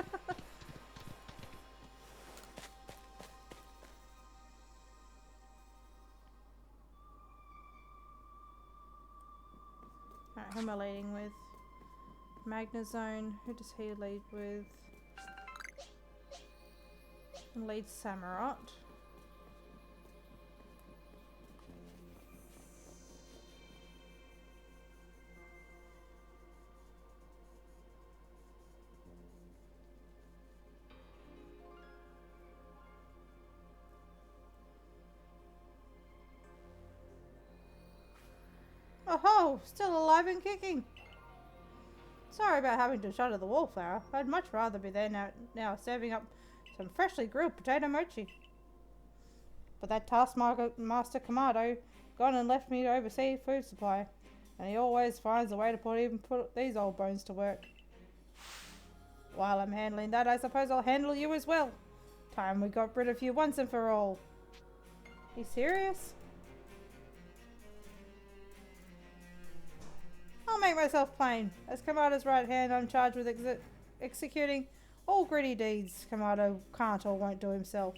who am I leading with? Magnezone. Who does he lead with? Leads Samurott. Oh, still alive and kicking. Sorry about having to shatter the wallflower. I'd much rather be there now serving up some freshly grilled potato mochi. But that taskmaster Kamado gone and left me to oversee food supply, and he always finds a way to put these old bones to work. While I'm handling that, I suppose I'll handle you as well. Time we got rid of you once and for all. You serious? I'll make myself plain. As Kamado's right hand, I'm charged with executing all gritty deeds Kamado can't or won't do himself.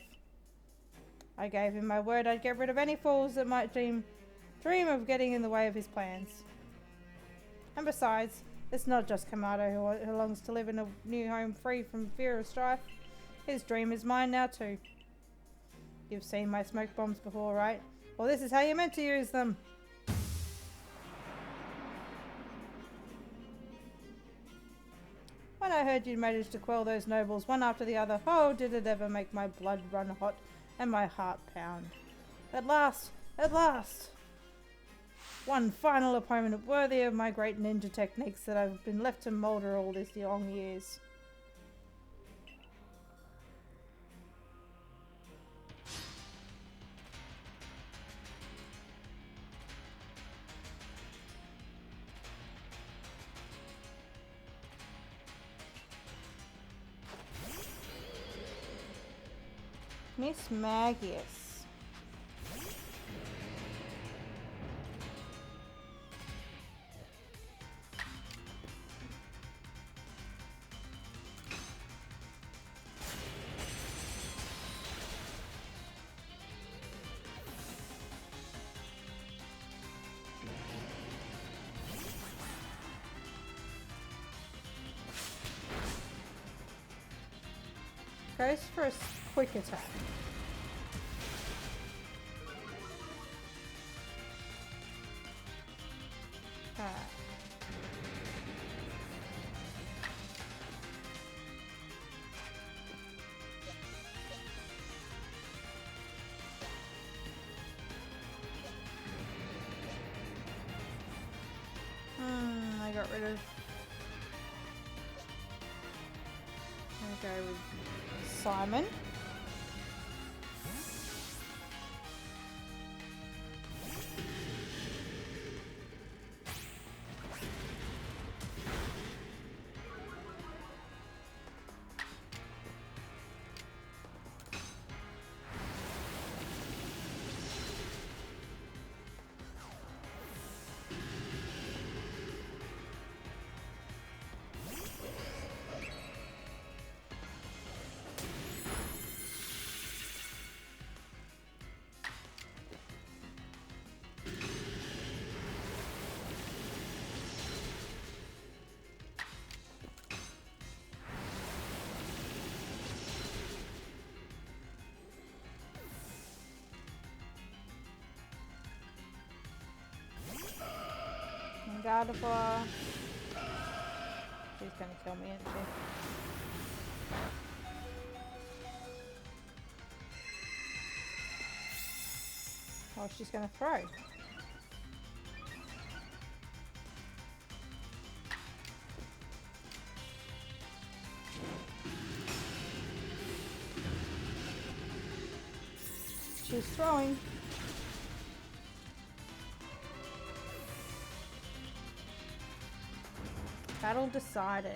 I gave him my word I'd get rid of any fools that might dream of getting in the way of his plans. And besides, it's not just Kamado who longs to live in a new home free from fear of strife. His dream is mine now too. You've seen my smoke bombs before, right? Well, this is how you're meant to use them. When I heard you'd managed to quell those nobles one after the other, oh, did it ever make my blood run hot and my heart pound. At last! At last! One final opponent worthy of my great ninja techniques that I've been left to moulder all these long years. Miss Magius. Goes for a quick attack. Alright. I got rid of... I'll go with Simon. Gardevoir. She's gonna kill me, isn't she? Oh, she's gonna throw. She's throwing. Battle decided.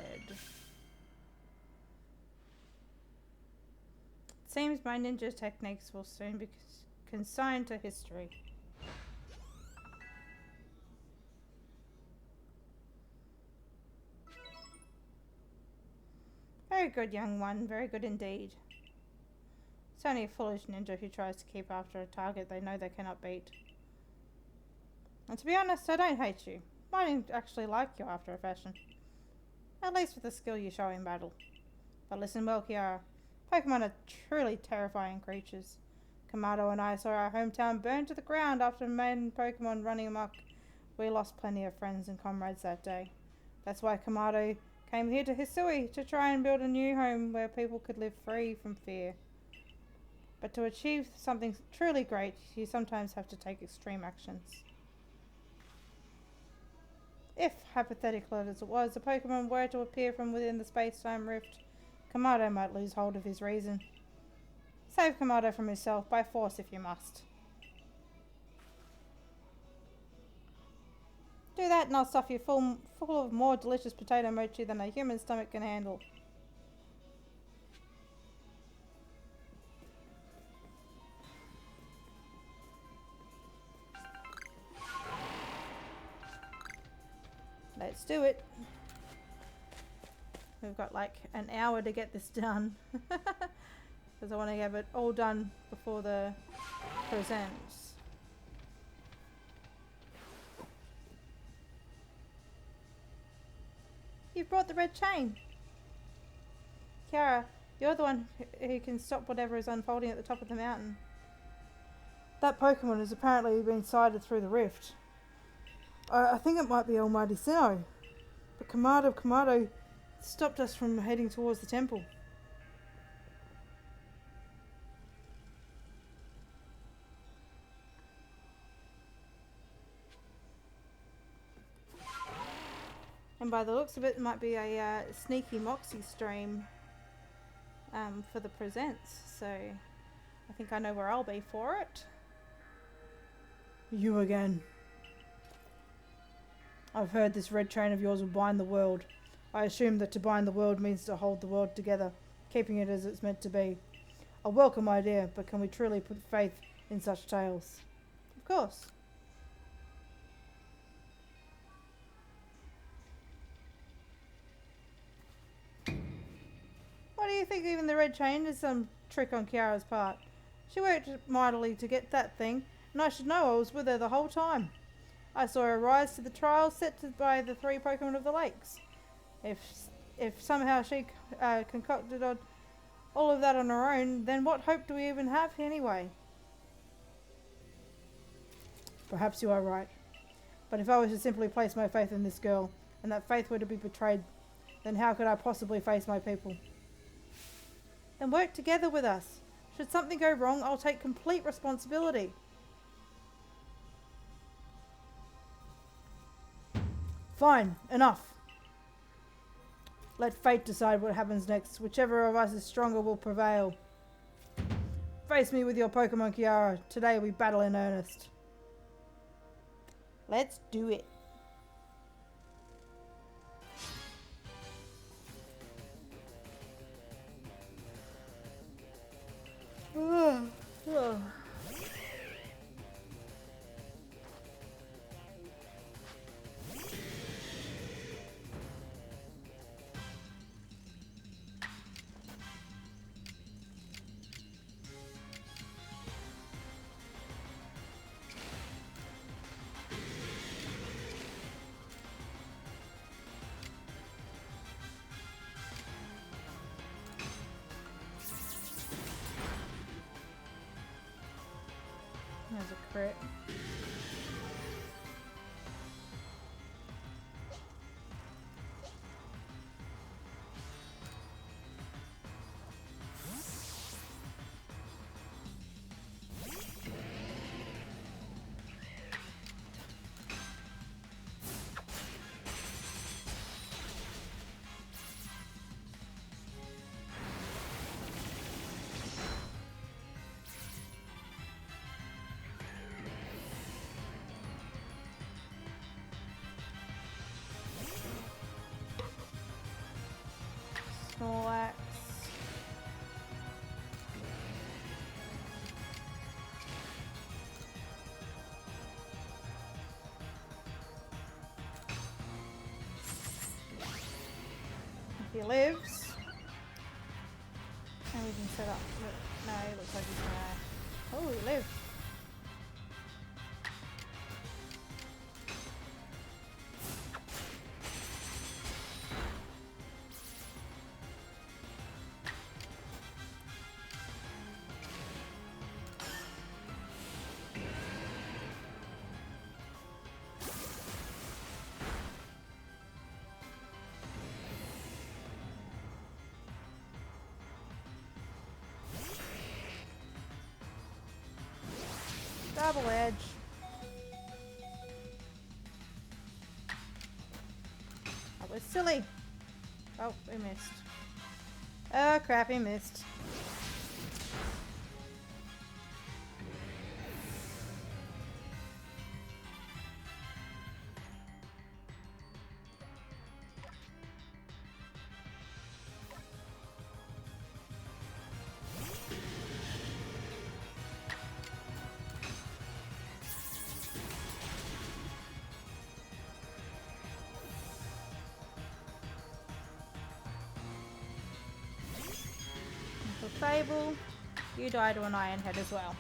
Seems my ninja techniques will soon be consigned to history. Very good, young one. Very good indeed. It's only a foolish ninja who tries to keep after a target they know they cannot beat. And to be honest, I don't hate you. I actually like you after a fashion. At least with the skill you show in battle. But listen well, Kiara. Pokemon are truly terrifying creatures. Kamado and I saw our hometown burned to the ground after main Pokemon running amok. We lost plenty of friends and comrades that day. That's why Kamado came here to Hisui to try and build a new home where people could live free from fear. But to achieve something truly great, you sometimes have to take extreme actions. If, hypothetical as it was, a Pokemon were to appear from within the space-time rift, Kamado might lose hold of his reason. Save Kamado from himself by force if you must. Do that and I'll stuff you full of more delicious potato mochi than a human stomach can handle. Let's do it. We've got like an hour to get this done. Because I want to have it all done before the presents. You've brought the red chain. Kiara, you're the one who can stop whatever is unfolding at the top of the mountain. That Pokemon has apparently been sighted through the rift. I think it might be Almighty Sinnoh. But Kamado stopped us from heading towards the temple. And by the looks of it, it might be a sneaky Moxie stream for the presents. So I think I know where I'll be for it. You again. I've heard this red train of yours will bind the world. I assume that to bind the world means to hold the world together, keeping it as it's meant to be. A welcome idea, but can we truly put faith in such tales? Of course. What do you think? Even the red chain is some trick on Kiara's part. She worked mightily to get that thing, and I should know I was with her the whole time. I saw her rise to the trial set by the 3 Pokemon of the Lakes. If somehow she concocted all of that on her own, then what hope do we even have anyway? Perhaps you are right. But if I was to simply place my faith in this girl, and that faith were to be betrayed, then how could I possibly face my people? Then work together with us. Should something go wrong, I'll take complete responsibility. Fine, enough. Let fate decide what happens next. Whichever of us is stronger will prevail. Face me with your Pokemon, Kiara. Today we battle in earnest. Let's do it. There's a crit. Snorlax. If he lives, and we can set up. No, he looks like he's gonna. Oh, he lived. Double edge. That was silly. Oh, we missed. Oh crap, he missed. Fable, you die to an Iron Head as well.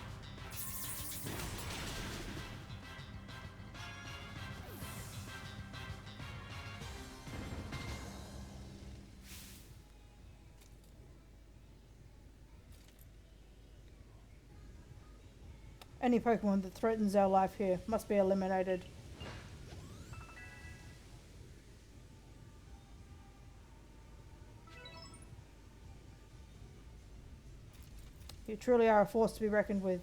Any Pokemon that threatens our life here must be eliminated. You truly are a force to be reckoned with.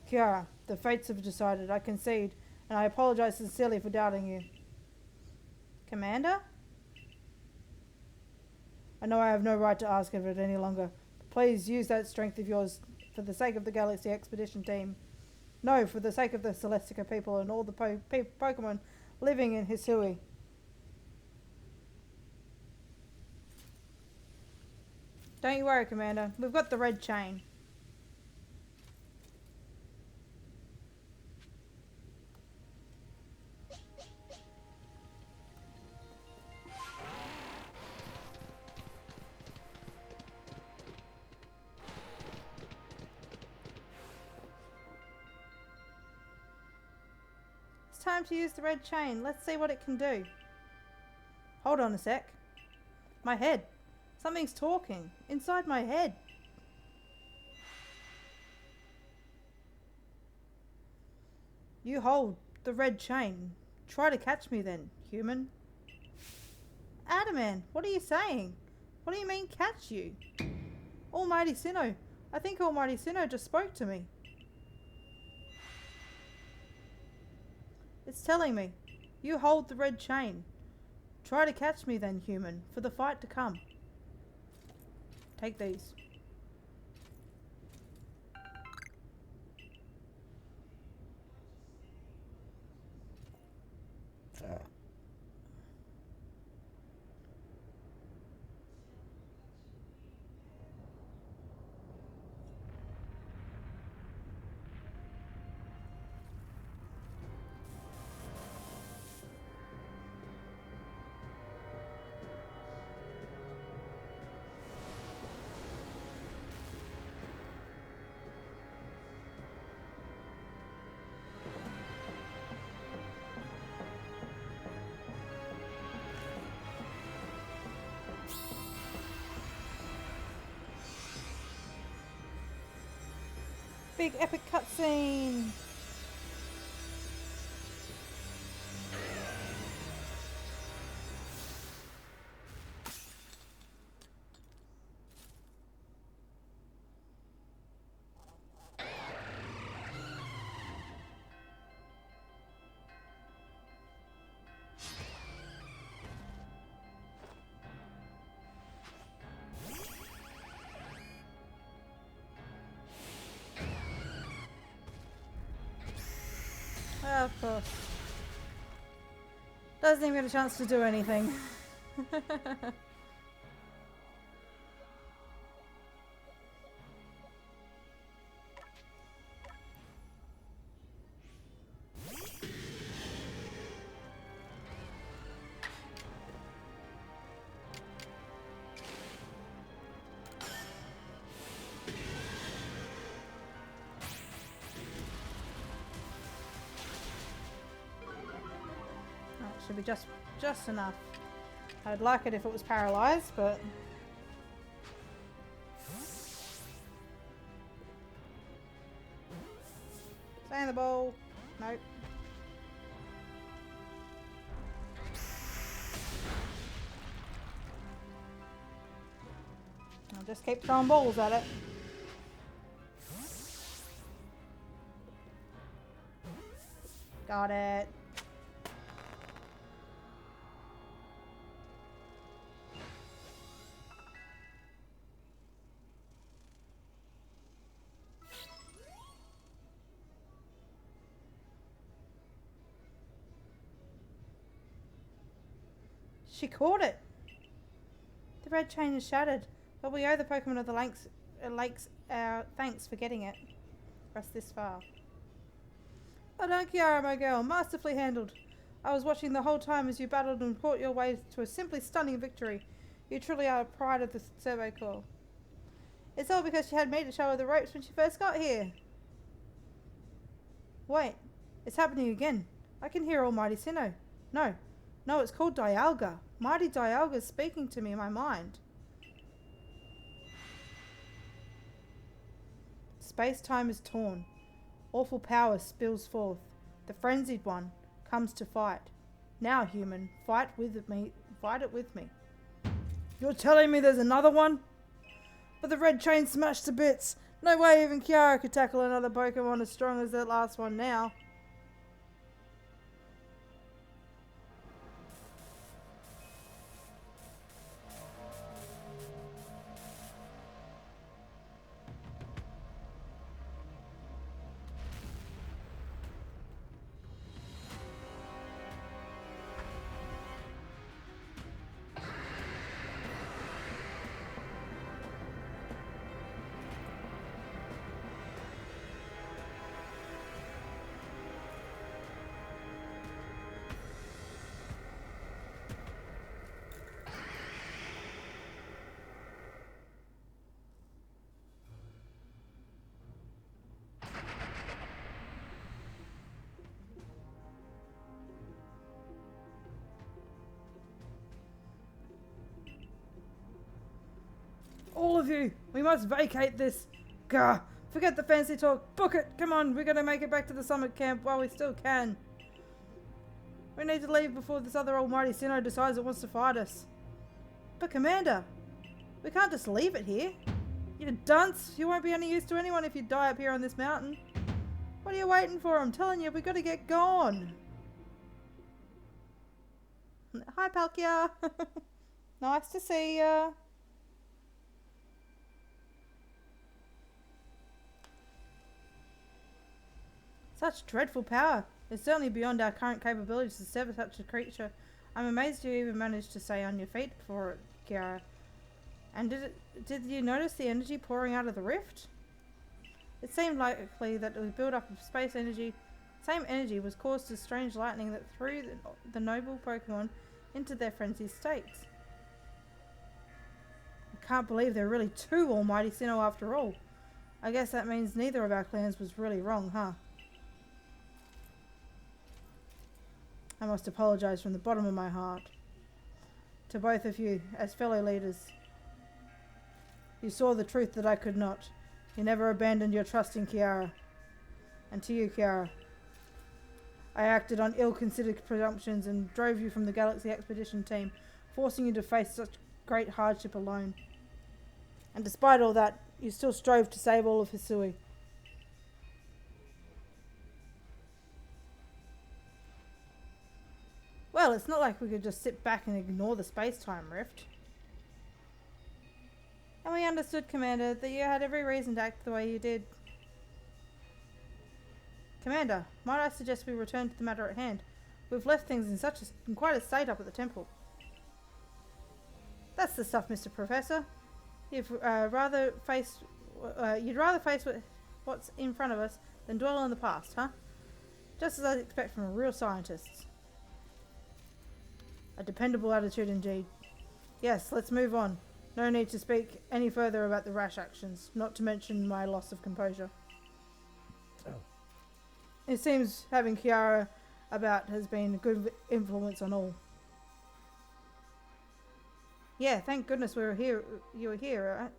Kiara, the fates have decided. I concede, and I apologize sincerely for doubting you. Commander? I know I have no right to ask of it any longer. Please use that strength of yours for the sake of the Galaxy Expedition team. No, for the sake of the Celestica people and all the Pokemon living in Hisui. Don't you worry, Commander. We've got the red chain. It's time to use the red chain. Let's see what it can do. Hold on a sec. My head. Something's talking. Inside my head. You hold the red chain. Try to catch me then, human. Adaman, what are you saying? What do you mean catch you? Almighty Sinnoh. I think Almighty Sinnoh just spoke to me. It's telling me. You hold the red chain. Try to catch me then, human, for the fight to come. Take these. Big epic cutscene. Of course. Doesn't even get a chance to do anything. Should be just enough. I'd like it if it was paralyzed, but stay in the bowl. Nope. I'll just keep throwing balls at it. Got it. She caught it. The red chain is shattered, but we owe the Pokemon of the lakes our thanks for getting it. Press this far. Oh, no, Kiara, my girl, masterfully handled. I was watching the whole time as you battled and fought your way to a simply stunning victory. You truly are a pride of the Survey Corps. It's all because she had me to show her the ropes when she first got here. Wait, it's happening again. I can hear Almighty Sinnoh. No, it's called Dialga. Mighty Dialga's speaking to me in my mind. Space-time is torn. Awful power spills forth. The frenzied one comes to fight. Now, human, fight with me. Fight it with me. You're telling me there's another one? But the red chain smashed to bits. No way even Kiara could tackle another Pokemon as strong as that last one now. All of you, we must vacate this. Gah, forget the fancy talk. Book it. Come on, we're going to make it back to the summit camp while we still can. We need to leave before this other almighty Sinnoh decides it wants to fight us. But Commander, we can't just leave it here. You dunce. You won't be any use to anyone if you die up here on this mountain. What are you waiting for? I'm telling you, we got to get gone. Hi, Palkia. Nice to see ya. Such dreadful power. It's certainly beyond our current capabilities to sever such a creature. I'm amazed you even managed to stay on your feet for it, Kiara. And did you notice the energy pouring out of the rift? It seemed likely that the build-up of space energy, same energy, was caused as strange lightning that threw the noble Pokemon into their frenzied states. I can't believe there are really two almighty Sinnoh after all. I guess that means neither of our clans was really wrong, huh? I must apologize from the bottom of my heart to both of you as fellow leaders. You saw the truth that I could not. You never abandoned your trust in Kiara. And to you, Kiara, I acted on ill-considered presumptions and drove you from the Galaxy Expedition team, forcing you to face such great hardship alone. And despite all that, you still strove to save all of Hisui. Well, it's not like we could just sit back and ignore the space-time rift. And we understood, Commander, that you had every reason to act the way you did. Commander, might I suggest we return to the matter at hand? We've left things in quite a state up at the temple. That's the stuff, Mr. Professor. You'd rather face what's in front of us than dwell on the past, huh? Just as I'd expect from real scientists. A dependable attitude indeed. Yes, let's move on. No need to speak any further about the rash actions, not to mention my loss of composure. Oh. It seems having Kiara about has been a good influence on all. Yeah, thank goodness you were here,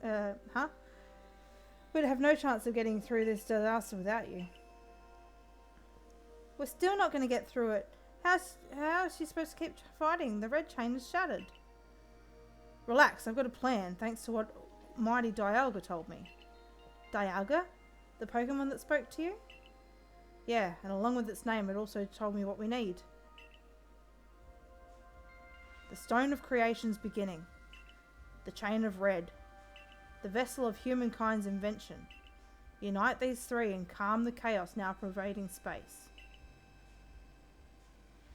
huh? We'd have no chance of getting through this disaster without you. We're still not going to get through it. How is she supposed to keep fighting? The red chain is shattered. Relax, I've got a plan, thanks to what mighty Dialga told me. Dialga? The Pokemon that spoke to you? Yeah, and along with its name, it also told me what we need. The Stone of Creation's beginning. The Chain of Red. The vessel of humankind's invention. Unite these three and calm the chaos now pervading space.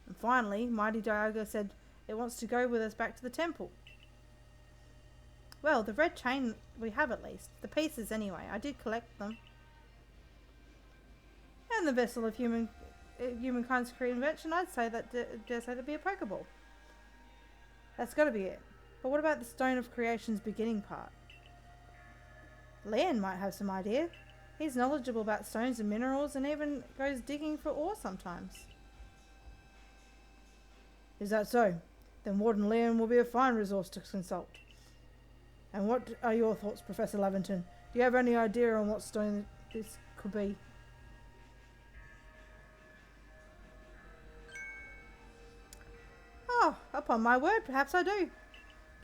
And finally, mighty Dialga said it wants to go with us back to the temple. Well, the red chain we have at least. The pieces anyway. I did collect them. And the vessel of humankind's invention, I'd say that dare say to be a Pokeball. That's got to be it. But what about the Stone of Creation's beginning part? Leon might have some idea. He's knowledgeable about stones and minerals and even goes digging for ore sometimes. Is that so? Then Warden Leon will be a fine resource to consult. And what are your thoughts, Professor Lavington? Do you have any idea on what stone this could be? Oh, upon my word, perhaps I do.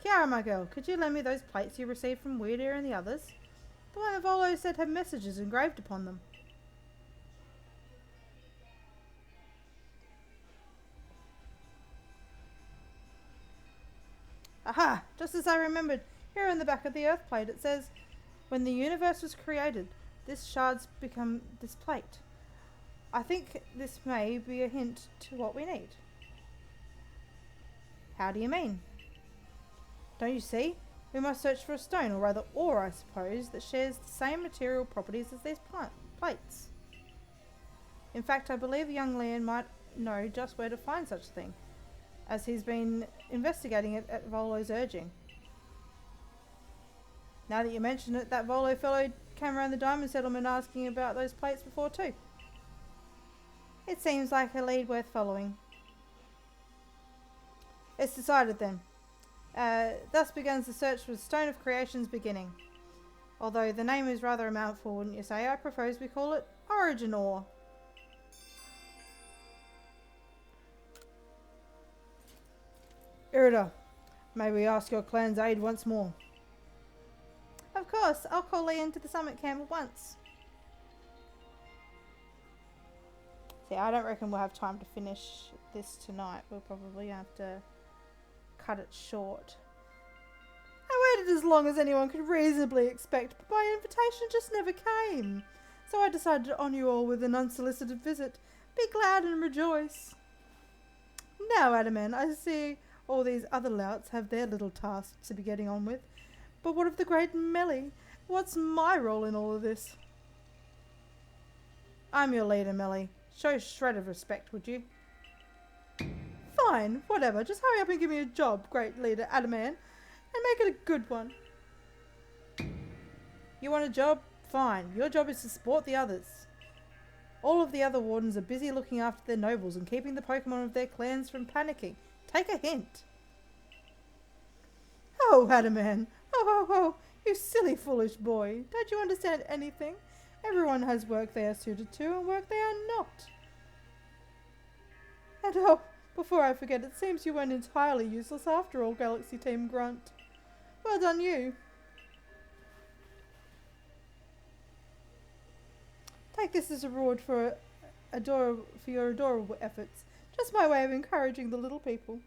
Kiara, my girl, could you lend me those plates you received from Weird Ear and the others? The one that Volo said had messages engraved upon them. Aha! Just as I remembered, here on the back of the Earth plate it says, when the universe was created, this shard's become this plate. I think this may be a hint to what we need. How do you mean? Don't you see? We must search for a stone, or rather ore, I suppose, that shares the same material properties as these plates. In fact, I believe young Leon might know just where to find such a thing, as he's been investigating it at Volo's urging. Now that you mention it, that Volo fellow came around the diamond settlement asking about those plates before too. It seems like a lead worth following. It's decided then. Thus begins the search for the Stone of Creation's beginning. Although the name is rather a mouthful, wouldn't you say? I propose we call it Origin Ore. Irida, may we ask your clan's aid once more? Of course, I'll call Leon to the summit camp at once. See, I don't reckon we'll have time to finish this tonight. We'll probably have to cut it short. I waited as long as anyone could reasonably expect, but my invitation just never came. So I decided to honour you all with an unsolicited visit. Be glad and rejoice. Now, Adaman, I see all these other louts have their little tasks to be getting on with. But what of the great Melly? What's my role in all of this? I'm your leader, Melly. Show a shred of respect, would you? Fine, whatever. Just hurry up and give me a job, great leader Adaman, and make it a good one. You want a job? Fine. Your job is to support the others. All of the other wardens are busy looking after their nobles and keeping the Pokemon of their clans from panicking. Take a hint. Oh, Adaman. Oh, you silly, foolish boy. Don't you understand anything? Everyone has work they are suited to and work they are not. And oh, before I forget, it seems you weren't entirely useless after all, Galaxy Team Grunt. Well done, you. Take this as a reward for your adorable efforts. Just my way of encouraging the little people.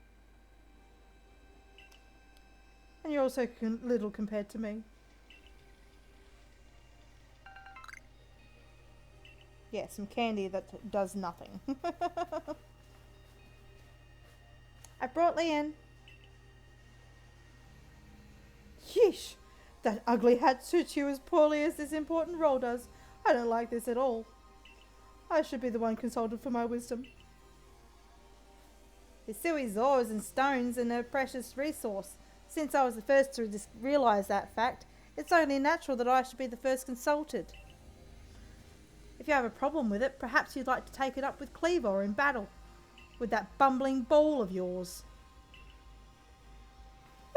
And you're also little compared to me. Yeah, some candy that does nothing. I brought Leon. Yeesh! That ugly hat suits you as poorly as this important role does. I don't like this at all. I should be the one consulted for my wisdom. Hisui's ores and stones are a precious resource. Since I was the first to realise that fact, it's only natural that I should be the first consulted. If you have a problem with it, perhaps you'd like to take it up with Cleavor in battle. With that bumbling ball of yours.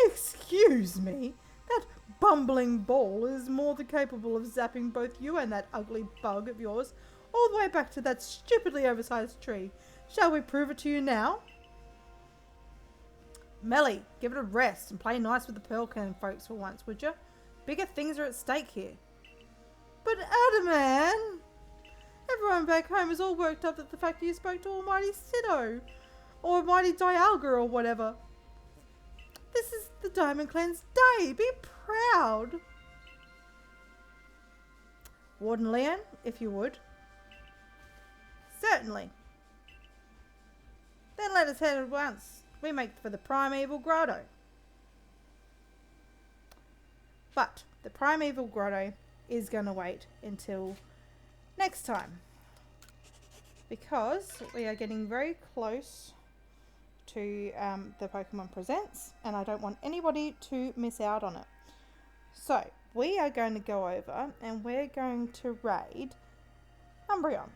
Excuse me? That bumbling ball is more than capable of zapping both you and that ugly bug of yours all the way back to that stupidly oversized tree. Shall we prove it to you now? Melly, give it a rest and play nice with the Pearl Clan folks for once, would you? Bigger things are at stake here. But Adaman! Everyone back home is all worked up at the fact that you spoke to Almighty Sido. Or Almighty Dialga or whatever. This is the Diamond Clan's day. Be proud. Warden Leon, if you would. Certainly. Then let us head at once. We make for the Primeval Grotto. But the Primeval Grotto is going to wait until next time. Because we are getting very close to the Pokemon Presents. And I don't want anybody to miss out on it. So we are going to go over and we're going to raid Umbreon.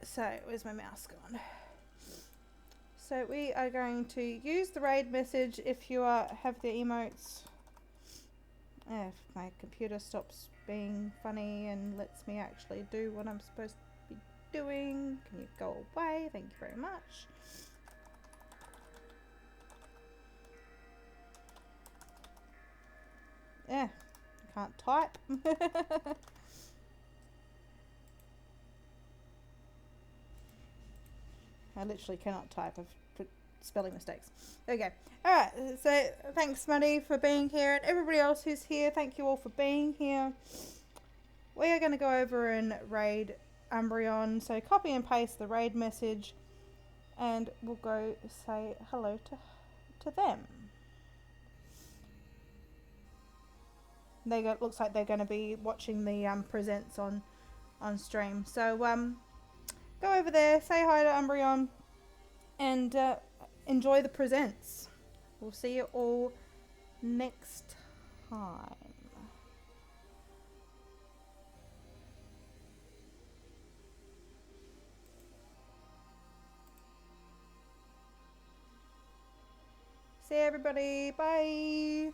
So where's my mouse gone? So we are going to use the raid message if you have the emotes. If my computer stops being funny and lets me actually do what I'm supposed to be doing. Can you go away? Thank you very much. Yeah, I can't type. I literally cannot type. I've put spelling mistakes. There we go. Alright, so thanks Muddy for being here, and everybody else who's here, thank you all for being here. We are going to go over and raid Umbreon, so copy and paste the raid message, and we'll go say hello to them. Looks like they're going to be watching the presents on stream. So go over there, say hi to Umbreon, and enjoy the presents. We'll see you all next time. See you everybody. Bye.